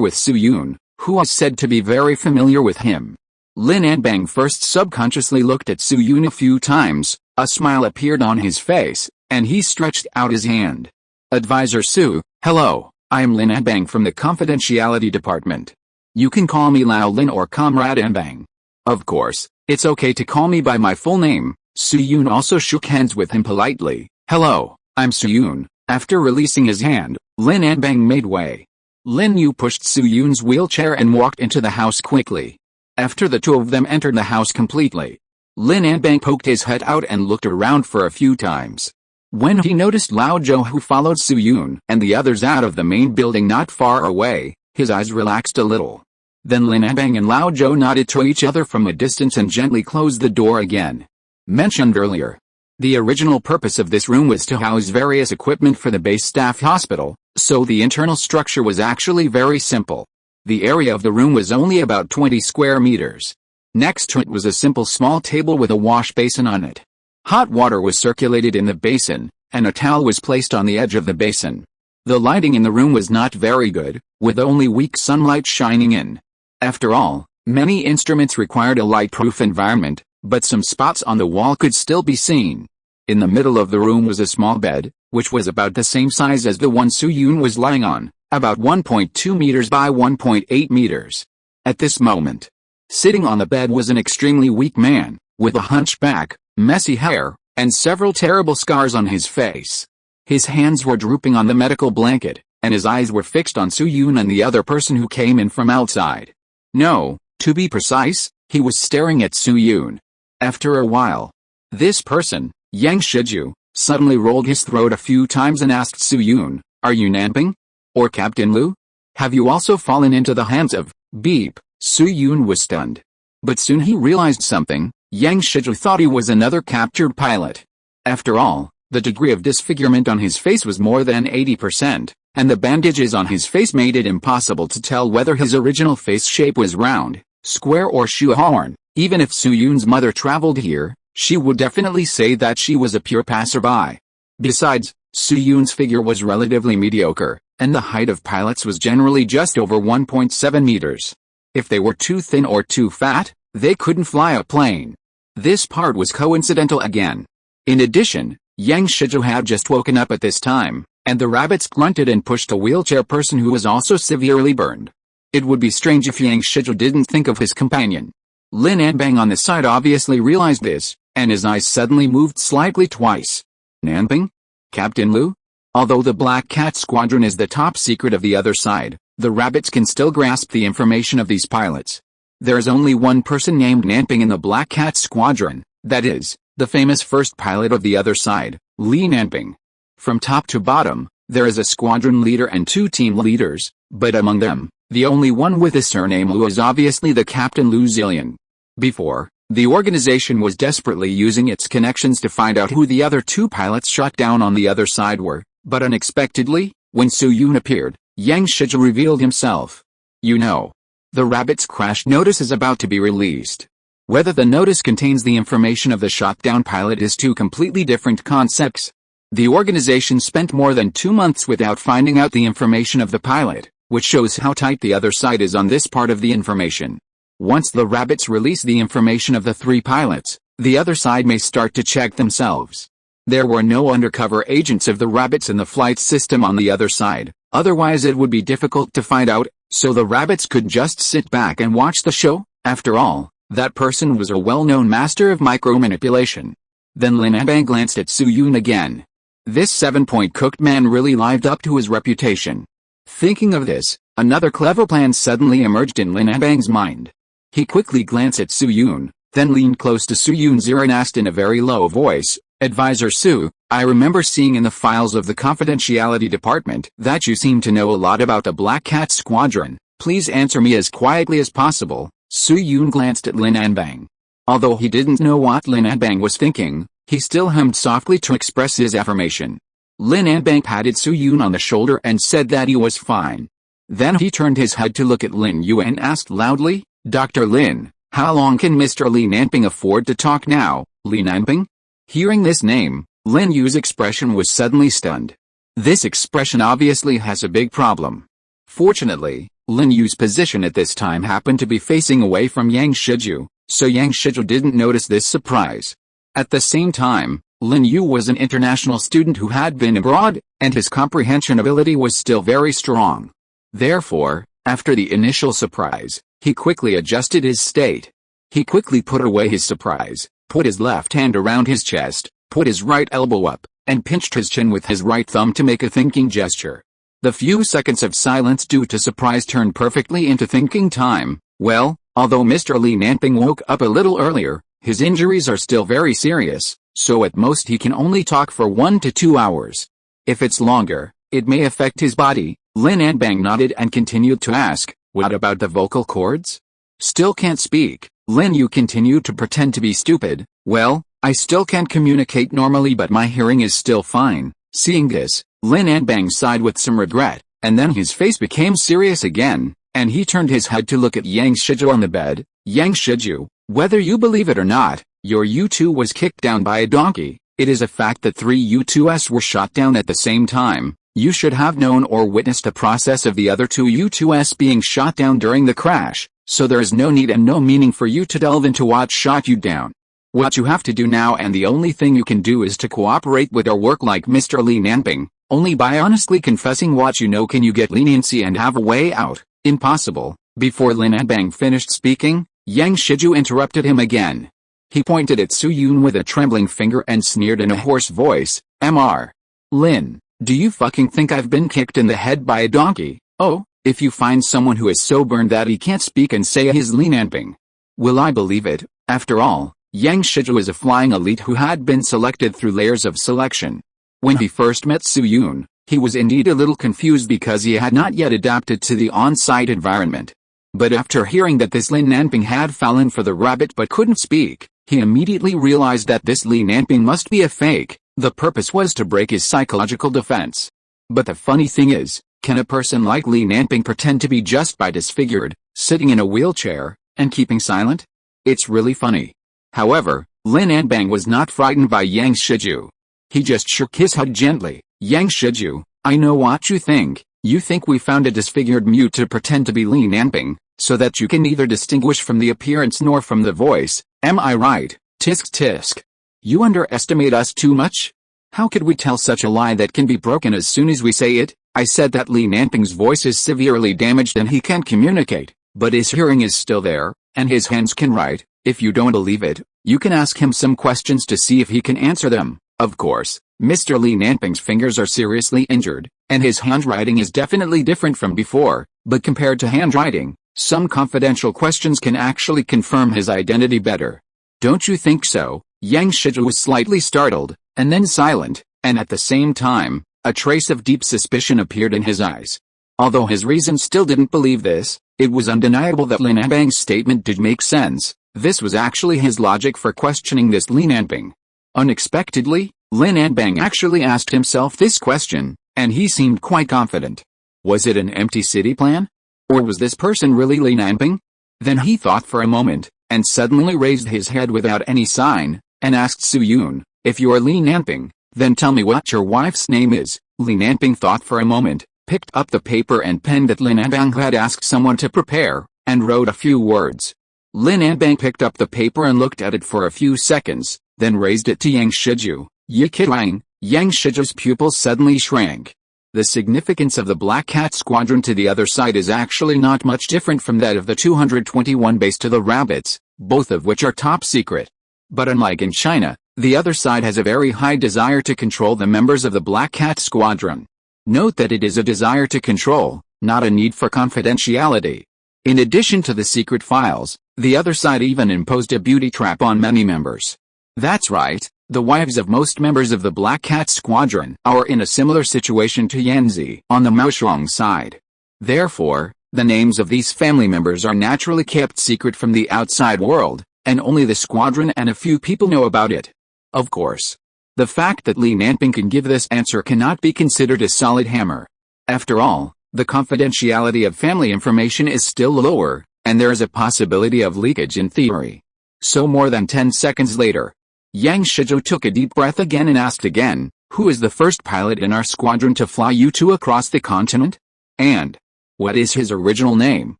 with Su-yoon, who was said to be very familiar with him. Lin Anbang first subconsciously looked at Su-yoon a few times, a smile appeared on his face, and he stretched out his hand. Advisor Su, hello, I am Lin Anbang from the confidentiality department. You can call me Lao Lin or Comrade Anbang. Of course, it's okay to call me by my full name. Su-yoon also shook hands with him politely. Hello, I'm Su-yoon. After releasing his hand, Lin Anbang made way. Lin Yu pushed Su-yoon's wheelchair and walked into the house quickly. After the two of them entered the house completely, Lin Anbang poked his head out and looked around for a few times. When he noticed Lao Zhou who followed Su-yoon and the others out of the main building not far away, his eyes relaxed a little. Then Lin Anbang and Lao Zhou nodded to each other from a distance and gently closed the door again. Mentioned earlier, the original purpose of this room was to house various equipment for the base staff hospital, so the internal structure was actually very simple. The area of the room was only about 20 square meters. Next to it was a simple small table with a wash basin on it. Hot water was circulated in the basin, and a towel was placed on the edge of the basin. The lighting in the room was not very good, with only weak sunlight shining in. After all, many instruments required a light-proof environment, but some spots on the wall could still be seen. In the middle of the room was a small bed, which was about the same size as the one Su-yoon was lying on, about 1.2 meters by 1.8 meters. At this moment, sitting on the bed was an extremely weak man, with a hunchback, messy hair, and several terrible scars on his face. His hands were drooping on the medical blanket, and his eyes were fixed on Su-yoon and the other person who came in from outside. No, to be precise, he was staring at Su-yoon. After a while, this person, Yang Shiju, suddenly rolled his throat a few times and asked Su-yoon, "Are you Nanping? Or Captain Lu? Have you also fallen into the hands of..." Beep. Su-yoon was stunned. But soon he realized something. Yang Shiju thought he was another captured pilot. After all, the degree of disfigurement on his face was more than 80%, and the bandages on his face made it impossible to tell whether his original face shape was round, square or shoehorn. Even if Soo-yoon's mother traveled here, she would definitely say that she was a pure passerby. Besides, Soo-yoon's figure was relatively mediocre, and the height of pilots was generally just over 1.7 meters. If they were too thin or too fat, they couldn't fly a plane. This part was coincidental again. In addition, Yang Shiju had just woken up at this time, and the rabbits grunted and pushed a wheelchair person who was also severely burned. It would be strange if Yang Shiju didn't think of his companion. Lin Anbang on the side obviously realized this, and his eyes suddenly moved slightly twice. Nanbing? Captain Lu? Although the Black Cat Squadron is the top secret of the other side, the rabbits can still grasp the information of these pilots. There is only one person named Nanping in the Black Cat Squadron, that is, the famous first pilot of the other side, Li Nanping. From top to bottom, there is a squadron leader and two team leaders, but among them, the only one with the surname Lu is obviously the Captain Lu Zillion. Before, the organization was desperately using its connections to find out who the other two pilots shot down on the other side were, but unexpectedly, when Soo-yoon appeared, Yang Shiju revealed himself. You know, the rabbit's crash notice is about to be released. Whether the notice contains the information of the shot-down pilot is two completely different concepts. The organization spent more than 2 months without finding out the information of the pilot, which shows how tight the other side is on this part of the information. Once the rabbits release the information of the 3 pilots, the other side may start to check themselves. There were no undercover agents of the rabbits in the flight system on the other side, otherwise it would be difficult to find out, so the rabbits could just sit back and watch the show. After all, that person was a well-known master of micromanipulation. Then Lin Anbang glanced at Soo-yoon again. This 7-point cooked man really lived up to his reputation. Thinking of this, another clever plan suddenly emerged in Lin Anbang's mind. He quickly glanced at Soo-yoon, then leaned close to Soo-yoon's ear and asked in a very low voice, Advisor Soo, I remember seeing in the files of the confidentiality department that you seem to know a lot about the Black Cat Squadron. Please answer me as quietly as possible. Soo-yoon glanced at Lin Anbang. Although he didn't know what Lin Anbang was thinking, he still hummed softly to express his affirmation. Lin Anbang patted Soo-yoon on the shoulder and said that he was fine. Then he turned his head to look at Lin Yu and asked loudly, Dr. Lin, how long can Mr. Li Nanping afford to talk now? Li Nanping? Hearing this name, Lin Yu's expression was suddenly stunned. This expression obviously has a big problem. Fortunately, Lin Yu's position at this time happened to be facing away from Yang Shiju, so Yang Shiju didn't notice this surprise. At the same time, Lin Yu was an international student who had been abroad, and his comprehension ability was still very strong. Therefore, after the initial surprise, he quickly adjusted his state. He quickly put away his surprise, put his left hand around his chest, put his right elbow up, and pinched his chin with his right thumb to make a thinking gesture. The few seconds of silence due to surprise turned perfectly into thinking time. Well, although Mr. Li Nanping woke up a little earlier, his injuries are still very serious, so at most he can only talk for 1 to 2 hours. If it's longer, it may affect his body. Lin Anbang nodded and continued to ask, what about the vocal cords? Still can't speak. Lin Yu continued to pretend to be stupid. Well, I still can't communicate normally but my hearing is still fine. Seeing this, Lin Anbang sighed with some regret, and then his face became serious again, and he turned his head to look at Yang Shiju on the bed. Yang Shiju, whether you believe it or not, your U-2 was kicked down by a donkey. It is a fact that 3 U-2s were shot down at the same time. You should have known or witnessed the process of the other 2 U-2s being shot down during the crash, so there is no need and no meaning for you to delve into what shot you down. What you have to do now and the only thing you can do is to cooperate with our work like Mr. Li Nanping. Only by honestly confessing what you know can you get leniency and have a way out. Impossible. Before Lin Anbang finished speaking, Yang Shiju interrupted him again. He pointed at Soo-yoon with a trembling finger and sneered in a hoarse voice, Mr. Lin, do you fucking think I've been kicked in the head by a donkey? Oh, if you find someone who is so burned that he can't speak and say he's Li Nanping, will I believe it? After all, Yang Shiju is a flying elite who had been selected through layers of selection. When he first met Soo-yoon, he was indeed a little confused because he had not yet adapted to the on-site environment. But after hearing that this Lin Nanping had fallen for the rabbit but couldn't speak, He immediately realized that this Li Nanping must be a fake. The purpose was to break his psychological defense. But the funny thing is, can a person like Li Nanping pretend to be just by disfigured, sitting in a wheelchair, and keeping silent? It's really funny. However, Li Nanping was not frightened by Yang Shiju. He just shook his head gently. Yang Shiju, I know what you think. You think we found a disfigured mute to pretend to be Li Nanping, so that you can neither distinguish from the appearance nor from the voice, am I right? Tisk tisk. You underestimate us too much? How could we tell such a lie that can be broken as soon as we say it? I said that Li Nanping's voice is severely damaged and he can't communicate, but his hearing is still there, and his hands can write. If you don't believe it, you can ask him some questions to see if he can answer them. Of course, Mr. Li Nanping's fingers are seriously injured, and his handwriting is definitely different from before, but compared to handwriting, some confidential questions can actually confirm his identity better. Don't you think so? Yang Shiju was slightly startled, and then silent, and at the same time, a trace of deep suspicion appeared in his eyes. Although his reason still didn't believe this, it was undeniable that Li Nanping's statement did make sense. This was actually his logic for questioning this Li Nanping. Unexpectedly, Li Nanping actually asked himself this question, and he seemed quite confident. Was it an empty city plan? Or was this person really Li Nanping? Then he thought for a moment, and suddenly raised his head without any sign, and asked Su Yun, if you are Li Nanping, then tell me what your wife's name is. Li Nanping thought for a moment, picked up the paper and pen that Li Nanping had asked someone to prepare, and wrote a few words. Li Nanping picked up the paper and looked at it for a few seconds, then raised it to Yang Shiju. Yi Kilang. Yang Shiju's pupils suddenly shrank. The significance of the Black Cat Squadron to the other side is actually not much different from that of the 221 base to the Rabbits, both of which are top secret. But unlike in China, the other side has a very high desire to control the members of the Black Cat Squadron. Note that it is a desire to control, not a need for confidentiality. In addition to the secret files, the other side even imposed a beauty trap on many members. That's right, the wives of most members of the Black Cat Squadron are in a similar situation to Yanzi on the Maoshuang side. Therefore, the names of these family members are naturally kept secret from the outside world, and only the squadron and a few people know about it. Of course, the fact that Li Nanping can give this answer cannot be considered a solid hammer. After all, the confidentiality of family information is still lower, and there is a possibility of leakage in theory. So more than 10 seconds later, Yang Shiju took a deep breath again and asked again, who is the first pilot in our squadron to fly U2 across the continent? And what is his original name?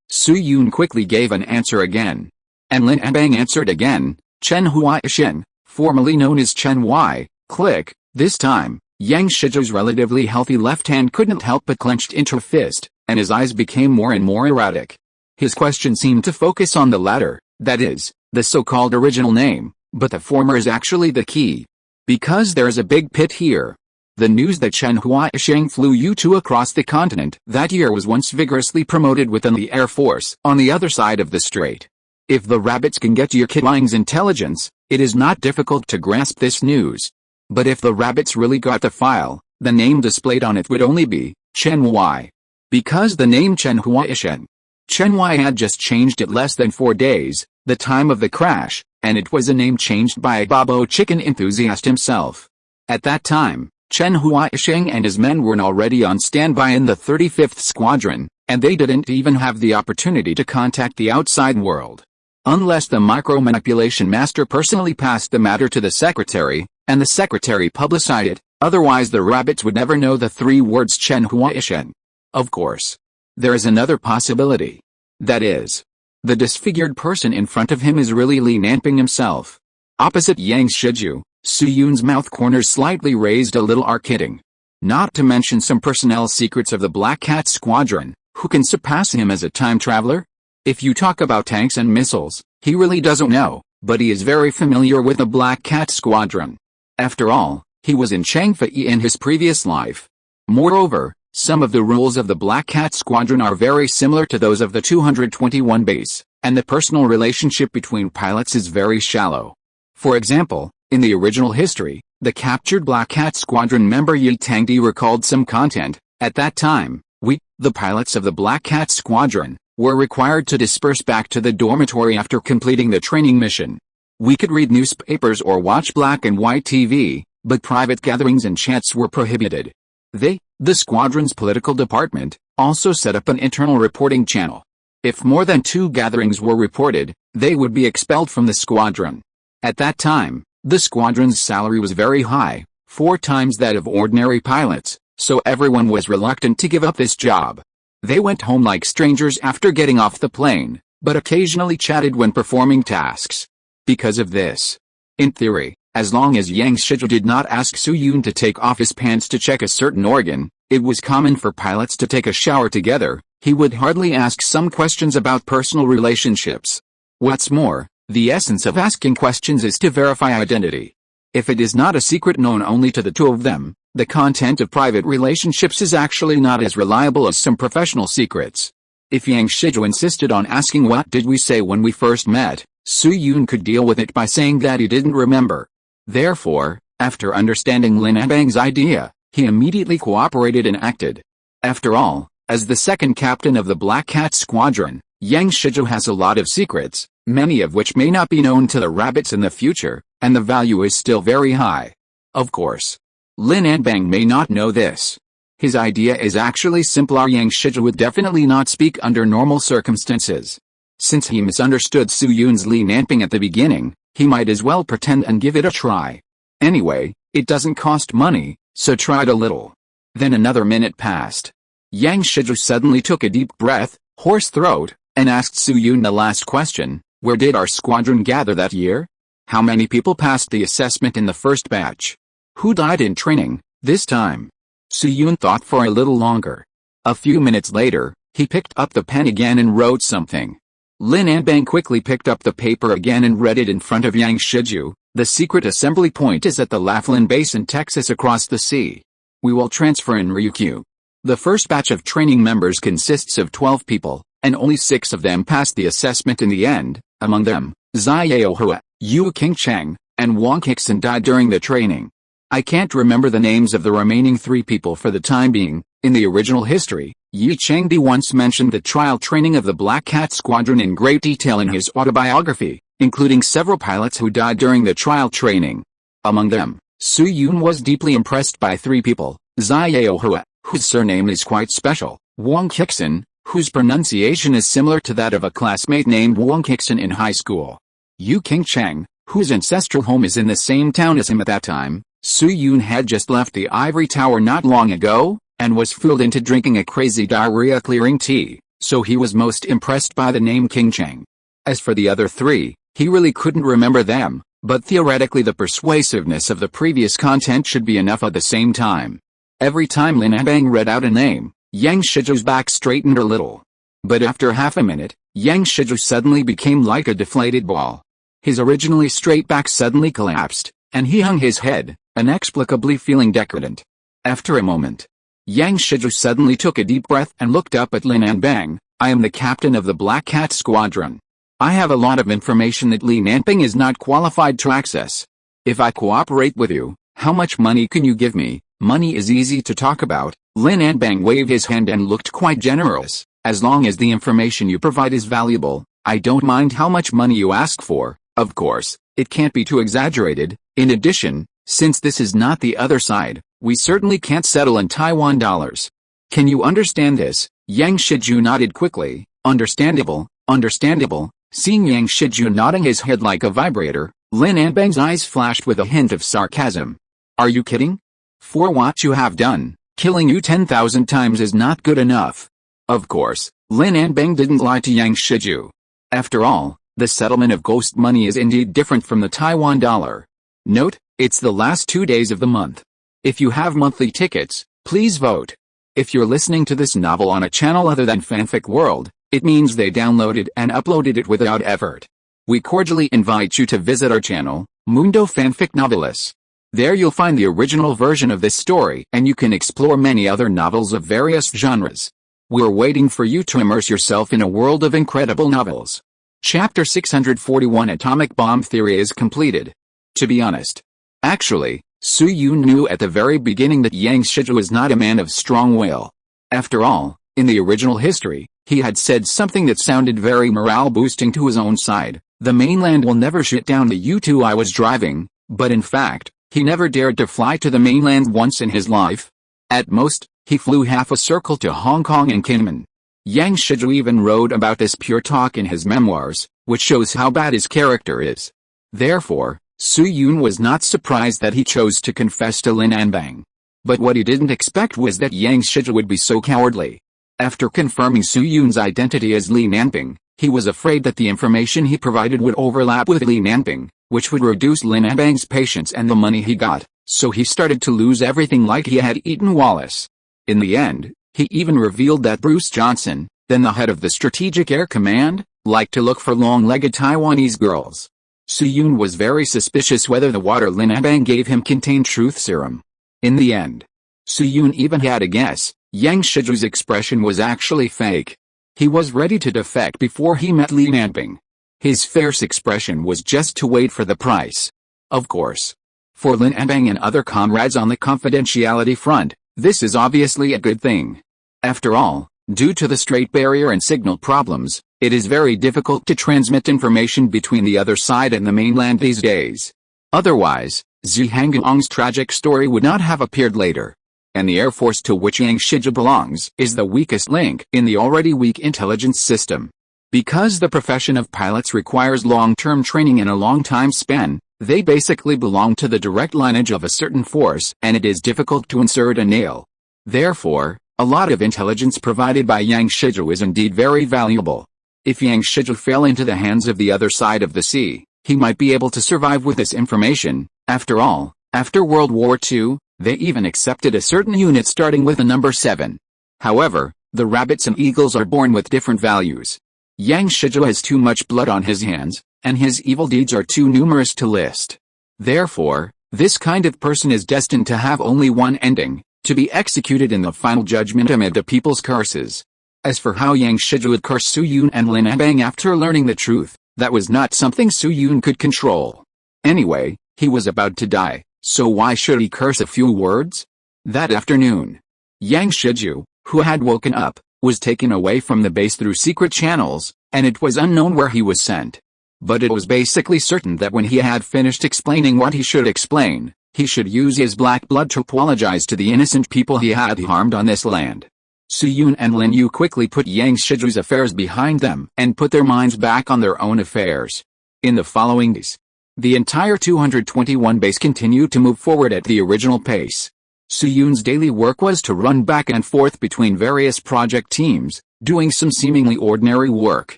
Su Yun quickly gave an answer again. And Li Nanping answered again, Chen Huaishin, formerly known as Chen Y. Click. This time, Yang Shiju's relatively healthy left hand couldn't help but clenched into a fist, and his eyes became more and more erratic. His question seemed to focus on the latter, that is, the so-called original name, but the former is actually the key. Because there is a big pit here. The news that Chen Huaisheng flew U2 across the continent that year was once vigorously promoted within the Air Force on the other side of the strait. If the Rabbits can get Yi Kilang's intelligence, it is not difficult to grasp this news. But if the Rabbits really got the file, the name displayed on it would only be Chen Y. Because the name Chen Huaisheng. Chen Y had just changed it less than 4 days, the time of the crash, and it was a name changed by a Bobo chicken enthusiast himself. At that time, Chen Huaisheng and his men were already on standby in the 35th Squadron, and they didn't even have the opportunity to contact the outside world. Unless the micro-manipulation master personally passed the matter to the secretary, and the secretary publicized it, otherwise the Rabbits would never know the 3 words Chen Huaisheng. Of course, there is another possibility. That is, the disfigured person in front of him is really Li Nanping himself. Opposite Yang Shiju, Su Yun's mouth corners slightly raised a little arc-hitting. Not to mention some personnel secrets of the Black Cat Squadron, who can surpass him as a time traveler? If you talk about tanks and missiles, he really doesn't know, but he is very familiar with the Black Cat Squadron. After all, he was in Changfei in his previous life. Moreover, some of the rules of the Black Cat Squadron are very similar to those of the 221 base, and the personal relationship between pilots is very shallow. For example, in the original history, the captured Black Cat Squadron member Yi Tangdi recalled some content. At that time, we, the pilots of the Black Cat Squadron, were required to disperse back to the dormitory after completing the training mission. We could read newspapers or watch black and white TV, but private gatherings and chats were prohibited. They, the squadron's political department, also set up an internal reporting channel. If more than 2 gatherings were reported, they would be expelled from the squadron. At that time, the squadron's salary was very high, 4 times that of ordinary pilots, so everyone was reluctant to give up this job. They went home like strangers after getting off the plane, but occasionally chatted when performing tasks. Because of this, in theory, as long as Yang Shiju did not ask Su Yun to take off his pants to check a certain organ, it was common for pilots to take a shower together. He would hardly ask some questions about personal relationships. What's more, the essence of asking questions is to verify identity. If it is not a secret known only to the 2 of them, the content of private relationships is actually not as reliable as some professional secrets. If Yang Shiju insisted on asking what did we say when we first met, Su Yun could deal with it by saying that he didn't remember. Therefore, after understanding Lin Anbang's idea, he immediately cooperated and acted. After all, as the second captain of the Black Cat Squadron, Yang Shiju has a lot of secrets, many of which may not be known to the rabbits in the future, and the value is still very high. Of course, Lin Anbang may not know this. His idea is actually simpler. Yang Shiju would definitely not speak under normal circumstances. Since he misunderstood Su Yun's Lin Anbang at the beginning, he might as well pretend and give it a try. Anyway, it doesn't cost money, so try it a little. Then another minute passed. Yang Shiju suddenly took a deep breath, hoarse throat, and asked Su Yun the last question: where did our squadron gather that year? How many people passed the assessment in the first batch? Who died in training, this time? Su Yun thought for a little longer. A few minutes later, he picked up the pen again and wrote something. Lin Anbang quickly picked up the paper again and read it in front of Yang Shiju. The secret assembly point is at the Laughlin base in Texas across the sea. We will transfer in Ryukyu. The first batch of training members consists of 12 people, and only 6 of them passed the assessment in the end. Among them, Zai Yaohua, Yu Qingcheng, and Wang Kixin died during the training. I can't remember the names of the remaining 3 people for the time being. In the original history, Yi Chengdi once mentioned the trial training of the Black Cat Squadron in great detail in his autobiography, including several pilots who died during the trial training. Among them, Su Yun was deeply impressed by 3 people: Zai Yaohua, whose surname is quite special; Wang Kixin, whose pronunciation is similar to that of a classmate named Wang Kixin in high school; Yu Qingcheng, whose ancestral home is in the same town as him at that time. Su Yun had just left the ivory tower not long ago, and was fooled into drinking a crazy diarrhea-clearing tea, so he was most impressed by the name Qingcheng. As for the other 3, he really couldn't remember them, but theoretically the persuasiveness of the previous content should be enough at the same time. Every time Lin Anbang read out a name, Yang Shiju's back straightened a little. But after half a minute, Yang Shiju suddenly became like a deflated ball. His originally straight back suddenly collapsed, and he hung his head, inexplicably feeling decadent. After a moment, Yang Shiju suddenly took a deep breath and looked up at Lin Anbang. I am the captain of the Black Cat Squadron. I have a lot of information that Lin Anbang is not qualified to access. If I cooperate with you, how much money can you give me? Money is easy to talk about. Lin Anbang waved his hand and looked quite generous. As long as the information you provide is valuable, I don't mind how much money you ask for. Of course, it can't be too exaggerated. In addition, since this is not the other side, we certainly can't settle in Taiwan dollars. Can you understand this? Yang Shiju nodded quickly. Understandable, understandable. Seeing Yang Shiju nodding his head like a vibrator, Lin Anbang's eyes flashed with a hint of sarcasm. Are you kidding? For what you have done, killing you 10,000 times is not good enough. Of course, Lin Anbang didn't lie to Yang Shiju. After all, the settlement of ghost money is indeed different from the Taiwan dollar. Note, it's the last 2 days of the month. If you have monthly tickets, please vote. If you're listening to this novel on a channel other than Fanfic World, it means they downloaded and uploaded it without effort. We cordially invite you to visit our channel, Mundo Fanfic Novelis. There you'll find the original version of this story and you can explore many other novels of various genres. We're waiting for you to immerse yourself in a world of incredible novels. Chapter 641 Atomic Bomb Theory is completed. To be honest, actually, Su Yun knew at the very beginning that Yang Shiju was not a man of strong will. After all, in the original history, he had said something that sounded very morale-boosting to his own side. The mainland will never shut down the U2 I was driving, but in fact, he never dared to fly to the mainland once in his life. At most, he flew half a circle to Hong Kong and Kinmen. Yang Shizhu even wrote about this pure talk in his memoirs, which shows how bad his character is. Therefore, Su Yun was not surprised that he chose to confess to Lin Anbang. But what he didn't expect was that Yang Shizhu would be so cowardly. After confirming Su Yun's identity as Li Nanping, he was afraid that the information he provided would overlap with Li Nanping, which would reduce Lin Anbang's patience and the money he got, so he started to lose everything like he had eaten Wallace. In the end, he even revealed that Bruce Johnson, then the head of the Strategic Air Command, liked to look for long-legged Taiwanese girls. Su Yun was very suspicious whether the water Lin Anbang gave him contained truth serum. In the end, Su Yun even had a guess. Yang Shiju's expression was actually fake. He was ready to defect before he met Li Nanping. His fierce expression was just to wait for the price. Of course. For Lin Anbang and other comrades on the confidentiality front, this is obviously a good thing. After all, due to the Strait Barrier and signal problems, it is very difficult to transmit information between the other side and the mainland these days. Otherwise, Zhi Hangguang's tragic story would not have appeared later. And the Air Force to which Yang Shizhu belongs is the weakest link in the already weak intelligence system. Because the profession of pilots requires long-term training in a long time span, they basically belong to the direct lineage of a certain force and it is difficult to insert a nail. Therefore, a lot of intelligence provided by Yang Shizhu is indeed very valuable. If Yang Shizhu fell into the hands of the other side of the sea, he might be able to survive with this information. After all, after World War II, they even accepted a certain unit starting with the number 7. However, the rabbits and eagles are born with different values. Yang Shizhu has too much blood on his hands, and his evil deeds are too numerous to list. Therefore, this kind of person is destined to have only one ending, to be executed in the final judgment amid the people's curses. As for how Yang Shizhu would curse Su Yun and Lin Anbang after learning the truth, that was not something Su Yun could control. Anyway, he was about to die, so why should he curse a few words? That afternoon, Yang Shizhu, who had woken up, was taken away from the base through secret channels, and it was unknown where he was sent. But it was basically certain that when he had finished explaining what he should explain, he should use his black blood to apologize to the innocent people he had harmed on this land. Su Yun and Lin Yu quickly put Yang Shizhu's affairs behind them and put their minds back on their own affairs. In the following days, the entire 221 base continued to move forward at the original pace. Su Yun's daily work was to run back and forth between various project teams, doing some seemingly ordinary work.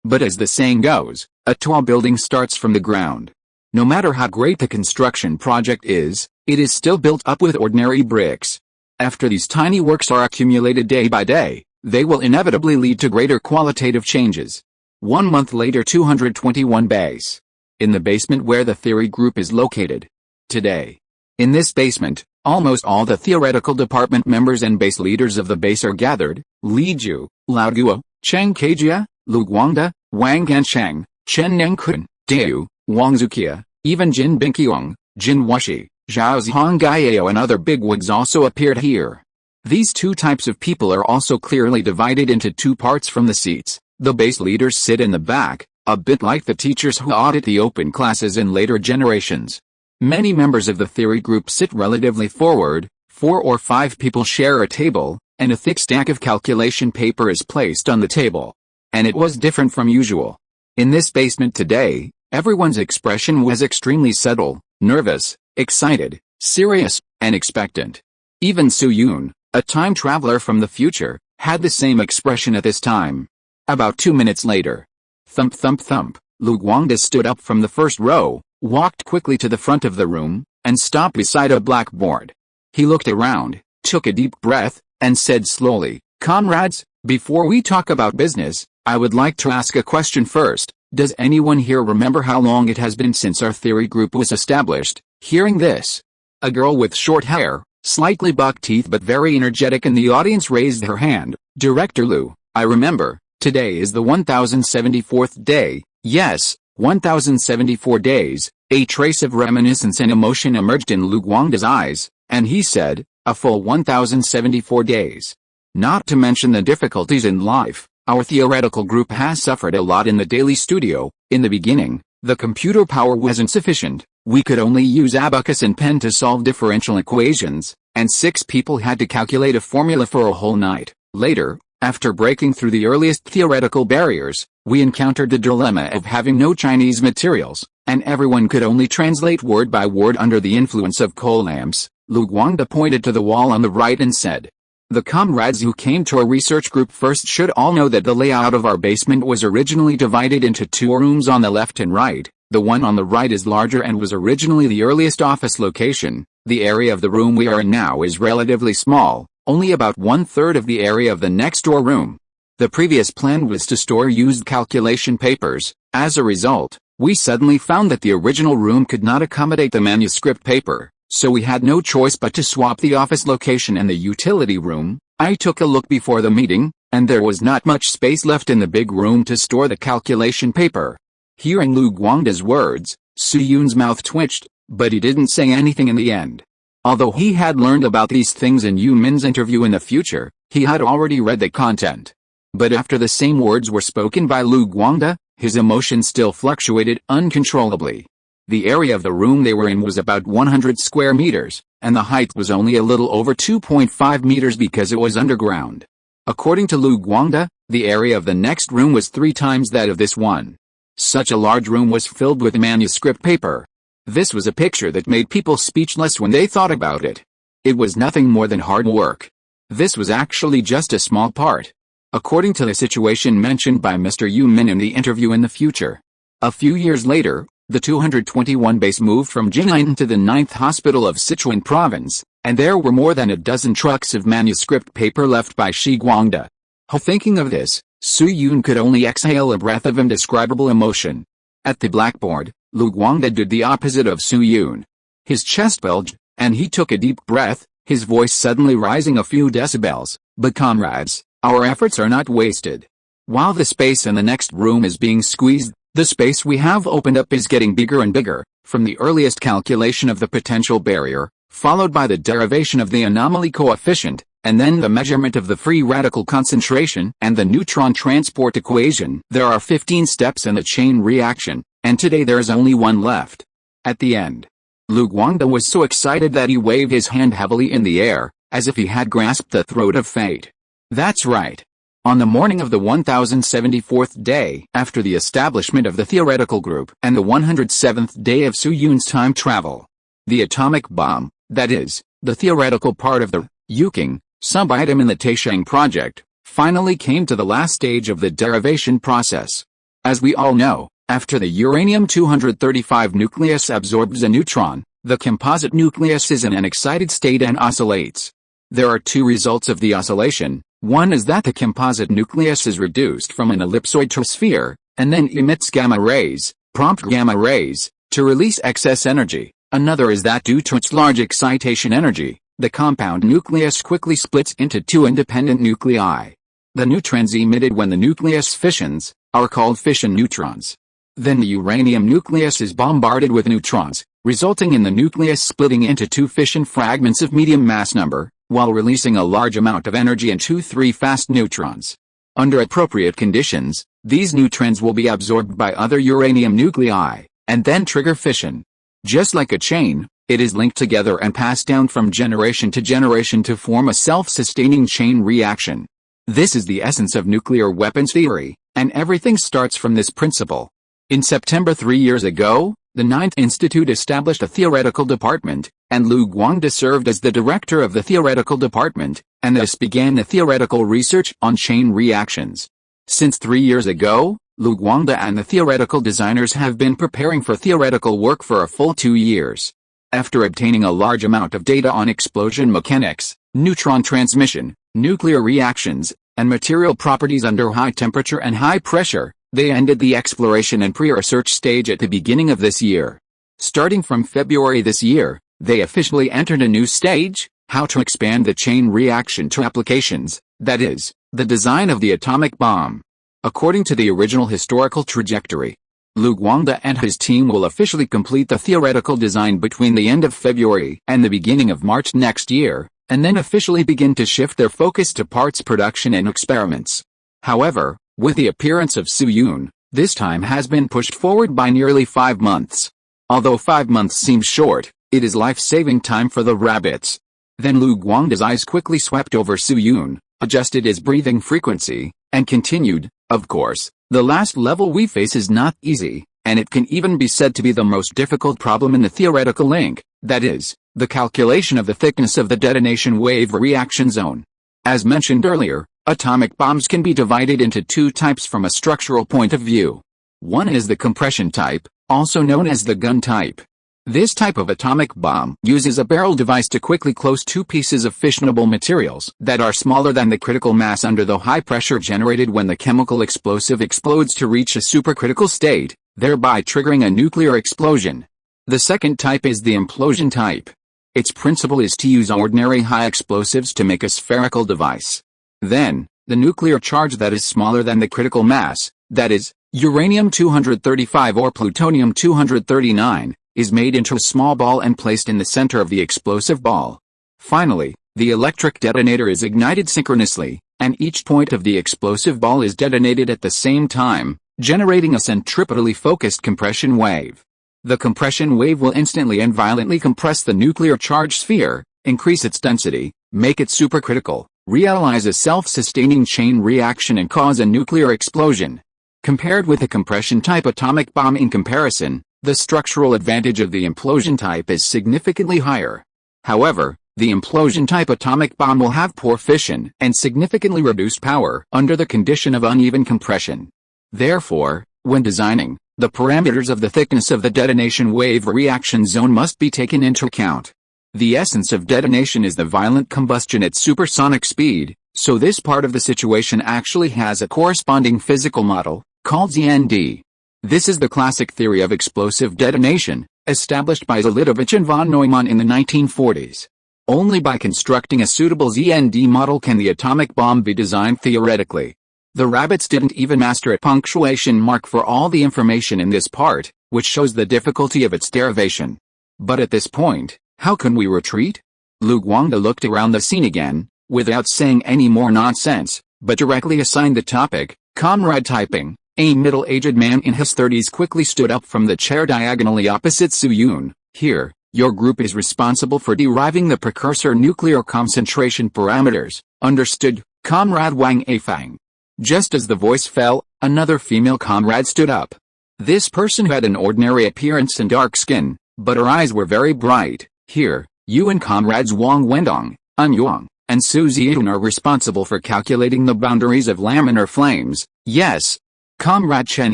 But as the saying goes, a tall building starts from the ground. No matter how great the construction project is, it is still built up with ordinary bricks. After these tiny works are accumulated day by day, they will inevitably lead to greater qualitative changes. 1 month later, 221 base. In the basement where the theory group is located. Today. In this basement, almost all the theoretical department members and base leaders of the base are gathered: Li Ju, Lao Guo, Cheng Kejia, Lu Guangda, Wang Gansheng, Chen Nengkun, Deu, Wang Zukia, even Jin Binqiong, Jin Wushi, Zhao Zhongjing and other bigwigs also appeared here. These two types of people are also clearly divided into two parts from the seats. The base leaders sit in the back, a bit like the teachers who audit the open classes in later generations. Many members of the theory group sit relatively forward. 4 or 5 people share a table, and a thick stack of calculation paper is placed on the table. And it was different from usual. In this basement today, everyone's expression was extremely subtle, nervous, excited, serious, and expectant. Even Su Yun, a time traveler from the future, had the same expression at this time. About 2 minutes later, thump thump thump, Lu Guangda stood up from the first row, walked quickly to the front of the room, and stopped beside a blackboard. He looked around, took a deep breath, and said slowly, "Comrades, before we talk about business, I would like to ask a question first. Does anyone here remember how long it has been since our theory group was established?" Hearing this, a girl with short hair, slightly buck teeth but very energetic in the audience raised her hand. "Director Lu, I remember, today is the 1074th day." "Yes, 1074 days." A trace of reminiscence and emotion emerged in Lu Guangda's eyes, and he said, "A full 1074 days. Not to mention the difficulties in life, Our theoretical group has suffered a lot in the daily studio. In the beginning, the computer power wasn't sufficient. We could only use abacus and pen to solve differential equations, and 6 people had to calculate a formula for a whole night. Later, after breaking through the earliest theoretical barriers, we encountered the dilemma of having no Chinese materials, and everyone could only translate word by word under the influence of coal lamps. Lu Guangde pointed to the wall on the right and said, "The comrades who came to our research group first should all know that the layout of our basement was originally divided into 2 rooms on the left and right. The one on the right is larger and was originally the earliest office location. The area of the room we are in now is relatively small, only about 1/3 of the area of the next door room. The previous plan was to store used calculation papers. As a result, we suddenly found that the original room could not accommodate the manuscript paper, so we had no choice but to swap the office location and the utility room. I took a look before the meeting, and there was not much space left in the big room to store the calculation paper." Hearing Lu Guangde's words, Su Yun's mouth twitched, but he didn't say anything in the end. Although he had learned about these things in Yu Min's interview in the future, he had already read the content. But after the same words were spoken by Lu Guangde, his emotions still fluctuated uncontrollably. The area of the room they were in was about 100 square meters, and the height was only a little over 2.5 meters because it was underground. According to Lu Guangde, the area of the next room was 3 times that of this one. Such a large room was filled with manuscript paper. This was a picture that made people speechless when they thought about it. It was nothing more than hard work. This was actually just a small part. According to the situation mentioned by Mr. Yu Min in the interview in the future. A few years later, the 221 base moved from Jing'an to the 9th Hospital of Sichuan Province, and there were more than a dozen trucks of manuscript paper left by Shi Guangde. Thinking of this, Su Yun could only exhale a breath of indescribable emotion. At the blackboard, Lu Guangde did the opposite of Su Yun. His chest bulged, and he took a deep breath, his voice suddenly rising a few decibels. "But comrades, our efforts are not wasted. While the space in the next room is being squeezed, the space we have opened up is getting bigger and bigger, from the earliest calculation of the potential barrier, followed by the derivation of the anomaly coefficient, and then the measurement of the free radical concentration and the neutron transport equation. There are 15 steps in the chain reaction, and today there is only one left." At the end, Lu Guangde was so excited that he waved his hand heavily in the air, as if he had grasped the throat of fate. That's right. On the morning of the 1074th day after the establishment of the theoretical group and the 107th day of Su Yun's time travel, the atomic bomb, that is, the theoretical part of the Yuking sub-item in the Taisheng project, finally came to the last stage of the derivation process. As we all know, after the uranium-235 nucleus absorbs a neutron, the composite nucleus is in an excited state and oscillates. There are 2 results of the oscillation. One is that the composite nucleus is reduced from an ellipsoid to a sphere, and then emits gamma rays, prompt gamma rays, to release excess energy. Another is that due to its large excitation energy, the compound nucleus quickly splits into 2 independent nuclei. The neutrons emitted when the nucleus fissions are called fission neutrons. Then the uranium nucleus is bombarded with neutrons, resulting in the nucleus splitting into 2 fission fragments of medium mass number, while releasing a large amount of energy and 2-3 fast neutrons. Under appropriate conditions, these neutrons will be absorbed by other uranium nuclei, and then trigger fission. Just like a chain, it is linked together and passed down from generation to form a self-sustaining chain reaction. This is the essence of nuclear weapons theory, and everything starts from this principle. In September 3 years ago, the 9th Institute established a theoretical department, and Lu Guangde served as the director of the theoretical department, and thus began the theoretical research on chain reactions. Since 3 years ago, Lu Guangde and the theoretical designers have been preparing for theoretical work for a full 2 years. After obtaining a large amount of data on explosion mechanics, neutron transmission, nuclear reactions, and material properties under high temperature and high pressure, they ended the exploration and pre-research stage at the beginning of this year. Starting from February this year, they officially entered a new stage, how to expand the chain reaction to applications, that is, the design of the atomic bomb. According to the original historical trajectory, Lu Guangde and his team will officially complete the theoretical design between the end of February and the beginning of March next year, and then officially begin to shift their focus to parts production and experiments. However, with the appearance of Su Yun, this time has been pushed forward by nearly 5 months. Although 5 months seems short, it is life-saving time for the rabbits. Then Lu Guangda's eyes quickly swept over Su Yun, adjusted his breathing frequency, and continued, "Of course, the last level we face is not easy, and it can even be said to be the most difficult problem in the theoretical link, that is, the calculation of the thickness of the detonation wave reaction zone. As mentioned earlier, atomic bombs can be divided into 2 types from a structural point of view. One is the compression type, also known as the gun type. This type of atomic bomb uses a barrel device to quickly close 2 pieces of fissionable materials that are smaller than the critical mass under the high pressure generated when the chemical explosive explodes to reach a supercritical state, thereby triggering a nuclear explosion. The second type is the implosion type. Its principle is to use ordinary high explosives to make a spherical device. Then, the nuclear charge that is smaller than the critical mass, that is, uranium-235 or plutonium-239, is made into a small ball and placed in the center of the explosive ball. Finally, the electric detonator is ignited synchronously, and each point of the explosive ball is detonated at the same time, generating a centripetally focused compression wave. The compression wave will instantly and violently compress the nuclear charge sphere, increase its density, make it supercritical, realize a self-sustaining chain reaction and cause a nuclear explosion. Compared with a compression-type atomic bomb in comparison, the structural advantage of the implosion type is significantly higher. However, the implosion-type atomic bomb will have poor fission and significantly reduced power under the condition of uneven compression. Therefore, when designing, the parameters of the thickness of the detonation wave reaction zone must be taken into account. The essence of detonation is the violent combustion at supersonic speed, so this part of the situation actually has a corresponding physical model, called ZND. This is the classic theory of explosive detonation, established by Zelitovich and von Neumann in the 1940s. Only by constructing a suitable ZND model can the atomic bomb be designed theoretically. The rabbits didn't even master a punctuation mark for all the information in this part, which shows the difficulty of its derivation. But at this point, how can we retreat? Lu Guangda looked around the scene again, without saying any more nonsense, but directly assigned the topic, comrade typing. A middle-aged man in his 30s quickly stood up from the chair diagonally opposite Su Yun. Here, your group is responsible for deriving the precursor nuclear concentration parameters. Understood, Comrade Wang Afang. Just as the voice fell, another female comrade stood up. This person had an ordinary appearance and dark skin, but her eyes were very bright. Here, you and comrades Wang Wendong, An Yuang, and Su Ziyun are responsible for calculating the boundaries of laminar flames. Yes. Comrade Chen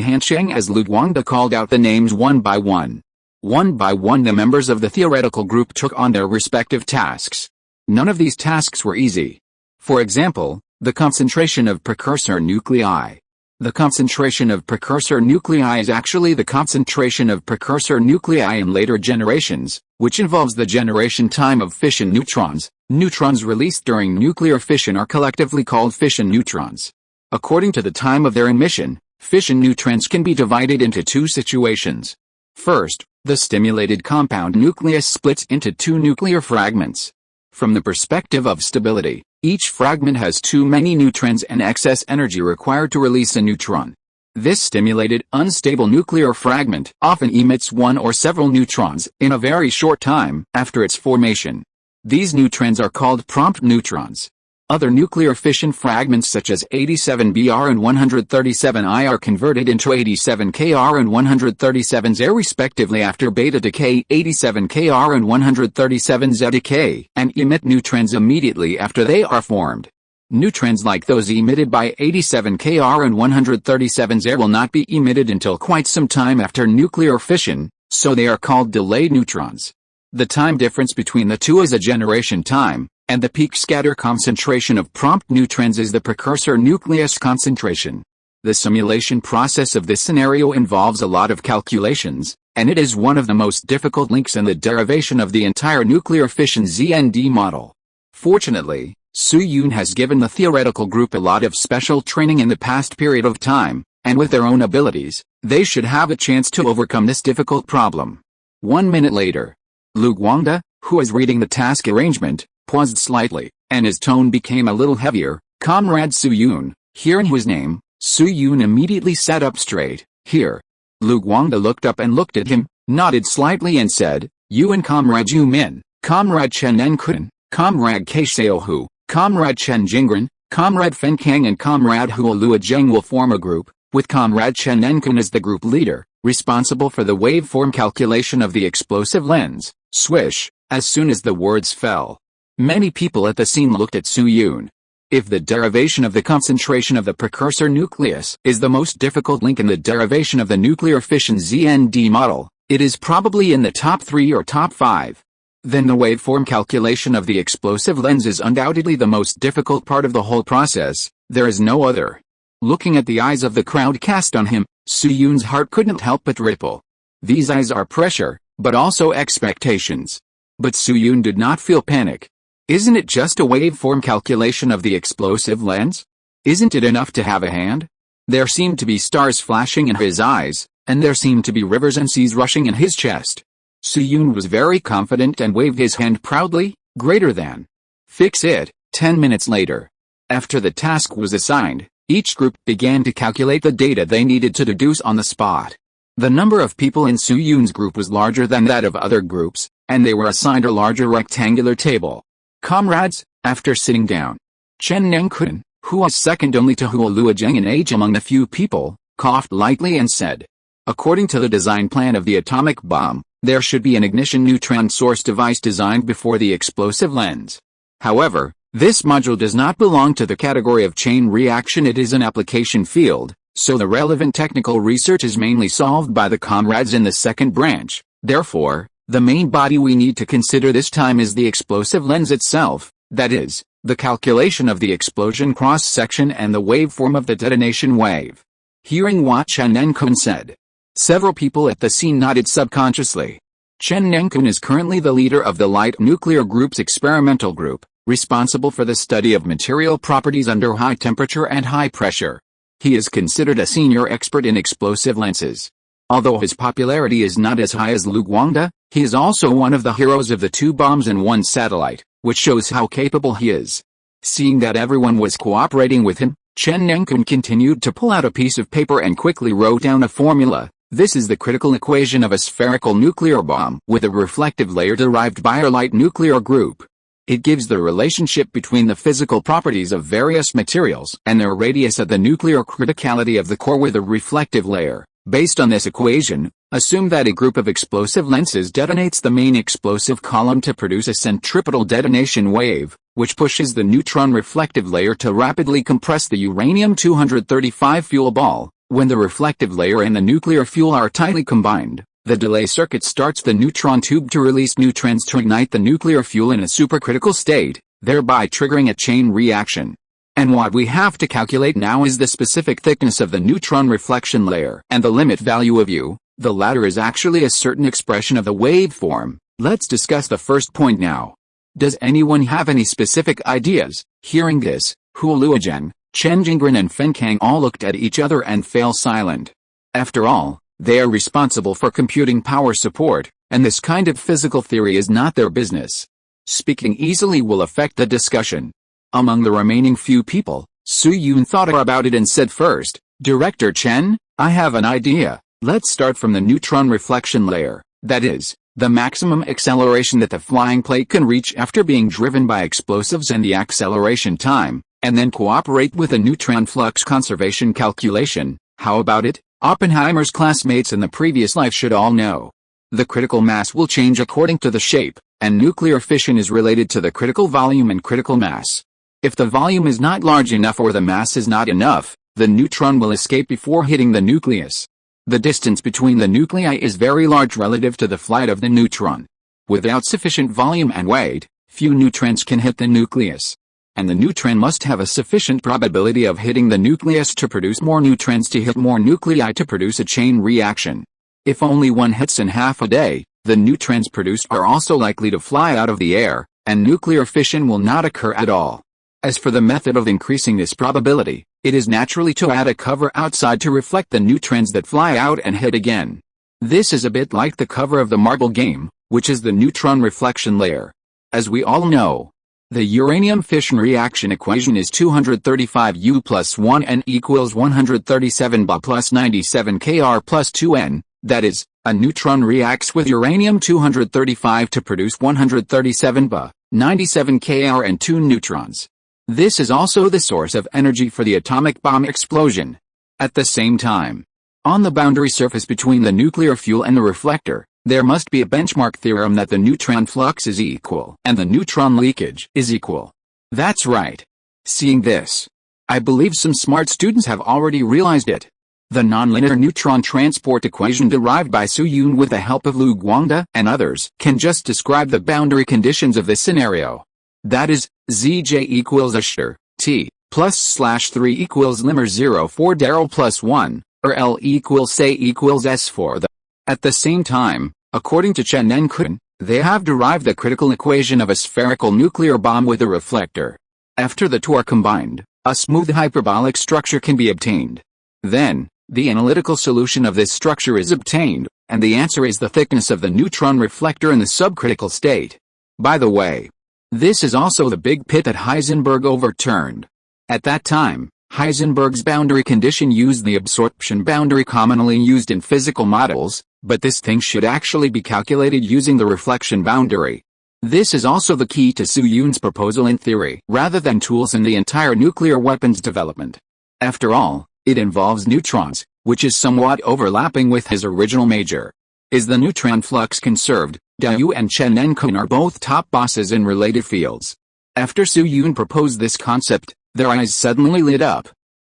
Hansheng, as Lu Guangda called out the names one by one. One by one the members of the theoretical group took on their respective tasks. None of these tasks were easy. For example, the concentration of precursor nuclei. The concentration of precursor nuclei is actually the concentration of precursor nuclei in later generations, which involves the generation time of fission neutrons. Neutrons released during nuclear fission are collectively called fission neutrons. According to the time of their emission, fission neutrons can be divided into 2 situations. First, the stimulated compound nucleus splits into 2 nuclear fragments. From the perspective of stability, each fragment has too many neutrons and excess energy required to release a neutron. This stimulated, unstable nuclear fragment often emits 1 or several neutrons in a very short time after its formation. These neutrons are called prompt neutrons. Other nuclear fission fragments such as 87Br and 137I are converted into 87Kr and 137Z respectively after beta decay, 87Kr and 137Z decay, and emit neutrons immediately after they are formed. Neutrons like those emitted by 87Kr and 137Z will not be emitted until quite some time after nuclear fission, so they are called delayed neutrons. The time difference between the two is a generation time, and the peak scatter concentration of prompt neutrons is the precursor nucleus concentration. The simulation process of this scenario involves a lot of calculations, and it is one of the most difficult links in the derivation of the entire nuclear fission ZND model. Fortunately, Su Yun has given the theoretical group a lot of special training in the past period of time, and with their own abilities, they should have a chance to overcome this difficult problem. 1 minute later, Lu Guangda, who was reading the task arrangement, paused slightly, and his tone became a little heavier. Comrade Su Yun, Hearing his name, Su Yun immediately sat up straight. "Here." Lu Guangde looked up and looked at him, nodded slightly and said, "You and Comrade Yu Min, Comrade Chen Enkun, Comrade Ke Xiaohu, Comrade Chen Jingren, Comrade Fen Kang and Comrade Hua Luozheng will form a group, with Comrade Chen Enkun as the group leader, responsible for the waveform calculation of the explosive lens." Swish, as soon as the words fell. Many people at the scene looked at Su Yun. If the derivation of the concentration of the precursor nucleus is the most difficult link in the derivation of the nuclear fission ZND model, it is probably in the top 3 or top 5. Then the waveform calculation of the explosive lens is undoubtedly the most difficult part of the whole process. There is no other. Looking at the eyes of the crowd cast on him, Su Yun's heart couldn't help but ripple. These eyes are pressure, but also expectations. But Su Yun did not feel panic. Isn't it just a waveform calculation of the explosive lens? Isn't it enough to have a hand? There seemed to be stars flashing in his eyes, and there seemed to be rivers and seas rushing in his chest. Su Yun was very confident and waved his hand proudly. Greater than. Fix it. 10 minutes later. After the task was assigned, each group began to calculate the data they needed to deduce on the spot. The number of people in Su Yun's group was larger than that of other groups, and they were assigned a larger rectangular table. "Comrades," after sitting down, Chen Enkun, who was second only to Hua Luozheng in age among the few people, coughed lightly and said, "According to the design plan of the atomic bomb, there should be an ignition neutron source device designed before the explosive lens. However, this module does not belong to the category of chain reaction. It is an application field, so the relevant technical research is mainly solved by the comrades in the second branch. Therefore, the main body we need to consider this time is the explosive lens itself, that is, the calculation of the explosion cross-section and the waveform of the detonation wave." Hearing what Chen Enkun said, several people at the scene nodded subconsciously. Chen Enkun is currently the leader of the Light Nuclear Group's experimental group, responsible for the study of material properties under high temperature and high pressure. He is considered a senior expert in explosive lenses. Although his popularity is not as high as Lu Guangde, he is also one of the heroes of the 2 bombs and 1 satellite, which shows how capable he is. Seeing that everyone was cooperating with him, Chen Enkun continued to pull out a piece of paper and quickly wrote down a formula. This is the critical equation of a spherical nuclear bomb with a reflective layer derived by our light nuclear group. It gives the relationship between the physical properties of various materials and their radius at the nuclear criticality of the core with a reflective layer. Based on this equation, assume that a group of explosive lenses detonates the main explosive column to produce a centripetal detonation wave, which pushes the neutron reflective layer to rapidly compress the uranium-235 fuel ball. When the reflective layer and the nuclear fuel are tightly combined, the delay circuit starts the neutron tube to release neutrons to ignite the nuclear fuel in a supercritical state, thereby triggering a chain reaction. And what we have to calculate now is the specific thickness of the neutron reflection layer and the limit value of U. The latter is actually a certain expression of the waveform. Let's discuss the first point now. Does anyone have any specific ideas? Hearing this, Hua Luozheng, Chen Jingren and Fen Kang all looked at each other and fell silent. After all, they are responsible for computing power support, and this kind of physical theory is not their business. Speaking easily will affect the discussion. Among the remaining few people, Su Yun thought about it and said first, "Director Chen, I have an idea. Let's start from the neutron reflection layer, that is, the maximum acceleration that the flying plate can reach after being driven by explosives and the acceleration time, and then cooperate with a neutron flux conservation calculation. How about it? Oppenheimer's classmates in the previous life should all know. The critical mass will change according to the shape, and nuclear fission is related to the critical volume and critical mass. If the volume is not large enough or the mass is not enough, the neutron will escape before hitting the nucleus. The distance between the nuclei is very large relative to the flight of the neutron. Without sufficient volume and weight, few neutrons can hit the nucleus. And the neutron must have a sufficient probability of hitting the nucleus to produce more neutrons to hit more nuclei to produce a chain reaction. If only one hits in half a day, the neutrons produced are also likely to fly out of the air, and nuclear fission will not occur at all. As for the method of increasing this probability, it is naturally to add a cover outside to reflect the neutrons that fly out and hit again. This is a bit like the cover of the marble game, which is the neutron reflection layer. As we all know, The uranium fission reaction equation is 235 U plus 1 N equals 137 Ba plus 97 Kr plus 2 N, that is, a neutron reacts with uranium-235 to produce 137 Ba, 97 Kr and 2 neutrons. This is also the source of energy for the atomic bomb explosion. At the same time, on the boundary surface between the nuclear fuel and the reflector, there must be a benchmark theorem that the neutron flux is equal and the neutron leakage is equal. That's right. Seeing this, I believe some smart students have already realized it. The nonlinear neutron transport equation derived by Su Yun with the help of Lu Guangde and others can just describe the boundary conditions of this scenario. That is, Zj equals Ashtar, T, +/3 equals Limmer 0 for Darrell plus 1, or L equals Say equals S for the. At the same time, according to Chen and Kun, they have derived the critical equation of a spherical nuclear bomb with a reflector. After the two are combined, a smooth hyperbolic structure can be obtained. Then, the analytical solution of this structure is obtained, and the answer is the thickness of the neutron reflector in the subcritical state. By the way, this is also the big pit that Heisenberg overturned. At that time, Heisenberg's boundary condition used the absorption boundary commonly used in physical models, but this thing should actually be calculated using the reflection boundary. This is also the key to Su Yun's proposal in theory, rather than tools in the entire nuclear weapons development. After all, it involves neutrons, which is somewhat overlapping with his original major. Is the neutron flux conserved? Dayu and Chen Enkun are both top bosses in related fields. After Su Yun proposed this concept, their eyes suddenly lit up.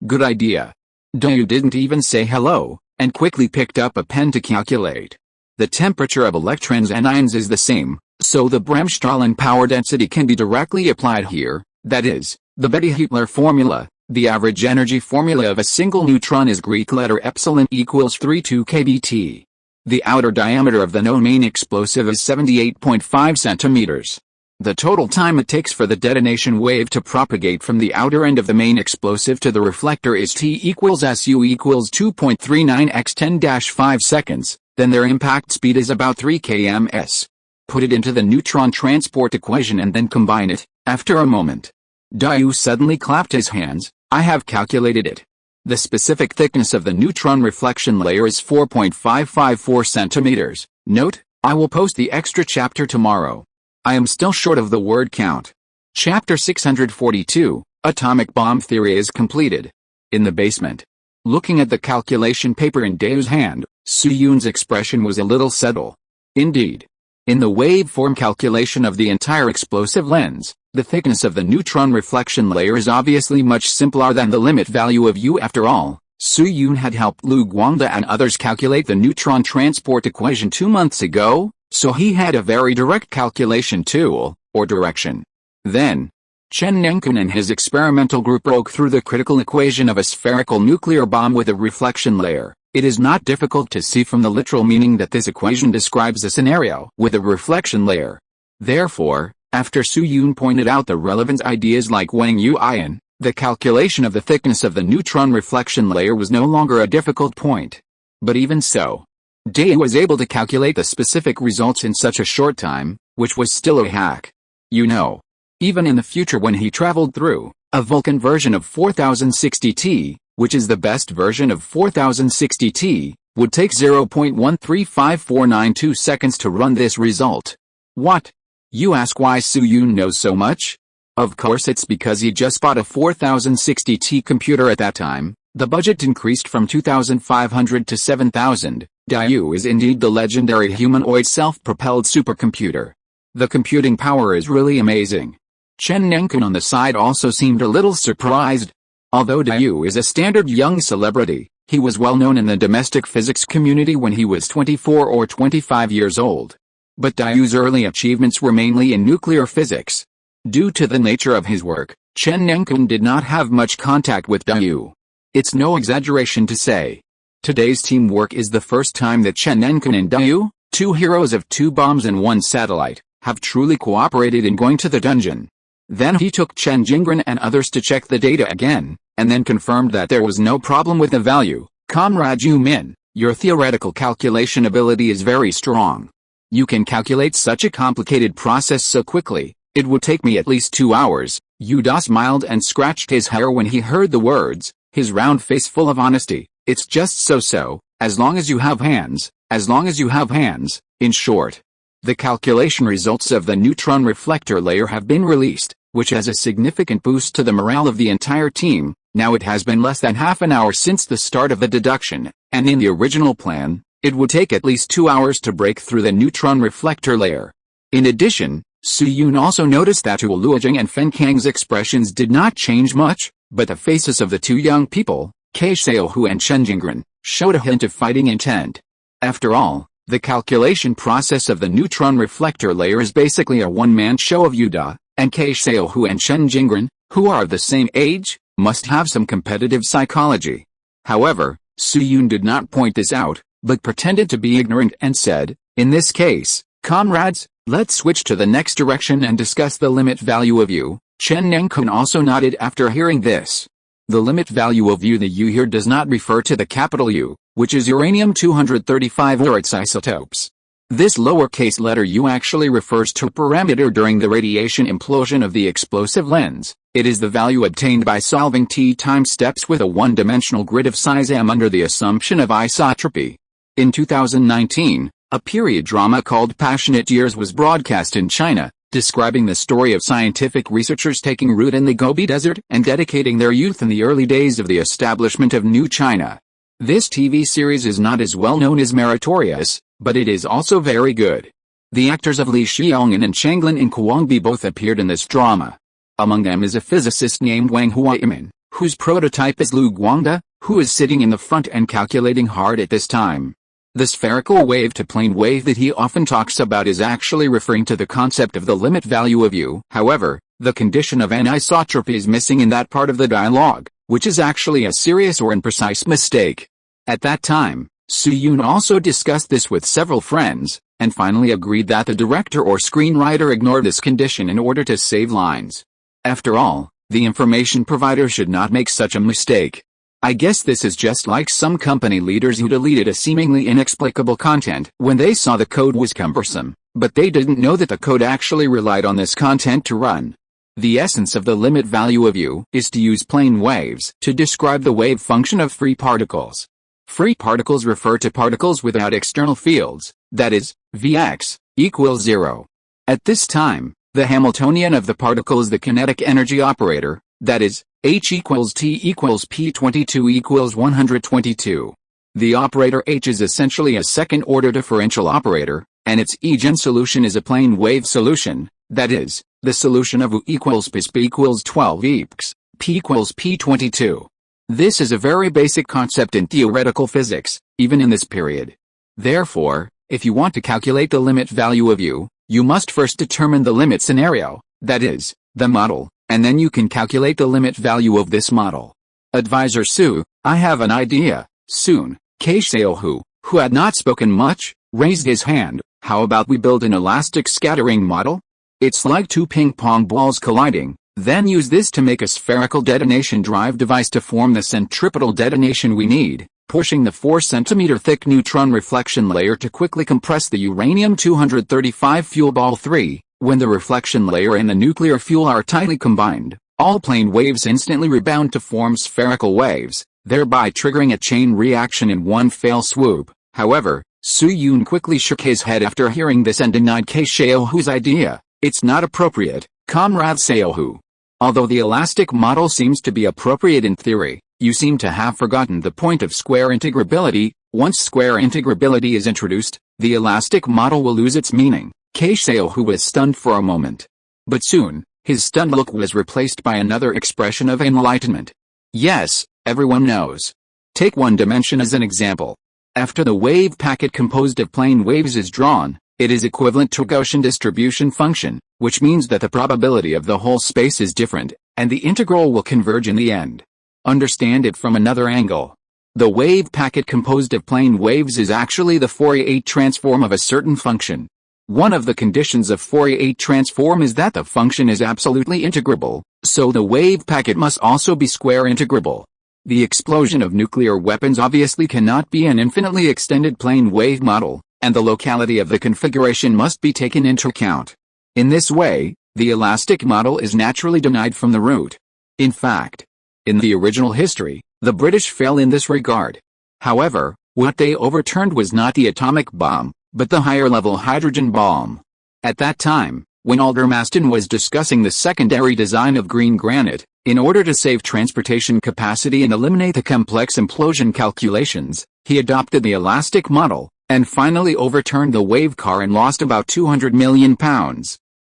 Good idea. Dayu didn't even say hello, and quickly picked up a pen to calculate. The temperature of electrons and ions is the same, so the Bremsstrahlung power density can be directly applied here, that is, the Bethe-Heitler formula. The average energy formula of a single neutron is Greek letter epsilon equals 32 kBt. The outer diameter of the known main explosive is 78.5 centimeters. The total time it takes for the detonation wave to propagate from the outer end of the main explosive to the reflector is T equals SU equals 2.39 x 10-5 seconds, then their impact speed is about 3 km/s. Put it into the neutron transport equation and then combine it. After a moment, Dayu suddenly clapped his hands. I have calculated it. The specific thickness of the neutron reflection layer is 4.554 centimeters. Note, I will post the extra chapter tomorrow. I am still short of the word count. Chapter 642, Atomic Bomb Theory is completed. In the basement. Looking at the calculation paper in Dayu's hand, Su Yun's expression was a little subtle. Indeed. In the waveform calculation of the entire explosive lens, the thickness of the neutron reflection layer is obviously much simpler than the limit value of U. After all, Su Yun had helped Lu Guangde and others calculate the neutron transport equation 2 months ago, so he had a very direct calculation tool, or direction. Then, Chen Enkun and his experimental group broke through the critical equation of a spherical nuclear bomb with a reflection layer. It is not difficult to see from the literal meaning that this equation describes a scenario with a reflection layer. Therefore, after Su Yun pointed out the relevant ideas like Wang Yu ion, the calculation of the thickness of the neutron reflection layer was no longer a difficult point. But even so, Dayu was able to calculate the specific results in such a short time, which was still a hack. You know, even in the future when he traveled through a Vulcan version of 4060T, which is the best version of 4060T, would take 0.135492 seconds to run this result. What? You ask why Su Yun knows so much? Of course it's because he just bought a 4060T computer at that time. The budget increased from 2,500 to 7,000. Dayu is indeed the legendary humanoid self-propelled supercomputer. The computing power is really amazing. Chen Enkun on the side also seemed a little surprised. Although Dayu is a standard young celebrity, he was well known in the domestic physics community when he was 24 or 25 years old. But Dayu's early achievements were mainly in nuclear physics. Due to the nature of his work, Chen Enkun did not have much contact with Dayu. It's no exaggeration to say. Today's teamwork is the first time that Chen Enkun and Dayu, two heroes of 2 bombs and 1 satellite, have truly cooperated in going to the dungeon. Then he took Chen Jingren and others to check the data again, and then confirmed that there was no problem with the value. Comrade Yu Min, your theoretical calculation ability is very strong. You can calculate such a complicated process so quickly. It would take me at least 2 hours. Yuda smiled and scratched his hair when he heard the words, his round face full of honesty. It's just so, as long as you have hands, as long as you have hands. In short, the calculation results of the neutron reflector layer have been released, which has a significant boost to the morale of the entire team. Now it has been less than half an hour since the start of the deduction, and in the original plan, it would take at least 2 hours to break through the neutron reflector layer. In addition, Su Yun also noticed that Luojing and Fen Kang's expressions did not change much, but the faces of the two young people, Ke Xiaohu and Chen Jingren, showed a hint of fighting intent. After all, the calculation process of the neutron reflector layer is basically a one-man show of Yuda, and Ke Xiaohu and Chen Jingren, who are of the same age, must have some competitive psychology. However, Su Yun did not point this out, but pretended to be ignorant and said, in this case, comrades, let's switch to the next direction and discuss the limit value of U. Chen Nengkun also nodded after hearing this. The limit value of U. The U here does not refer to the capital U, which is uranium-235 or its isotopes. This lowercase letter U actually refers to a parameter during the radiation implosion of the explosive lens. It is the value obtained by solving T-time steps with a one-dimensional grid of size m under the assumption of isotropy. In 2019, a period drama called Passionate Years was broadcast in China, describing the story of scientific researchers taking root in the Gobi Desert and dedicating their youth in the early days of the establishment of New China. This TV series is not as well known as Meritorious, but it is also very good. The actors of Li Xiaoyan and Changlin in Kuangbi both appeared in this drama. Among them is a physicist named Wang Huaimin, whose prototype is Lu Guangda, who is sitting in the front and calculating hard at this time. The spherical wave-to-plane wave that he often talks about is actually referring to the concept of the limit value of U. However, the condition of anisotropy is missing in that part of the dialogue, which is actually a serious or imprecise mistake. At that time, Su Yun also discussed this with several friends, and finally agreed that the director or screenwriter ignored this condition in order to save lines. After all, the information provider should not make such a mistake. I guess this is just like some company leaders who deleted a seemingly inexplicable content when they saw the code was cumbersome, but they didn't know that the code actually relied on this content to run. The essence of the limit value of U is to use plane waves to describe the wave function of free particles. Free particles refer to particles without external fields, that is, Vx equals 0. At this time, the Hamiltonian of the particle is the kinetic energy operator, that is, H equals T equals P22 equals 122. The operator H is essentially a second-order differential operator, and its eigensolution is a plane wave solution, that is, the solution of U equals P equals 12 eps, P equals P22. This is a very basic concept in theoretical physics, even in this period. Therefore, if you want to calculate the limit value of U, you must first determine the limit scenario, that is, the model, and then you can calculate the limit value of this model. Advisor Su, I have an idea. Soon, Ke Xiaohu, who had not spoken much, raised his hand. How about we build an elastic scattering model? It's like two ping-pong balls colliding, then use this to make a spherical detonation drive device to form the centripetal detonation we need, pushing the 4 cm thick neutron reflection layer to quickly compress the uranium-235 fuel ball 3. When the reflection layer and the nuclear fuel are tightly combined, all plane waves instantly rebound to form spherical waves, thereby triggering a chain reaction in one fell swoop. However, Su Yun quickly shook his head after hearing this and denied Ke Xiaohu's idea. It's not appropriate, Comrade Xiaohu. Although the elastic model seems to be appropriate in theory, you seem to have forgotten the point of square integrability. Once square integrability is introduced, the elastic model will lose its meaning. Ke Xiaohu was stunned for a moment. But soon, his stunned look was replaced by another expression of enlightenment. Yes, everyone knows. Take one dimension as an example. After the wave packet composed of plane waves is drawn, it is equivalent to a Gaussian distribution function, which means that the probability of the whole space is different, and the integral will converge in the end. Understand it from another angle. The wave packet composed of plane waves is actually the Fourier transform of a certain function. One of the conditions of Fourier transform is that the function is absolutely integrable, so the wave packet must also be square integrable. The explosion of nuclear weapons obviously cannot be an infinitely extended plane wave model, and the locality of the configuration must be taken into account. In this way, The elastic model is naturally denied from the root. In fact, in the original history, the British fell in this regard. However, what they overturned was not the atomic bomb, but the higher-level hydrogen bomb. At that time, when Aldermaston was discussing the secondary design of green granite, in order to save transportation capacity and eliminate the complex implosion calculations, he adopted the elastic model, and finally overturned the wave car and lost about £200 million.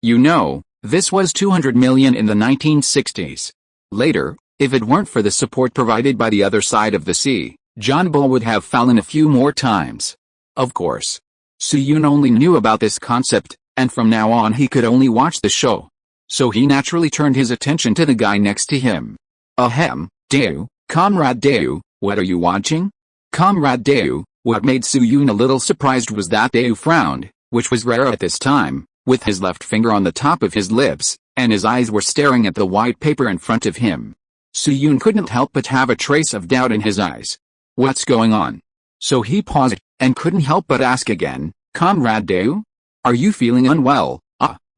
You know, this was $200 million in the 1960s. Later, if it weren't for the support provided by the other side of the sea, John Bull would have fallen a few more times. Of course, Soo-yoon only knew about this concept, and from now on he could only watch the show. So he naturally turned his attention to the guy next to him. Ahem, Daewoo, Comrade Daewoo, what are you watching? Comrade Daewoo. What made Soo-yoon a little surprised was that Daewoo frowned, which was rare at this time, with his left finger on the top of his lips, and his eyes were staring at the white paper in front of him. Soo-yoon couldn't help but have a trace of doubt in his eyes. What's going on? So he paused, and couldn't help but ask again, Comrade Daewoo? Are you feeling unwell?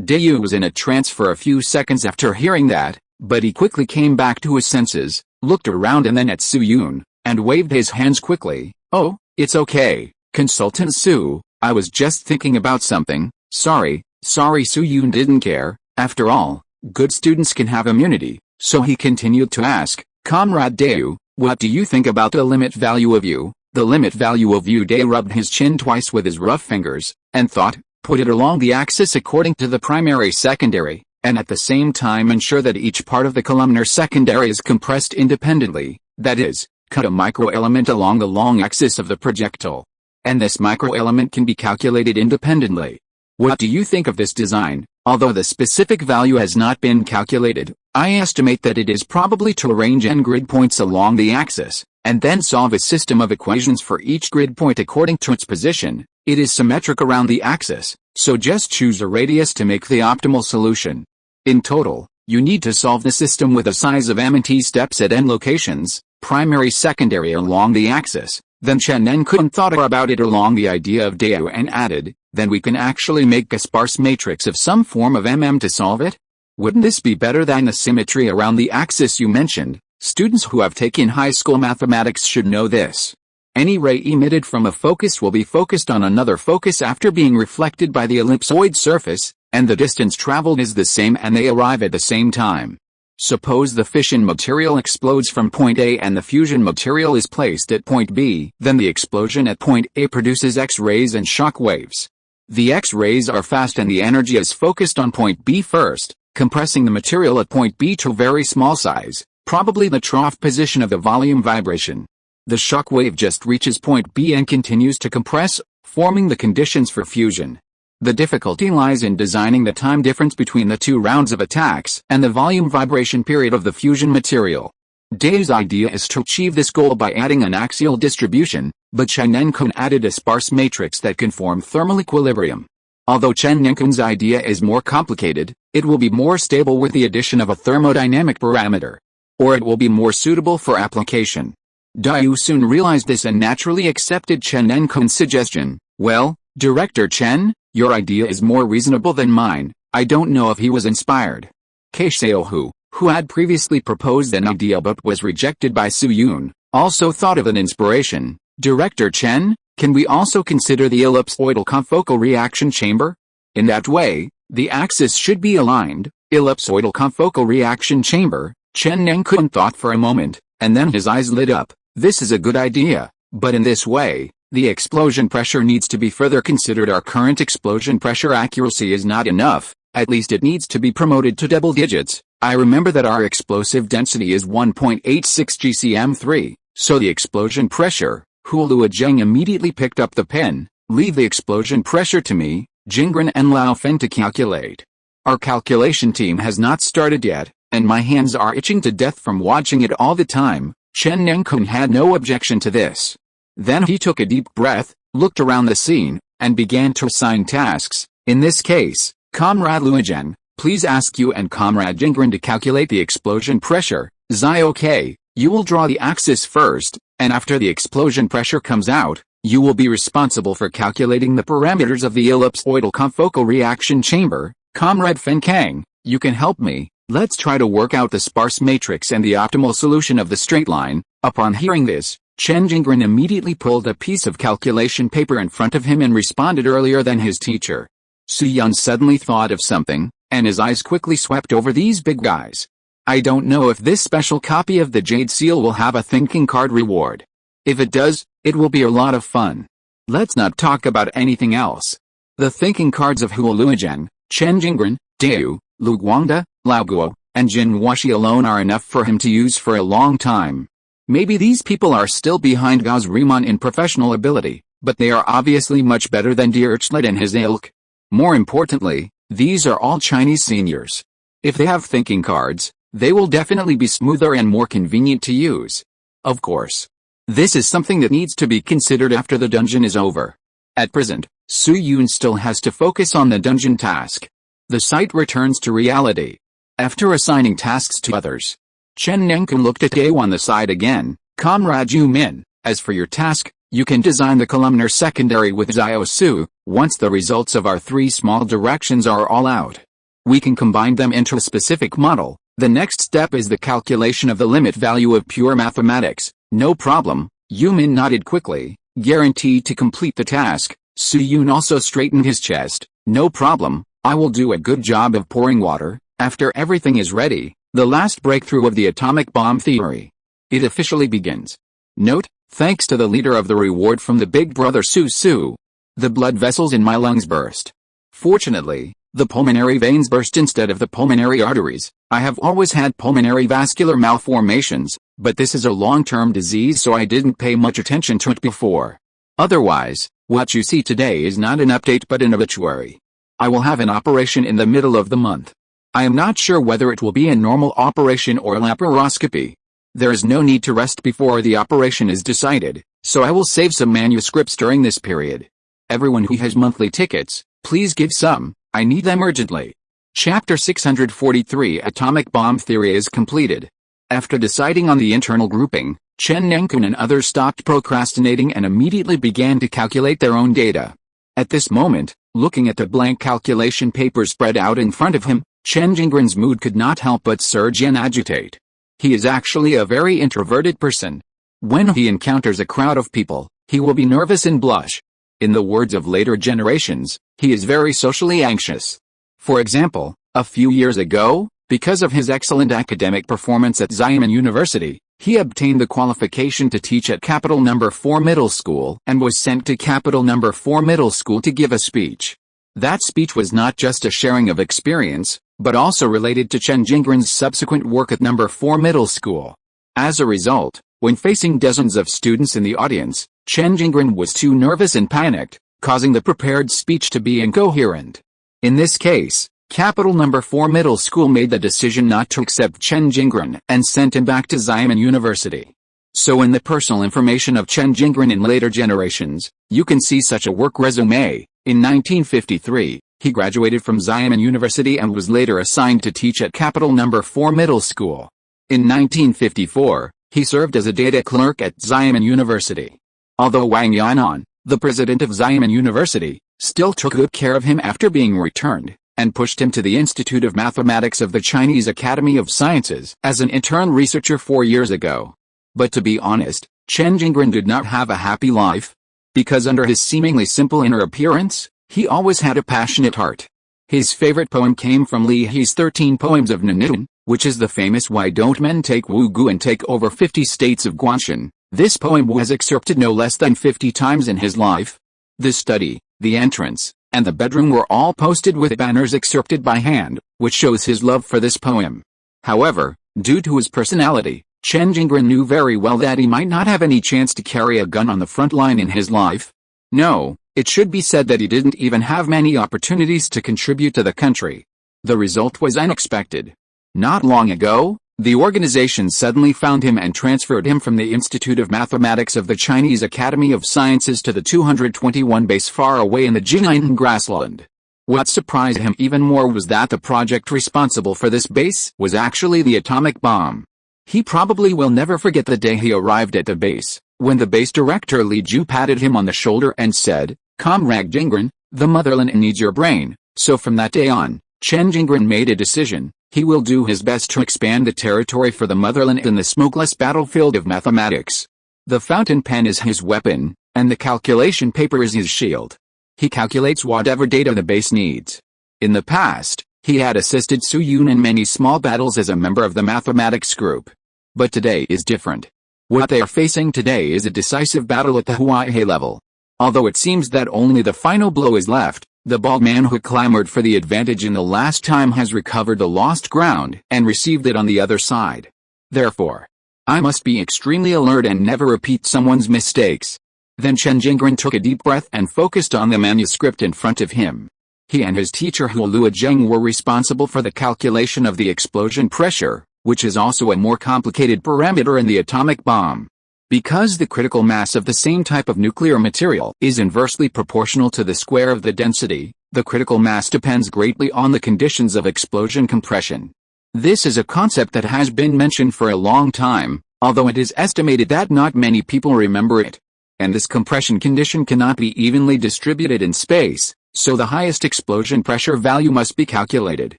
Daewoo was in a trance for a few seconds after hearing that, but he quickly came back to his senses, looked around and then at Soo-yoon, and waved his hands quickly. Oh, it's okay, Consultant Soo, I was just thinking about something. Sorry, Soo-yoon didn't care. After all, good students can have immunity, so he continued to ask, Comrade Daewoo, what do you think about the limit value of U? The limit value of U. Daewoo rubbed his chin twice with his rough fingers, and thought, put it along the axis according to the primary secondary, and at the same time ensure that each part of the columnar secondary is compressed independently, that is, cut a microelement along the long axis of the projectile. And this microelement can be calculated independently. What do you think of this design? Although the specific value has not been calculated, I estimate that it is probably to arrange n grid points along the axis, and then solve a system of equations for each grid point according to its position. It is symmetric around the axis, so just choose a radius to make the optimal solution. In total, you need to solve the system with a size of m and t steps at n locations, primary secondary along the axis. Then Chen En-kun thought about it along the idea of Daewoo and added, then we can actually make a sparse matrix of some form of mm to solve it? Wouldn't this be better than the symmetry around the axis you mentioned? Students who have taken high school mathematics should know this. Any ray emitted from a focus will be focused on another focus after being reflected by the ellipsoid surface, and the distance traveled is the same and they arrive at the same time. Suppose the fission material explodes from point A and the fusion material is placed at point B, then the explosion at point A produces X-rays and shock waves. The X-rays are fast and the energy is focused on point B first, compressing the material at point B to a very small size, probably the trough position of the volume vibration. The shock wave just reaches point B and continues to compress, forming the conditions for fusion. The difficulty lies in designing the time difference between the two rounds of attacks and the volume vibration period of the fusion material. Daewoo's idea is to achieve this goal by adding an axial distribution, but Chen En-kun added a sparse matrix that can form thermal equilibrium. Although Chen En-kun's idea is more complicated, it will be more stable with the addition of a thermodynamic parameter. Or it will be more suitable for application. Daewoo soon realized this and naturally accepted Chen En-kun's suggestion. Well, Director Chen, your idea is more reasonable than mine. I don't know if he was inspired. Seo-hu, who had previously proposed an idea but was rejected by Soo-yoon, also thought of an inspiration. Director Chen, can we also consider the ellipsoidal confocal reaction chamber? In that way, the axis should be aligned. Ellipsoidal confocal reaction chamber. Chen En-kun thought for a moment, and then his eyes lit up. This is a good idea, but in this way, the explosion pressure needs to be further considered. Our current explosion pressure accuracy is not enough, at least it needs to be promoted to double digits. I remember that our explosive density is 1.86 GCM3, so the explosion pressure. Hulu Zheng immediately picked up the pen. Leave the explosion pressure to me, Jingren and Lao Fen to calculate. Our calculation team has not started yet, and my hands are itching to death from watching it all the time. Chen En-kun had no objection to this. Then he took a deep breath, looked around the scene, and began to assign tasks. In this case, Comrade Luojian, please ask you and Comrade Jingren to calculate the explosion pressure. Zai, okay, you will draw the axis first, and after the explosion pressure comes out, you will be responsible for calculating the parameters of the ellipsoidal confocal reaction chamber. Comrade Fen Kang, You can help me. Let's try to work out the sparse matrix and the optimal solution of the straight line. Upon hearing this, Chen Jingren immediately pulled a piece of calculation paper in front of him and responded earlier than his teacher. Su Yun suddenly thought of something, and his eyes quickly swept over these big guys. I don't know if this special copy of the Jade Seal will have a thinking card reward. If it does, it will be a lot of fun. Let's not talk about anything else. The thinking cards of Hua Luozheng, Chen Jingren, Deu, Lu Guangda, Lao Guo, and Jin Washi alone are enough for him to use for a long time. Maybe these people are still behind Gauss Riemann in professional ability, but they are obviously much better than Dirichlet and his ilk. More importantly, these are all Chinese seniors. If they have thinking cards, they will definitely be smoother and more convenient to use. Of course, this is something that needs to be considered after the dungeon is over. At present, Su Yun still has to focus on the dungeon task. The site returns to reality. After assigning tasks to others, Chen Nengkun looked at Deu on the side again. Comrade Yu Min, as for your task, you can design the columnar secondary with Xiao Su. Once the results of our 3 small directions are all out, we can combine them into a specific model. The next step is the calculation of the limit value of pure mathematics. No problem. Yu Min nodded quickly, guaranteed to complete the task. Su Yun also straightened his chest. No problem, I will do a good job of pouring water. After everything is ready, the last breakthrough of the atomic bomb theory. It officially begins. Note, thanks to the leader of the reward from the big brother Su Su, the blood vessels in my lungs burst. Fortunately, the pulmonary veins burst instead of the pulmonary arteries. I have always had pulmonary vascular malformations, but this is a long-term disease, so I didn't pay much attention to it before. Otherwise, what you see today is not an update but an obituary. I will have an operation in the middle of the month. I am not sure whether it will be a normal operation or laparoscopy. There is no need to rest before the operation is decided, so I will save some manuscripts during this period. Everyone who has monthly tickets, please give some, I need them urgently. Chapter 643 Atomic Bomb Theory is completed. After deciding on the internal grouping, Chen Nengkun and others stopped procrastinating and immediately began to calculate their own data. At this moment, looking at the blank calculation paper spread out in front of him, Chen Jingren's mood could not help but surge and agitate. He is actually a very introverted person. When he encounters a crowd of people, he will be nervous and blush. In the words of later generations, he is very socially anxious. For example, a few years ago, because of his excellent academic performance at Xiamen University, he obtained the qualification to teach at Capital No. 4 Middle School and was sent to Capital No. 4 Middle School to give a speech. That speech was not just a sharing of experience, but also related to Chen Jingren's subsequent work at No. 4 Middle School. As a result, when facing dozens of students in the audience, Chen Jingren was too nervous and panicked, causing the prepared speech to be incoherent. In this case, Capital No. 4 Middle School made the decision not to accept Chen Jingren and sent him back to Xiamen University. So in the personal information of Chen Jingren in later generations, you can see such a work resume. In 1953, he graduated from Xiamen University and was later assigned to teach at Capital No. 4 Middle School. In 1954, he served as a data clerk at Xiamen University. Although Wang Yanan, the president of Xiamen University, still took good care of him after being returned, and pushed him to the Institute of Mathematics of the Chinese Academy of Sciences as an intern researcher 4 years ago. But to be honest, Chen Jingren did not have a happy life. Because under his seemingly simple inner appearance, he always had a passionate heart. His favorite poem came from Li Hei's 13 Poems of Nanitun, which is the famous Why Don't Men Take Wugu and Take Over 50 States of Guanshan. This poem was excerpted no less than 50 times in his life. The study, the entrance, and the bedroom were all posted with banners excerpted by hand, which shows his love for this poem. However, due to his personality, Chen Jingren knew very well that he might not have any chance to carry a gun on the front line in his life. No, it should be said that he didn't even have many opportunities to contribute to the country. The result was unexpected. Not long ago, the organization suddenly found him and transferred him from the Institute of Mathematics of the Chinese Academy of Sciences to the 221 base far away in the Jing'an grassland. What surprised him even more was that the project responsible for this base was actually the atomic bomb. He probably will never forget the day he arrived at the base, when the base director Li Ju patted him on the shoulder and said, "Comrade Jingren, the motherland needs your brain." So from that day on, Chen Jingren made a decision. He will do his best to expand the territory for the motherland in the smokeless battlefield of mathematics. The fountain pen is his weapon, and the calculation paper is his shield. He calculates whatever data the base needs. In the past, he had assisted Su Yun in many small battles as a member of the mathematics group. But today is different. What they are facing today is a decisive battle at the Huaihei level. Although it seems that only the final blow is left, the bald man who clamored for the advantage in the last time has recovered the lost ground and received it on the other side. Therefore, I must be extremely alert and never repeat someone's mistakes. Then Chen Jingren took a deep breath and focused on the manuscript in front of him. He and his teacher Hua Zheng were responsible for the calculation of the explosion pressure, which is also a more complicated parameter in the atomic bomb. Because the critical mass of the same type of nuclear material is inversely proportional to the square of the density, the critical mass depends greatly on the conditions of explosion compression. This is a concept that has been mentioned for a long time, although it is estimated that not many people remember it. And this compression condition cannot be evenly distributed in space, so the highest explosion pressure value must be calculated.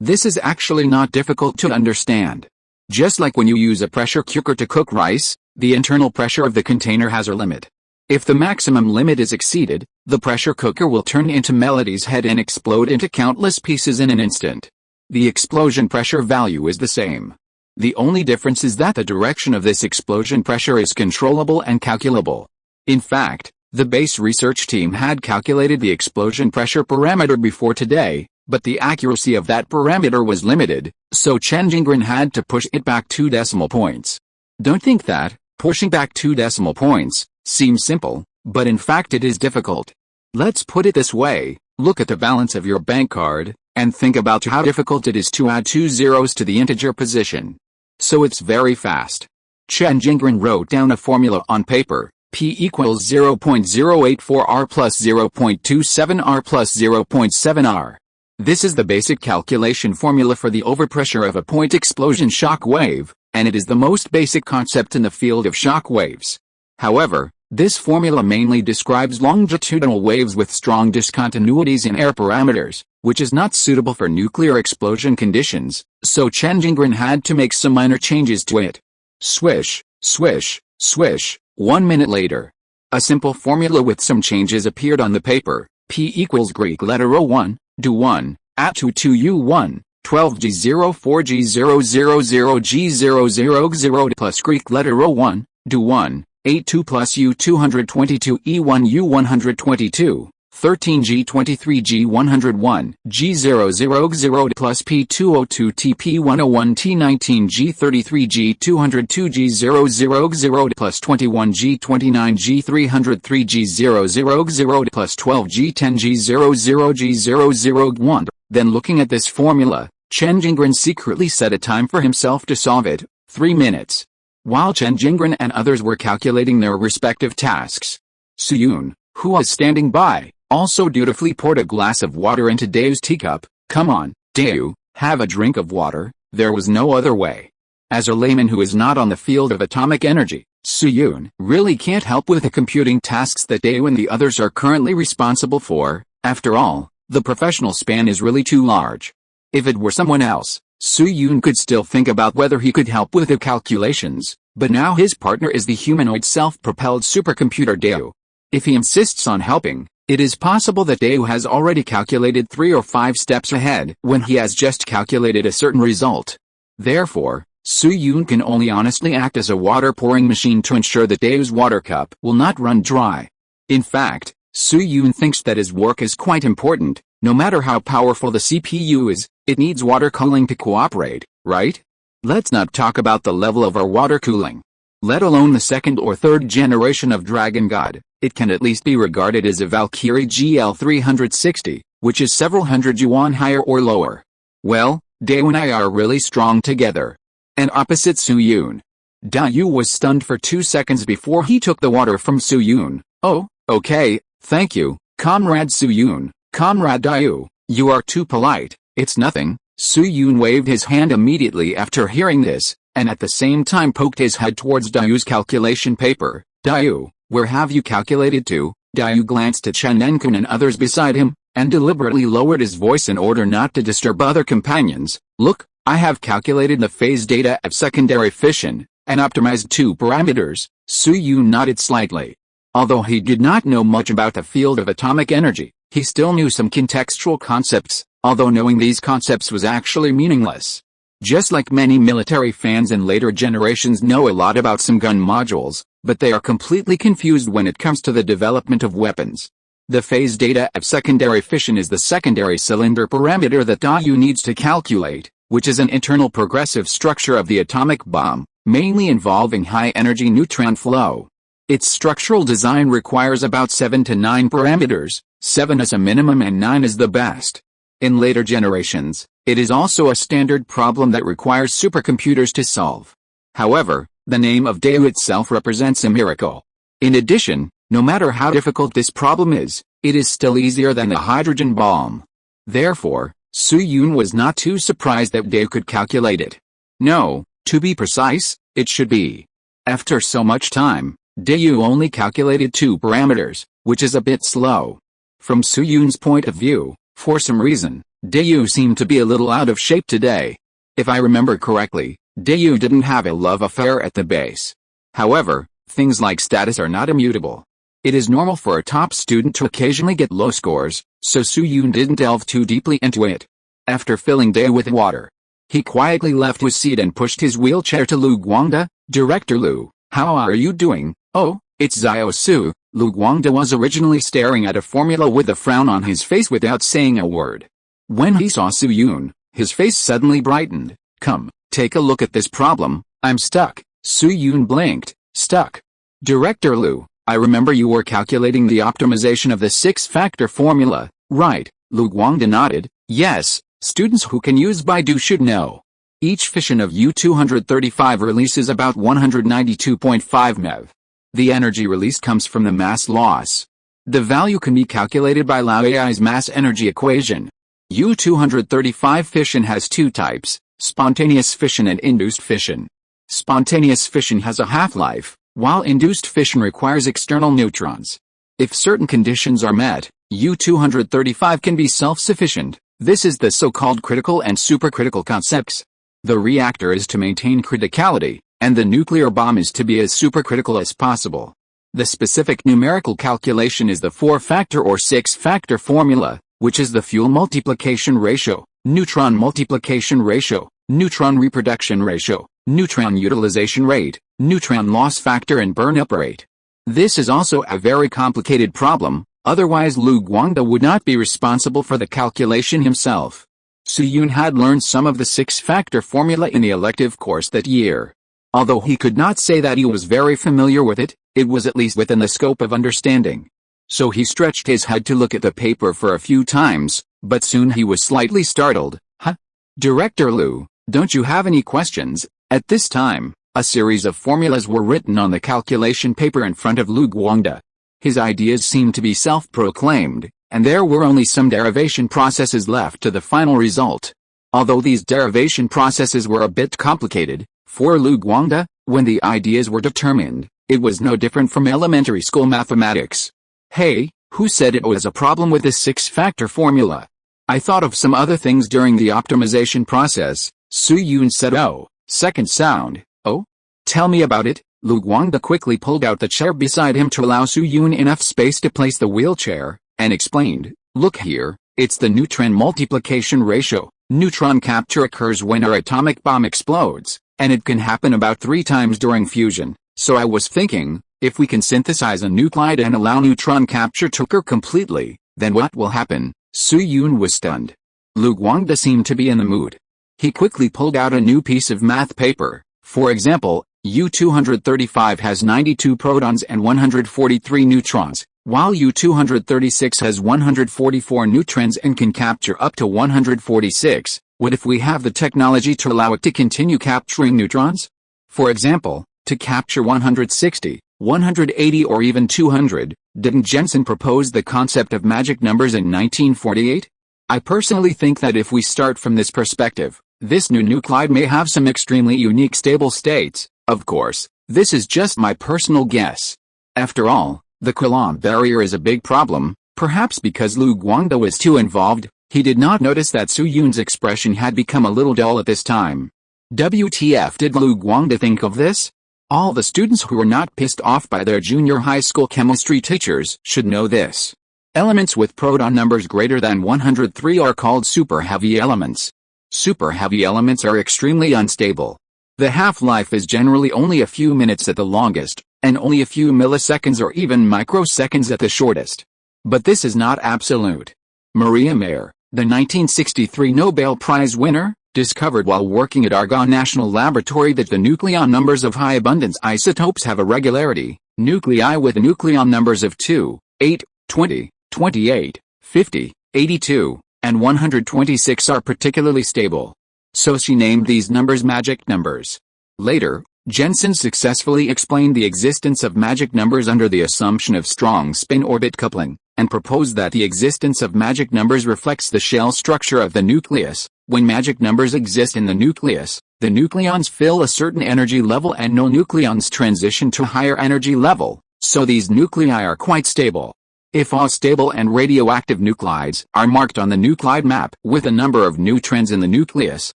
This is actually not difficult to understand. Just like when you use a pressure cooker to cook rice, the internal pressure of the container has a limit. If the maximum limit is exceeded, the pressure cooker will turn into Melody's head and explode into countless pieces in an instant. The explosion pressure value is the same. The only difference is that the direction of this explosion pressure is controllable and calculable. In fact, the base research team had calculated the explosion pressure parameter before today, but the accuracy of that parameter was limited, so Chen Jingren had to push it back 2 decimal points. Don't think that pushing back 2 decimal points seems simple, but in fact it is difficult. Let's put it this way, look at the balance of your bank card, and think about how difficult it is to add 2 zeros to the integer position. So it's very fast. Chen Jingren wrote down a formula on paper. P equals 0.084 R plus 0.27 R plus 0.7 R. This is the basic calculation formula for the overpressure of a point explosion shock wave, and it is the most basic concept in the field of shock waves. However, this formula mainly describes longitudinal waves with strong discontinuities in air parameters, which is not suitable for nuclear explosion conditions, so Chen Jingren had to make some minor changes to it. Swish, swish, swish. 1 minute later, a simple formula with some changes appeared on the paper. P equals Greek letter O1, do1, at2 2U1, 12G04G000G000 plus Greek letter O1, do1, 82 plus U222 E1 U122, 13G23G101, G000 plus P202 TP101 T19 G33G202 G000 plus 21G29 G303 G000 plus 12G10 G00 G001. Then looking at this formula, Chen Jingren secretly set a time for himself to solve it, 3 minutes. While Chen Jingren and others were calculating their respective tasks, Su Yun, who was standing by, also dutifully poured a glass of water into Daew's teacup. Come on, Daew, have a drink of water. There was no other way. As a layman who is not on the field of atomic energy, Su Yun really can't help with the computing tasks that Daew and the others are currently responsible for. After all, the professional span is really too large. If it were someone else, Su Yun could still think about whether he could help with the calculations, but now his partner is the humanoid self-propelled supercomputer Daew. If he insists on helping, it is possible that Daew has already calculated 3 or 5 steps ahead when he has just calculated a certain result. Therefore, Su Yun can only honestly act as a water pouring machine to ensure that Daew's water cup will not run dry. In fact, Su Yun thinks that his work is quite important. No matter how powerful the CPU is, it needs water cooling to cooperate, right? Let's not talk about the level of our water cooling. Let alone the second or third generation of Dragon God, it can at least be regarded as a Valkyrie GL360, which is several hundred yuan higher or lower. Well, Daew and I are really strong together. And opposite Su Yun, Daew was stunned for 2 seconds before he took the water from Su Yun. Oh, okay, thank you, Comrade Su Yun. Comrade Daew, you are too polite. It's nothing. Su Yun waved his hand immediately after hearing this, and at the same time poked his head towards Daew's calculation paper. Daew, where have you calculated to? Daew glanced at Chen Enkun and others beside him. and deliberately lowered his voice in order not to disturb other companions. "Look, I have calculated the phase data of secondary fission, and optimized two parameters." Su-Yun nodded slightly. Although he did not know much about the field of atomic energy, he still knew some contextual concepts, although knowing these concepts was actually meaningless. Just like many military fans in later generations know a lot about some gun modules, but they are completely confused when it comes to the development of weapons. The phase data of secondary fission is the secondary cylinder parameter that DAU needs to calculate, which is an internal progressive structure of the atomic bomb, mainly involving high-energy neutron flow. Its structural design requires about 7 to 9 parameters, 7 is a minimum and 9 is the best. In later generations, it is also a standard problem that requires supercomputers to solve. However, the name of DAU itself represents a miracle. In addition, no matter how difficult this problem is, it is still easier than the hydrogen bomb. Therefore, Su-Yun was not too surprised that DAU could calculate it. No, to be precise, it should be. After so much time, DAU only calculated 2 parameters, which is a bit slow. From Su-Yun's point of view, for some reason, DAU seemed to be a little out of shape today. If I remember correctly, DAU didn't have a love affair at the base. However, things like status are not immutable. It is normal for a top student to occasionally get low scores, so Su-Yun didn't delve too deeply into it. After filling DAU with water, he quietly left his seat and pushed his wheelchair to Lu Guangde. "Director Lu, how are you doing?" "Oh, it's Xiao Su." Lu Guangde was originally staring at a formula with a frown on his face without saying a word. When he saw Su-Yun, his face suddenly brightened. "Come, take a look at this problem. I'm stuck." Su-Yun blinked. "Stuck? Director Lu, I remember you were calculating the optimization of the 6-factor formula, right?" Lu Guangde nodded. "Yes, students who can use Baidu should know. Each fission of U-235 releases about 192.5 MeV. The energy released comes from the mass loss. The value can be calculated by Laui's mass-energy equation. U-235 fission has 2 types, spontaneous fission and induced fission. Spontaneous fission has a half-life, while induced fission requires external neutrons. If certain conditions are met, U-235 can be self-sufficient. This is the so-called critical and supercritical concepts. The reactor is to maintain criticality, and the nuclear bomb is to be as supercritical as possible. The specific numerical calculation is the 4-factor or 6-factor formula, which is the fuel multiplication ratio, neutron multiplication ratio, neutron reproduction ratio, neutron utilization rate, neutron loss factor and burn-up rate. This is also a very complicated problem, otherwise Lu Guangde would not be responsible for the calculation himself. Su-Yun had learned some of the 6-factor formula in the elective course that year. Although he could not say that he was very familiar with it, it was at least within the scope of understanding. So he stretched his head to look at the paper for a few times, but soon he was slightly startled. "Huh? Director Lu, don't you have any questions?" At this time, a series of formulas were written on the calculation paper in front of Lu Guangde. His ideas seemed to be self-proclaimed, and there were only some derivation processes left to the final result. Although these derivation processes were a bit complicated, for Lu Guangde, when the ideas were determined, it was no different from elementary school mathematics. "Hey, who said it was a problem with this 6-factor formula? I thought of some other things during the optimization process." Su-Yun said, "Oh, second sound. Oh? Tell me about it." Lu Guangde quickly pulled out the chair beside him to allow Su-Yun enough space to place the wheelchair, and explained, "Look here, it's the neutron multiplication ratio. Neutron capture occurs when our atomic bomb explodes, and it can happen about 3 times during fusion. So I was thinking, if we can synthesize a nuclide and allow neutron capture to occur completely, then what will happen?" Su-Yun was stunned. Lu Guangde seemed to be in the mood. He quickly pulled out a new piece of math paper. For example, U-235 has 92 protons and 143 neutrons, while U-236 has 144 neutrons and can capture up to 146. What if we have the technology to allow it to continue capturing neutrons? For example, to capture 160, 180 or even 200, didn't Jensen propose the concept of magic numbers in 1948? I personally think that if we start from this perspective, this new nuclide may have some extremely unique stable states. Of course, this is just my personal guess. After all, the Coulomb barrier is a big problem, Perhaps because Lu Guangde was too involved, he did not notice that Su Yun's expression had become a little dull at this time. WTF did Lu Guangde think of this? All the students who were not pissed off by their junior high school chemistry teachers should know this. Elements with proton numbers greater than 103 are called super-heavy elements. Super-heavy elements are extremely unstable. The half-life is generally only a few minutes at the longest, and only a few milliseconds or even microseconds at the shortest. But this is not absolute. Maria Mayer, the 1963 Nobel Prize winner, discovered while working at Argonne National Laboratory that the nucleon numbers of high-abundance isotopes have a regularity. Nuclei with nucleon numbers of 2, 8, 20, 28, 50, 82, and 126 are particularly stable. So she named these numbers magic numbers. Later, Jensen successfully explained the existence of magic numbers under the assumption of strong spin-orbit coupling, and proposed that the existence of magic numbers reflects the shell structure of the nucleus. When magic numbers exist in the nucleus, the nucleons fill a certain energy level and no nucleons transition to a higher energy level, so these nuclei are quite stable. If all stable and radioactive nuclides are marked on the nuclide map with the number of neutrons in the nucleus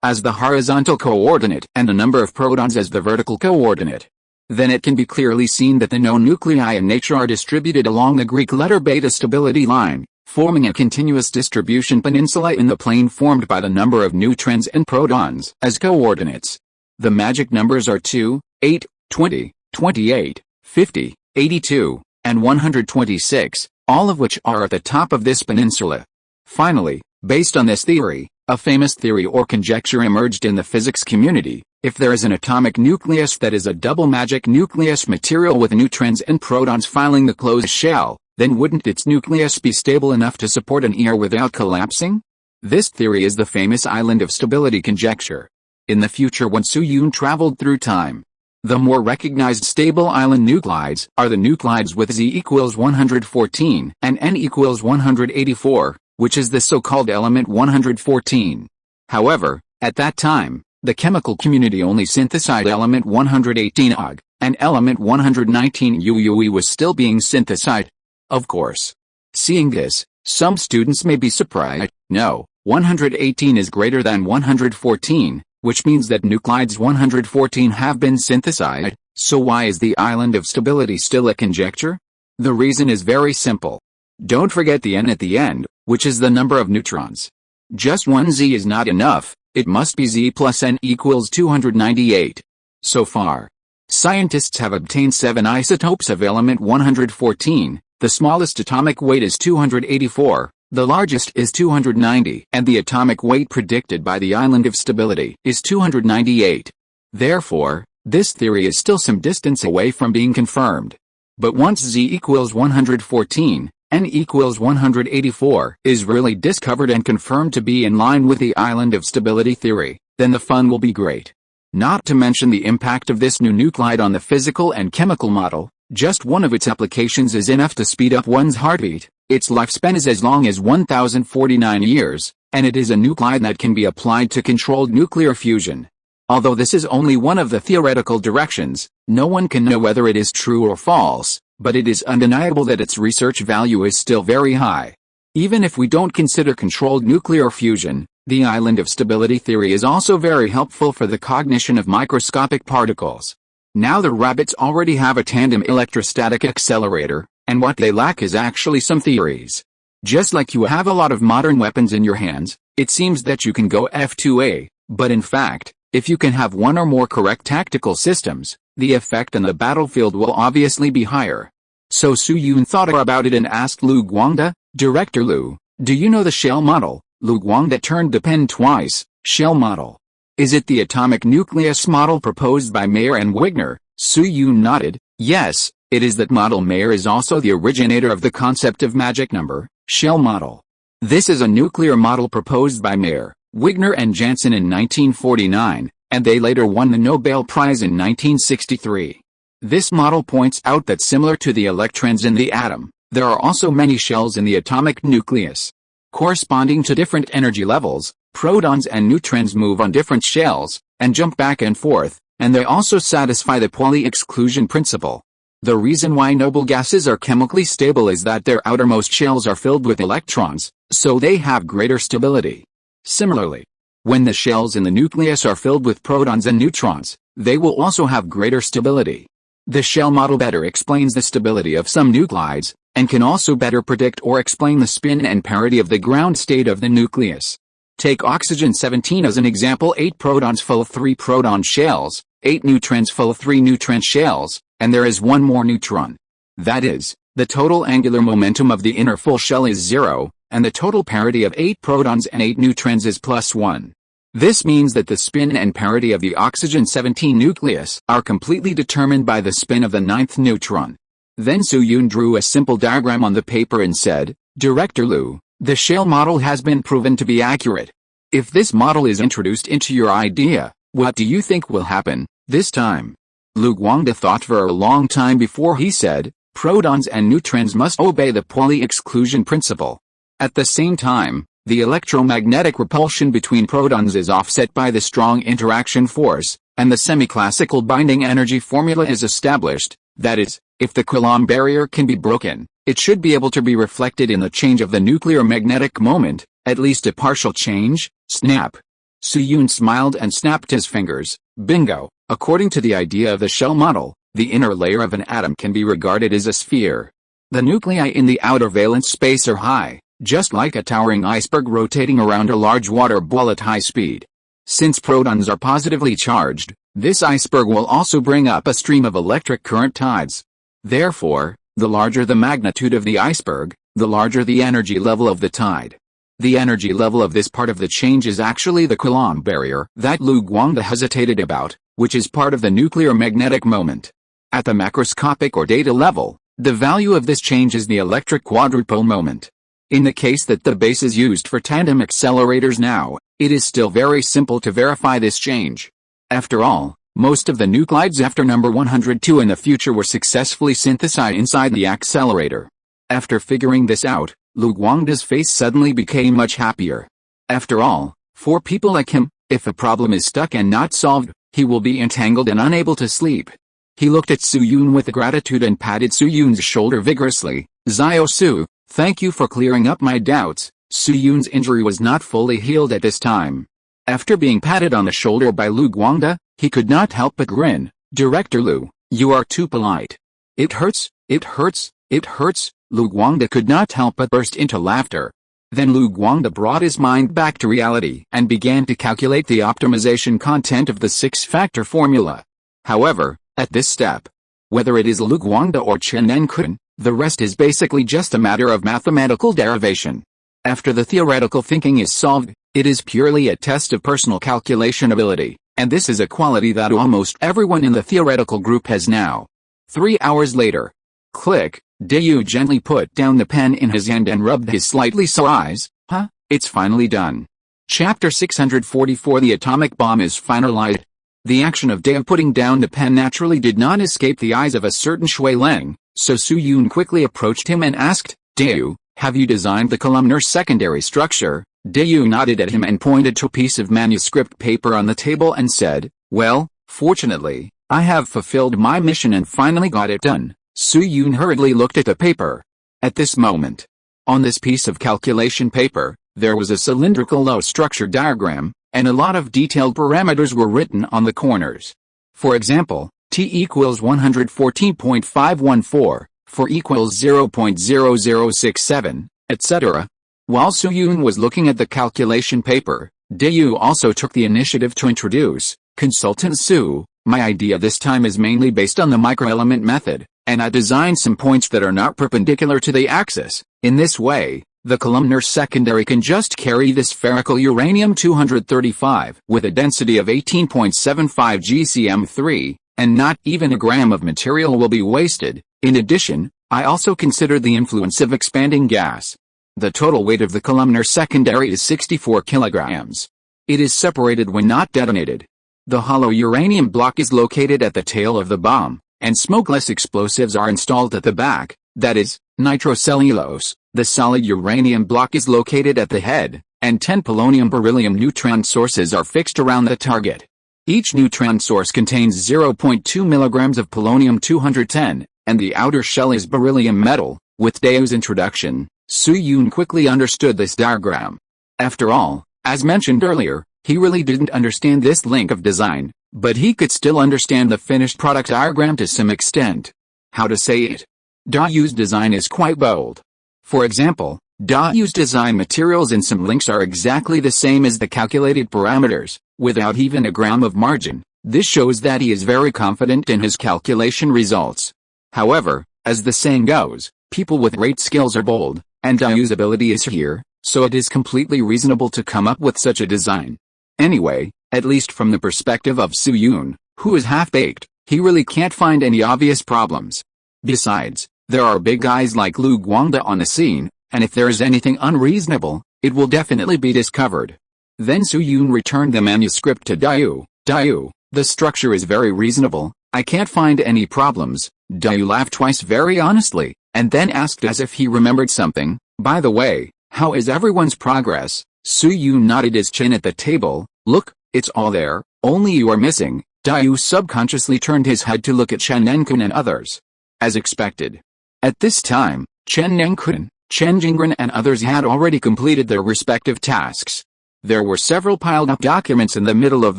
as the horizontal coordinate and the number of protons as the vertical coordinate, then it can be clearly seen that the known nuclei in nature are distributed along the Greek letter beta stability line, forming a continuous distribution peninsula in the plane formed by the number of neutrons and protons as coordinates. The magic numbers are 2, 8, 20, 28, 50, 82, and 126, all of which are at the top of this peninsula. Finally, based on this theory, a famous theory or conjecture emerged in the physics community. If there is an atomic nucleus that is a double magic nucleus material with neutrons and protons filling the closed shell, then wouldn't its nucleus be stable enough to support an ER without collapsing? This theory is the famous island of stability conjecture. In the future, when Su Yun traveled through time, the more recognized stable island nuclides are the nuclides with Z equals 114 and N equals 184, which is the so-called element 114. However, at that time, the chemical community only synthesized element 118 Ag, and element 119 UUE was still being synthesized. Of course. Seeing this, some students may be surprised. No, 118 is greater than 114, which means that nuclides 114 have been synthesized, so why is the island of stability still a conjecture? The reason is very simple. Don't forget the N at the end, which is the number of neutrons. Just one Z is not enough, it must be Z plus N equals 298. So far, scientists have obtained 7 isotopes of element 114, the smallest atomic weight is 284, the largest is 290, and the atomic weight predicted by the island of stability is 298. Therefore, this theory is still some distance away from being confirmed. But once Z equals 114, N equals 184 is really discovered and confirmed to be in line with the island of stability theory, then the fun will be great. Not to mention the impact of this new nuclide on the physical and chemical model. Just one of its applications is enough to speed up one's heartbeat. Its lifespan is as long as 1,049 years, and it is a nuclide that can be applied to controlled nuclear fusion. Although this is only one of the theoretical directions, no one can know whether it is true or false, but it is undeniable that its research value is still very high. Even if we don't consider controlled nuclear fusion, the island of stability theory is also very helpful for the cognition of microscopic particles. Now the rabbits already have a tandem electrostatic accelerator, and what they lack is actually some theories. Just like you have a lot of modern weapons in your hands, it seems that you can go F2A, but in fact, if you can have one or more correct tactical systems, the effect on the battlefield will obviously be higher. So Su Yun thought about it and asked Lu Guangde, Director Lu, do you know the shell model? Lu Guangde turned the pen twice. Shell model. Is it the atomic nucleus model proposed by Mayer and Wigner? Su Yun nodded. Yes, it is that model. Mayer is also the originator of the concept of magic number, shell model. This is a nuclear model proposed by Mayer, Wigner and Janssen in 1949, and they later won the Nobel Prize in 1963. This model points out that similar to the electrons in the atom, there are also many shells in the atomic nucleus. Corresponding to different energy levels, protons and neutrons move on different shells, and jump back and forth, and they also satisfy the Pauli exclusion principle. The reason why noble gases are chemically stable is that their outermost shells are filled with electrons, so they have greater stability. Similarly, when the shells in the nucleus are filled with protons and neutrons, they will also have greater stability. The shell model better explains the stability of some nuclides, and can also better predict or explain the spin and parity of the ground state of the nucleus. Take oxygen-17 as an example: 8 protons full of 3 proton shells, 8 neutrons full of 3 neutron shells, and there is one more neutron. That is, the total angular momentum of the inner full shell is 0, and the total parity of 8 protons and 8 neutrons is +1. This means that the spin and parity of the oxygen-17 nucleus are completely determined by the spin of the 9th neutron. Then Su-Yun drew a simple diagram on the paper and said, "Director Liu, the shell model has been proven to be accurate. If this model is introduced into your idea, what do you think will happen this time?" Lu Guangde thought for a long time before he said, "Protons and neutrons must obey the Pauli exclusion principle. At the same time, the electromagnetic repulsion between protons is offset by the strong interaction force, and the semi-classical binding energy formula is established. That is, if the Coulomb barrier can be broken, it should be able to be reflected in the change of the nuclear magnetic moment, at least a partial change." Snap. Su-Yun smiled and snapped his fingers. Bingo! According to the idea of the shell model, the inner layer of an atom can be regarded as a sphere. The nuclei in the outer valence space are high, just like a towering iceberg rotating around a large water ball at high speed. Since protons are positively charged, this iceberg will also bring up a stream of electric current tides. Therefore, the larger the magnitude of the iceberg, the larger the energy level of the tide. The energy level of this part of the change is actually the Coulomb barrier that Lu Guangde hesitated about, which is part of the nuclear magnetic moment. At the macroscopic or data level, the value of this change is the electric quadrupole moment. In the case that the base is used for tandem accelerators now, it is still very simple to verify this change. After all, most of the nuclides after number 102 in the future were successfully synthesized inside the accelerator. After figuring this out, Lu Guangde's face suddenly became much happier. After all, for people like him, if a problem is stuck and not solved, he will be entangled and unable to sleep. He looked at Su-Yun with gratitude and patted Su-Yun's shoulder vigorously. "Xiao Su, thank you for clearing up my doubts." Su-Yun's injury was not fully healed at this time. After being patted on the shoulder by Lu Guangde, he could not help but grin. "Director Liu, you are too polite. It hurts, it hurts, it hurts." Lu Guangde could not help but burst into laughter. Then Lu Guangde brought his mind back to reality and began to calculate the optimization content of the 6-factor formula. However, at this step, whether it is Lu Guangde or Chen Enkun, the rest is basically just a matter of mathematical derivation. After the theoretical thinking is solved, it is purely a test of personal calculation ability, and this is a quality that almost everyone in the theoretical group has now. 3 hours later. Click. Dayu gently put down the pen in his hand and rubbed his slightly sore eyes. "Huh, it's finally done." Chapter 644. The atomic bomb is finalized. The action of Dayu putting down the pen naturally did not escape the eyes of a certain Shui Leng, so Su-Yun quickly approached him and asked, "Dayu, have you designed the columnar secondary structure?" Dayu nodded at him and pointed to a piece of manuscript paper on the table and said, "Well, fortunately, I have fulfilled my mission and finally got it done." Su-Yun hurriedly looked at the paper. At this moment, on this piece of calculation paper, there was a cylindrical low structure diagram, and a lot of detailed parameters were written on the corners. For example, T equals 114.514, 4 equals 0.0067, etc. While Su-Yun was looking at the calculation paper, Dayu also took the initiative to introduce, "Consultant Su, my idea this time is mainly based on the microelement method, and I designed some points that are not perpendicular to the axis. In this way, the columnar secondary can just carry the spherical uranium-235 with a density of 18.75 gcm3, and not even a gram of material will be wasted. In addition, I also considered the influence of expanding gas. The total weight of the columnar secondary is 64 kilograms. It is separated when not detonated. The hollow uranium block is located at the tail of the bomb, and smokeless explosives are installed at the back, that is, nitrocellulose. The solid uranium block is located at the head, and 10 polonium-beryllium neutron sources are fixed around the target. Each neutron source contains 0.2 mg of polonium-210, and the outer shell is beryllium metal. With Daewoo's introduction, Su Yun quickly understood this diagram. After all, as mentioned earlier, he really didn't understand this link of design, but he could still understand the finished product diagram to some extent. How to say it? Daewoo's design is quite bold. For example, Daewoo's design materials and some links are exactly the same as the calculated parameters, without even a gram of margin. This shows that he is very confident in his calculation results. However, as the saying goes, people with great skills are bold, and Daewoo's ability is here, so it is completely reasonable to come up with such a design. Anyway, at least from the perspective of Su Yun, who is half-baked, he really can't find any obvious problems. Besides, there are big guys like Lu Guangda on the scene, and if there is anything unreasonable, it will definitely be discovered. Then Su Yun returned the manuscript to Daewoo. Daewoo, the structure is very reasonable, I can't find any problems. Daewoo laughed twice very honestly, and then asked as if he remembered something, by the way, how is everyone's progress? Su Yun nodded his chin at the table. Look, it's all there, only you are missing. Daewoo subconsciously turned his head to look at Chen Nenkun and others. As expected. At this time, Chen Nenkun, Chen Jingren and others had already completed their respective tasks. There were several piled up documents in the middle of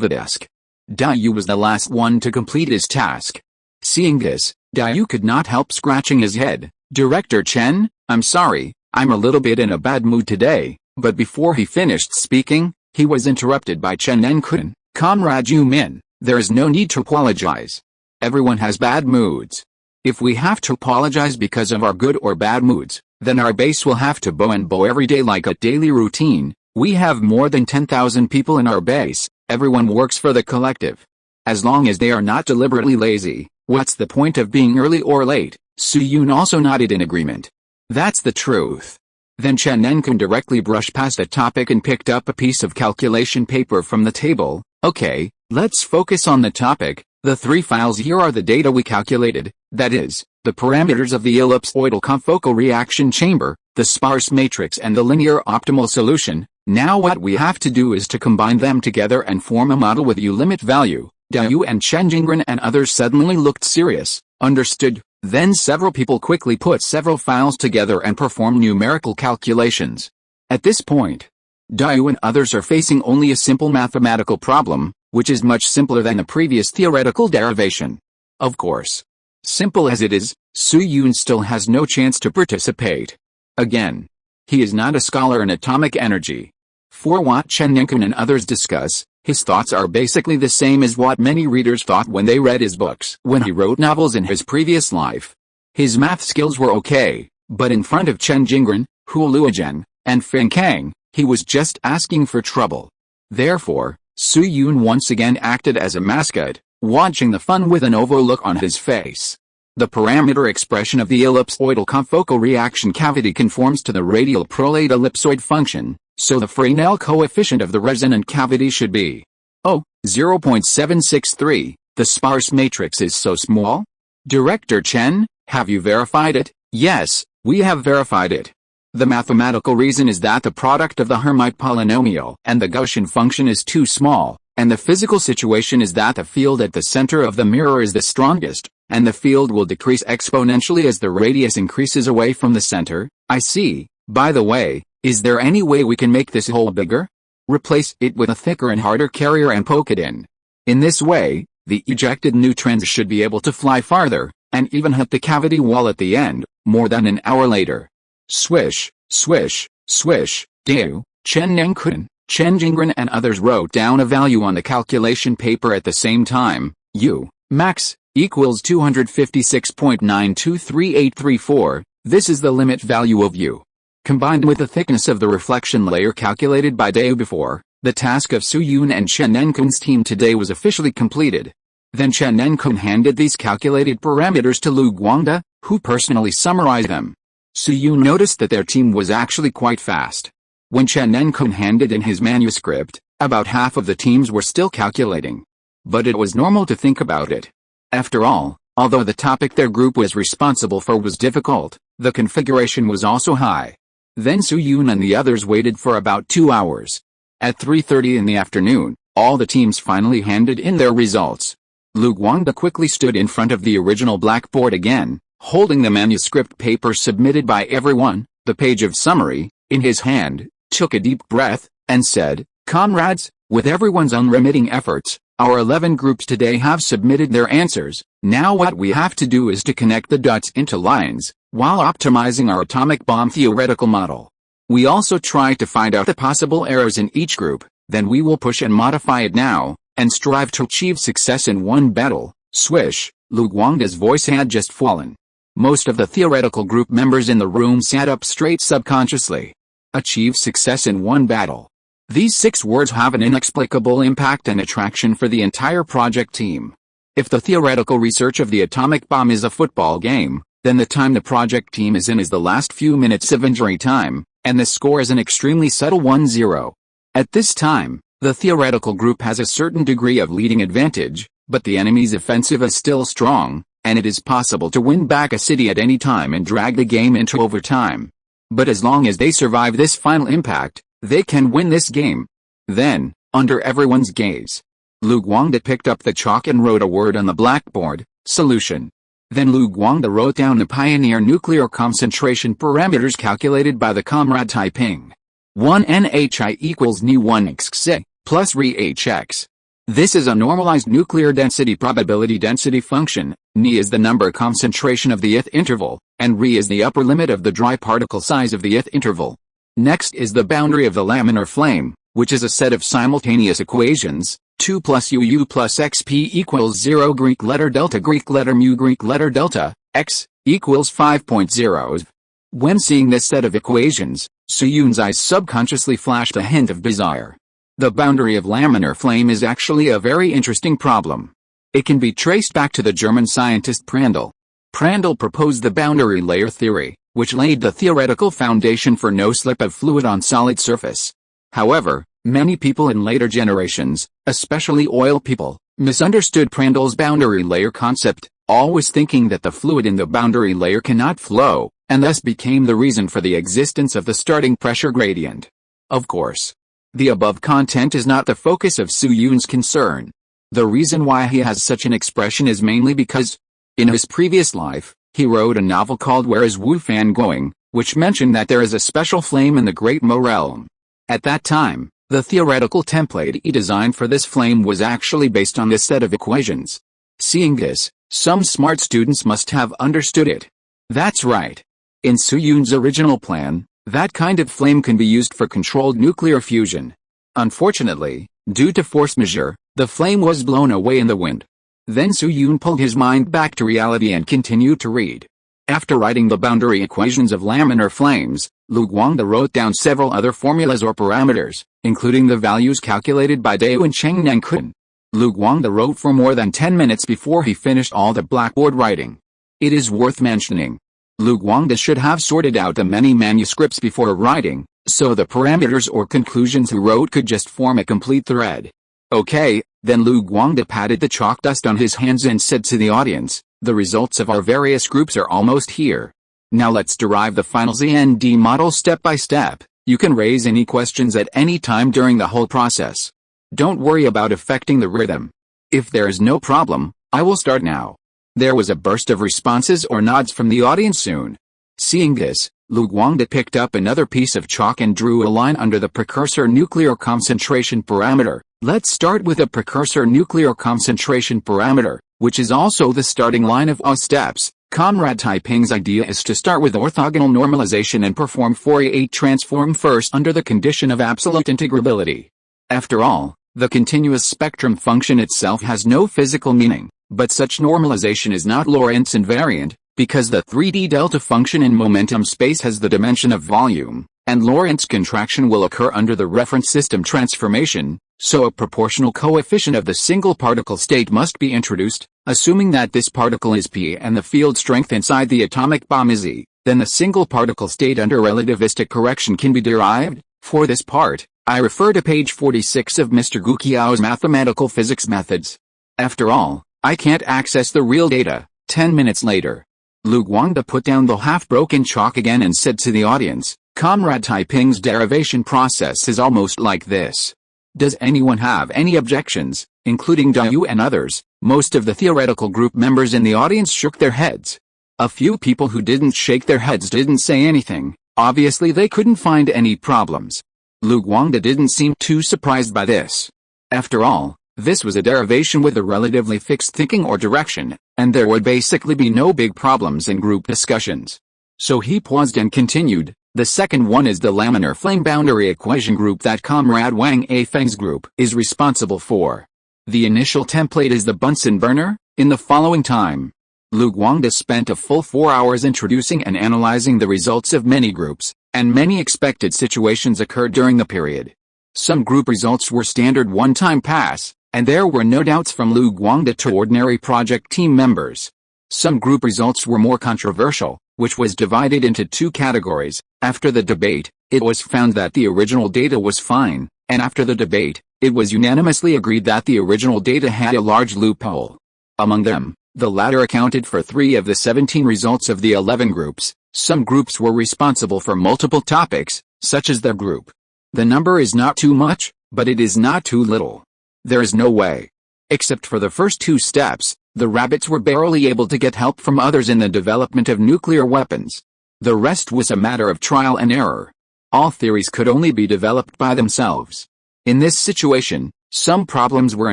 the desk. Daewoo was the last one to complete his task. Seeing this, Daewoo could not help scratching his head. Director Chen, I'm sorry, I'm a little bit in a bad mood today, but before he finished speaking, he was interrupted by Chen Nenkun. Comrade Yu Min, there is no need to apologize. Everyone has bad moods. If we have to apologize because of our good or bad moods, then our base will have to bow and bow every day like a daily routine. We have more than 10,000 people in our base, everyone works for the collective. As long as they are not deliberately lazy, what's the point of being early or late? Su Yun also nodded in agreement. That's the truth. Then Chen Nenkun directly brushed past the topic and picked up a piece of calculation paper from the table. Okay, let's focus on the topic. The three files here are the data we calculated, that is, the parameters of the ellipsoidal confocal reaction chamber, the sparse matrix and the linear optimal solution. Now what we have to do is to combine them together and form a model with U-limit value. Daewoo and Chen Jingren and others suddenly looked serious. Understood. Then several people quickly put several files together and performed numerical calculations. At this point, Daewoo and others are facing only a simple mathematical problem, which is much simpler than the previous theoretical derivation. Of course. Simple as it is, Su Yun still has no chance to participate. Again, he is not a scholar in atomic energy. For what Chen Nenkun and others discuss, his thoughts are basically the same as what many readers thought when they read his books. When he wrote novels in his previous life, his math skills were okay, but in front of Chen Jingren, Hu Luozhen, and Feng Kang, he was just asking for trouble. Therefore, Su Yun once again acted as a mascot, watching the fun with an oval look on his face. The parameter expression of the ellipsoidal confocal reaction cavity conforms to the radial prolate ellipsoid function, so the Fresnel coefficient of the resonant cavity should be 0.763. The sparse matrix is so small? Director Chen, have you verified it? Yes, we have verified it. The mathematical reason is that the product of the Hermite polynomial and the Gaussian function is too small, and the physical situation is that the field at the center of the mirror is the strongest, and the field will decrease exponentially as the radius increases away from the center. I see. By the way, is there any way we can make this hole bigger? Replace it with a thicker and harder carrier and poke it in. In this way, the ejected neutrons should be able to fly farther, and even hit the cavity wall at the end, more than an hour later. Swish, swish, swish. Daewoo, Chen Nenkun, Chen Jingren and others wrote down a value on the calculation paper at the same time. U, max, equals 256.923834. This is the limit value of U. Combined with the thickness of the reflection layer calculated by Daewoo before, the task of Su Yun and Chen Nenkun's team today was officially completed. Then Chen Nenkun handed these calculated parameters to Lu Guangda, who personally summarized them. Su Yun noticed that their team was actually quite fast. When Chen Nenkun handed in his manuscript, about half of the teams were still calculating. But it was normal to think about it. After all, although the topic their group was responsible for was difficult, the configuration was also high. Then Su Yun and the others waited for about 2 hours. At 3:30 in the afternoon, all the teams finally handed in their results. Lu Guangda quickly stood in front of the original blackboard again, Holding the manuscript paper submitted by everyone, the page of summary, in his hand, took a deep breath, and said, "Comrades, with everyone's unremitting efforts, our 11 groups today have submitted their answers. Now what we have to do is to connect the dots into lines, while optimizing our atomic bomb theoretical model. We also try to find out the possible errors in each group, then we will push and modify it now, and strive to achieve success in one battle." Swish, Lu Guangda's voice had just fallen. Most of the theoretical group members in the room sat up straight subconsciously. Achieve success in one battle. These 6 words have an inexplicable impact and attraction for the entire project team. If the theoretical research of the atomic bomb is a football game, then the time the project team is in is the last few minutes of injury time, and the score is an extremely subtle 1-0. At this time, the theoretical group has a certain degree of leading advantage, but the enemy's offensive is still strong, and it is possible to win back a city at any time and drag the game into overtime. But as long as they survive this final impact, they can win this game. Then, under everyone's gaze, Lu Guangda picked up the chalk and wrote a word on the blackboard: solution. Then Lu Guangda wrote down the pioneer nuclear concentration parameters calculated by the comrade Taiping. 1 NHI equals Ni 1 XXI, plus Re HX. This is a normalized nuclear density probability density function. Ni is the number concentration of the ith interval, and Re is the upper limit of the dry particle size of the ith interval. Next is the boundary of the laminar flame, which is a set of simultaneous equations: 2 plus UU plus XP equals 0 Greek letter delta Greek letter mu Greek letter delta, X, equals 5.0. When seeing this set of equations, Suyun's eyes subconsciously flashed a hint of desire. The boundary of laminar flame is actually a very interesting problem. It can be traced back to the German scientist Prandtl. Prandtl proposed the boundary layer theory, which laid the theoretical foundation for no slip of fluid on solid surface. However, many people in later generations, especially oil people, misunderstood Prandtl's boundary layer concept, always thinking that the fluid in the boundary layer cannot flow, and thus became the reason for the existence of the starting pressure gradient. Of course, the above content is not the focus of Suyun's concern. The reason why he has such an expression is mainly because, in his previous life, he wrote a novel called Where is Wu Fan Going, which mentioned that there is a special flame in the Great Mo realm. At that time, the theoretical template he designed for this flame was actually based on this set of equations. Seeing this, some smart students must have understood it. That's right. In Suyun's original plan, that kind of flame can be used for controlled nuclear fusion. Unfortunately, due to force majeure, the flame was blown away in the wind. Then Suyun pulled his mind back to reality and continued to read. After writing the boundary equations of laminar flames, Lu Guangda wrote down several other formulas or parameters, including the values calculated by Dao and Cheng Nangkun. Lu Guangda wrote for more than 10 minutes before he finished all the blackboard writing. It is worth mentioning, Lu Guangda should have sorted out the many manuscripts before writing, so the parameters or conclusions he wrote could just form a complete thread. Okay, then Lu Guangda patted the chalk dust on his hands and said to the audience, "The results of our various groups are almost here. Now let's derive the final ZND model step by step. You can raise any questions at any time during the whole process. Don't worry about affecting the rhythm. If there is no problem, I will start now." There was a burst of responses or nods from the audience soon. Seeing this, Lu Guangda picked up another piece of chalk and drew a line under the precursor nuclear concentration parameter. Let's start with a precursor nuclear concentration parameter, which is also the starting line of all steps. Comrade Taiping's idea is to start with orthogonal normalization and perform Fourier transform first under the condition of absolute integrability. After all, the continuous spectrum function itself has no physical meaning, but such normalization is not Lorentz invariant, because the 3D delta function in momentum space has the dimension of volume, and Lorentz contraction will occur under the reference system transformation, so a proportional coefficient of the single particle state must be introduced, assuming that this particle is P and the field strength inside the atomic bomb is E, then the single particle state under relativistic correction can be derived. For this part, I refer to page 46 of Mr. Guqiao's Mathematical Physics Methods. After all, I can't access the real data. 10 minutes later, Lu Guangda put down the half-broken chalk again and said to the audience, "Comrade Taiping's derivation process is almost like this. Does anyone have any objections?" Including Dayu and others. Most of the theoretical group members in the audience shook their heads. A few people who didn't shake their heads didn't say anything. Obviously they couldn't find any problems. Lu Guangde didn't seem too surprised by this. After all, this was a derivation with a relatively fixed thinking or direction, and there would basically be no big problems in group discussions. So he paused and continued, the second one is the laminar flame boundary equation group that Comrade Wang Afeng's group is responsible for. The initial template is the Bunsen burner. In the following time, Lu Guangde spent a full 4 hours introducing and analyzing the results of many groups, and many expected situations occurred during the period. Some group results were standard one-time pass, and there were no doubts from Lu Guangde to ordinary project team members. Some group results were more controversial, which was divided into two categories. After the debate, it was found that the original data was fine, and after the debate, it was unanimously agreed that the original data had a large loophole. Among them, the latter accounted for 3 of the 17 results of the 11 groups. Some groups were responsible for multiple topics, such as their group. The number is not too much, but it is not too little. There is no way. Except for the first 2 steps, the rabbits were barely able to get help from others in the development of nuclear weapons. The rest was a matter of trial and error. All theories could only be developed by themselves. In this situation, some problems were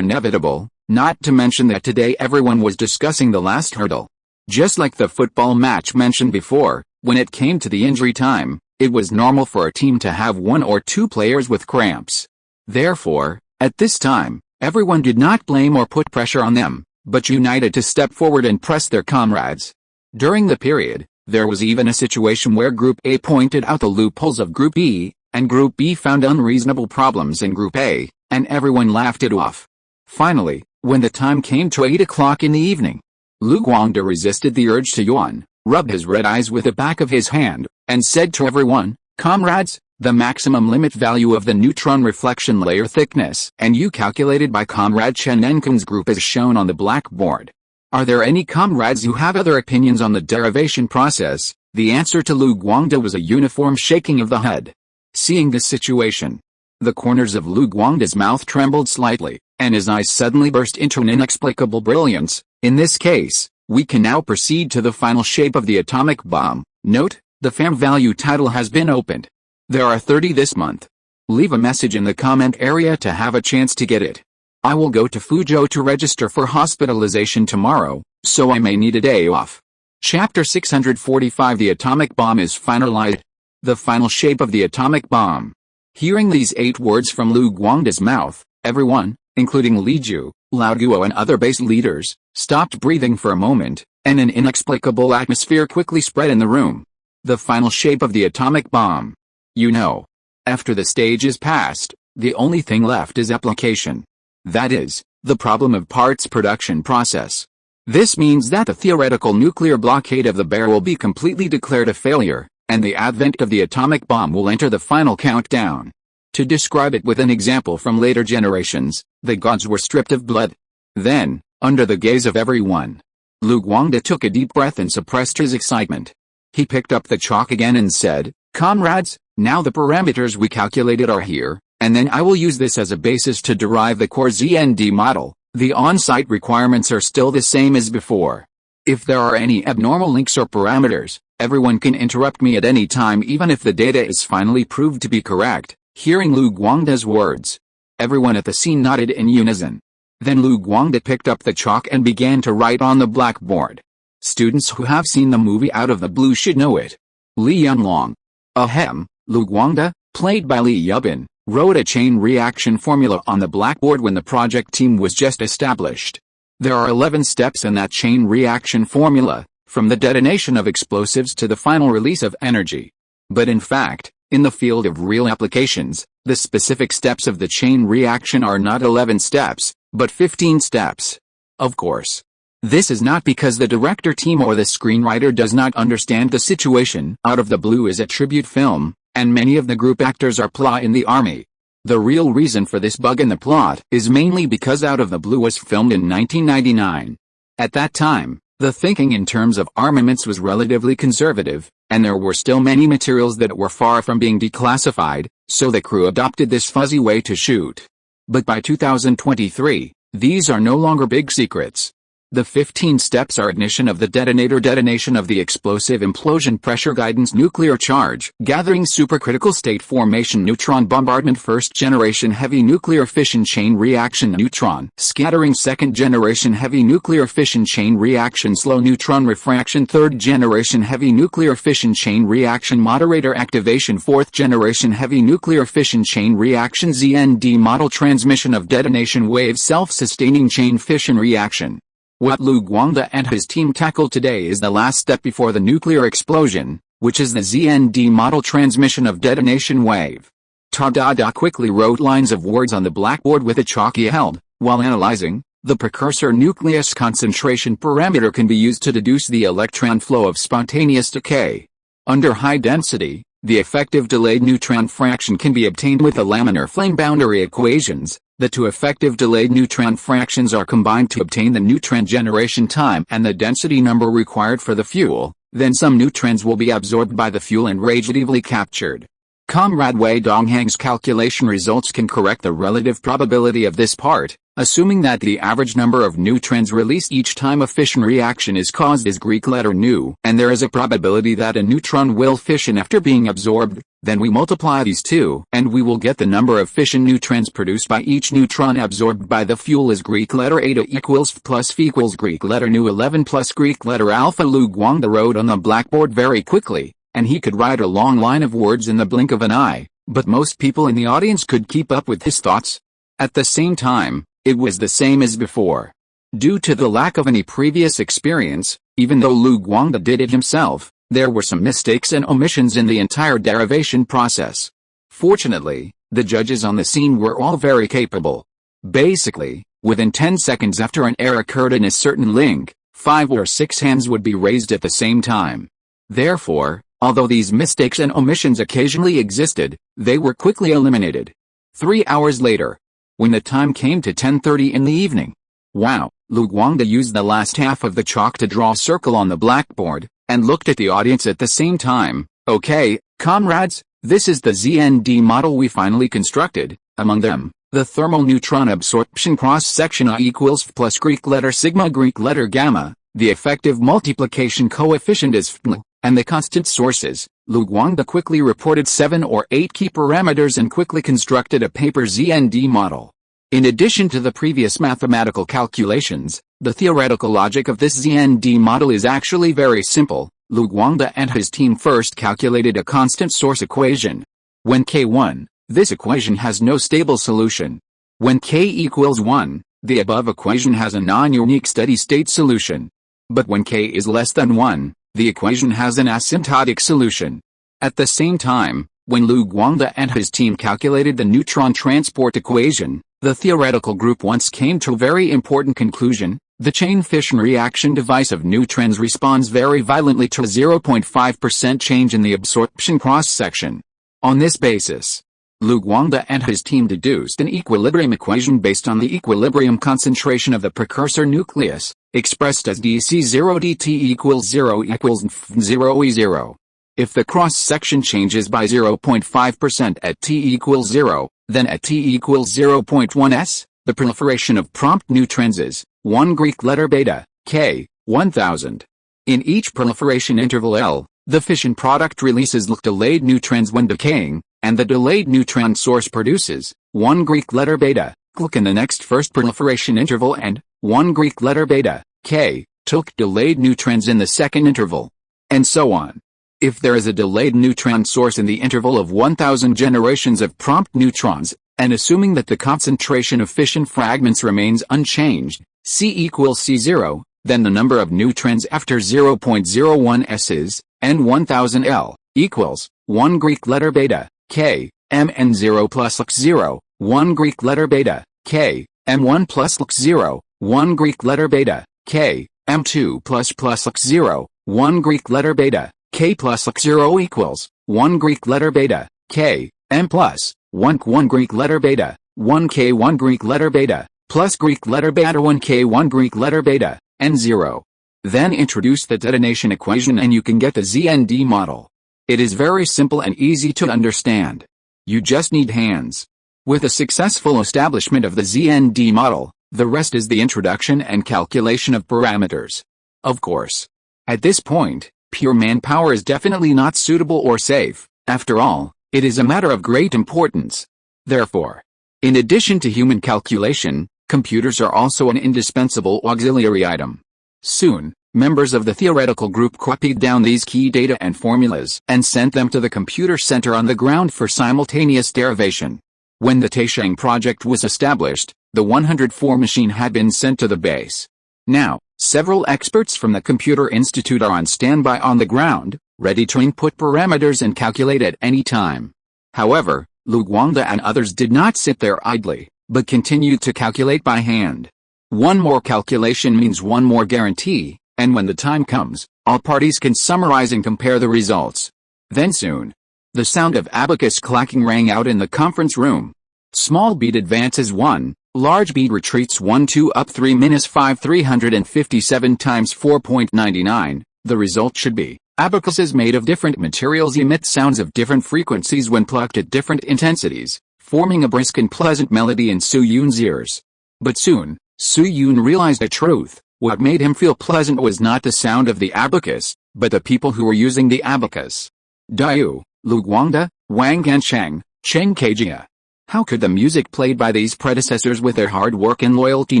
inevitable, not to mention that today everyone was discussing the last hurdle. Just like the football match mentioned before, when it came to the injury time, it was normal for a team to have 1 or 2 players with cramps. Therefore, at this time, everyone did not blame or put pressure on them, but united to step forward and press their comrades. During the period, there was even a situation where Group A pointed out the loopholes of Group B, and Group B found unreasonable problems in Group A, and everyone laughed it off. Finally, when the time came to 8 o'clock in the evening, Lu Guangde resisted the urge to yawn, rubbed his red eyes with the back of his hand, and said to everyone, comrades, the maximum limit value of the neutron reflection layer thickness and U calculated by Comrade Chen Enkun's group is shown on the blackboard. Are there any comrades who have other opinions on the derivation process? The answer to Lu Guangde was a uniform shaking of the head. Seeing this situation, the corners of Lu Guangde's mouth trembled slightly, and his eyes suddenly burst into an inexplicable brilliance. In this case, we can now proceed to the final shape of the atomic bomb. Note, the FAM value title has been opened. There are 30 this month. Leave a message in the comment area to have a chance to get it. I will go to Fuzhou to register for hospitalization tomorrow, so I may need a day off. Chapter 645 The atomic bomb is finalized. The final shape of the atomic bomb. Hearing these 8 words from Lu Guangde's mouth, everyone, including Li Ju, Lao Guo and other base leaders, stopped breathing for a moment, and an inexplicable atmosphere quickly spread in the room. The final shape of the atomic bomb. You know. After the stage is passed, the only thing left is application. That is, the problem of parts production process. This means that the theoretical nuclear blockade of the bear will be completely declared a failure, and the advent of the atomic bomb will enter the final countdown. To describe it with an example from later generations, the gods were stripped of blood. Then, under the gaze of everyone, Lu Guangde took a deep breath and suppressed his excitement. He picked up the chalk again and said, comrades, now the parameters we calculated are here, and then I will use this as a basis to derive the core ZND model. The on-site requirements are still the same as before. If there are any abnormal links or parameters, everyone can interrupt me at any time even if the data is finally proved to be correct. Hearing Lu Guangde's words, everyone at the scene nodded in unison. Then Lu Guangde picked up the chalk and began to write on the blackboard. Students who have seen the movie Out of the Blue should know it. Li Yunlong. Ahem, Lu Guangde, played by Li Yubin, wrote a chain reaction formula on the blackboard when the project team was just established. There are 11 steps in that chain reaction formula, from the detonation of explosives to the final release of energy. But in fact, in the field of real applications, the specific steps of the chain reaction are not 11 steps, but 15 steps. Of course. This is not because the director team or the screenwriter does not understand the situation. Out of the Blue is a tribute film, and many of the group actors are PLA in the army. The real reason for this bug in the plot is mainly because Out of the Blue was filmed in 1999. At that time, the thinking in terms of armaments was relatively conservative, and there were still many materials that were far from being declassified, so the crew adopted this fuzzy way to shoot. But by 2023, these are no longer big secrets. The 15 steps are: ignition of the detonator, detonation of the explosive, implosion, pressure, guidance, nuclear charge, gathering, supercritical state formation, neutron bombardment, first generation heavy nuclear fission chain reaction, neutron scattering, second generation heavy nuclear fission chain reaction, slow neutron refraction, third generation heavy nuclear fission chain reaction, moderator activation, fourth generation heavy nuclear fission chain reaction, ZND model, transmission of detonation waves, self-sustaining chain fission reaction. What Lu Guangde and his team tackled today is the last step before the nuclear explosion, which is the ZND model, transmission of detonation wave. Tada quickly wrote lines of words on the blackboard with a chalk he held. While analyzing, the precursor nucleus concentration parameter can be used to deduce the electron flow of spontaneous decay. Under high density, the effective delayed neutron fraction can be obtained with the laminar flame boundary equations. The two effective delayed neutron fractions are combined to obtain the neutron generation time and the density number required for the fuel. Then some neutrons will be absorbed by the fuel and radiatively captured. Comrade Wei Donghang's calculation results can correct the relative probability of this part, assuming that the average number of neutrons released each time a fission reaction is caused is Greek letter nu, and there is a probability that a neutron will fission after being absorbed. Then we multiply these two, and we will get the number of fission neutrons produced by each neutron absorbed by the fuel is Greek letter eta equals F plus F equals Greek letter nu 11 plus Greek letter alpha. Lu Guangde wrote on the blackboard very quickly, and he could write a long line of words in the blink of an eye, but most people in the audience could keep up with his thoughts. At the same time, it was the same as before. Due to the lack of any previous experience, even though Lu Guangde did it himself, there were some mistakes and omissions in the entire derivation process. Fortunately, the judges on the scene were all very capable. Basically, within 10 seconds after an error occurred in a certain link, 5 or 6 hands would be raised at the same time. Therefore, although these mistakes and omissions occasionally existed, they were quickly eliminated. 3 hours later, when the time came to 10:30 in the evening, wow, Lu Guangde used the last half of the chalk to draw a circle on the blackboard, and looked at the audience at the same time. Okay, comrades, this is the ZND model we finally constructed. Among them, the thermal neutron absorption cross-section I equals F plus Greek letter sigma Greek letter gamma, the effective multiplication coefficient is F, and the constant sources. Lu Guangde quickly reported 7 or 8 key parameters and quickly constructed a paper ZND model. In addition to the previous mathematical calculations, the theoretical logic of this ZND model is actually very simple. Lu Guangde and his team first calculated a constant source equation. When k1, this equation has no stable solution. When k equals 1, the above equation has a non-unique steady-state solution. But when k is less than 1, the equation has an asymptotic solution. At the same time, when Lu Guangde and his team calculated the neutron transport equation, the theoretical group once came to a very important conclusion. The chain fission reaction device of neutrons responds very violently to a 0.5% change in the absorption cross-section. On this basis, Lu Guangde and his team deduced an equilibrium equation based on the equilibrium concentration of the precursor nucleus, expressed as dc0 dt equals 0 equals 0 E0. If the cross-section changes by 0.5% at t equals 0, then at t equals 0.1 s, the proliferation of prompt neutrons is 1 Greek letter beta, k, 1000. In each proliferation interval L, the fission product releases delayed neutrons when decaying, and the delayed neutron source produces 1 Greek letter beta, click in the next first proliferation interval and 1 Greek letter beta, k, took delayed neutrons in the second interval. And so on. If there is a delayed neutron source in the interval of 1000 generations of prompt neutrons, and assuming that the concentration of fission fragments remains unchanged, C equals C0, then the number of neutrons after 0.01 s is, n1000 L, equals, 1 Greek letter beta, k, mn0 plus x0, 1 Greek letter beta, k, m1 plus x0, 1 Greek letter beta, k, m2 plus x0, 1 Greek letter beta, k plus x0 equals, 1 Greek letter beta, k, m plus, 1 Greek letter beta, 1 k 1 Greek letter beta, plus Greek letter beta 1 k 1 Greek letter beta, n0. Then introduce the detonation equation and you can get the ZND model. It is very simple and easy to understand. You just need hands. With a successful establishment of the ZND model, The rest is the introduction and calculation of parameters. Of course. At this point, pure manpower is definitely not suitable or safe. After all, it is a matter of great importance. Therefore, in addition to human calculation, computers are also an indispensable auxiliary item. Soon, members of the theoretical group copied down these key data and formulas and sent them to the computer center on the ground for simultaneous derivation. When the Taisheng project was established, the 104 machine had been sent to the base. Now, several experts from the Computer Institute are on standby on the ground, ready to input parameters and calculate at any time. However, Lu Guangde and others did not sit there idly, but continued to calculate by hand. One more calculation means one more guarantee, and when the time comes, all parties can summarize and compare the results. Then soon, the sound of abacus clacking rang out in the conference room. Small bead advances 1, large bead retreats 1 2 up 3 minus 5 357 times 4.99. The result should be, abacuses made of different materials emit sounds of different frequencies when plucked at different intensities, forming a brisk and pleasant melody in Su Yun's ears. But soon, Su Yun realized a truth. What made him feel pleasant was not the sound of the abacus, but the people who were using the abacus. Diu, Lu Guangde, Wang Gansheng, Cheng Kejia. How could the music played by these predecessors with their hard work and loyalty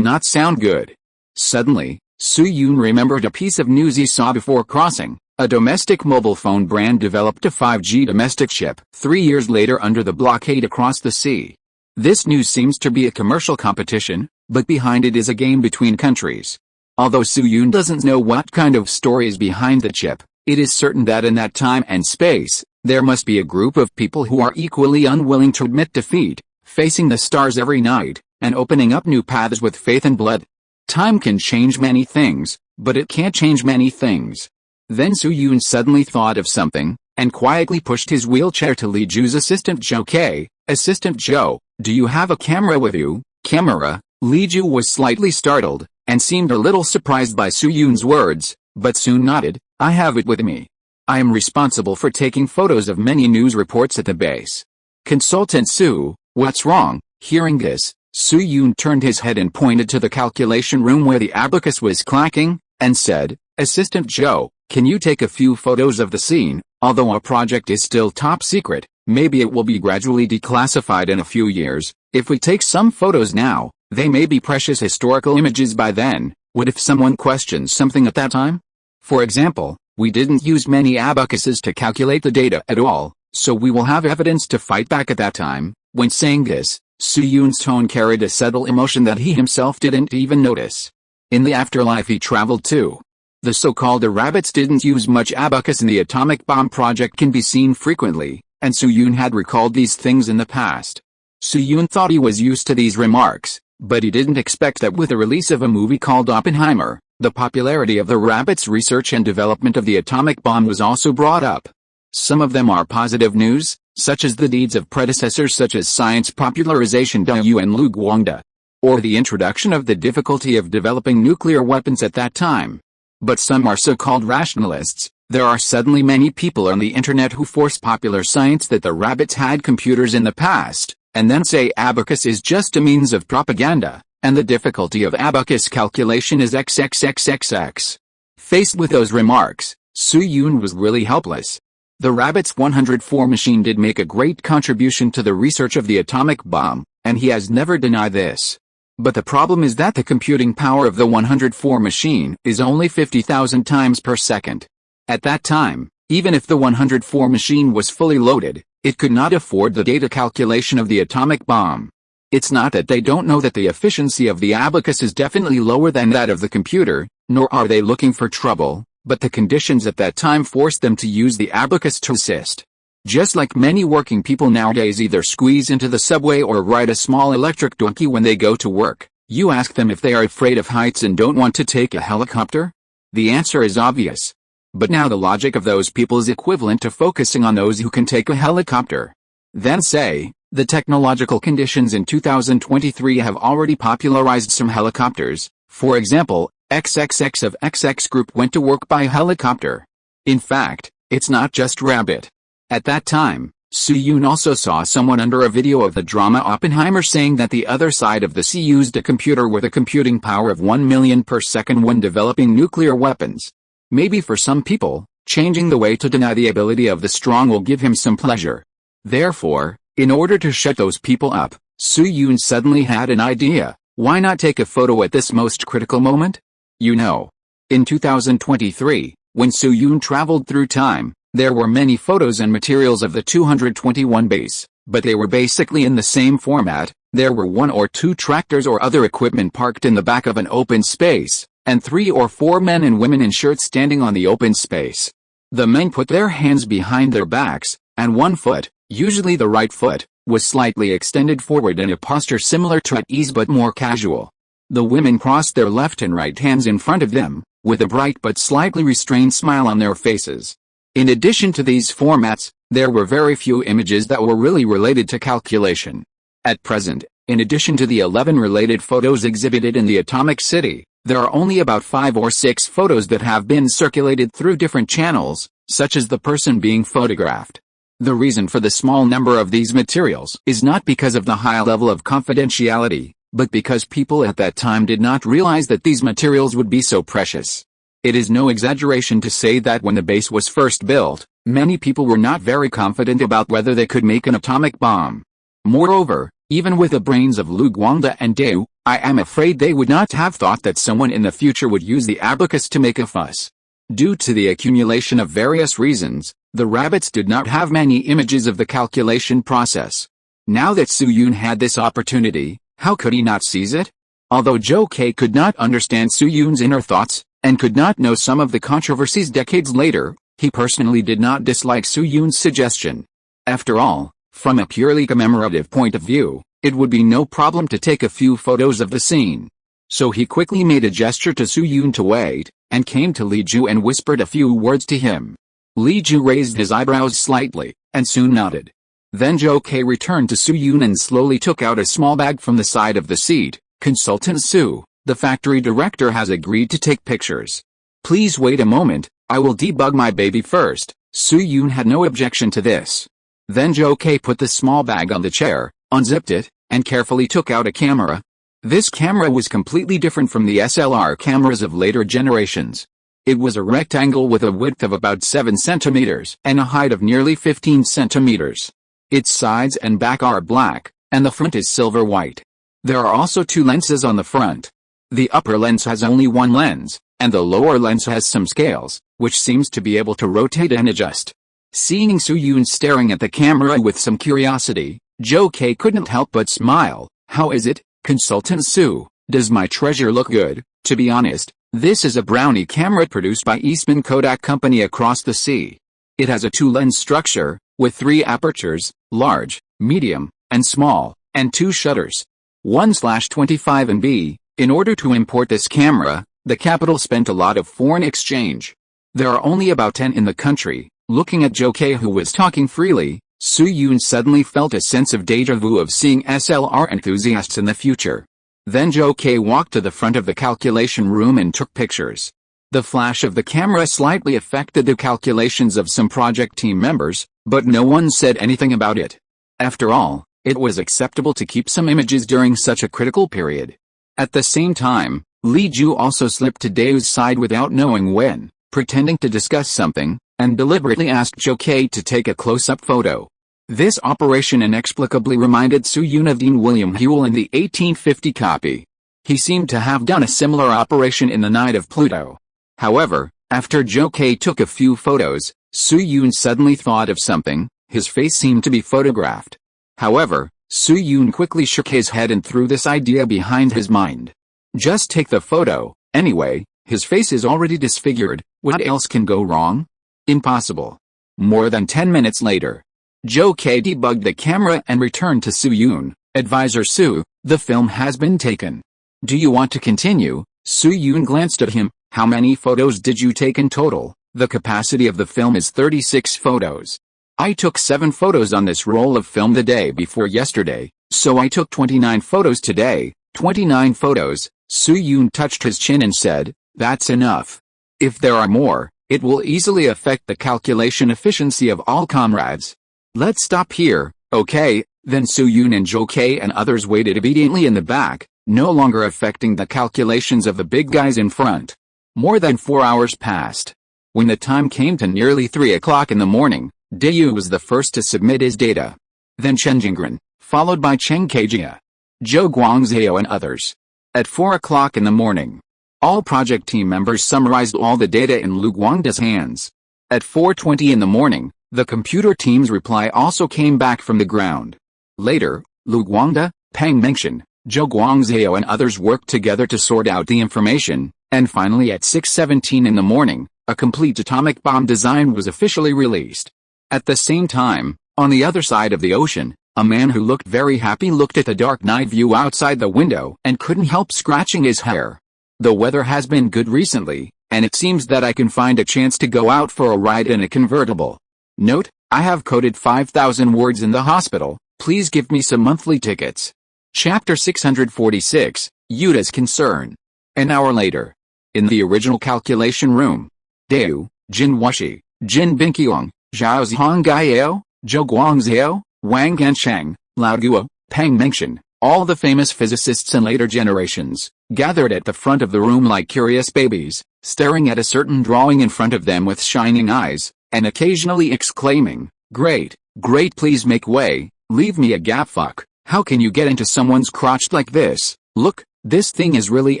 not sound good? Suddenly, Su Yun remembered a piece of news he saw before crossing. A domestic mobile phone brand developed a 5G domestic chip 3 years later under the blockade across the sea. This news seems to be a commercial competition, but behind it is a game between countries. Although Su Yun doesn't know what kind of story is behind the chip, it is certain that in that time and space, there must be a group of people who are equally unwilling to admit defeat, facing the stars every night, and opening up new paths with faith and blood. Time can change many things, but it can't change many things. Then Su Yun suddenly thought of something, and quietly pushed his wheelchair to Li Ju's assistant Zhou K. Assistant Zhou, do you have a camera with you? Camera? Li Ju was slightly startled, and seemed a little surprised by Su Yun's words, but soon nodded, I have it with me. I am responsible for taking photos of many news reports at the base. Consultant Su, what's wrong? Hearing this, Su Yun turned his head and pointed to the calculation room where the abacus was clacking, and said, Assistant Zhou, can you take a few photos of the scene? Although our project is still top secret, maybe it will be gradually declassified in a few years. If we take some photos now, they may be precious historical images by then. What if someone questions something at that time? For example, we didn't use many abacuses to calculate the data at all, so we will have evidence to fight back at that time. When saying this, Su Yun's tone carried a subtle emotion that he himself didn't even notice. In the afterlife he traveled to. The so-called rabbits didn't use much abacus and the atomic bomb project can be seen frequently, and Su Yun had recalled these things in the past. Su Yun thought he was used to these remarks, but he didn't expect that with the release of a movie called Oppenheimer, the popularity of the rabbits' research and development of the atomic bomb was also brought up. Some of them are positive news, such as the deeds of predecessors such as science popularization Diu and Lu Guangde, or the introduction of the difficulty of developing nuclear weapons at that time. But some are so-called rationalists. There are suddenly many people on the internet who force popular science that the rabbits had computers in the past, and then say abacus is just a means of propaganda, and the difficulty of abacus calculation is XXXXX. Faced with those remarks, Su Yun was really helpless. The rabbit's 104 machine did make a great contribution to the research of the atomic bomb, and he has never denied this. But the problem is that the computing power of the 104 machine is only 50,000 times per second. At that time, even if the 104 machine was fully loaded, it could not afford the data calculation of the atomic bomb. It's not that they don't know that the efficiency of the abacus is definitely lower than that of the computer, nor are they looking for trouble, but the conditions at that time forced them to use the abacus to assist. Just like many working people nowadays either squeeze into the subway or ride a small electric donkey when they go to work, you ask them if they are afraid of heights and don't want to take a helicopter? The answer is obvious. But now the logic of those people is equivalent to focusing on those who can take a helicopter. Then say, the technological conditions in 2023 have already popularized some helicopters. For example, XXX of XX Group went to work by helicopter. In fact, it's not just rabbit. At that time, Soo-yoon also saw someone under a video of the drama Oppenheimer saying that the other side of the sea used a computer with a computing power of 1 million per second when developing nuclear weapons. Maybe for some people, changing the way to deny the ability of the strong will give him some pleasure. Therefore, in order to shut those people up, Soo-yoon suddenly had an idea. Why not take a photo at this most critical moment? You know. In 2023, when Soo-yoon traveled through time, there were many photos and materials of the 221 base, but they were basically in the same format. There were 1 or 2 tractors or other equipment parked in the back of an open space, and 3 or 4 men and women in shirts standing on the open space. The men put their hands behind their backs, and one foot, usually the right foot, was slightly extended forward in a posture similar to at ease but more casual. The women crossed their left and right hands in front of them, with a bright but slightly restrained smile on their faces. In addition to these formats, there were very few images that were really related to calculation. At present, in addition to the 11 related photos exhibited in the Atomic City, there are only about 5 or 6 photos that have been circulated through different channels, such as the person being photographed. The reason for the small number of these materials is not because of the high level of confidentiality, but because people at that time did not realize that these materials would be so precious. It is no exaggeration to say that when the base was first built, many people were not very confident about whether they could make an atomic bomb. Moreover, even with the brains of Lu Guangda and Deu, I am afraid they would not have thought that someone in the future would use the abacus to make a fuss. Due to the accumulation of various reasons, the rabbits did not have many images of the calculation process. Now that Soo-yoon had this opportunity, how could he not seize it? Although Jo-K could not understand Soo-yoon's inner thoughts, and could not know some of the controversies decades later, he personally did not dislike Soo-yoon's suggestion. After all, from a purely commemorative point of view, it would be no problem to take a few photos of the scene. So he quickly made a gesture to Soo-yoon to wait, and came to Lee Ju and whispered a few words to him. Lee Ju raised his eyebrows slightly, and soon nodded. Then Jo-K returned to Soo-yoon and slowly took out a small bag from the side of the seat. Consultant Soo, the factory director has agreed to take pictures. Please wait a moment, I will debug my baby first. Soo-yoon had no objection to this. Then Jo-K put the small bag on the chair, unzipped it, and carefully took out a camera. This camera was completely different from the SLR cameras of later generations. It was a rectangle with a width of about 7 centimeters and a height of nearly 15 centimeters. Its sides and back are black, and the front is silver white. There are also 2 lenses on the front. The upper lens has only 1 lens, and the lower lens has some scales, which seems to be able to rotate and adjust. Seeing Soo-yoon staring at the camera with some curiosity, Jo-K couldn't help but smile. How is it, Consultant Soo? Does my treasure look good? To be honest, this is a brownie camera produced by Eastman Kodak Company across the sea. It has a 2-lens structure, with 3 apertures, large, medium, and small, and 2 shutters. 1/25 and In order to import this camera, the capital spent a lot of foreign exchange. There are only about 10 in the country. Looking at Jo-K, who was talking freely, Soo-yoon suddenly felt a sense of déjà vu of seeing SLR enthusiasts in the future. Then Jo-K walked to the front of the calculation room and took pictures. The flash of the camera slightly affected the calculations of some project team members, but no one said anything about it. After all, it was acceptable to keep some images during such a critical period. At the same time, Lee Ju also slipped to Dae's side without knowing when, pretending to discuss something, and deliberately asked Jo-K to take a close-up photo. This operation inexplicably reminded Soo-yoon of Dean William Whewell in the 1850 copy. He seemed to have done a similar operation in The Night of Pluto. However, after Jo-K took a few photos, Soo-yoon suddenly thought of something. His face seemed to be photographed. However, Soo-yoon quickly shook his head and threw this idea behind his mind. Just take the photo, anyway, his face is already disfigured, what else can go wrong? Impossible. More than 10 minutes later, Jo-K debugged the camera and returned to Soo-yoon. Advisor Soo, the film has been taken. Do you want to continue? Soo-yoon glanced at him. How many photos did you take in total? The capacity of the film is 36 photos. I took 7 photos on this roll of film the day before yesterday, so I took 29 photos today. 29 photos. Soo-yoon touched his chin and said, that's enough. If there are more, it will easily affect the calculation efficiency of all comrades. Let's stop here, okay? Then Su-Yun and Jo-K and others waited obediently in the back, no longer affecting the calculations of the big guys in front. More than 4 hours passed. When the time came to nearly 3 o'clock in the morning, Dayu was the first to submit his data. Then Chen Jingren, followed by Cheng Kejia, Zhou Guangzhou and others. At 4 o'clock in the morning, all project team members summarized all the data in Lu Guangda's hands. At 4:20 in the morning, the computer team's reply also came back from the ground. Later, Lu Guangda, Peng Mengshan, Zhou Guangzhou and others worked together to sort out the information, and finally at 6:17 in the morning, a complete atomic bomb design was officially released. At the same time, on the other side of the ocean, a man who looked very happy looked at the dark night view outside the window and couldn't help scratching his hair. The weather has been good recently, and it seems that I can find a chance to go out for a ride in a convertible. Note, I have coded 5,000 words in the hospital, please give me some monthly tickets. Chapter 646, Yuta's Concern. An hour later. In the original calculation room. Dayu, Jin Wuxi, Jin Binqiang, Zhao Zhongjing, Zhou Guangzhou, Wang Gansheng, Lao Guo, Peng Mengshan, all the famous physicists in later generations, gathered at the front of the room like curious babies, staring at a certain drawing in front of them with shining eyes, and occasionally exclaiming, "Great, great, please make way, leave me a gap, fuck, how can you get into someone's crotch like this, look, this thing is really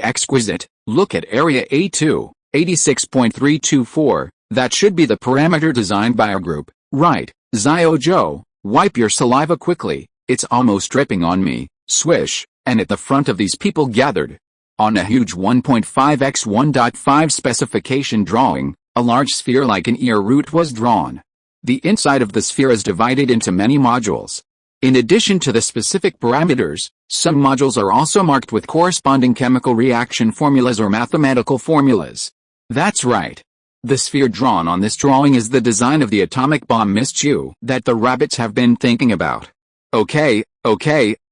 exquisite, look at area A2, 86.324, that should be the parameter designed by our group, right, Xiao Zhou, wipe your saliva quickly, it's almost dripping on me, swish," and at the front of these people gathered. On a huge 1.5 x 1.5 specification drawing, a large sphere like an ear root was drawn. The inside of the sphere is divided into many modules. In addition to the specific parameters, some modules are also marked with corresponding chemical reaction formulas or mathematical formulas. That's right. The sphere drawn on this drawing is the design of the atomic bomb Miss-Chu that the rabbits have been thinking about. Okay,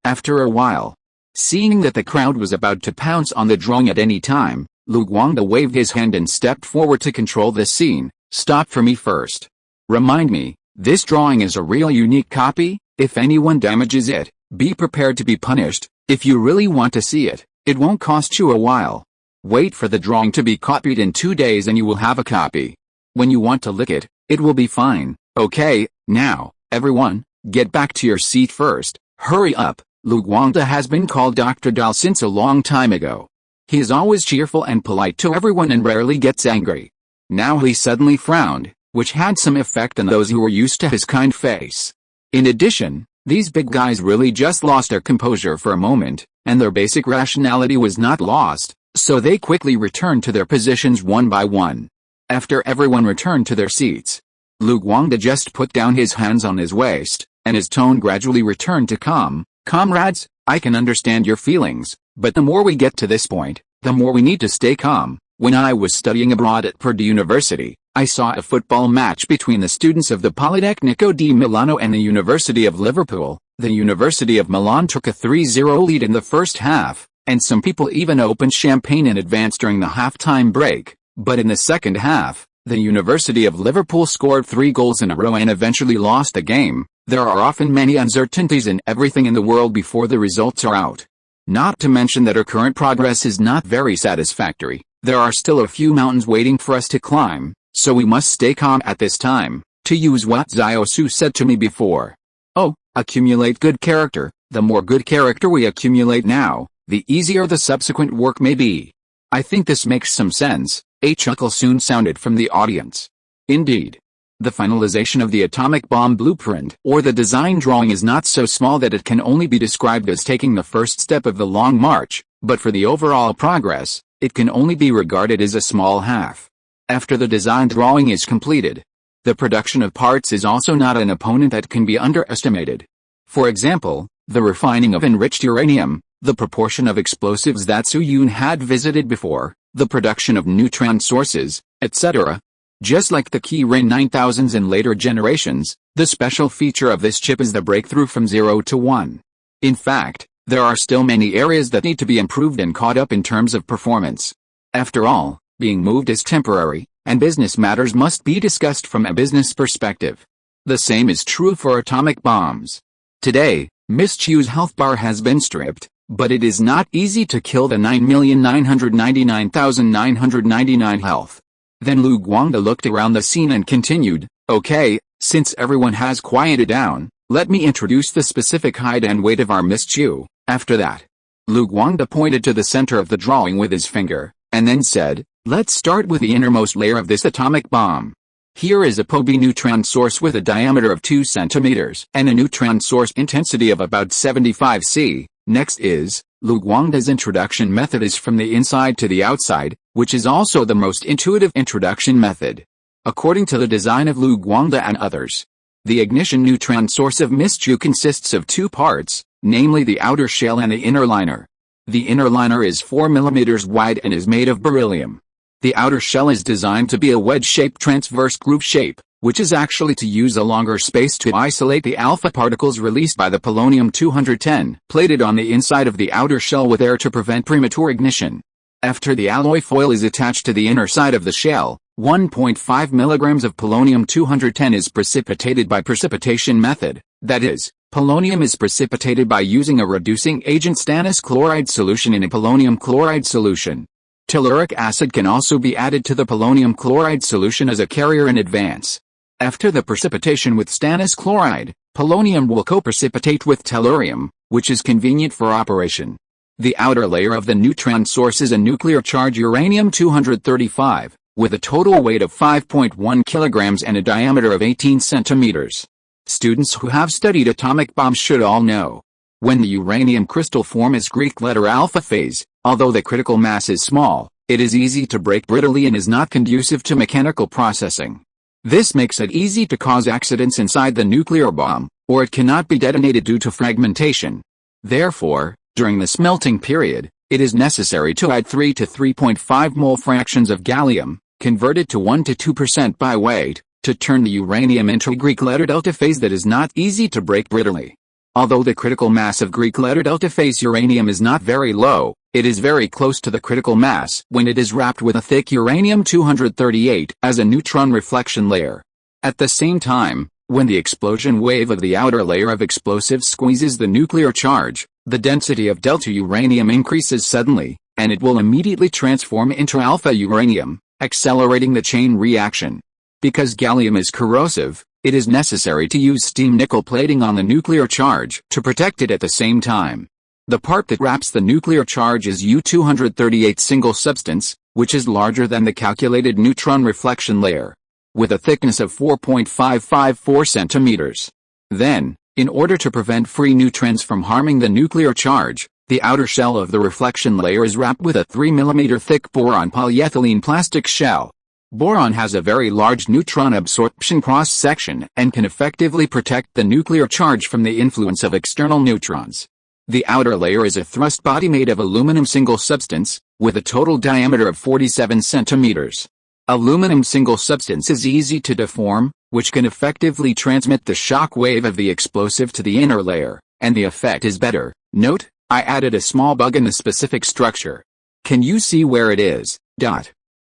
after a while. Seeing that the crowd was about to pounce on the drawing at any time, Lu Guangda waved his hand and stepped forward to control the scene. Stop for me first. Remind me, this drawing is a real unique copy, if anyone damages it, be prepared to be punished, if you really want to see it, it won't cost you a while. Wait for the drawing to be copied in 2 days and you will have a copy. When you want to lick it, it will be fine, okay, now, everyone, get back to your seat first, hurry up, Lu Guangda has been called Dr. Dal since a long time ago. He is always cheerful and polite to everyone and rarely gets angry. Now he suddenly frowned, which had some effect on those who were used to his kind face. In addition, these big guys really just lost their composure for a moment, and their basic rationality was not lost, so they quickly returned to their positions one by one. After everyone returned to their seats, Lu Guangda just put down his hands on his waist, and his tone gradually returned to calm. Comrades, I can understand your feelings, but the more we get to this point, the more we need to stay calm. When I was studying abroad at Purdue University, I saw a football match between the students of the Politecnico di Milano and the University of Liverpool. The University of Milan took a 3-0 lead in the first half, and some people even opened champagne in advance during the halftime break. But in the second half, the University of Liverpool scored 3 goals in a row and eventually lost the game. There are often many uncertainties in everything in the world before the results are out. Not to mention that our current progress is not very satisfactory. There are still a few mountains waiting for us to climb, so we must stay calm at this time, to use what Xiao Su said to me before. Oh, accumulate good character. The more good character we accumulate now, the easier the subsequent work may be. I think this makes some sense. A chuckle soon sounded from the audience. Indeed. The finalization of the atomic bomb blueprint or the design drawing is not so small that it can only be described as taking the first step of the long march, but for the overall progress, it can only be regarded as a small half. After the design drawing is completed, the production of parts is also not an opponent that can be underestimated. For example, the refining of enriched uranium, the proportion of explosives that Su-Yun had visited before, the production of neutron sources, etc. Just like the Kirin 9000s in later generations, the special feature of this chip is the breakthrough from 0 to 1. In fact, there are still many areas that need to be improved and caught up in terms of performance. After all, being moved is temporary, and business matters must be discussed from a business perspective. The same is true for atomic bombs. Today, Miss Chiu's health bar has been stripped, but it is not easy to kill the 9,999,999 health. Then Lu Guangde looked around the scene and continued, "Okay, since everyone has quieted down, let me introduce the specific height and weight of our Miss Chiu." After that, Lu Guangde pointed to the center of the drawing with his finger, and then said, "Let's start with the innermost layer of this atomic bomb. Here is a PoB neutron source with a diameter of 2 centimeters and a neutron source intensity of about 75 C. Next is, Lu Guangde's introduction method is from the inside to the outside, which is also the most intuitive introduction method. According to the design of Lu Guangde and others, the ignition neutron source of Miss Chiu consists of two parts, namely the outer shell and the inner liner. The inner liner is 4 mm wide and is made of beryllium. The outer shell is designed to be a wedge-shaped transverse groove shape, which is actually to use a longer space to isolate the alpha particles released by the polonium-210, plated on the inside of the outer shell with air to prevent premature ignition. After the alloy foil is attached to the inner side of the shell, 1.5 mg of polonium-210 is precipitated by precipitation method, that is, polonium is precipitated by using a reducing agent stannous chloride solution in a polonium chloride solution. Telluric acid can also be added to the polonium chloride solution as a carrier in advance. After the precipitation with stannous chloride, polonium will co-precipitate with tellurium, which is convenient for operation. The outer layer of the neutron source is a nuclear charge uranium-235, with a total weight of 5.1 kilograms and a diameter of 18 centimeters. Students who have studied atomic bombs should all know. When the uranium crystal form is Greek letter alpha phase, although the critical mass is small, it is easy to break brittly and is not conducive to mechanical processing. This makes it easy to cause accidents inside the nuclear bomb, or it cannot be detonated due to fragmentation. Therefore, during the smelting period, it is necessary to add 3 to 3.5 mole fractions of gallium, converted to 1 to 2% by weight, to turn the uranium into a Greek letter delta phase that is not easy to break brittly. Although the critical mass of Greek letter delta phase uranium is not very low, it is very close to the critical mass when it is wrapped with a thick uranium-238 as a neutron reflection layer. At the same time, when the explosion wave of the outer layer of explosives squeezes the nuclear charge, the density of delta uranium increases suddenly, and it will immediately transform into alpha uranium, accelerating the chain reaction. Because gallium is corrosive, it is necessary to use steam nickel plating on the nuclear charge to protect it at the same time. The part that wraps the nuclear charge is U-238 single substance, which is larger than the calculated neutron reflection layer, with a thickness of 4.554 centimeters. Then, in order to prevent free neutrons from harming the nuclear charge, the outer shell of the reflection layer is wrapped with a 3 mm thick boron polyethylene plastic shell. Boron has a very large neutron absorption cross-section and can effectively protect the nuclear charge from the influence of external neutrons. The outer layer is a thrust body made of aluminum single substance, with a total diameter of 47 centimeters. Aluminum single substance is easy to deform, which can effectively transmit the shock wave of the explosive to the inner layer, and the effect is better. Note, I added a small bug in the specific structure. Can you see where it is?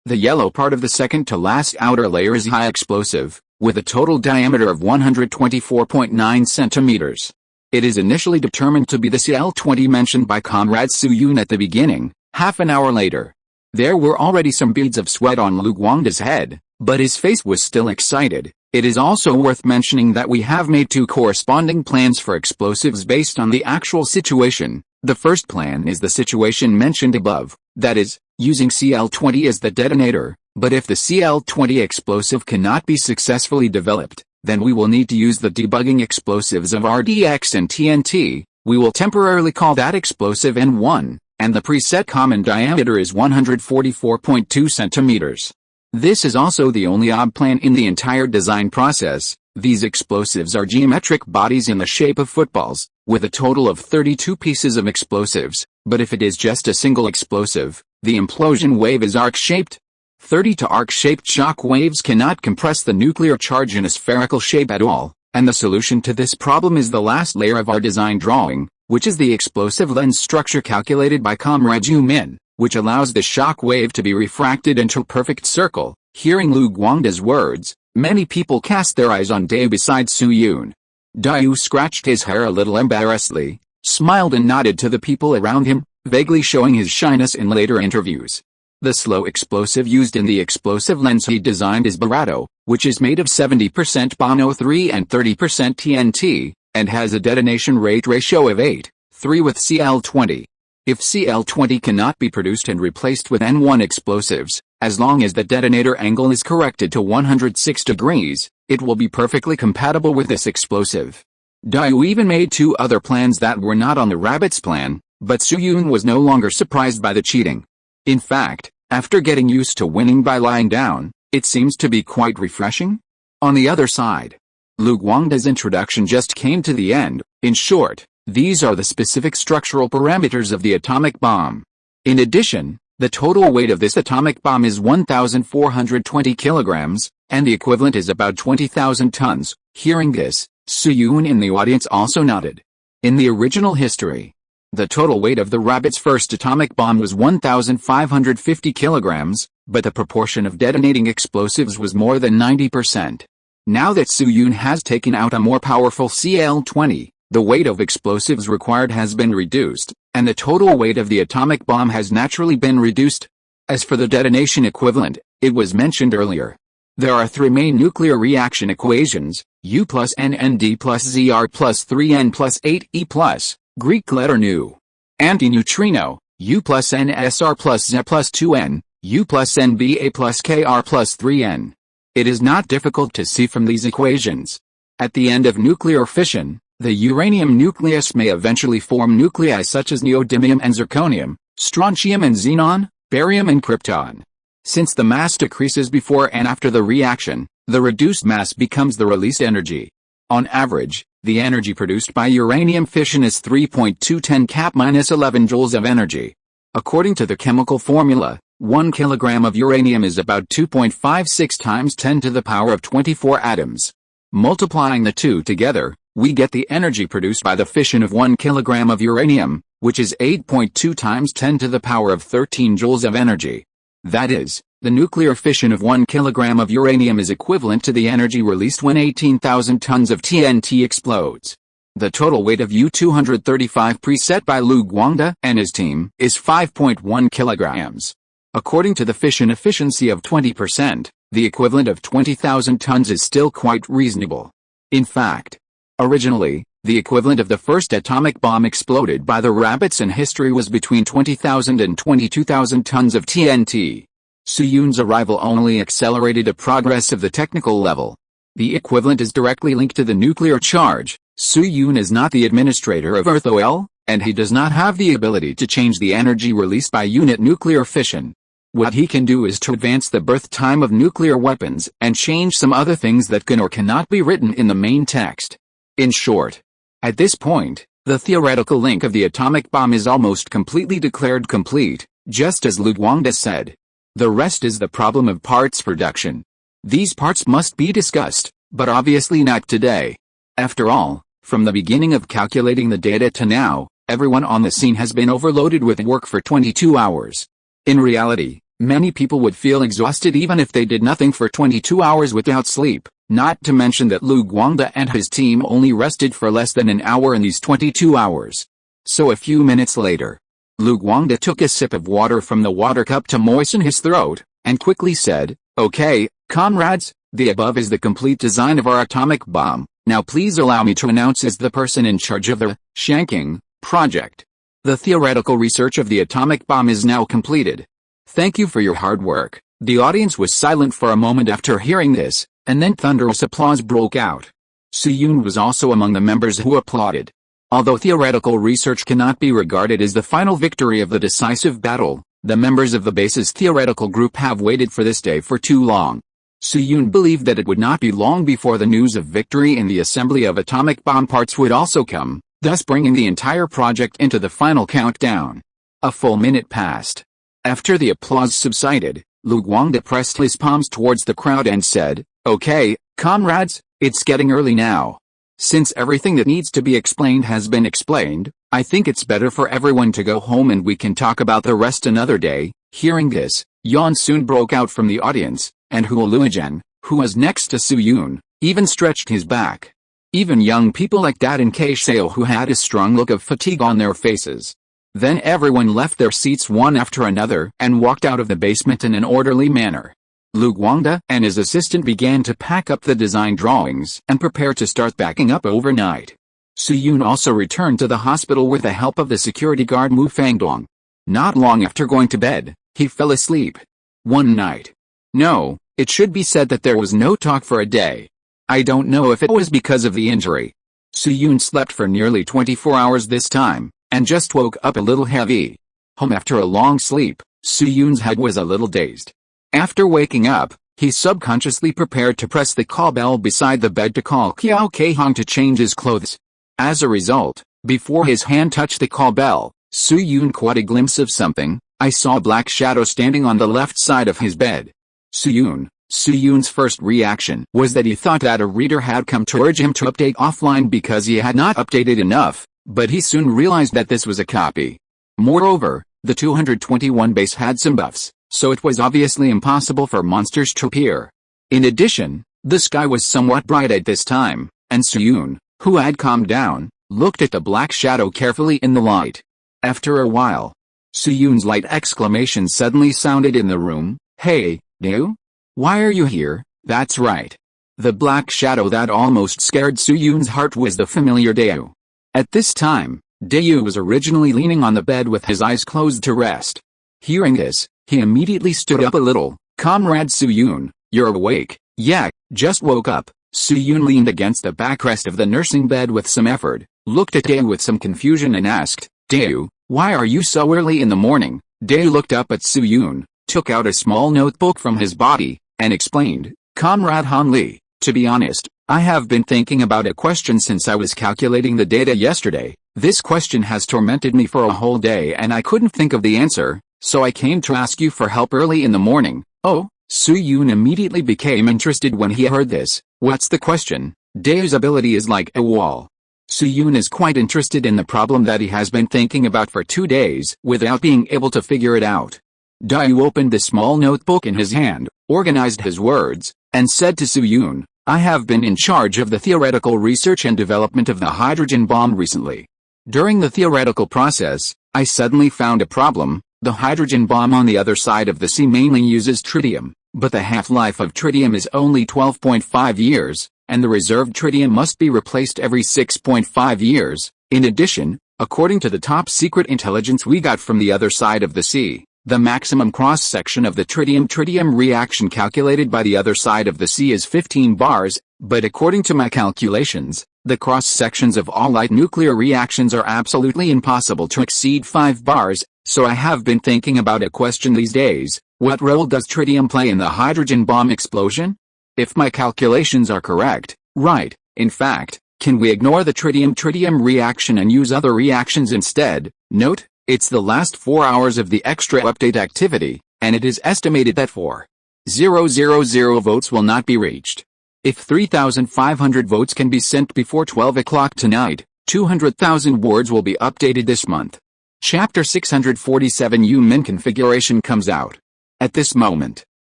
The yellow part of the second to last outer layer is high explosive, with a total diameter of 124.9 centimeters. It is initially determined to be the Cl-20 mentioned by Comrade Su Yun at the beginning. Half an hour later, there were already some beads of sweat on Lu Guangde's head, but his face was still excited. It is also worth mentioning that we have made two corresponding plans for explosives based on the actual situation. The first plan is the situation mentioned above, that is, using Cl-20 as the detonator, but if the Cl-20 explosive cannot be successfully developed, then we will need to use the debugging explosives of RDX and TNT. We will temporarily call that explosive N1, and the preset common diameter is 144.2 centimeters. This is also the only odd plan in the entire design process. These explosives are geometric bodies in the shape of footballs, with a total of 32 pieces of explosives, but if it is just a single explosive, the implosion wave is arc-shaped. 32 arc-shaped shock waves cannot compress the nuclear charge in a spherical shape at all, and the solution to this problem is the last layer of our design drawing, which is the explosive lens structure calculated by Comrade Yu Min, which allows the shock wave to be refracted into a perfect circle. Hearing Lu Guangde's words, Many people cast their eyes on Dae beside Su Yun. Dae scratched his hair a little embarrassedly, smiled and nodded to the people around him, vaguely showing his shyness in later interviews. The slow explosive used in the explosive lens he designed is Barato, which is made of 70% Bono 3 and 30% TNT, and has a detonation rate ratio of 8:3 with Cl-20. If Cl-20 cannot be produced and replaced with N1 explosives, as long as the detonator angle is corrected to 106 degrees, it will be perfectly compatible with this explosive. Dae even made 2 other plans that were not on the rabbit's plan, but Su Yun was no longer surprised by the cheating. In fact, after getting used to winning by lying down, it seems to be quite refreshing. On the other side, Lu Guangda's introduction just came to the end. In short, these are the specific structural parameters of the atomic bomb. In addition, the total weight of this atomic bomb is 1,420 kilograms, and the equivalent is about 20,000 tons. Hearing this, Su Yun in the audience also nodded. In the original history, the total weight of the rabbit's first atomic bomb was 1,550 kilograms, but the proportion of detonating explosives was more than 90%. Now that Su Yun has taken out a more powerful Cl-20, the weight of explosives required has been reduced, and the total weight of the atomic bomb has naturally been reduced. As for the detonation equivalent, it was mentioned earlier. There are 3 main nuclear reaction equations, U plus N Nd plus Zr plus 3N plus 8E plus, Greek letter nu. Antineutrino, U plus N Sr plus Z plus 2N, U plus Nba plus Kr plus 3N. It is not difficult to see from these equations. At the end of nuclear fission, the uranium nucleus may eventually form nuclei such as neodymium and zirconium, strontium and xenon, barium and krypton. Since the mass decreases before and after the reaction, the reduced mass becomes the released energy. On average, the energy produced by uranium fission is 3.210 Cap-11 joules of energy. According to the chemical formula, 1 kilogram of uranium is about 2.56 times 10 to the power of 24 atoms. Multiplying the two together, we get the energy produced by the fission of 1 kilogram of uranium, which is 8.2 times 10 to the power of 13 joules of energy. That is, the nuclear fission of 1 kilogram of uranium is equivalent to the energy released when 18,000 tons of TNT explodes. The total weight of U-235 preset by Lu Guangda and his team is 5.1 kilograms. According to the fission efficiency of 20%, the equivalent of 20,000 tons is still quite reasonable. In fact, originally, the equivalent of the first atomic bomb exploded by the rabbits in history was between 20,000 and 22,000 tons of TNT. Su Yun's arrival only accelerated the progress of the technical level. The equivalent is directly linked to the nuclear charge. Su Yun is not the administrator of Earth OL, and he does not have the ability to change the energy released by unit nuclear fission. What he can do is to advance the birth time of nuclear weapons and change some other things that can or cannot be written in the main text. In short, at this point, the theoretical link of the atomic bomb is almost completely declared complete, just as Lu Guangda said. The rest is the problem of parts production. These parts must be discussed, but obviously not today. After all, from the beginning of calculating the data to now, everyone on the scene has been overloaded with work for 22 hours. In reality, many people would feel exhausted even if they did nothing for 22 hours without sleep, not to mention that Lu Guangda and his team only rested for less than an hour in these 22 hours. So a few minutes later, Lu Guangda took a sip of water from the water cup to moisten his throat, and quickly said, "Okay, comrades, the above is the complete design of our atomic bomb. Now please allow me to announce as the person in charge of the Shanking project. The theoretical research of the atomic bomb is now completed. Thank you for your hard work." The audience was silent for a moment after hearing this, and then thunderous applause broke out. Su Yun was also among the members who applauded. Although theoretical research cannot be regarded as the final victory of the decisive battle, the members of the base's theoretical group have waited for this day for too long. Su Yun believed that it would not be long before the news of victory in the assembly of atomic bomb parts would also come, thus bringing the entire project into the final countdown. A full minute passed. After the applause subsided, Lu Guangda pressed his palms towards the crowd and said, "Okay, comrades, it's getting early now. Since everything that needs to be explained has been explained, I think it's better for everyone to go home and we can talk about the rest another day." Hearing this, yawn soon broke out from the audience, and Huo Luojian, who was next to Su-yoon, even stretched his back. Even young people like Dad and Kae-seo, who had a strong look of fatigue on their faces. Then everyone left their seats one after another and walked out of the basement in an orderly manner. Lu Guangda and his assistant began to pack up the design drawings and prepare to start backing up overnight. Su-yoon also returned to the hospital with the help of the security guard Mu Fangdong. Not long after going to bed, he fell asleep. One night. No, it should be said that there was no talk for a day. I don't know if it was because of the injury. Su-yoon slept for nearly 24 hours this time, and just woke up a little heavy. Home after a long sleep, Su-yoon's head was a little dazed. After waking up, he subconsciously prepared to press the call bell beside the bed to call Kiao Kaehong to change his clothes. As a result, before his hand touched the call bell, Su-yoon caught a glimpse of something. I saw a black shadow standing on the left side of his bed. Su-yoon's first reaction was that he thought that a reader had come to urge him to update offline because he had not updated enough, but he soon realized that this was a copy. Moreover, the 221 base had some buffs, so it was obviously impossible for monsters to appear. In addition, the sky was somewhat bright at this time, and Su-yoon, who had calmed down, looked at the black shadow carefully in the light. After a while, Su-yoon's light exclamation suddenly sounded in the room. "Hey, Daewoo? Why are you here?" That's right. The black shadow that almost scared Su-yoon's heart was the familiar Daewoo. At this time, Daewoo was originally leaning on the bed with his eyes closed to rest. Hearing this, he immediately stood up a little. "Comrade Su-yoon, you're awake?" "Yeah, just woke up." Su-yoon leaned against the backrest of the nursing bed with some effort, looked at Daewoo with some confusion and asked, "Daewoo, why are you so early in the morning?" Daewoo looked up at Su-yoon, took out a small notebook from his body, and explained, "Comrade Han Li, to be honest, I have been thinking about a question since I was calculating the data yesterday. This question has tormented me for a whole day and I couldn't think of the answer, so I came to ask you for help early in the morning." "Oh?" Su-yoon immediately became interested when he heard this. "What's the question?" Daewoo's ability is like a wall. Su-yoon is quite interested in the problem that he has been thinking about for 2 days without being able to figure it out. Daewoo opened the small notebook in his hand, organized his words, and said to Su-yoon, "I have been in charge of the theoretical research and development of the hydrogen bomb recently. During the theoretical process, I suddenly found a problem. The hydrogen bomb on the other side of the sea mainly uses tritium, but the half-life of tritium is only 12.5 years, and the reserved tritium must be replaced every 6.5 years. In addition, according to the top-secret intelligence we got from the other side of the sea, the maximum cross-section of the tritium-tritium reaction calculated by the other side of the sea is 15 bars, but according to my calculations, the cross-sections of all light nuclear reactions are absolutely impossible to exceed 5 bars, so I have been thinking about a question these days. What role does tritium play in the hydrogen bomb explosion? If my calculations are correct, right, in fact, can we ignore the tritium-tritium reaction and use other reactions instead? Note, it's the last 4 hours of the extra update activity, and it is estimated that 4,000 votes will not be reached. If 3,500 votes can be sent before 12 o'clock tonight, 200,000 words will be updated this month. Chapter 647 Yu-min configuration comes out. At this moment,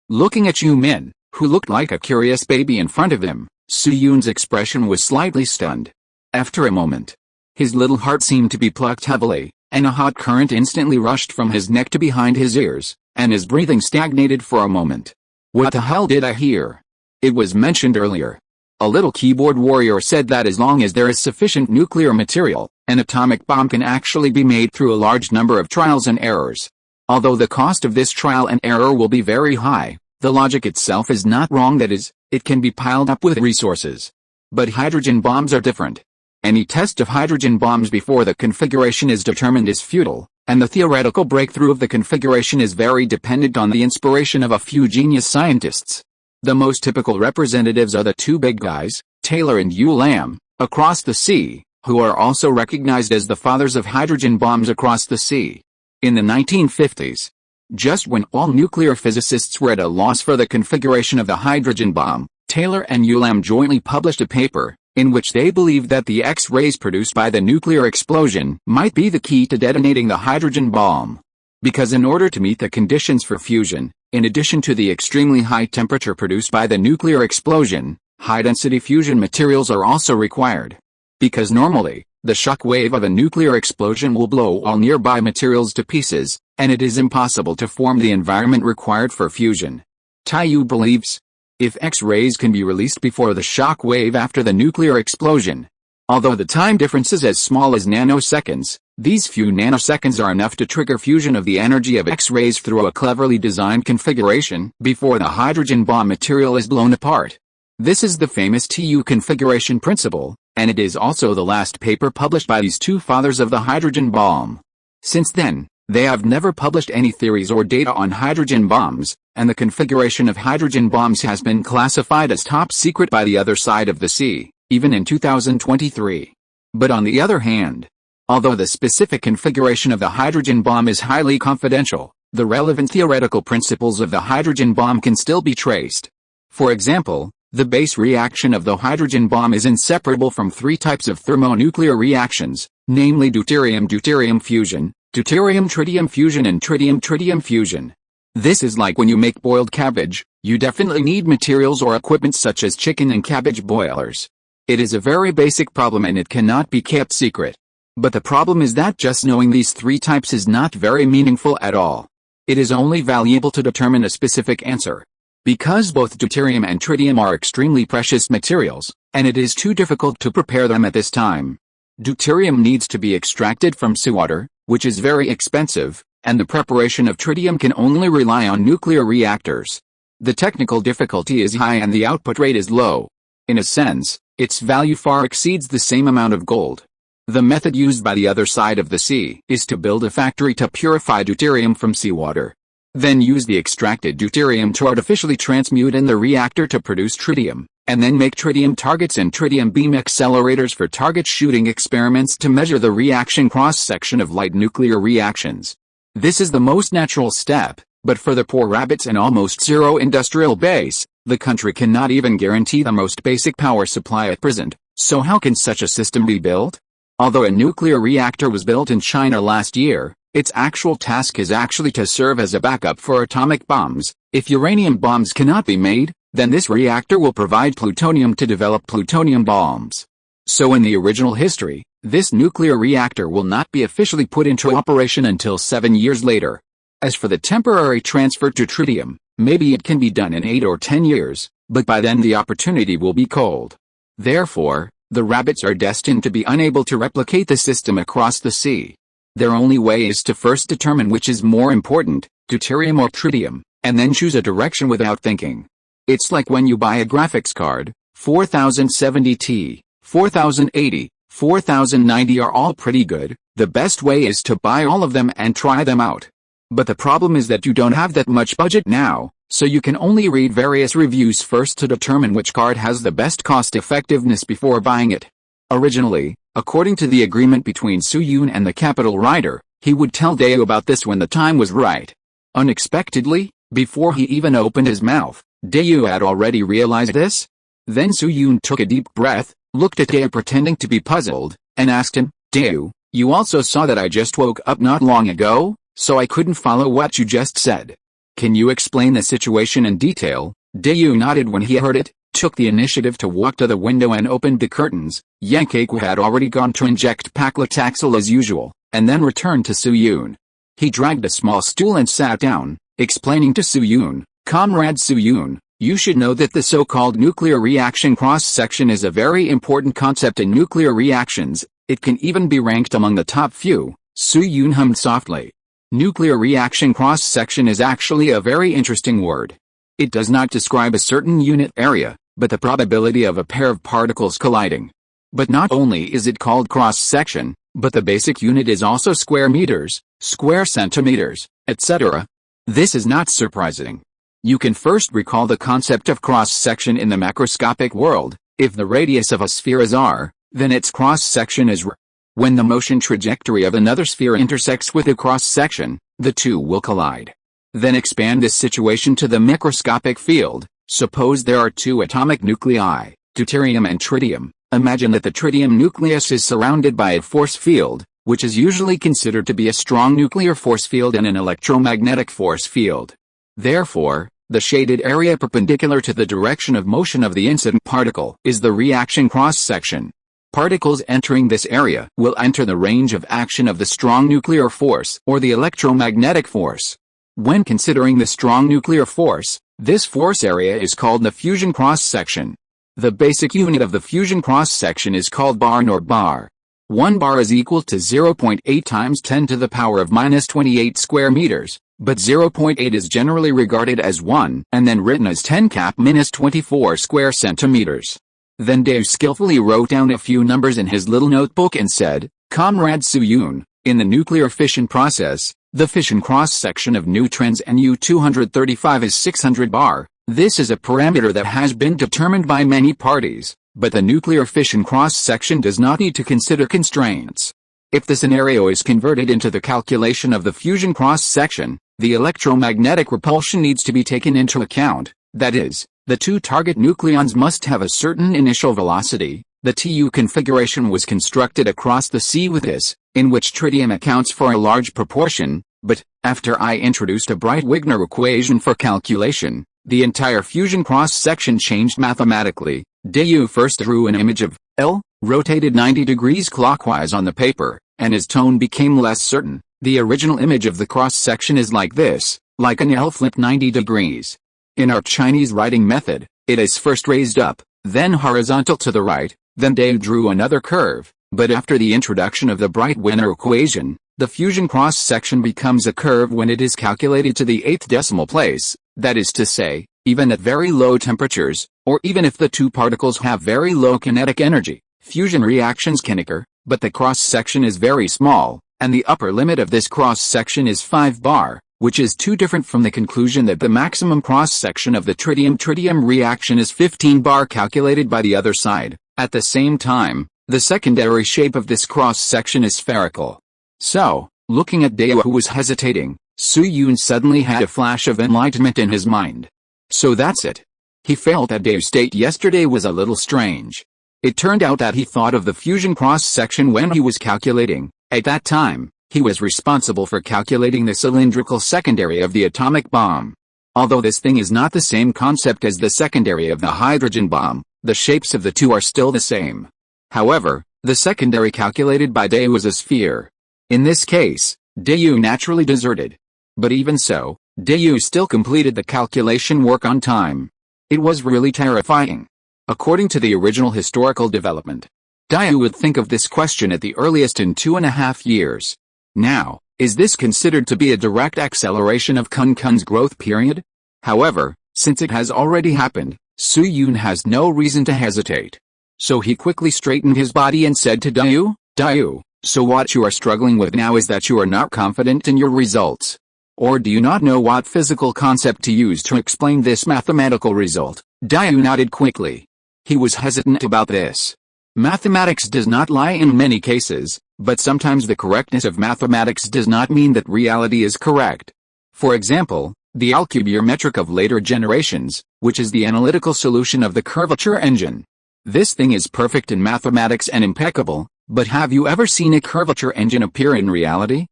looking at Yu-min, who looked like a curious baby in front of him, Su-yoon's expression was slightly stunned. After a moment, his little heart seemed to be plucked heavily, and a hot current instantly rushed from his neck to behind his ears, and his breathing stagnated for a moment. What the hell did I hear? It was mentioned earlier. A little keyboard warrior said that as long as there is sufficient nuclear material, an atomic bomb can actually be made through a large number of trials and errors. Although the cost of this trial and error will be very high, the logic itself is not wrong, that is, it can be piled up with resources. But hydrogen bombs are different. Any test of hydrogen bombs before the configuration is determined is futile, and the theoretical breakthrough of the configuration is very dependent on the inspiration of a few genius scientists. The most typical representatives are the two big guys, Taylor and Yu Lam, across the sea, who are also recognized as the fathers of hydrogen bombs across the sea. In the 1950s, just when all nuclear physicists were at a loss for the configuration of the hydrogen bomb, Taylor and Yu Lam jointly published a paper, in which they believed that the X-rays produced by the nuclear explosion might be the key to detonating the hydrogen bomb. Because in order to meet the conditions for fusion, in addition to the extremely high temperature produced by the nuclear explosion, high-density fusion materials are also required. Because normally, the shock wave of a nuclear explosion will blow all nearby materials to pieces, and it is impossible to form the environment required for fusion. Feiyu believes, if X-rays can be released before the shock wave after the nuclear explosion, although the time difference is as small as nanoseconds, these few nanoseconds are enough to trigger fusion of the energy of X-rays through a cleverly designed configuration before the hydrogen bomb material is blown apart. This is the famous TU configuration principle, and it is also the last paper published by these two fathers of the hydrogen bomb. Since then, they have never published any theories or data on hydrogen bombs, and the configuration of hydrogen bombs has been classified as top secret by the other side of the sea, even in 2023. But on the other hand, although the specific configuration of the hydrogen bomb is highly confidential, the relevant theoretical principles of the hydrogen bomb can still be traced. For example, the base reaction of the hydrogen bomb is inseparable from three types of thermonuclear reactions, namely deuterium-deuterium fusion, deuterium-tritium fusion and tritium-tritium fusion. This is like when you make boiled cabbage, you definitely need materials or equipment such as chicken and cabbage boilers. It is a very basic problem and it cannot be kept secret. But the problem is that just knowing these three types is not very meaningful at all. It is only valuable to determine a specific answer. Because both deuterium and tritium are extremely precious materials, and it is too difficult to prepare them at this time. Deuterium needs to be extracted from seawater, which is very expensive, and the preparation of tritium can only rely on nuclear reactors. The technical difficulty is high and the output rate is low. In a sense, its value far exceeds the same amount of gold. The method used by the other side of the sea is to build a factory to purify deuterium from seawater. Then use the extracted deuterium to artificially transmute in the reactor to produce tritium, and then make tritium targets and tritium beam accelerators for target shooting experiments to measure the reaction cross-section of light nuclear reactions. This is the most natural step, but for the poor rabbits and almost zero industrial base, the country cannot even guarantee the most basic power supply at present, so how can such a system be built? Although a nuclear reactor was built in China last year, its actual task is actually to serve as a backup for atomic bombs. If uranium bombs cannot be made, then this reactor will provide plutonium to develop plutonium bombs. So in the original history, this nuclear reactor will not be officially put into operation until 7 years later. As for the temporary transfer to tritium, maybe it can be done in 8 or 10 years, but by then the opportunity will be cold. Therefore, the rabbits are destined to be unable to replicate the system across the sea. Their only way is to first determine which is more important, deuterium or tritium, and then choose a direction without thinking. It's like when you buy a graphics card, 4070 Ti, 4080, 4090 are all pretty good. The best way is to buy all of them and try them out. But the problem is that you don't have that much budget now, so you can only read various reviews first to determine which card has the best cost effectiveness before buying it. Originally, according to the agreement between Su-Yun and the Capital Rider, he would tell Daewoo about this when the time was right. Unexpectedly, before he even opened his mouth, Daewoo had already realized this. Then Su-Yun took a deep breath, looked at Daewoo pretending to be puzzled, and asked him, "Daewoo, you also saw that I just woke up not long ago, so I couldn't follow what you just said. Can you explain the situation in detail?" Daewoo nodded when he heard it, took the initiative to walk to the window and opened the curtains. Yang Keiku had already gone to inject paclitaxel as usual, and then returned to Su-Yun. He dragged a small stool and sat down, explaining to Su-Yun, "Comrade Su-Yun, you should know that the so-called nuclear reaction cross-section is a very important concept in nuclear reactions. It can even be ranked among the top few." Su-Yun hummed softly. Nuclear reaction cross-section is actually a very interesting word. It does not describe a certain unit area, but the probability of a pair of particles colliding. But not only is it called cross-section, but the basic unit is also square meters, square centimeters, etc. This is not surprising. You can first recall the concept of cross-section in the macroscopic world. If the radius of a sphere is r, then its cross-section is r. When the motion trajectory of another sphere intersects with a cross-section, the two will collide. Then expand this situation to the microscopic field. Suppose there are two atomic nuclei, deuterium and tritium. Imagine that the tritium nucleus is surrounded by a force field, which is usually considered to be a strong nuclear force field and an electromagnetic force field. Therefore, the shaded area perpendicular to the direction of motion of the incident particle is the reaction cross-section. Particles entering this area will enter the range of action of the strong nuclear force or the electromagnetic force. When considering the strong nuclear force, this force area is called the fusion cross-section. The basic unit of the fusion cross-section is called bar nor bar. 1 bar is equal to 0.8 times 10 to the power of minus 28 square meters, but 0.8 is generally regarded as 1 and then written as 10 cap minus 24 square centimeters. Then Dave skillfully wrote down a few numbers in his little notebook and said, "Comrade Su-Yun, in the nuclear fission process, the fission cross-section of neutrons Nu-235 is 600 bar. This is a parameter that has been determined by many parties, but the nuclear fission cross-section does not need to consider constraints. If the scenario is converted into the calculation of the fusion cross-section, the electromagnetic repulsion needs to be taken into account, that is, the two target nucleons must have a certain initial velocity. The TU configuration was constructed across the sea with this, in which tritium accounts for a large proportion, but, after I introduced a Bright-Wigner equation for calculation, the entire fusion cross-section changed mathematically. Dayu first drew an image of L, rotated 90 degrees clockwise on the paper, and his tone became less certain. The original image of the cross-section is like this, like an L flipped 90 degrees. In our Chinese writing method, it is first raised up, then horizontal to the right, then Dayu drew another curve, but after the introduction of the Bright-Wigner equation, the fusion cross-section becomes a curve when it is calculated to the 8th decimal place, that is to say, even at very low temperatures, or even if the two particles have very low kinetic energy, fusion reactions can occur, but the cross-section is very small, and the upper limit of this cross-section is 5 bar, which is too different from the conclusion that the maximum cross-section of the tritium-tritium reaction is 15 bar calculated by the other side. At the same time, the secondary shape of this cross-section is spherical. So, looking at Dayu who was hesitating, Su-Yun suddenly had a flash of enlightenment in his mind. So that's it. He felt that Dayu's state yesterday was a little strange. It turned out that he thought of the fusion cross-section when he was calculating. At that time, he was responsible for calculating the cylindrical secondary of the atomic bomb. Although this thing is not the same concept as the secondary of the hydrogen bomb, the shapes of the two are still the same. However, the secondary calculated by Dayu was a sphere. In this case, Dayu naturally deserted. But even so, Dayu still completed the calculation work on time. It was really terrifying. According to the original historical development, Dayu would think of this question at the earliest in 2.5 years. Now, is this considered to be a direct acceleration of Kun-Kun's growth period? However, since it has already happened, Su-Yun has no reason to hesitate. So he quickly straightened his body and said to Dayu, "Dayu, so what you are struggling with now is that you are not confident in your results. Or do you not know what physical concept to use to explain this mathematical result?" Dayu nodded quickly. He was hesitant about this. Mathematics does not lie in many cases, but sometimes the correctness of mathematics does not mean that reality is correct. For example, the Alcubierre metric of later generations, which is the analytical solution of the curvature engine. This thing is perfect in mathematics and impeccable, but have you ever seen a curvature engine appear in reality?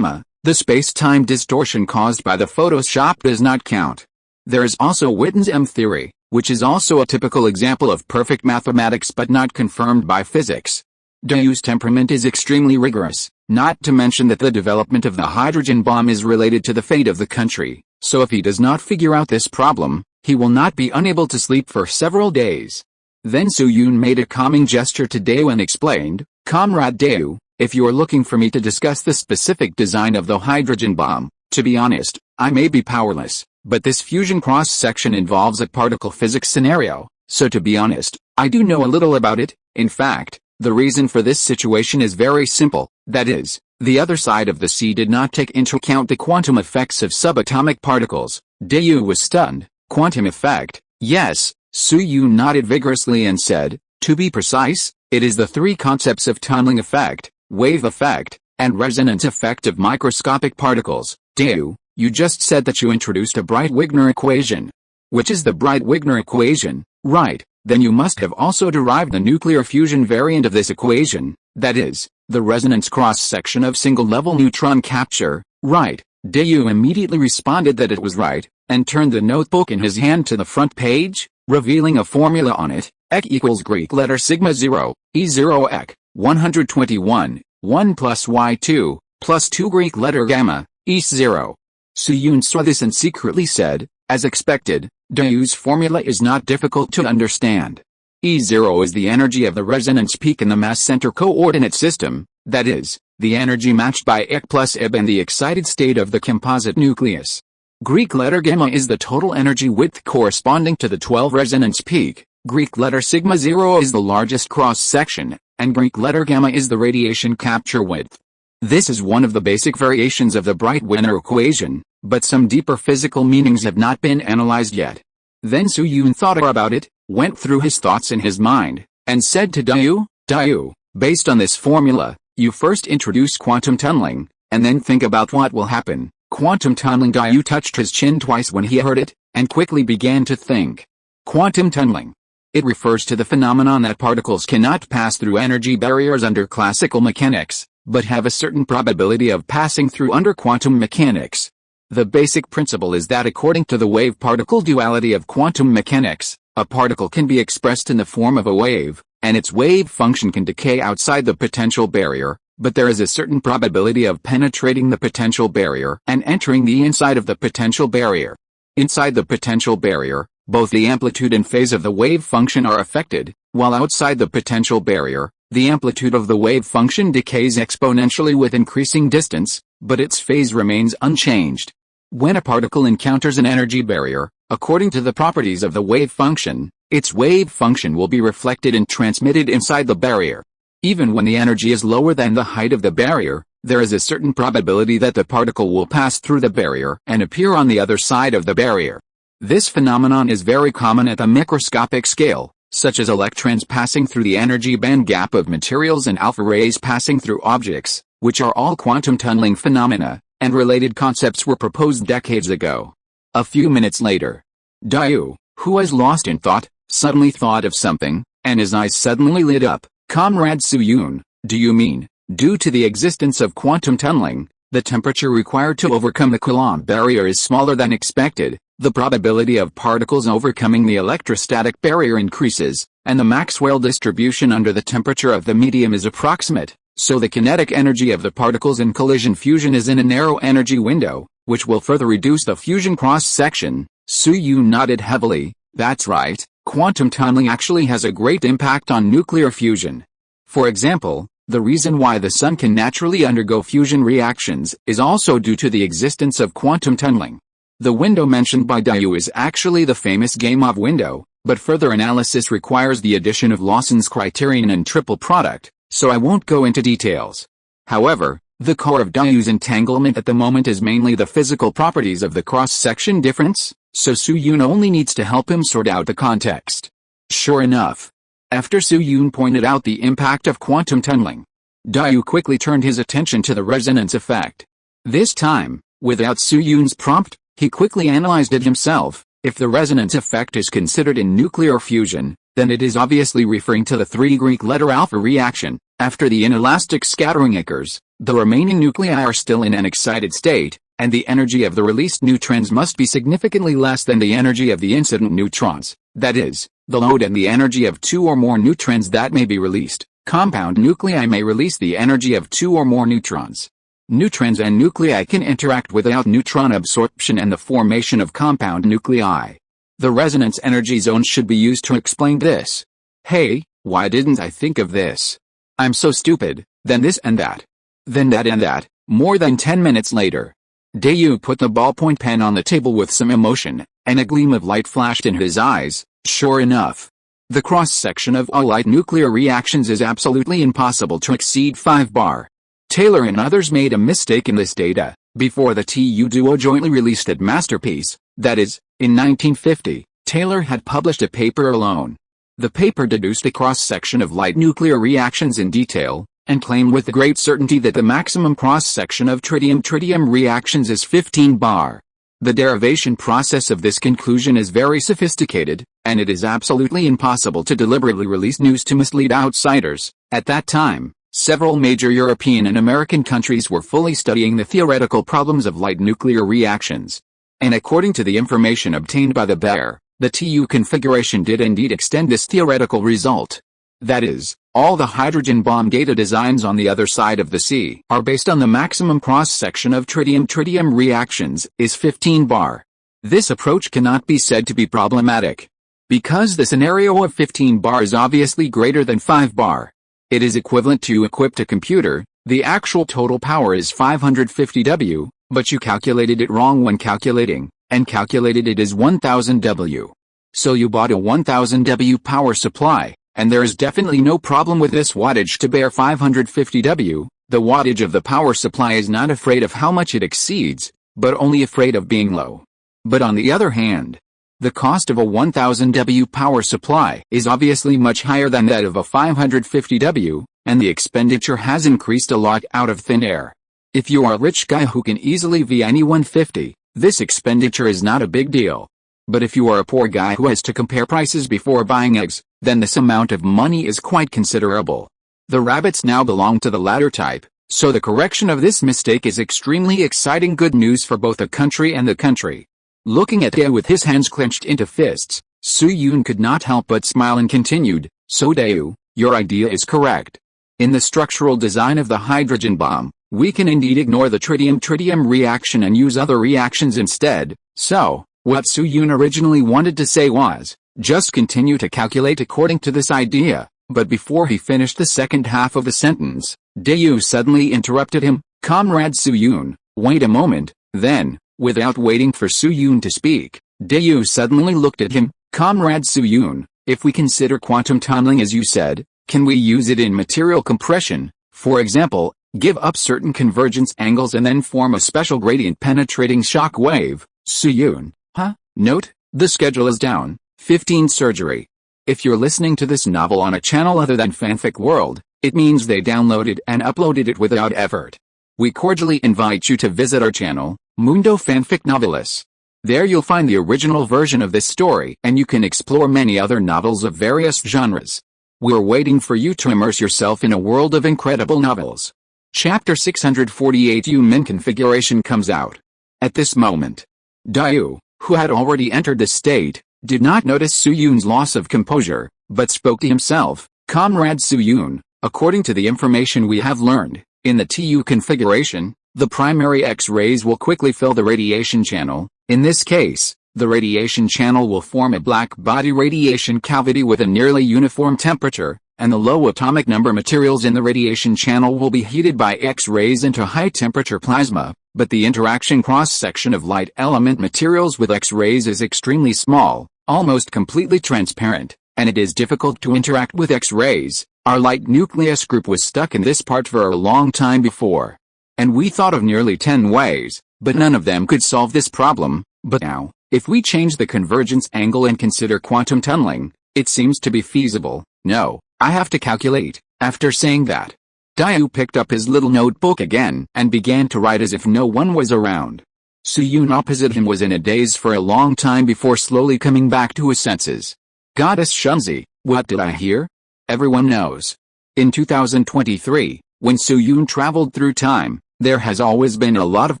The space-time distortion caused by the Photoshop does not count. There is also Witten's M theory, which is also a typical example of perfect mathematics but not confirmed by physics. Dayu's temperament is extremely rigorous, not to mention that the development of the hydrogen bomb is related to the fate of the country, so if he does not figure out this problem, he will not be unable to sleep for several days. Then Su-Yun made a calming gesture to Dayu and explained, "Comrade Dayu, if you are looking for me to discuss the specific design of the hydrogen bomb, to be honest, I may be powerless, but this fusion cross-section involves a particle physics scenario, so to be honest, I do know a little about it. In fact, the reason for this situation is very simple, that is, the other side of the sea did not take into account the quantum effects of subatomic particles." Dayu was stunned. Quantum effect? Yes. Su-Yun nodded vigorously and said, "To be precise, it is the three concepts of tunneling effect, wave effect, and resonance effect of microscopic particles." Dayu, you just said that you introduced a Bright-Wigner equation. Which is the Bright-Wigner equation? Right, then you must have also derived the nuclear fusion variant of this equation, that is, The resonance cross-section of single-level neutron capture, right? Dayu immediately responded that it was right, and turned the notebook in his hand to the front page, revealing a formula on it. Ek equals Greek letter sigma 0, E0 ek, 121, 1 plus Y2, plus 2 Greek letter gamma, E0. Suyun saw this and secretly said, as expected, Dayu's formula is not difficult to understand. E0 is the energy of the resonance peak in the mass center coordinate system, that is, the energy matched by Ek plus Ib and the excited state of the composite nucleus. Greek letter gamma is the total energy width corresponding to the 12 resonance peak. Greek letter sigma 0 is the largest cross-section, and Greek letter gamma is the radiation capture width. This is one of the basic variations of the Bright-Wiener equation, but some deeper physical meanings have not been analyzed yet. Then Suyun thought about it, went through his thoughts in his mind, and said to Dayu, based on this formula, you first introduce quantum tunneling, and then think about what will happen. Quantum tunneling. Dayu touched his chin twice when he heard it, and quickly began to think. Quantum tunneling. It refers to the phenomenon that particles cannot pass through energy barriers under classical mechanics, but have a certain probability of passing through under quantum mechanics. The basic principle is that according to the wave-particle duality of quantum mechanics, a particle can be expressed in the form of a wave, and its wave function can decay outside the potential barrier, but there is a certain probability of penetrating the potential barrier and entering the inside of the potential barrier. Inside the potential barrier, both the amplitude and phase of the wave function are affected, while outside the potential barrier, the amplitude of the wave function decays exponentially with increasing distance, but its phase remains unchanged. When a particle encounters an energy barrier, according to the properties of the wave function, its wave function will be reflected and transmitted inside the barrier. Even when the energy is lower than the height of the barrier, there is a certain probability that the particle will pass through the barrier and appear on the other side of the barrier. This phenomenon is very common at the microscopic scale, such as electrons passing through the energy band gap of materials and alpha rays passing through objects, which are all quantum tunneling phenomena, and related concepts were proposed decades ago. A few minutes later, Dayu, who was lost in thought, suddenly thought of something, and his eyes suddenly lit up. Comrade Suyun, do you mean, due to the existence of quantum tunneling, the temperature required to overcome the Coulomb barrier is smaller than expected, the probability of particles overcoming the electrostatic barrier increases, and the Maxwell distribution under the temperature of the medium is approximate, so the kinetic energy of the particles in collision fusion is in a narrow energy window, which will further reduce the fusion cross-section. Suyun nodded heavily. That's right, quantum tunneling actually has a great impact on nuclear fusion. For example, the reason why the Sun can naturally undergo fusion reactions is also due to the existence of quantum tunneling. The window mentioned by Dayu is actually the famous Gamow window, but further analysis requires the addition of Lawson's criterion and triple product, so I won't go into details. However, the core of Dayu's entanglement at the moment is mainly the physical properties of the cross-section difference, so Suyun only needs to help him sort out the context. Sure enough, after Suyun pointed out the impact of quantum tunneling, Dayu quickly turned his attention to the resonance effect. This time, without Suyun's prompt, he quickly analyzed it himself. If the resonance effect is considered in nuclear fusion, then it is obviously referring to the 3 Greek letter alpha reaction. After the inelastic scattering occurs, the remaining nuclei are still in an excited state, and the energy of the released neutrons must be significantly less than the energy of the incident neutrons, that is, the load and the energy of 2 or more neutrons that may be released. Compound nuclei may release the energy of 2 or more neutrons. Neutrons and nuclei can interact without neutron absorption and the formation of compound nuclei. The resonance energy zones should be used to explain this. Hey, why didn't I think of this? I'm so stupid. Then this and that. Then that and that. More than 10 minutes later, Dayu put the ballpoint pen on the table with some emotion, and a gleam of light flashed in his eyes. Sure enough, the cross-section of all light nuclear reactions is absolutely impossible to exceed 5 bar. Taylor and others made a mistake in this data. Before the TU duo jointly released it Masterpiece, that is, in 1950, Taylor had published a paper alone. The paper deduced a cross-section of light nuclear reactions in detail, and claimed with great certainty that the maximum cross-section of tritium-tritium reactions is 15 bar. The derivation process of this conclusion is very sophisticated, and it is absolutely impossible to deliberately release news to mislead outsiders. At that time, Several major European and American countries were fully studying the theoretical problems of light nuclear reactions. And according to the information obtained by the Bayer, the TU configuration did indeed extend this theoretical result. That is, all the hydrogen bomb data designs on the other side of the sea are based on the maximum cross-section of tritium-tritium reactions is 15 bar. This approach cannot be said to be problematic, because the scenario of 15 bar is obviously greater than 5 bar. It is equivalent to equipped a computer. The actual total power is 550 W, but you calculated it wrong when calculating, and calculated it as 1000 W. So you bought a 1000 W power supply, and there is definitely no problem with this wattage to bear 550 W. The wattage of the power supply is not afraid of how much it exceeds, but only afraid of being low. But on the other hand, the cost of a 1000 W power supply is obviously much higher than that of a 550 W, and the expenditure has increased a lot out of thin air. If you are a rich guy who can easily buy any 150, this expenditure is not a big deal. But if you are a poor guy who has to compare prices before buying eggs, then this amount of money is quite considerable. The rabbits now belong to the latter type, so the correction of this mistake is extremely exciting good news for both the country and the country. Looking at Daewoo with his hands clenched into fists, Su-Yoon could not help but smile and continued, "So Daewoo, your idea is correct. In the structural design of the hydrogen bomb, we can indeed ignore the tritium-tritium reaction and use other reactions instead. So, what Su-Yoon originally wanted to say was, just continue to calculate according to this idea." But before he finished the second half of the sentence, Daewoo suddenly interrupted him, "Comrade Su-Yoon, wait a moment." Then, without waiting for Su-Yoon to speak, Daewoo suddenly looked at him, "Comrade Su-Yoon, if we consider quantum tunneling as you said, can we use it in material compression? For example, give up certain convergence angles and then form a special gradient penetrating shock wave?" Su-Yoon, huh? Note, the schedule is down. 15 surgery. If you're listening to this novel on a channel other than Fanfic World, it means they downloaded and uploaded it without effort. We cordially invite you to visit our channel, Mundo Fanfic Novelis. There you'll find the original version of this story and you can explore many other novels of various genres. We're waiting for you to immerse yourself in a world of incredible novels. Chapter 648 Min configuration comes out. At this moment, Daewoo, who had already entered the state, did not notice Su-Yoon's loss of composure, but spoke to himself, "Comrade Su-Yoon, according to the information we have learned, in the TU configuration, the primary X-rays will quickly fill the radiation channel. In this case, the radiation channel will form a black body radiation cavity with a nearly uniform temperature, and the low atomic number materials in the radiation channel will be heated by X-rays into high-temperature plasma, but the interaction cross-section of light element materials with X-rays is extremely small, almost completely transparent, and it is difficult to interact with X-rays. Our light nucleus group was stuck in this part for a long time before. And we thought of nearly 10 ways, but none of them could solve this problem. But now, if we change the convergence angle and consider quantum tunneling, it seems to be feasible." "No, I have to calculate." After saying that, Daewoo picked up his little notebook again and began to write as if no one was around. Su-Yoon opposite him was in a daze for a long time before slowly coming back to his senses. "Goddess Shunzi, what did I hear? Everyone knows. In 2023, when Su-Yoon traveled through time, there has always been a lot of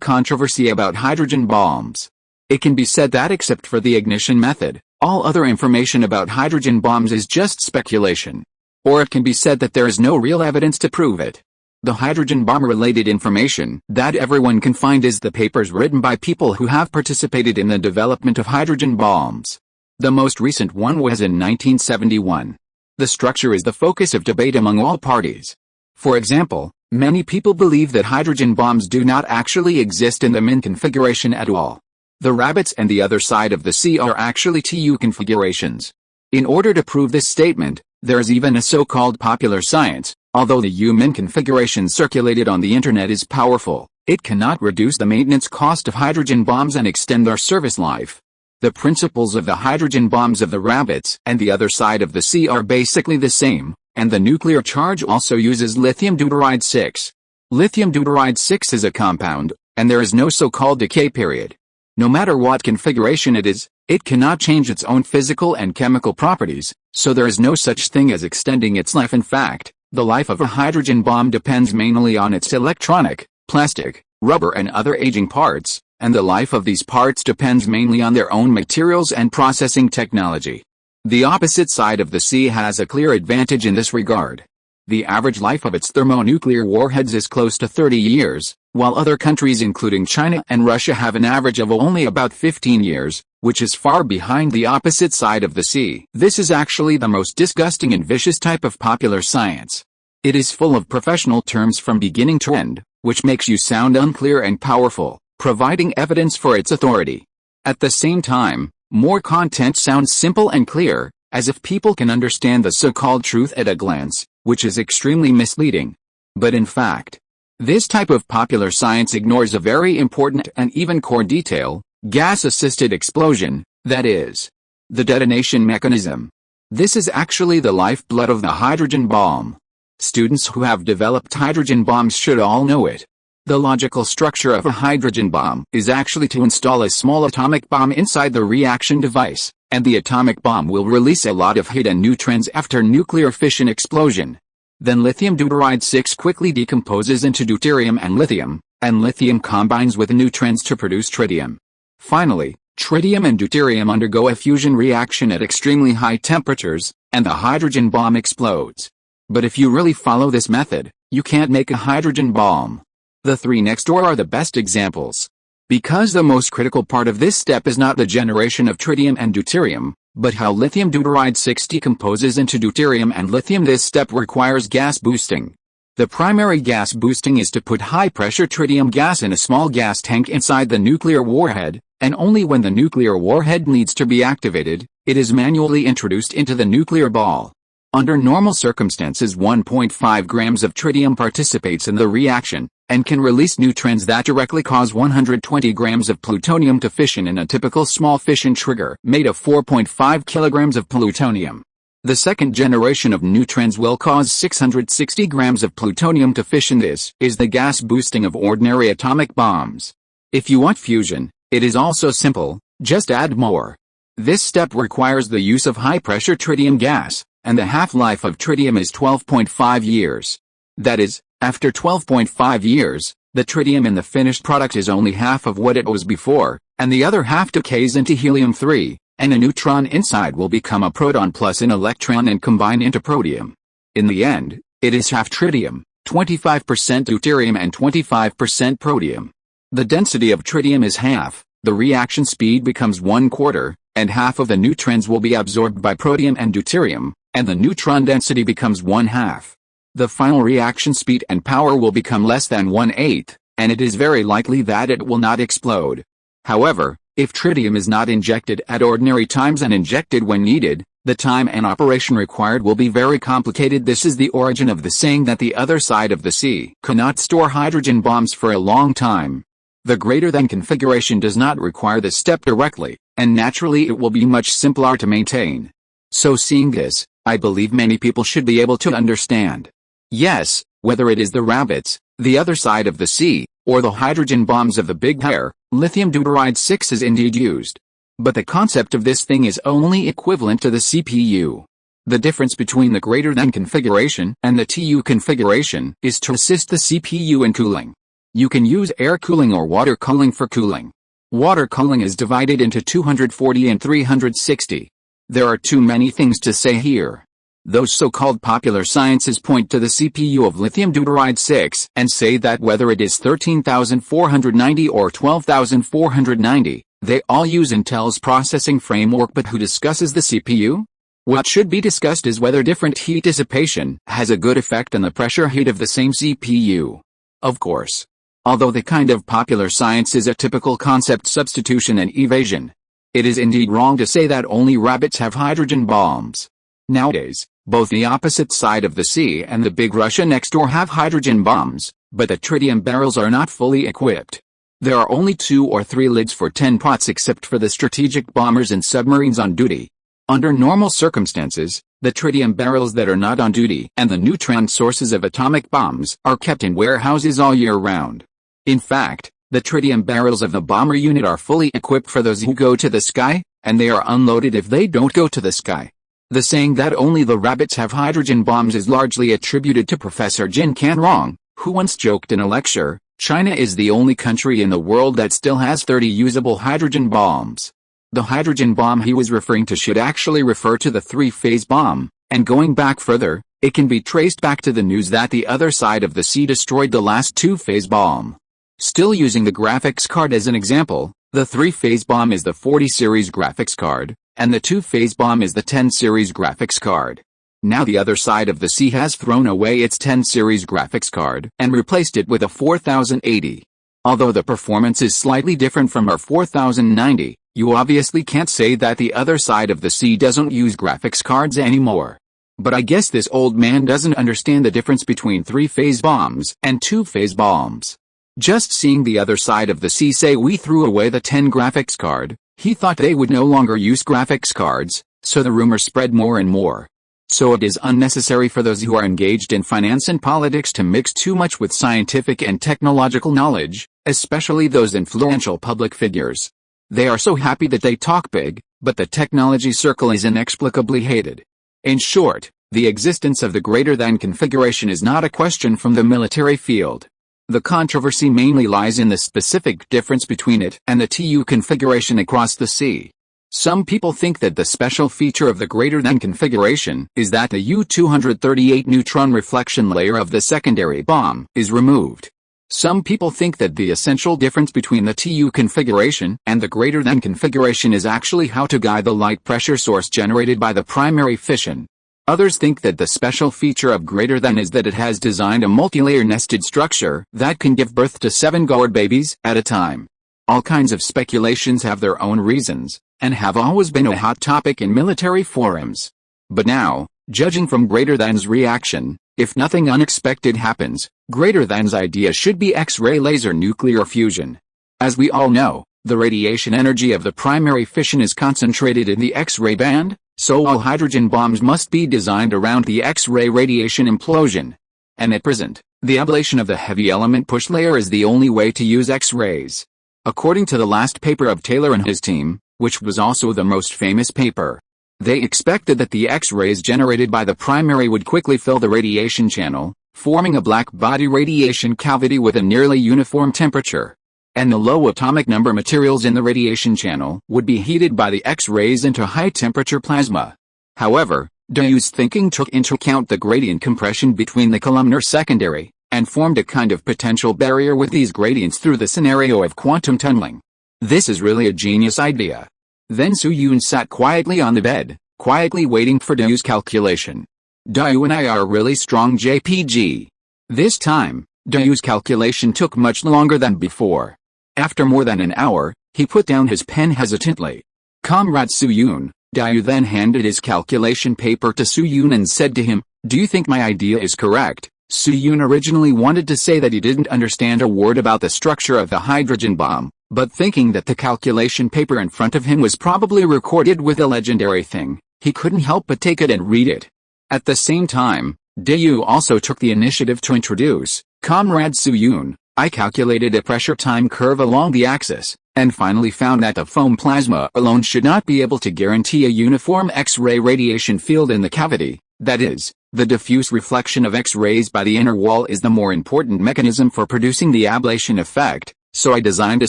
controversy about hydrogen bombs. It can be said that except for the ignition method, all other information about hydrogen bombs is just speculation. Or it can be said that there is no real evidence to prove it. The hydrogen bomb-related information that everyone can find is the papers written by people who have participated in the development of hydrogen bombs. The most recent one was in 1971. The structure is the focus of debate among all parties. For example, many people believe that hydrogen bombs do not actually exist in the Min configuration at all. The rabbits and the other side of the sea are actually TU configurations. In order to prove this statement, there is even a so-called popular science. Although the Min configuration circulated on the internet is powerful, it cannot reduce the maintenance cost of hydrogen bombs and extend their service life. The principles of the hydrogen bombs of the rabbits and the other side of the sea are basically the same, and the nuclear charge also uses lithium deuteride 6. Lithium deuteride 6 is a compound, and there is no so-called decay period. No matter what configuration it is, it cannot change its own physical and chemical properties, so there is no such thing as extending its life. In fact, The life of a hydrogen bomb depends mainly on its electronic, plastic, rubber and other aging parts, and the life of these parts depends mainly on their own materials and processing technology. The opposite side of the sea has a clear advantage in this regard. The average life of its thermonuclear warheads is close to 30 years, while other countries including China and Russia have an average of only about 15 years, which is far behind the opposite side of the sea. This is actually the most disgusting and vicious type of popular science. It is full of professional terms from beginning to end, which makes you sound unclear and powerful, providing evidence for its authority. At the same time, more content sounds simple and clear, as if people can understand the so-called truth at a glance, which is extremely misleading. But in fact, this type of popular science ignores a very important and even core detail: gas-assisted explosion, that is, the detonation mechanism. This is actually the lifeblood of the hydrogen bomb. Students who have developed hydrogen bombs should all know it. The logical structure of a hydrogen bomb is actually to install a small atomic bomb inside the reaction device, and the atomic bomb will release a lot of heat and neutrons after nuclear fission explosion. Then lithium deuteride-6 quickly decomposes into deuterium and lithium combines with neutrons to produce tritium. Finally, tritium and deuterium undergo a fusion reaction at extremely high temperatures, and the hydrogen bomb explodes. But if you really follow this method, you can't make a hydrogen bomb. The three next door are the best examples. Because the most critical part of this step is not the generation of tritium and deuterium, but how lithium deuteride-6 decomposes into deuterium and lithium, this step requires gas boosting. The primary gas boosting is to put high-pressure tritium gas in a small gas tank inside the nuclear warhead, and only when the nuclear warhead needs to be activated, it is manually introduced into the nuclear ball. Under normal circumstances, 1.5 grams of tritium participates in the reaction, and can release neutrons that directly cause 120 grams of plutonium to fission in a typical small fission trigger made of 4.5 kilograms of plutonium. The second generation of neutrons will cause 660 grams of plutonium to fission. This is the gas boosting of ordinary atomic bombs. If you want fusion, it is also simple, just add more. This step requires the use of high-pressure tritium gas, and the half-life of tritium is 12.5 years. That is, after 12.5 years, the tritium in the finished product is only half of what it was before, and the other half decays into helium-3, and a neutron inside will become a proton plus an electron and combine into protium. In the end, it is half tritium, 25% deuterium and 25% protium. The density of tritium is half, the reaction speed becomes 1/4, and half of the neutrons will be absorbed by protium and deuterium, and the neutron density becomes 1/2. The final reaction speed and power will become less than 1/8, and it is very likely that it will not explode. However, if tritium is not injected at ordinary times and injected when needed, the time and operation required will be very complicated. This is the origin of the saying that the other side of the sea cannot store hydrogen bombs for a long time. The greater than configuration does not require this step directly, and naturally it will be much simpler to maintain. So seeing this, I believe many people should be able to understand. Yes, whether it is the rabbits, the other side of the sea, or the hydrogen bombs of the big bear, lithium deuteride-6 is indeed used. But the concept of this thing is only equivalent to the CPU. The difference between the greater than configuration and the TU configuration is to assist the CPU in cooling. You can use air cooling or water cooling for cooling. Water cooling is divided into 240 and 360. There are too many things to say here. Those so-called popular sciences point to the CPU of lithium deuteride-6 and say that whether it is 13,490 or 12,490, they all use Intel's processing framework. But who discusses the CPU? What should be discussed is whether different heat dissipation has a good effect on the pressure heat of the same CPU. Of course. Although the kind of popular science is a typical concept substitution and evasion, it is indeed wrong to say that only rabbits have hydrogen bombs. Nowadays, both the opposite side of the sea and the big Russia next door have hydrogen bombs, but the tritium barrels are not fully equipped. There are only 2 or 3 lids for 10 pots except for the strategic bombers and submarines on duty. Under normal circumstances, the tritium barrels that are not on duty and the neutron sources of atomic bombs are kept in warehouses all year round. In fact, the tritium barrels of the bomber unit are fully equipped for those who go to the sky, and they are unloaded if they don't go to the sky. The saying that only the rabbits have hydrogen bombs is largely attributed to Professor Jin Canrong, who once joked in a lecture, China is the only country in the world that still has 30 usable hydrogen bombs. The hydrogen bomb he was referring to should actually refer to the three-phase bomb, and going back further, it can be traced back to the news that the other side of the sea destroyed the last two-phase bomb. Still using the graphics card as an example, the three-phase bomb is the 40 series graphics card, and the two-phase bomb is the 10 series graphics card. Now the other side of the sea has thrown away its 10 series graphics card and replaced it with a 4080. Although the performance is slightly different from our 4090, you obviously can't say that the other side of the sea doesn't use graphics cards anymore. But I guess this old man doesn't understand the difference between three-phase bombs and two-phase bombs. Just seeing the other side of the sea say we threw away the 10 graphics card, he thought they would no longer use graphics cards, so the rumor spread more and more. So it is unnecessary for those who are engaged in finance and politics to mix too much with scientific and technological knowledge, especially those influential public figures. They are so happy that they talk big, but the technology circle is inexplicably hated. In short, the existence of the greater-than configuration is not a question from the military field. The controversy mainly lies in the specific difference between it and the TU configuration across the sea. Some people think that the special feature of the greater-than configuration is that the U-238 neutron reflection layer of the secondary bomb is removed. Some people think that the essential difference between the TU configuration and the greater-than configuration is actually how to guide the light pressure source generated by the primary fission. Others think that the special feature of greater than is that it has designed a multi-layer nested structure that can give birth to 7 gourd babies at a time. All kinds of speculations have their own reasons, and have always been a hot topic in military forums. But now, judging from greater than's reaction, if nothing unexpected happens, greater than's idea should be X-ray laser nuclear fusion. As we all know, the radiation energy of the primary fission is concentrated in the X-ray band, so all hydrogen bombs must be designed around the X-ray radiation implosion. And at present, the ablation of the heavy element push layer is the only way to use X-rays. According to the last paper of Taylor and his team, which was also the most famous paper, they expected that the X-rays generated by the primary would quickly fill the radiation channel, forming a black body radiation cavity with a nearly uniform temperature. And the low atomic number materials in the radiation channel would be heated by the X-rays into high-temperature plasma. However, Dayu's thinking took into account the gradient compression between the columnar secondary, and formed a kind of potential barrier with these gradients through the scenario of quantum tunneling. This is really a genius idea. Then Su-Yun sat quietly on the bed, quietly waiting for Dayu's calculation. Dayu and I are really strong JPG. This time, Dayu's calculation took much longer than before. After more than an hour, he put down his pen hesitantly. Comrade Su-Yun, Dayu then handed his calculation paper to Su-Yun and said to him, "Do you think my idea is correct?" Su-Yun originally wanted to say that he didn't understand a word about the structure of the hydrogen bomb, but thinking that the calculation paper in front of him was probably recorded with a legendary thing, he couldn't help but take it and read it. At the same time, Dayu also took the initiative to introduce, "Comrade Su-Yun, I calculated a pressure time curve along the axis, and finally found that the foam plasma alone should not be able to guarantee a uniform X-ray radiation field in the cavity. That is, the diffuse reflection of X-rays by the inner wall is the more important mechanism for producing the ablation effect, so I designed a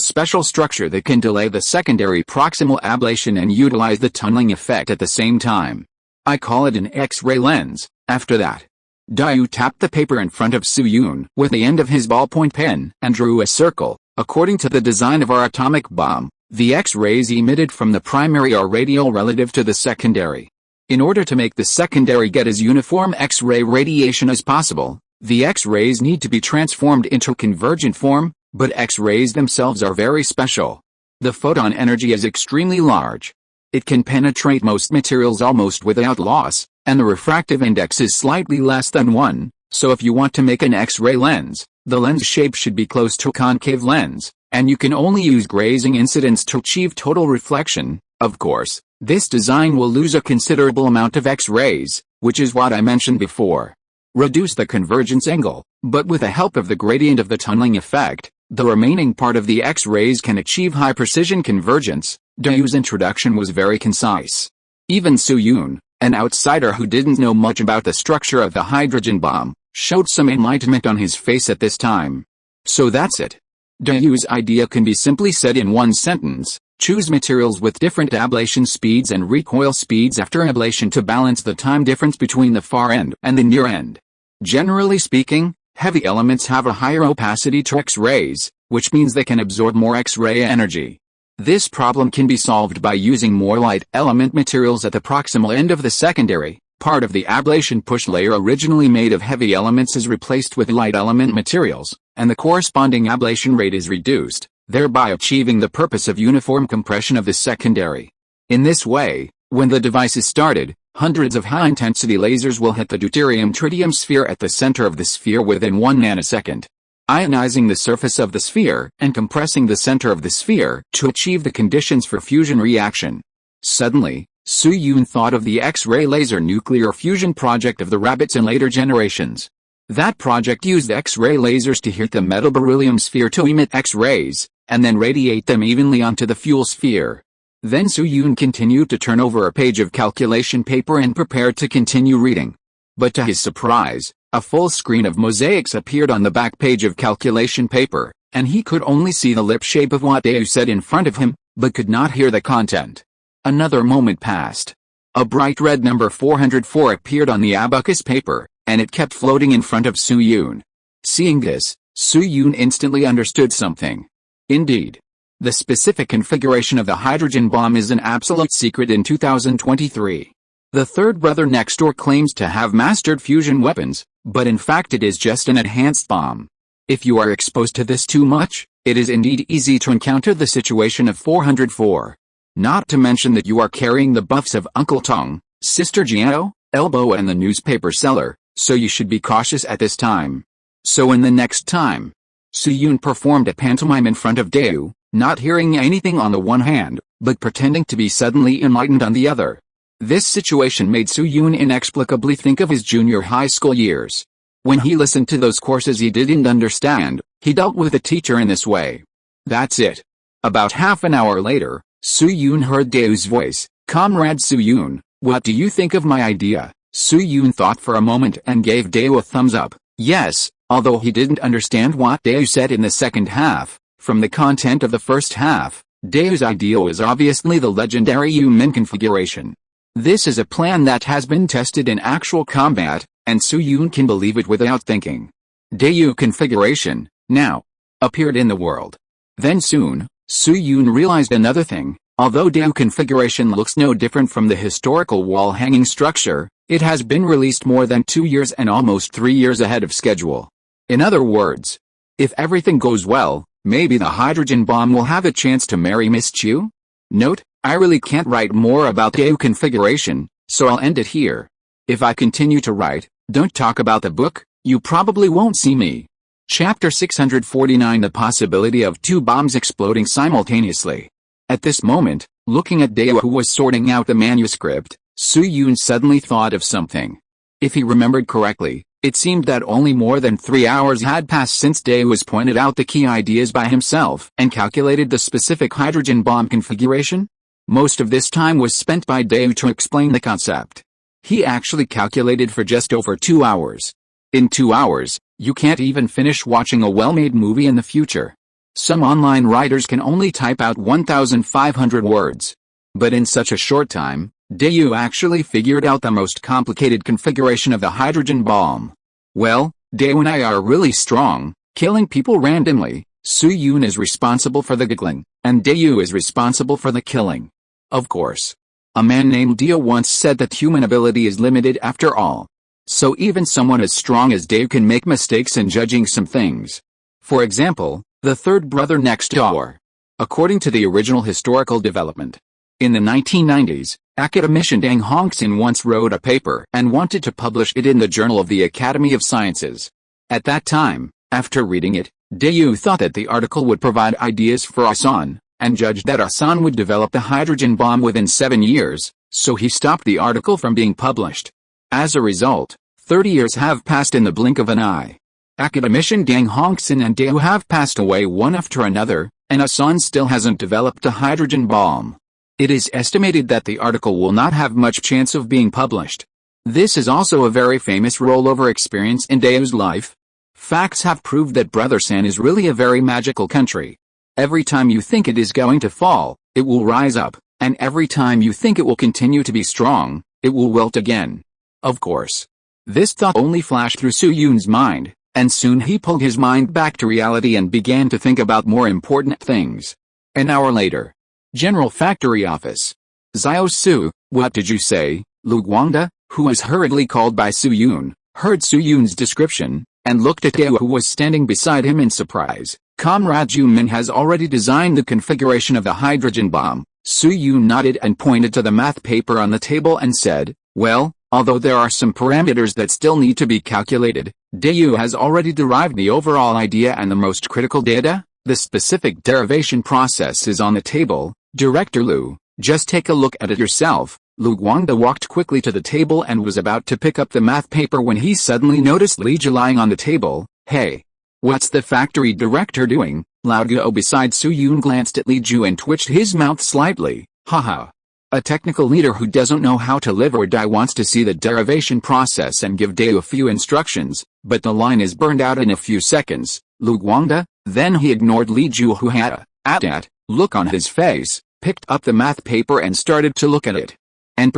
special structure that can delay the secondary proximal ablation and utilize the tunneling effect at the same time. I call it an X-ray lens." After that, Dayu tapped the paper in front of Su-Yun with the end of his ballpoint pen and drew a circle. According to the design of our atomic bomb, the X-rays emitted from the primary are radial relative to the secondary. In order to make the secondary get as uniform X-ray radiation as possible, the X-rays need to be transformed into convergent form, but X-rays themselves are very special. The photon energy is extremely large. It can penetrate most materials almost without loss, and the refractive index is slightly less than 1, so if you want to make an X-ray lens, the lens shape should be close to a concave lens, and you can only use grazing incidence to achieve total reflection. Of course, this design will lose a considerable amount of X-rays, which is what I mentioned before. Reduce the convergence angle, but with the help of the gradient of the tunneling effect, the remaining part of the X-rays can achieve high-precision convergence. Dayu's introduction was very concise. Even Su-Yun, An outsider who didn't know much about the structure of the hydrogen bomb showed some enlightenment on his face at this time. So that's it. Dayu's idea can be simply said in one sentence: choose materials with different ablation speeds and recoil speeds after ablation to balance the time difference between the far end and the near end. Generally speaking, heavy elements have a higher opacity to X-rays, which means they can absorb more X-ray energy. This problem can be solved by using more light element materials at the proximal end of the secondary. Part of the ablation push layer originally made of heavy elements is replaced with light element materials, and the corresponding ablation rate is reduced, thereby achieving the purpose of uniform compression of the secondary. In this way, when the device is started, hundreds of high-intensity lasers will hit the deuterium-tritium sphere at the center of the sphere within 1 nanosecond, ionizing the surface of the sphere and compressing the center of the sphere to achieve the conditions for fusion reaction. Suddenly, Su-Yun thought of the X-ray laser nuclear fusion project of the rabbits in later generations. That project used X-ray lasers to hit the metal beryllium sphere to emit X-rays, and then radiate them evenly onto the fuel sphere. Then Su-Yun continued to turn over a page of calculation paper and prepared to continue reading. But to his surprise, a full screen of mosaics appeared on the back page of calculation paper, and he could only see the lip shape of what Dayu said in front of him, but could not hear the content. Another moment passed. A bright red number 404 appeared on the abacus paper, and it kept floating in front of Su-Yun. Seeing this, Su-Yun instantly understood something. Indeed, the specific configuration of the hydrogen bomb is an absolute secret in 2023. The third brother next door claims to have mastered fusion weapons, but in fact it is just an enhanced bomb. If you are exposed to this too much, it is indeed easy to encounter the situation of 404. Not to mention that you are carrying the buffs of Uncle Tong, Sister Jiao, Elbow and the newspaper seller, so you should be cautious at this time. So in the next time, Su-Yun performed a pantomime in front of Dayu, not hearing anything on the one hand, but pretending to be suddenly enlightened on the other. This situation made Su-Yun inexplicably think of his junior high school years. When he listened to those courses he didn't understand, he dealt with the teacher in this way. That's it. About half an hour later, Su-Yun heard Dayu's voice. "Comrade Su-Yun, what do you think of my idea?" Su-Yun thought for a moment and gave Dayu a thumbs up. Yes, although he didn't understand what Dayu said in the second half. From the content of the first half, Dayu's idea was obviously the legendary Yu-Min configuration. This is a plan that has been tested in actual combat, and Su-Yun can believe it without thinking. Dayu configuration, now, appeared in the world. Then soon, Su-Yun realized another thing. Although Dayu configuration looks no different from the historical wall-hanging structure, it has been released more than 2 years and almost 3 years ahead of schedule. In other words, if everything goes well, maybe the hydrogen bomb will have a chance to marry Miss Chu? Note, I really can't write more about Dayu configuration, so I'll end it here. If I continue to write, don't talk about the book, you probably won't see me. Chapter 649: The possibility of 2 bombs exploding simultaneously. At this moment, looking at Dayu who was sorting out the manuscript, Su-Yun suddenly thought of something. If he remembered correctly, it seemed that only more than 3 hours had passed since Dayu was pointed out the key ideas by himself and calculated the specific hydrogen bomb configuration. Most of this time was spent by Dayu to explain the concept. He actually calculated for just over 2 hours. In 2 hours, you can't even finish watching a well-made movie in the future. Some online writers can only type out 1,500 words. But in such a short time, Dayu actually figured out the most complicated configuration of the hydrogen bomb. Well, Dayu and I are really strong, killing people randomly. Su-Yun is responsible for the giggling, and Dayu is responsible for the killing. Of course. A man named Dio once said that human ability is limited after all. So even someone as strong as Dayu can make mistakes in judging some things. For example, the third brother next door. According to the original historical development, in the 1990s, academician Zhang Zhongjing once wrote a paper and wanted to publish it in the Journal of the Academy of Sciences. At that time, after reading it, Dayu thought that the article would provide ideas for Asan, and judged that Asan would develop the hydrogen bomb within 7 years, so he stopped the article from being published. As a result, 30 years have passed in the blink of an eye. Academician Zhang Zhongjing and Dayu have passed away one after another, and Asan still hasn't developed a hydrogen bomb. It is estimated that the article will not have much chance of being published. This is also a very famous rollover experience in Daewoo's life. Facts have proved that Brother San is really a very magical country. Every time you think it is going to fall, it will rise up, and every time you think it will continue to be strong, it will wilt again. Of course. This thought only flashed through Soo-yoon's mind, and soon he pulled his mind back to reality and began to think about more important things. An hour later. General Factory Office. Xiao Su, what did you say? Lu Guangda, who was hurriedly called by Soo-yoon, heard Soo-yoon's description, and looked at Daewoo who was standing beside him in surprise. Comrade Jumin has already designed the configuration of the hydrogen bomb. Soo-yoon nodded and pointed to the math paper on the table and said, well, although there are some parameters that still need to be calculated, Daewoo has already derived the overall idea and the most critical data. The specific derivation process is on the table. Director Lu, just take a look at it yourself. Lu Guangda walked quickly to the table and was about to pick up the math paper when he suddenly noticed Li Ji lying on the table. Hey! What's the factory director doing? Lao Guo beside Soo-yoon glanced at Li Ju and twitched his mouth slightly. Haha. A technical leader who doesn't know how to live or die wants to see the derivation process and give Daewoo a few instructions, but the line is burned out in a few seconds. Lu Guangda, then he ignored Li Ju who had a look on his face, picked up the math paper and started to look at it. And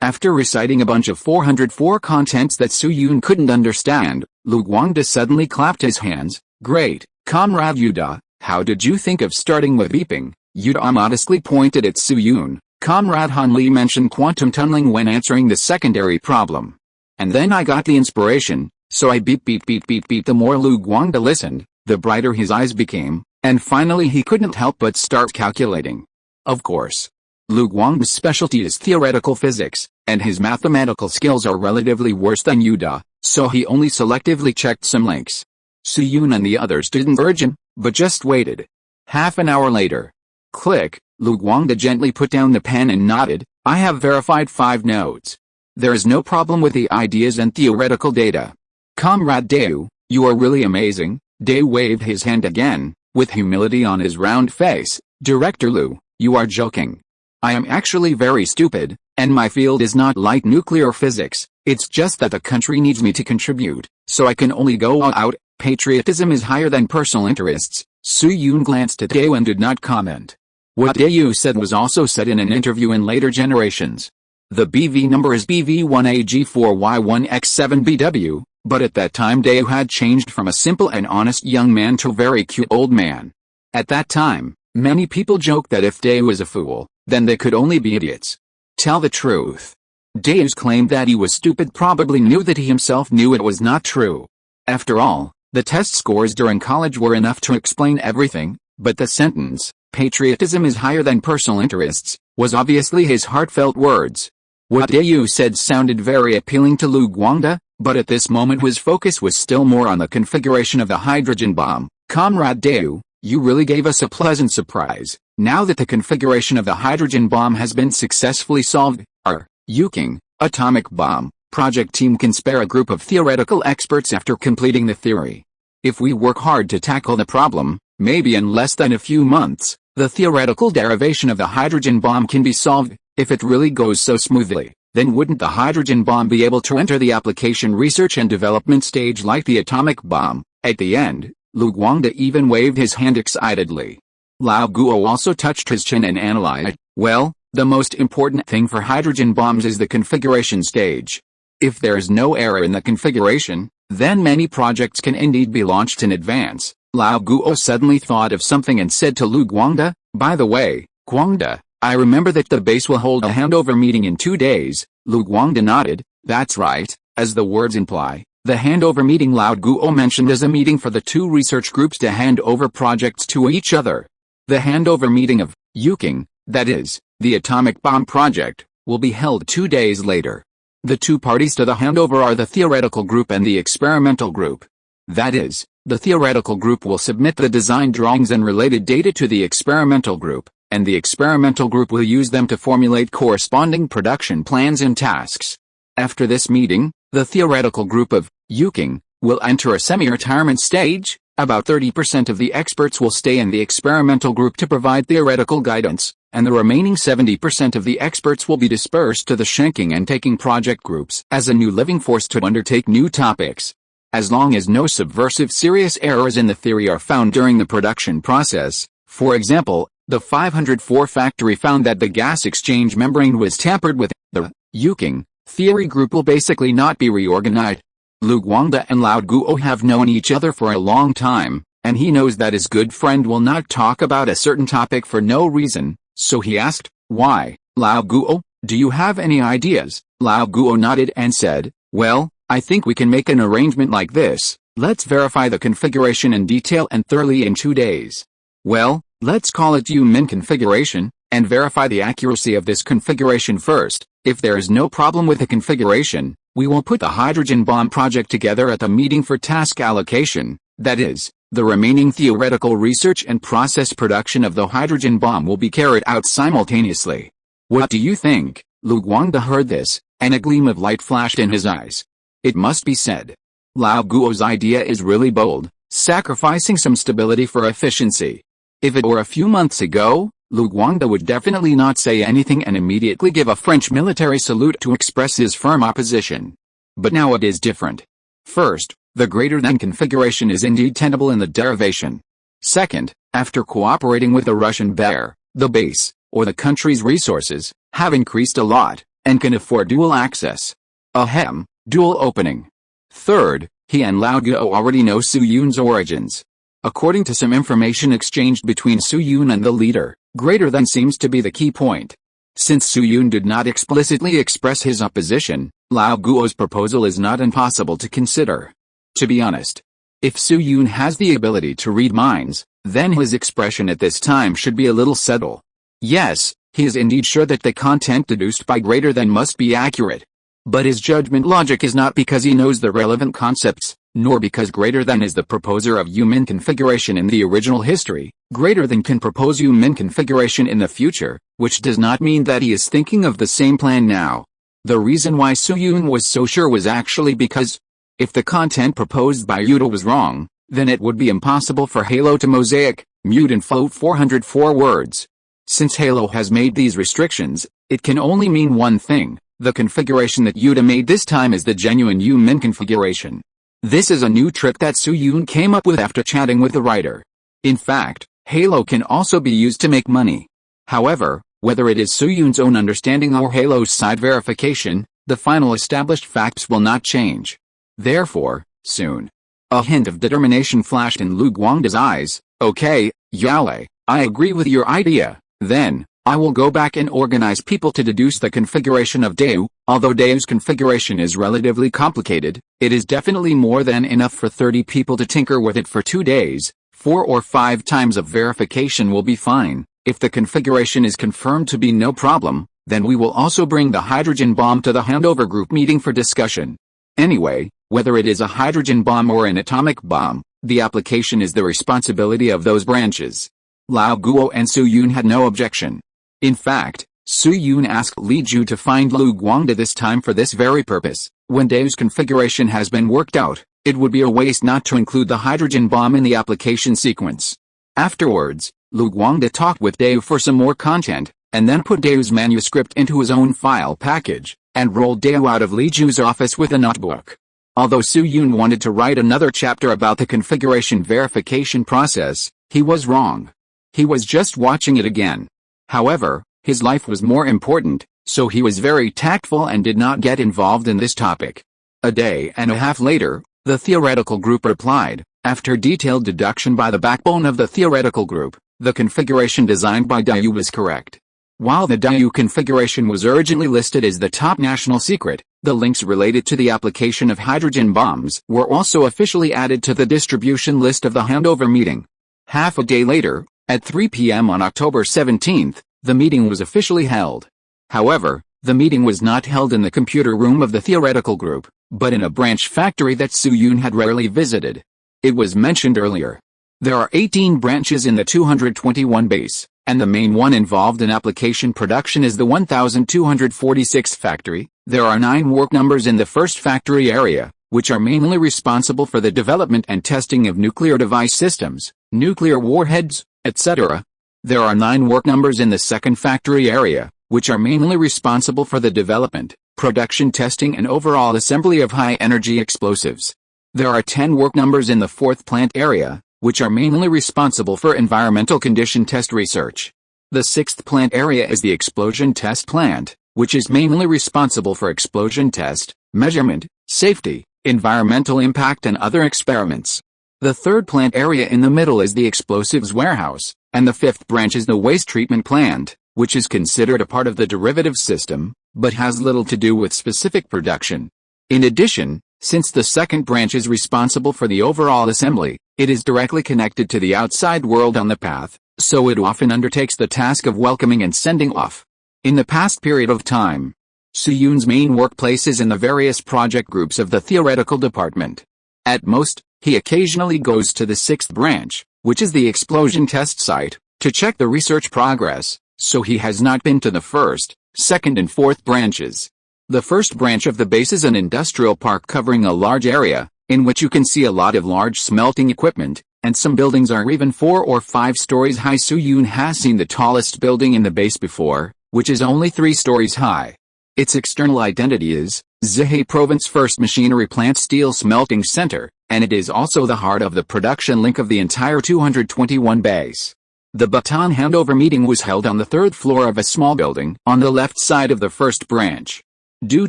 after reciting a bunch of 404 contents that Soo-yoon couldn't understand, Lu Guangda suddenly clapped his hands. Great, Comrade Yuda, how did you think of starting with beeping? Yuda modestly pointed at Soo-yoon. Comrade Han Li mentioned quantum tunneling when answering the secondary problem. And then I got the inspiration, so I beep beep beep beep beep. The more Lu Guangda listened, the brighter his eyes became, and finally he couldn't help but start calculating. Of course. Lu Guangda's specialty is theoretical physics, and his mathematical skills are relatively worse than Yuda, so he only selectively checked some links. Soo-yoon and the others didn't urge him, but just waited. Half an hour later. Click, Lu Guangda gently put down the pen and nodded. I have verified 5 nodes. There is no problem with the ideas and theoretical data. Comrade Daewoo, you are really amazing. Daewoo waved his hand again, with humility on his round face. Director Lu, you are joking. I am actually very stupid, and my field is not like nuclear physics. It's just that the country needs me to contribute, so I can only go all out. Patriotism is higher than personal interests. Soo-yoon glanced at Daewoo and did not comment. What Daewoo said was also said in an interview in later generations. The BV number is BV1AG4Y1X7BW, but at that time Daewoo had changed from a simple and honest young man to a very cute old man. At that time, many people joked that if Daewoo was a fool, then they could only be idiots. Tell the truth. Daewoo's claim that he was stupid probably knew that he himself knew it was not true. After all, the test scores during college were enough to explain everything, but the sentence, patriotism is higher than personal interests, was obviously his heartfelt words. What Daewoo said sounded very appealing to Lu Guangda, but at this moment his focus was still more on the configuration of the hydrogen bomb. Comrade Daewoo, you really gave us a pleasant surprise. Now that the configuration of the hydrogen bomb has been successfully solved, our Yuking atomic bomb project team can spare a group of theoretical experts after completing the theory. If we work hard to tackle the problem, maybe in less than a few months, the theoretical derivation of the hydrogen bomb can be solved. If it really goes so smoothly, then wouldn't the hydrogen bomb be able to enter the application research and development stage like the atomic bomb? At the end, Lu Guangda even waved his hand excitedly. Lao Guo also touched his chin and analyzed. Well, the most important thing for hydrogen bombs is the configuration stage. If there is no error in the configuration, then many projects can indeed be launched in advance. Lao Guo suddenly thought of something and said to Lu Guangda, by the way, Guangda, I remember that the base will hold a handover meeting in 2 days. Lu Guangda nodded. That's right, as the words imply. The handover meeting Lao Guo mentioned as a meeting for the 2 research groups to hand over projects to each other. The handover meeting of Yuking, that is, the atomic bomb project, will be held 2 days later. The 2 parties to the handover are the theoretical group and the experimental group. That is, the theoretical group will submit the design drawings and related data to the experimental group, and the experimental group will use them to formulate corresponding production plans and tasks. After this meeting, the theoretical group of Yuking will enter a semi-retirement stage. About 30% of the experts will stay in the experimental group to provide theoretical guidance, and the remaining 70% of the experts will be dispersed to the shanking and taking project groups as a new living force to undertake new topics. As long as no subversive serious errors in the theory are found during the production process, for example, the 504 factory found that the gas exchange membrane was tampered with, the Yuking theory group will basically not be reorganized. Lu Guangde and Lao Guo have known each other for a long time, and he knows that his good friend will not talk about a certain topic for no reason, so he asked, "Why, Lao Guo, do you have any ideas?" Lao Guo nodded and said, "Well, I think we can make an arrangement like this. Let's verify the configuration in detail and thoroughly in 2 days. Well, let's call it Yu-Min configuration, and verify the accuracy of this configuration first. If there is no problem with the configuration, we will put the hydrogen bomb project together at the meeting for task allocation. That is, the remaining theoretical research and process production of the hydrogen bomb will be carried out simultaneously. What do you think?" Lu Guangde heard this, and a gleam of light flashed in his eyes. It must be said, Lao Guo's idea is really bold, sacrificing some stability for efficiency. If it were a few months ago, Lu Guangde would definitely not say anything and immediately give a French military salute to express his firm opposition. But now it is different. First, the greater than configuration is indeed tenable in the derivation. Second, after cooperating with the Russian bear, the base, or the country's resources, have increased a lot, and can afford dual access. Ahem, dual opening. Third, he and Lao Guo already know Su Yun's origins. According to some information exchanged between Su Yun and the leader, greater than seems to be the key point. Since Su Yun did not explicitly express his opposition, Lao Guo's proposal is not impossible to consider. To be honest, if Su Yun has the ability to read minds, then his expression at this time should be a little subtle. Yes, he is indeed sure that the content deduced by greater than must be accurate. But his judgment logic is not because he knows the relevant concepts, nor because greater than is the proposer of Yu-Min configuration in the original history. Greater than can propose Yu-Min configuration in the future, which does not mean that he is thinking of the same plan now. The reason why Su Yun was so sure was actually because, if the content proposed by Yuda was wrong, then it would be impossible for Halo to mosaic, mute and float 404 words. Since Halo has made these restrictions, it can only mean one thing. The configuration that Yuda made this time is the genuine Yu-Min configuration. This is a new trick that Su Yun came up with after chatting with the writer. In fact, Halo can also be used to make money. However, whether it is Su Yun's own understanding or Halo's side verification, the final established facts will not change. Therefore, soon, a hint of determination flashed in Lu Guangde's eyes. "Okay, Yale, I agree with your idea. Then, I will go back and organize people to deduce the configuration of Deu. Although Deu's configuration is relatively complicated, it is definitely more than enough for 30 people to tinker with it for 2 days. 4 or 5 times of verification will be fine. If the configuration is confirmed to be no problem, then we will also bring the hydrogen bomb to the handover group meeting for discussion. Anyway, whether it is a hydrogen bomb or an atomic bomb, the application is the responsibility of those branches." Lao Guo and Su Yun had no objection. In fact, Su Yun asked Li Ju to find Lu Guangde this time for this very purpose. When Deu's configuration has been worked out, it would be a waste not to include the hydrogen bomb in the application sequence. Afterwards, Lu Guangde talked with Deu for some more content, and then put Deu's manuscript into his own file package, and rolled Deu out of Li Ju's office with a notebook. Although Su Yun wanted to write another chapter about the configuration verification process, he was wrong. He was just watching it again. However, his life was more important, so he was very tactful and did not get involved in this topic. A day and a half later, the theoretical group replied, after detailed deduction by the backbone of the theoretical group, the configuration designed by Deu was correct. While the Deu configuration was urgently listed as the top national secret, the links related to the application of hydrogen bombs were also officially added to the distribution list of the handover meeting. Half a day later, at 3 p.m. on October 17th, the meeting was officially held. However, the meeting was not held in the computer room of the theoretical group, but in a branch factory that Su Yun had rarely visited. It was mentioned earlier. There are 18 branches in the 221 base, and the main one involved in application production is the 1246th factory. There are 9 work numbers in the first factory area, which are mainly responsible for the development and testing of nuclear device systems, nuclear warheads, etc. There are 9 work numbers in the second factory area, which are mainly responsible for the development, production testing and overall assembly of high-energy explosives. There are 10 work numbers in the fourth plant area, which are mainly responsible for environmental condition test research. The sixth plant area is the explosion test plant, which is mainly responsible for explosion test, measurement, safety, environmental impact and other experiments. The third plant area in the middle is the explosives warehouse, and the fifth branch is the waste treatment plant, which is considered a part of the derivative system, but has little to do with specific production. In addition, since the second branch is responsible for the overall assembly, it is directly connected to the outside world on the path, so it often undertakes the task of welcoming and sending off. In the past period of time, Soo-yoon's main workplace is in the various project groups of the theoretical department. At most, he occasionally goes to the sixth branch, which is the explosion test site, to check the research progress, so he has not been to the first, second and fourth branches. The first branch of the base is an industrial park covering a large area, in which you can see a lot of large smelting equipment, and some buildings are even 4 or 5 stories high. Soo-yoon has seen the tallest building in the base before, which is only 3 stories high. Its external identity is Zhehe Province First Machinery Plant Steel Smelting Center, and it is also the heart of the production link of the entire 221 base. The baton handover meeting was held on the 3rd floor of a small building on the left side of the first branch. Due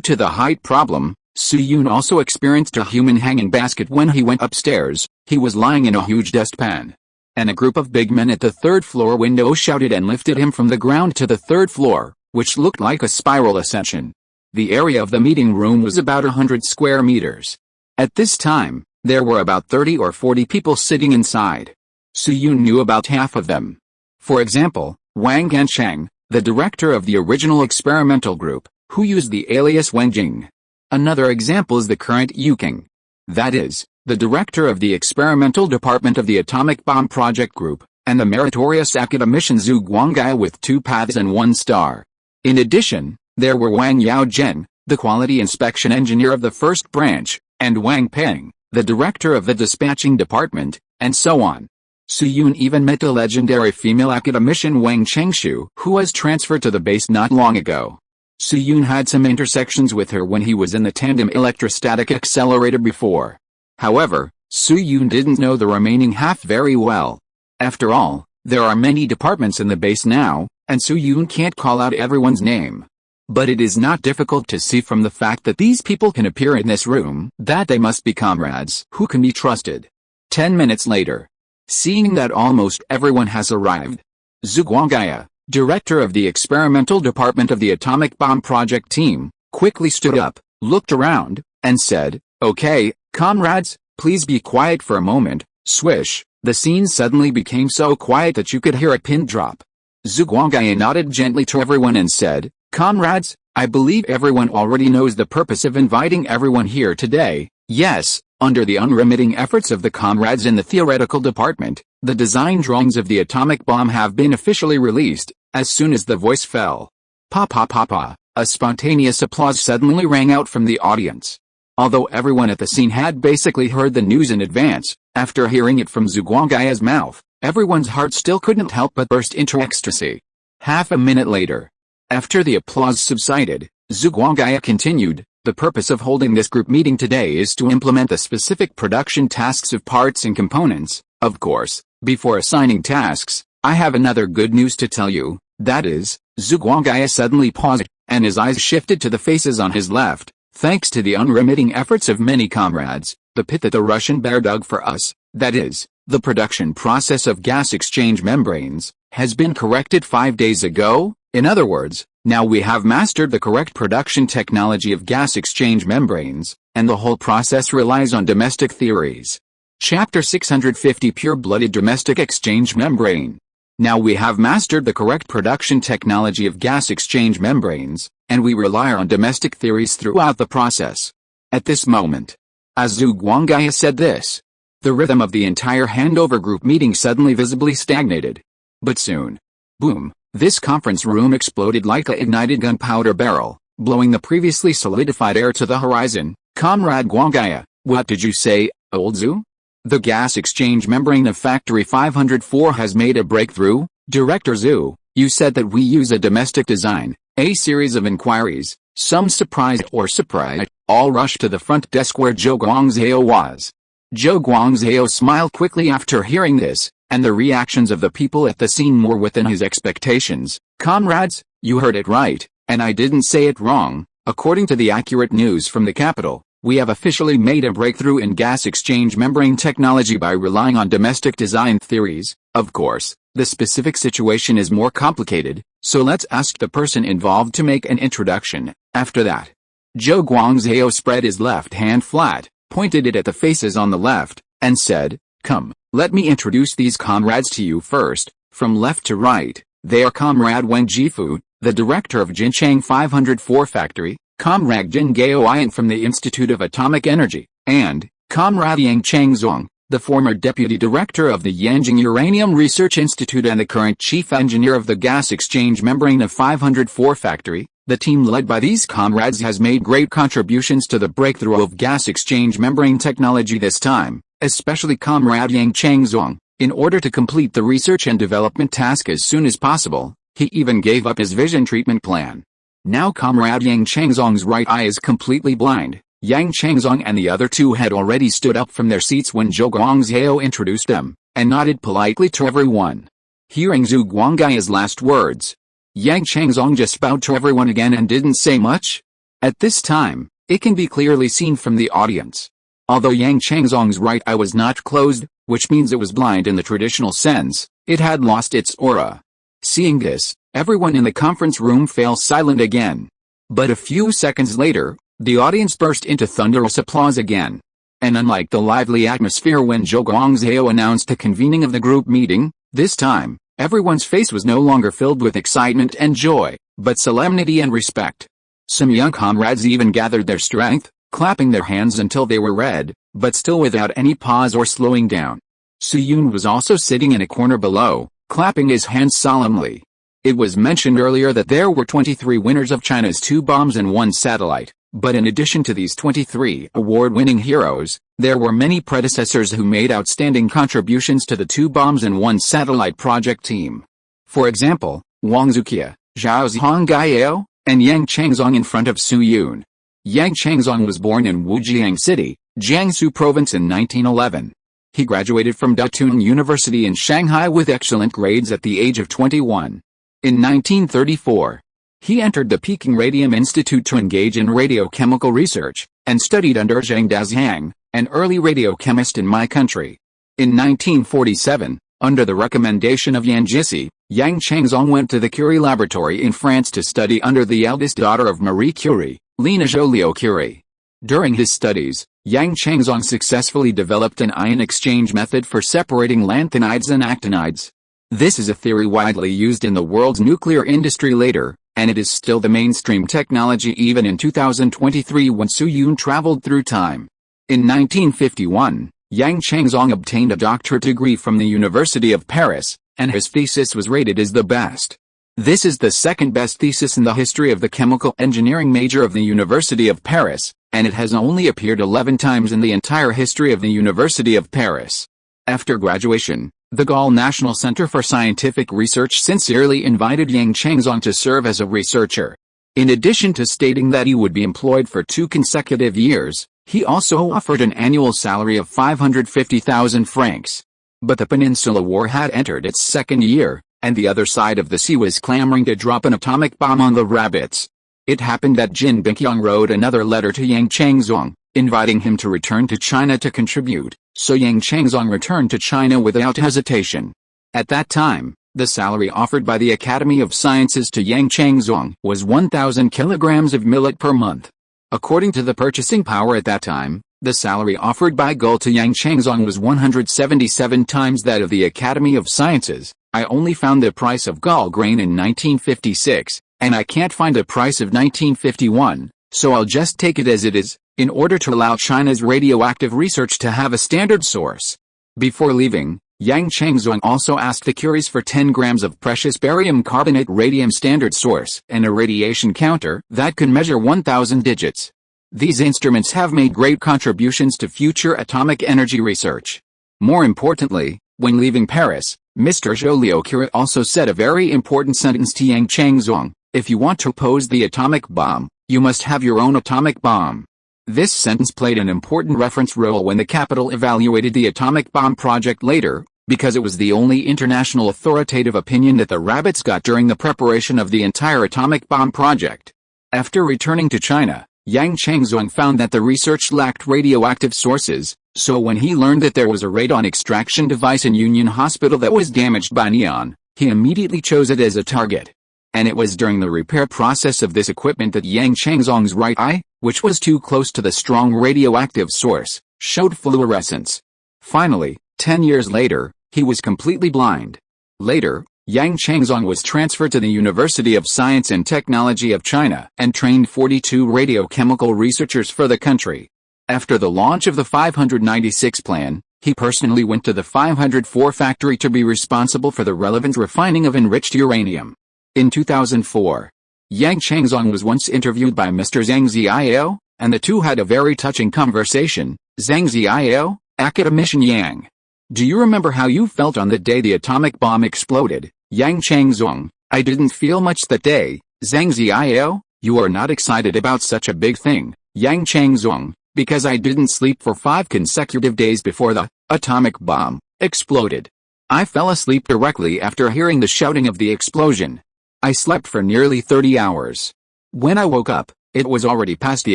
to the height problem, Soo-yoon also experienced a human hanging basket when he went upstairs. He was lying in a huge dustpan, and a group of big men at the 3rd floor window shouted and lifted him from the ground to the 3rd floor, which looked like a spiral ascension. The area of the meeting room was about 100 square meters. At this time, there were about 30 or 40 people sitting inside. Soo-yoon knew about half of them. For example, Wang Gansheng, the director of the original experimental group, who used the alias Wenjing. Another example is the current Yuking. That is, the director of the experimental department of the atomic bomb project group, and the meritorious academician Zhu Guanggai with 2 paths and 1 star. In addition, there were Wang Yaozhen, the quality inspection engineer of the first branch, and Wang Peng, the director of the dispatching department, and so on. Soo-yoon even met the legendary female academician Wang Chengshu, who was transferred to the base not long ago. Soo-yoon had some intersections with her when he was in the tandem electrostatic accelerator before. However, Soo-yoon didn't know the remaining half very well. After all, there are many departments in the base now, and Soo-yoon can't call out everyone's name. But it is not difficult to see from the fact that these people can appear in this room that they must be comrades who can be trusted. 10 minutes later, seeing that almost everyone has arrived, Zhu Guanggai, director of the experimental department of the atomic bomb project team, quickly stood up, looked around, and said, "Okay, comrades, please be quiet for a moment." Swish, the scene suddenly became so quiet that you could hear a pin drop. Zhu Guanggai nodded gently to everyone and said, "Comrades, I believe everyone already knows the purpose of inviting everyone here today. Yes, under the unremitting efforts of the comrades in the theoretical department, the design drawings of the atomic bomb have been officially released." As soon as the voice fell, "Pa pa pa pa," a spontaneous applause suddenly rang out from the audience. Although everyone at the scene had basically heard the news in advance, after hearing it from Zhu Guanggai's mouth, everyone's heart still couldn't help but burst into ecstasy. Half a minute later, after the applause subsided, Zhu Guanggai continued, "The purpose of holding this group meeting today is to implement the specific production tasks of parts and components. Of course, before assigning tasks, I have another good news to tell you, that is," Zhu Guanggai suddenly paused, and his eyes shifted to the faces on his left. "Thanks to the unremitting efforts of many comrades, the pit that the Russian bear dug for us, that is, the production process of gas exchange membranes, has been corrected 5 days ago. In other words, now we have mastered the correct production technology of gas exchange membranes, and the whole process relies on domestic theories." Chapter 650 Pure-blooded domestic exchange membrane. Now we have mastered the correct production technology of gas exchange membranes, and we rely on domestic theories throughout the process. At this moment, as Zhu Guanggai said this, the rhythm of the entire handover group meeting suddenly visibly stagnated. But soon, boom, this conference room exploded like a ignited gunpowder barrel, blowing the previously solidified air to the horizon. "Comrade Guanggai, What did you say, old Zhu? The gas exchange membrane of Factory 504 has made a breakthrough? Director Zhu, you said that we use a domestic design. A series of inquiries, some surprised or surprised, all rushed to the front desk where Zhou Guangzhou was. Zhou Guangzhou smiled quickly after hearing this, and the reactions of the people at the scene were within his expectations. Comrades, you heard it right, and I didn't say it wrong. According to the accurate news from the capital, we have officially made a breakthrough in gas exchange membrane technology by relying on domestic design theories. Of course, the specific situation is more complicated, so let's ask the person involved to make an introduction. After that, Zhou Guangzhou spread his left hand flat, pointed it at the faces on the left, and said, "Come, let me introduce these comrades to you first." From left to right, they are Comrade Wang Jifu, the director of Jincheng 504 factory, Comrade Jin Gaoyan from the Institute of Atomic Energy, and Comrade Yang Changzong, the former deputy director of the Yanjing Uranium Research Institute and the current chief engineer of the gas exchange membrane of 504 factory. The team led by these comrades has made great contributions to the breakthrough of gas exchange membrane technology this time, especially Comrade Yang Changzong. In order to complete the research and development task as soon as possible, he even gave up his vision treatment plan. Now Comrade Yang Changzong's right eye is completely blind. Yang Changzong and the other two had already stood up from their seats when Zhou Guangzhou introduced them, and nodded politely to everyone. Hearing Zhu Guangai's last words, Yang Changzong just bowed to everyone again and didn't say much. At this time, it can be clearly seen from the audience. Although Yang Changzong's right eye was not closed, which means it was blind in the traditional sense, it had lost its aura. Seeing this, everyone in the conference room fell silent again. But a few seconds later, the audience burst into thunderous applause again. And unlike the lively atmosphere when Zhou Guangzhou announced the convening of the group meeting, this time, everyone's face was no longer filled with excitement and joy, but solemnity and respect. Some young comrades even gathered their strength, clapping their hands until they were red, but still without any pause or slowing down. Su Yun was also sitting in a corner below, clapping his hands solemnly. It was mentioned earlier that there were 23 winners of China's 2 bombs and 1 satellite, but in addition to these 23 award-winning heroes, there were many predecessors who made outstanding contributions to the 2 bombs and 1 satellite project team. For example, Wang Zuqiu, Zhao Zhongjing, and Yang Changzong in front of Su Yun. Yang Changzong was born in Wujiang City, Jiangsu Province in 1911. He graduated from Datun University in Shanghai with excellent grades at the age of 21. In 1934, he entered the Peking Radium Institute to engage in radiochemical research, and studied under Zhang Zhongjing, an early radiochemist in my country. In 1947, under the recommendation of Yan Jisi, Yang Changzong went to the Curie Laboratory in France to study under the eldest daughter of Marie Curie, Lena Joliot-Curie. During his studies, Yang Changzong successfully developed an ion exchange method for separating lanthanides and actinides. This is a theory widely used in the world's nuclear industry later, and it is still the mainstream technology even in 2023 when Su Yun traveled through time. In 1951, Yang Changzong obtained a doctorate degree from the University of Paris, and his thesis was rated as the best. This is the second best thesis in the history of the chemical engineering major of the University of Paris, and it has only appeared 11 times in the entire history of the University of Paris. After graduation, the Gaulle National Center for Scientific Research sincerely invited Yang Changzong to serve as a researcher. In addition to stating that he would be employed for 2 consecutive years, he also offered an annual salary of 550,000 francs. But the Peninsula War had entered its second year, and the other side of the sea was clamoring to drop an atomic bomb on the rabbits. It happened that Jin Bingqiang wrote another letter to Yang Changzong, inviting him to return to China to contribute, so Yang Changzong returned to China without hesitation. At that time, the salary offered by the Academy of Sciences to Yang Changzong was 1,000 kilograms of millet per month. According to the purchasing power at that time, the salary offered by Gaulle to Yang Changzong was 177 times that of the Academy of Sciences. I only found the price of Gaulle grain in 1956, and I can't find the price of 1951, so I'll just take it as it is, in order to allow China's radioactive research to have a standard source. Before leaving, Yang Changzong also asked the Curies for 10 grams of precious barium carbonate radium standard source and a radiation counter that could measure 1,000 digits. These instruments have made great contributions to future atomic energy research. More importantly, when leaving Paris, Mr. Joliot-Curie also said a very important sentence to Yang Changzong: "If you want to pose the atomic bomb, you must have your own atomic bomb." This sentence played an important reference role when the capital evaluated the atomic bomb project later, because it was the only international authoritative opinion that the rabbits got during the preparation of the entire atomic bomb project. After returning to China, Yang Changzong found that the research lacked radioactive sources, so when he learned that there was a radon extraction device in Union Hospital that was damaged by neon, he immediately chose it as a target. And it was during the repair process of this equipment that Yang Changzong's right eye, which was too close to the strong radioactive source, showed fluorescence. Finally, 10 years later, he was completely blind. Later, Yang Changzong was transferred to the University of Science and Technology of China and trained 42 radiochemical researchers for the country. After the launch of the 596 plan, he personally went to the 504 factory to be responsible for the relevant refining of enriched uranium. In 2004, Yang Changzong was once interviewed by Mr. Zhang Zhongjing, and the two had a very touching conversation. Zhang Zhongjing, academician Yang: "Do you remember how you felt on the day the atomic bomb exploded?" Yang Changzong: "I didn't feel much that day." Zhang Zhongjing: "You are not excited about such a big thing." Yang Changzong: "Because I didn't sleep for 5 consecutive days before the atomic bomb exploded. I fell asleep directly after hearing the shouting of the explosion. I slept for nearly 30 hours. When I woke up, it was already past the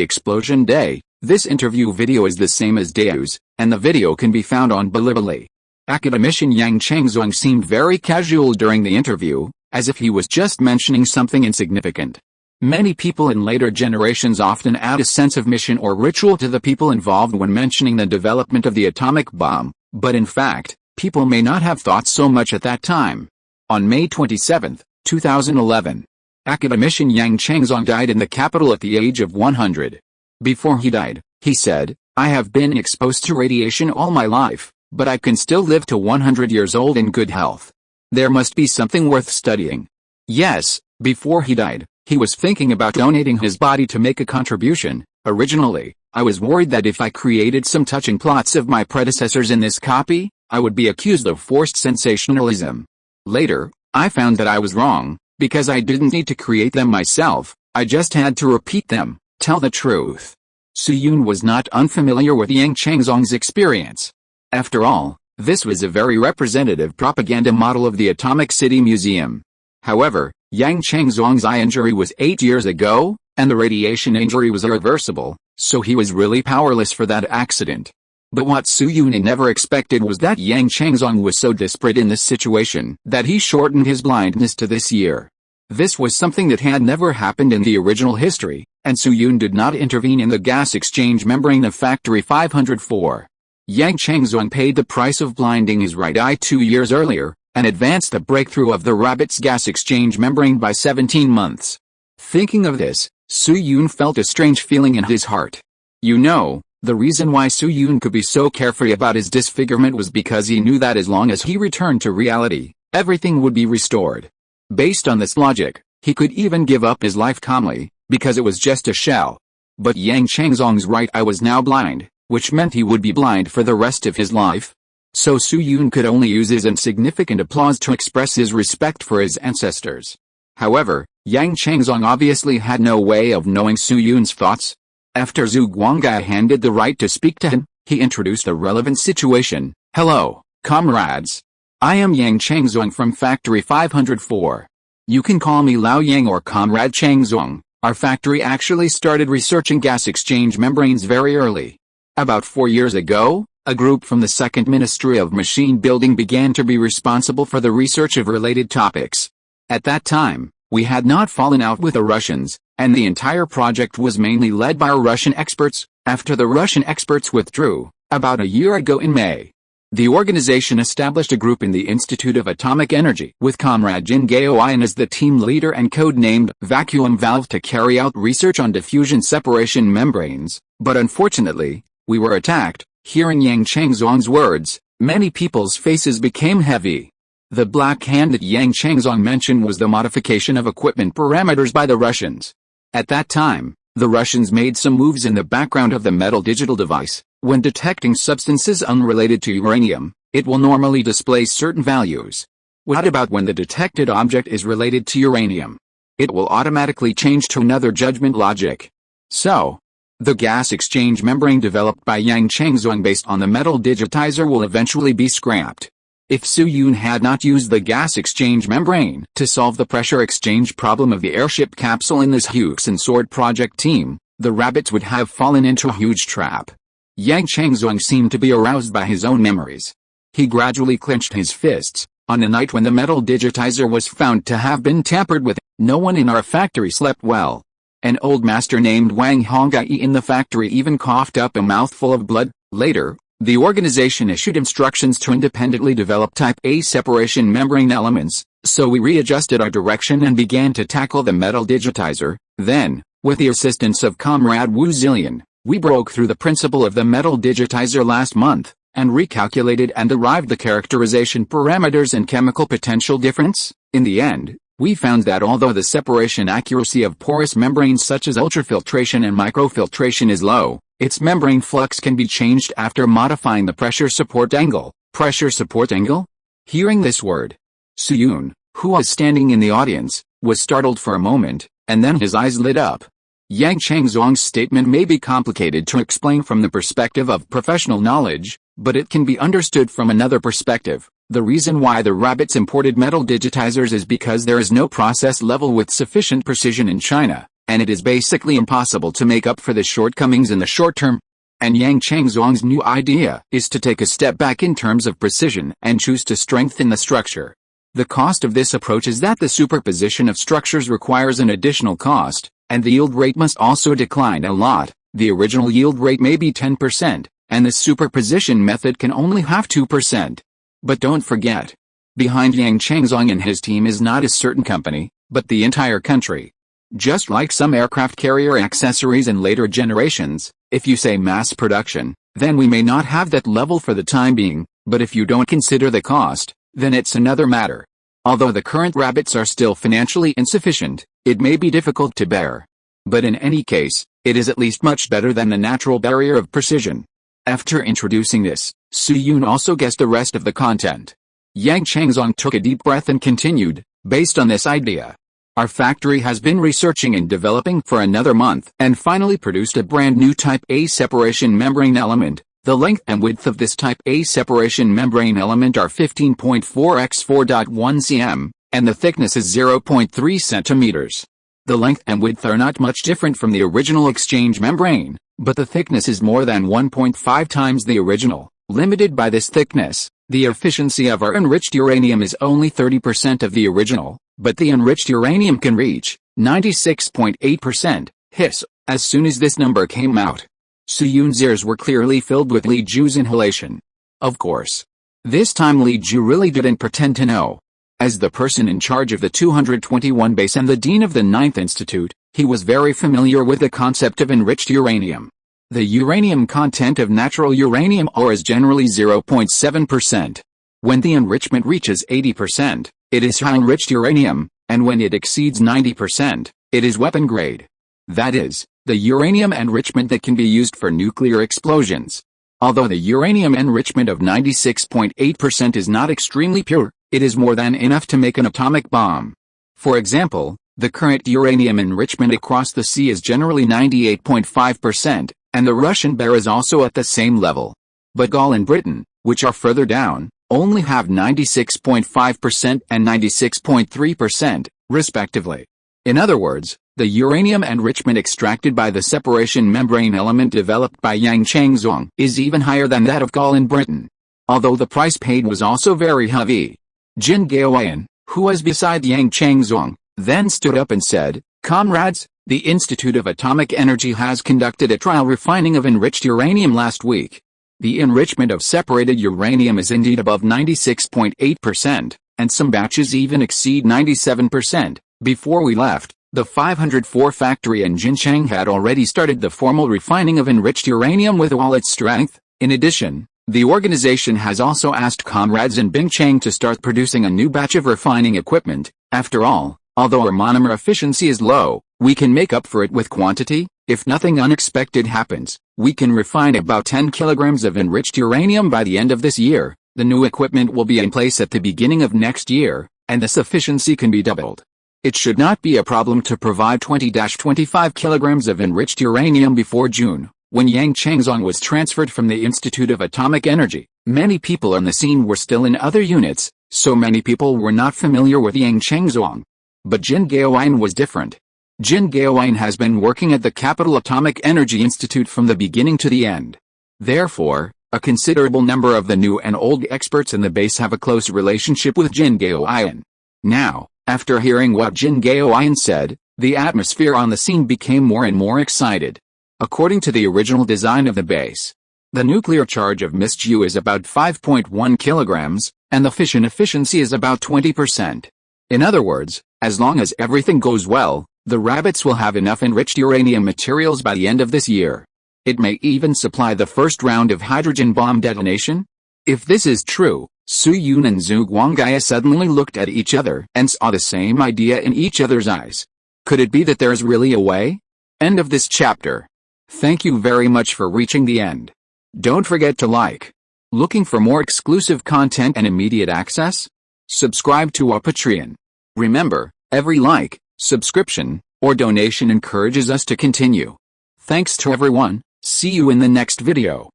explosion day." This interview video is the same as Dayu's, and the video can be found on Bilibili. Academician Yang Changzong seemed very casual during the interview, as if he was just mentioning something insignificant. Many people in later generations often add a sense of mission or ritual to the people involved when mentioning the development of the atomic bomb, but in fact, people may not have thought so much at that time. On May 27, 2011, academician Yang Changzong died in the capital at the age of 100. Before he died, he said, "I have been exposed to radiation all my life, but I can still live to 100 years old in good health. There must be something worth studying." Yes, before he died, he was thinking about donating his body to make a contribution. "Originally, I was worried that if I created some touching plots of my predecessors in this copy, I would be accused of forced sensationalism. Later, I found that I was wrong, because I didn't need to create them myself, I just had to repeat them, tell the truth." Su Yun was not unfamiliar with Yang Changzong's experience. After all, this was a very representative propaganda model of the Atomic City Museum. However, Yang Changzong's eye injury was 8 years ago, and the radiation injury was irreversible, so he was really powerless for that accident. But what Su Yun never expected was that Yang Changzong was so desperate in this situation that he shortened his blindness to this year. This was something that had never happened in the original history, and Su Yun did not intervene in the gas exchange membrane of Factory 504. Yang Changzong paid the price of blinding his right eye 2 years earlier, and advanced the breakthrough of the rabbit's gas exchange membrane by 17 months. Thinking of this, Su Yun felt a strange feeling in his heart. You know, the reason why Su Yun could be so carefree about his disfigurement was because he knew that as long as he returned to reality, everything would be restored. Based on this logic, he could even give up his life calmly, because it was just a shell. But Yang Changzong's right eye was now blind, which meant he would be blind for the rest of his life. So Su Yun could only use his insignificant applause to express his respect for his ancestors. However, Yang Changzong obviously had no way of knowing Su Yun's thoughts. After Zhu Guanggai handed the right to speak to him, he introduced the relevant situation. "Hello, comrades. I am Yang Changzong from Factory 504. You can call me Lao Yang or Comrade Changzong. Our factory actually started researching gas exchange membranes very early. About 4 years ago, a group from the Second Ministry of Machine Building began to be responsible for the research of related topics. At that time, we had not fallen out with the Russians, and the entire project was mainly led by our Russian experts. After the Russian experts withdrew, about a year ago in May, the organization established a group in the Institute of Atomic Energy with Comrade Jin Gaoyan as the team leader and code-named Vacuum Valve to carry out research on diffusion separation membranes, but unfortunately, we were attacked." Hearing Yang Changzong's words, many people's faces became heavy. The black hand that Yang Changzong mentioned was the modification of equipment parameters by the Russians. At that time, The Russians made some moves in the background of the metal digital device. When detecting substances unrelated to uranium, it will normally display certain values. What about when the detected object is related to uranium? It will automatically change to another judgment logic. So, the gas exchange membrane developed by Yang Changzong based on the metal digitizer will eventually be scrapped. If Su Yun had not used the gas exchange membrane to solve the pressure exchange problem of the airship capsule in this Hughes and Sword project team, the rabbits would have fallen into a huge trap. Yang Changzong seemed to be aroused by his own memories. He gradually clenched his fists. On the night when the metal digitizer was found to have been tampered with, no one in our factory slept well. An old master named Wang Honggai in the factory even coughed up a mouthful of blood. Later, the organization issued instructions to independently develop Type A separation membrane elements, so we readjusted our direction and began to tackle the metal digitizer. Then, with the assistance of Comrade Wu Zillion, we broke through the principle of the metal digitizer last month, and recalculated and derived the characterization parameters and chemical potential difference. In the end, we found that although the separation accuracy of porous membranes such as ultrafiltration and microfiltration is low, its membrane flux can be changed after modifying the pressure support angle. Pressure support angle? Hearing this word, Su Yun, who was standing in the audience, was startled for a moment, and then his eyes lit up. Yang Changzong's statement may be complicated to explain from the perspective of professional knowledge, but it can be understood from another perspective. The reason why the rabbits imported metal digitizers is because there is no process level with sufficient precision in China, and it is basically impossible to make up for the shortcomings in the short term. And Yang Changzong's new idea is to take a step back in terms of precision and choose to strengthen the structure. The cost of this approach is that the superposition of structures requires an additional cost, and the yield rate must also decline a lot. The original yield rate may be 10%, and the superposition method can only have 2%. But don't forget, behind Yang Changzong and his team is not a certain company, but the entire country. Just like some aircraft carrier accessories in later generations, if you say mass production, then we may not have that level for the time being, but if you don't consider the cost, then it's another matter. Although the current rabbits are still financially insufficient, it may be difficult to bear. But in any case, it is at least much better than the natural barrier of precision. After introducing this, Su Yun also guessed the rest of the content. Yang Changzong took a deep breath and continued, based on this idea. Our factory has been researching and developing for another month and finally produced a brand new Type A separation membrane element. The length and width of this Type A separation membrane element are 15.4 x 4.1 cm, and the thickness is 0.3 centimeters. The length and width are not much different from the original exchange membrane, but the thickness is more than 1.5 times the original. Limited by this thickness, the efficiency of our enriched uranium is only 30% of the original, but the enriched uranium can reach 96.8%. Hiss, as soon as this number came out, Su Yun's ears were clearly filled with Li Ju's inhalation. Of course. This time Li Ju really didn't pretend to know. As the person in charge of the 221 base and the dean of the 9th Institute, he was very familiar with the concept of enriched uranium. The uranium content of natural uranium ore is generally 0.7%. When the enrichment reaches 80%, it is high enriched uranium, and when it exceeds 90%, it is weapon grade. That is, the uranium enrichment that can be used for nuclear explosions. Although the uranium enrichment of 96.8% is not extremely pure, it is more than enough to make an atomic bomb. For example, the current uranium enrichment across the sea is generally 98.5%, and the Russian bear is also at the same level. But Gaul and Britain, which are further down, only have 96.5% and 96.3%, respectively. In other words, the uranium enrichment extracted by the separation membrane element developed by Yang Changzong is even higher than that of Gaul and Britain. Although the price paid was also very heavy. Jin Gaoyan, who was beside Yang Changzong, then stood up and said, "Comrades, the Institute of Atomic Energy has conducted a trial refining of enriched uranium last week. The enrichment of separated uranium is indeed above 96.8%, and some batches even exceed 97%. Before we left, the 504 factory in Jincheng had already started the formal refining of enriched uranium with all its strength. In addition, the organization has also asked comrades in Bingcheng to start producing a new batch of refining equipment. After all, although our monomer efficiency is low, We can make up for it with quantity. If nothing unexpected happens, we can refine about 10 kilograms of enriched uranium by the end of this year. The new equipment will be in place at the beginning of next year, and the sufficiency can be doubled. It should not be a problem to provide 20-25 kilograms of enriched uranium before June. When Yang Chengzong was transferred from the Institute of Atomic Energy, many people on the scene were still in other units, so many people were not familiar with Yang Chengzong. But Jin Gaoyin was different. Jin Gaoyin has been working at the Capital Atomic Energy Institute from the beginning to the end. Therefore, a considerable number of the new and old experts in the base have a close relationship with Jin Gaoyin. Now, after hearing what Jin Gaoyin said, the atmosphere on the scene became more and more excited. According to the original design of the base, the nuclear charge of MISTU is about 5.1 kilograms, and the fission efficiency is about 20%. In other words, as long as everything goes well, the rabbits will have enough enriched uranium materials by the end of this year. It may even supply the first round of hydrogen bomb detonation. If this is true, Su Yun and Zhu Guangaya suddenly looked at each other and saw the same idea in each other's eyes. Could it be that there's really a way? End of this chapter. Thank you very much for reaching the end. Don't forget to like. Looking for more exclusive content and immediate access? Subscribe to our Patreon. Remember, every like, subscription, or donation encourages us to continue. Thanks to everyone. See you in the next video.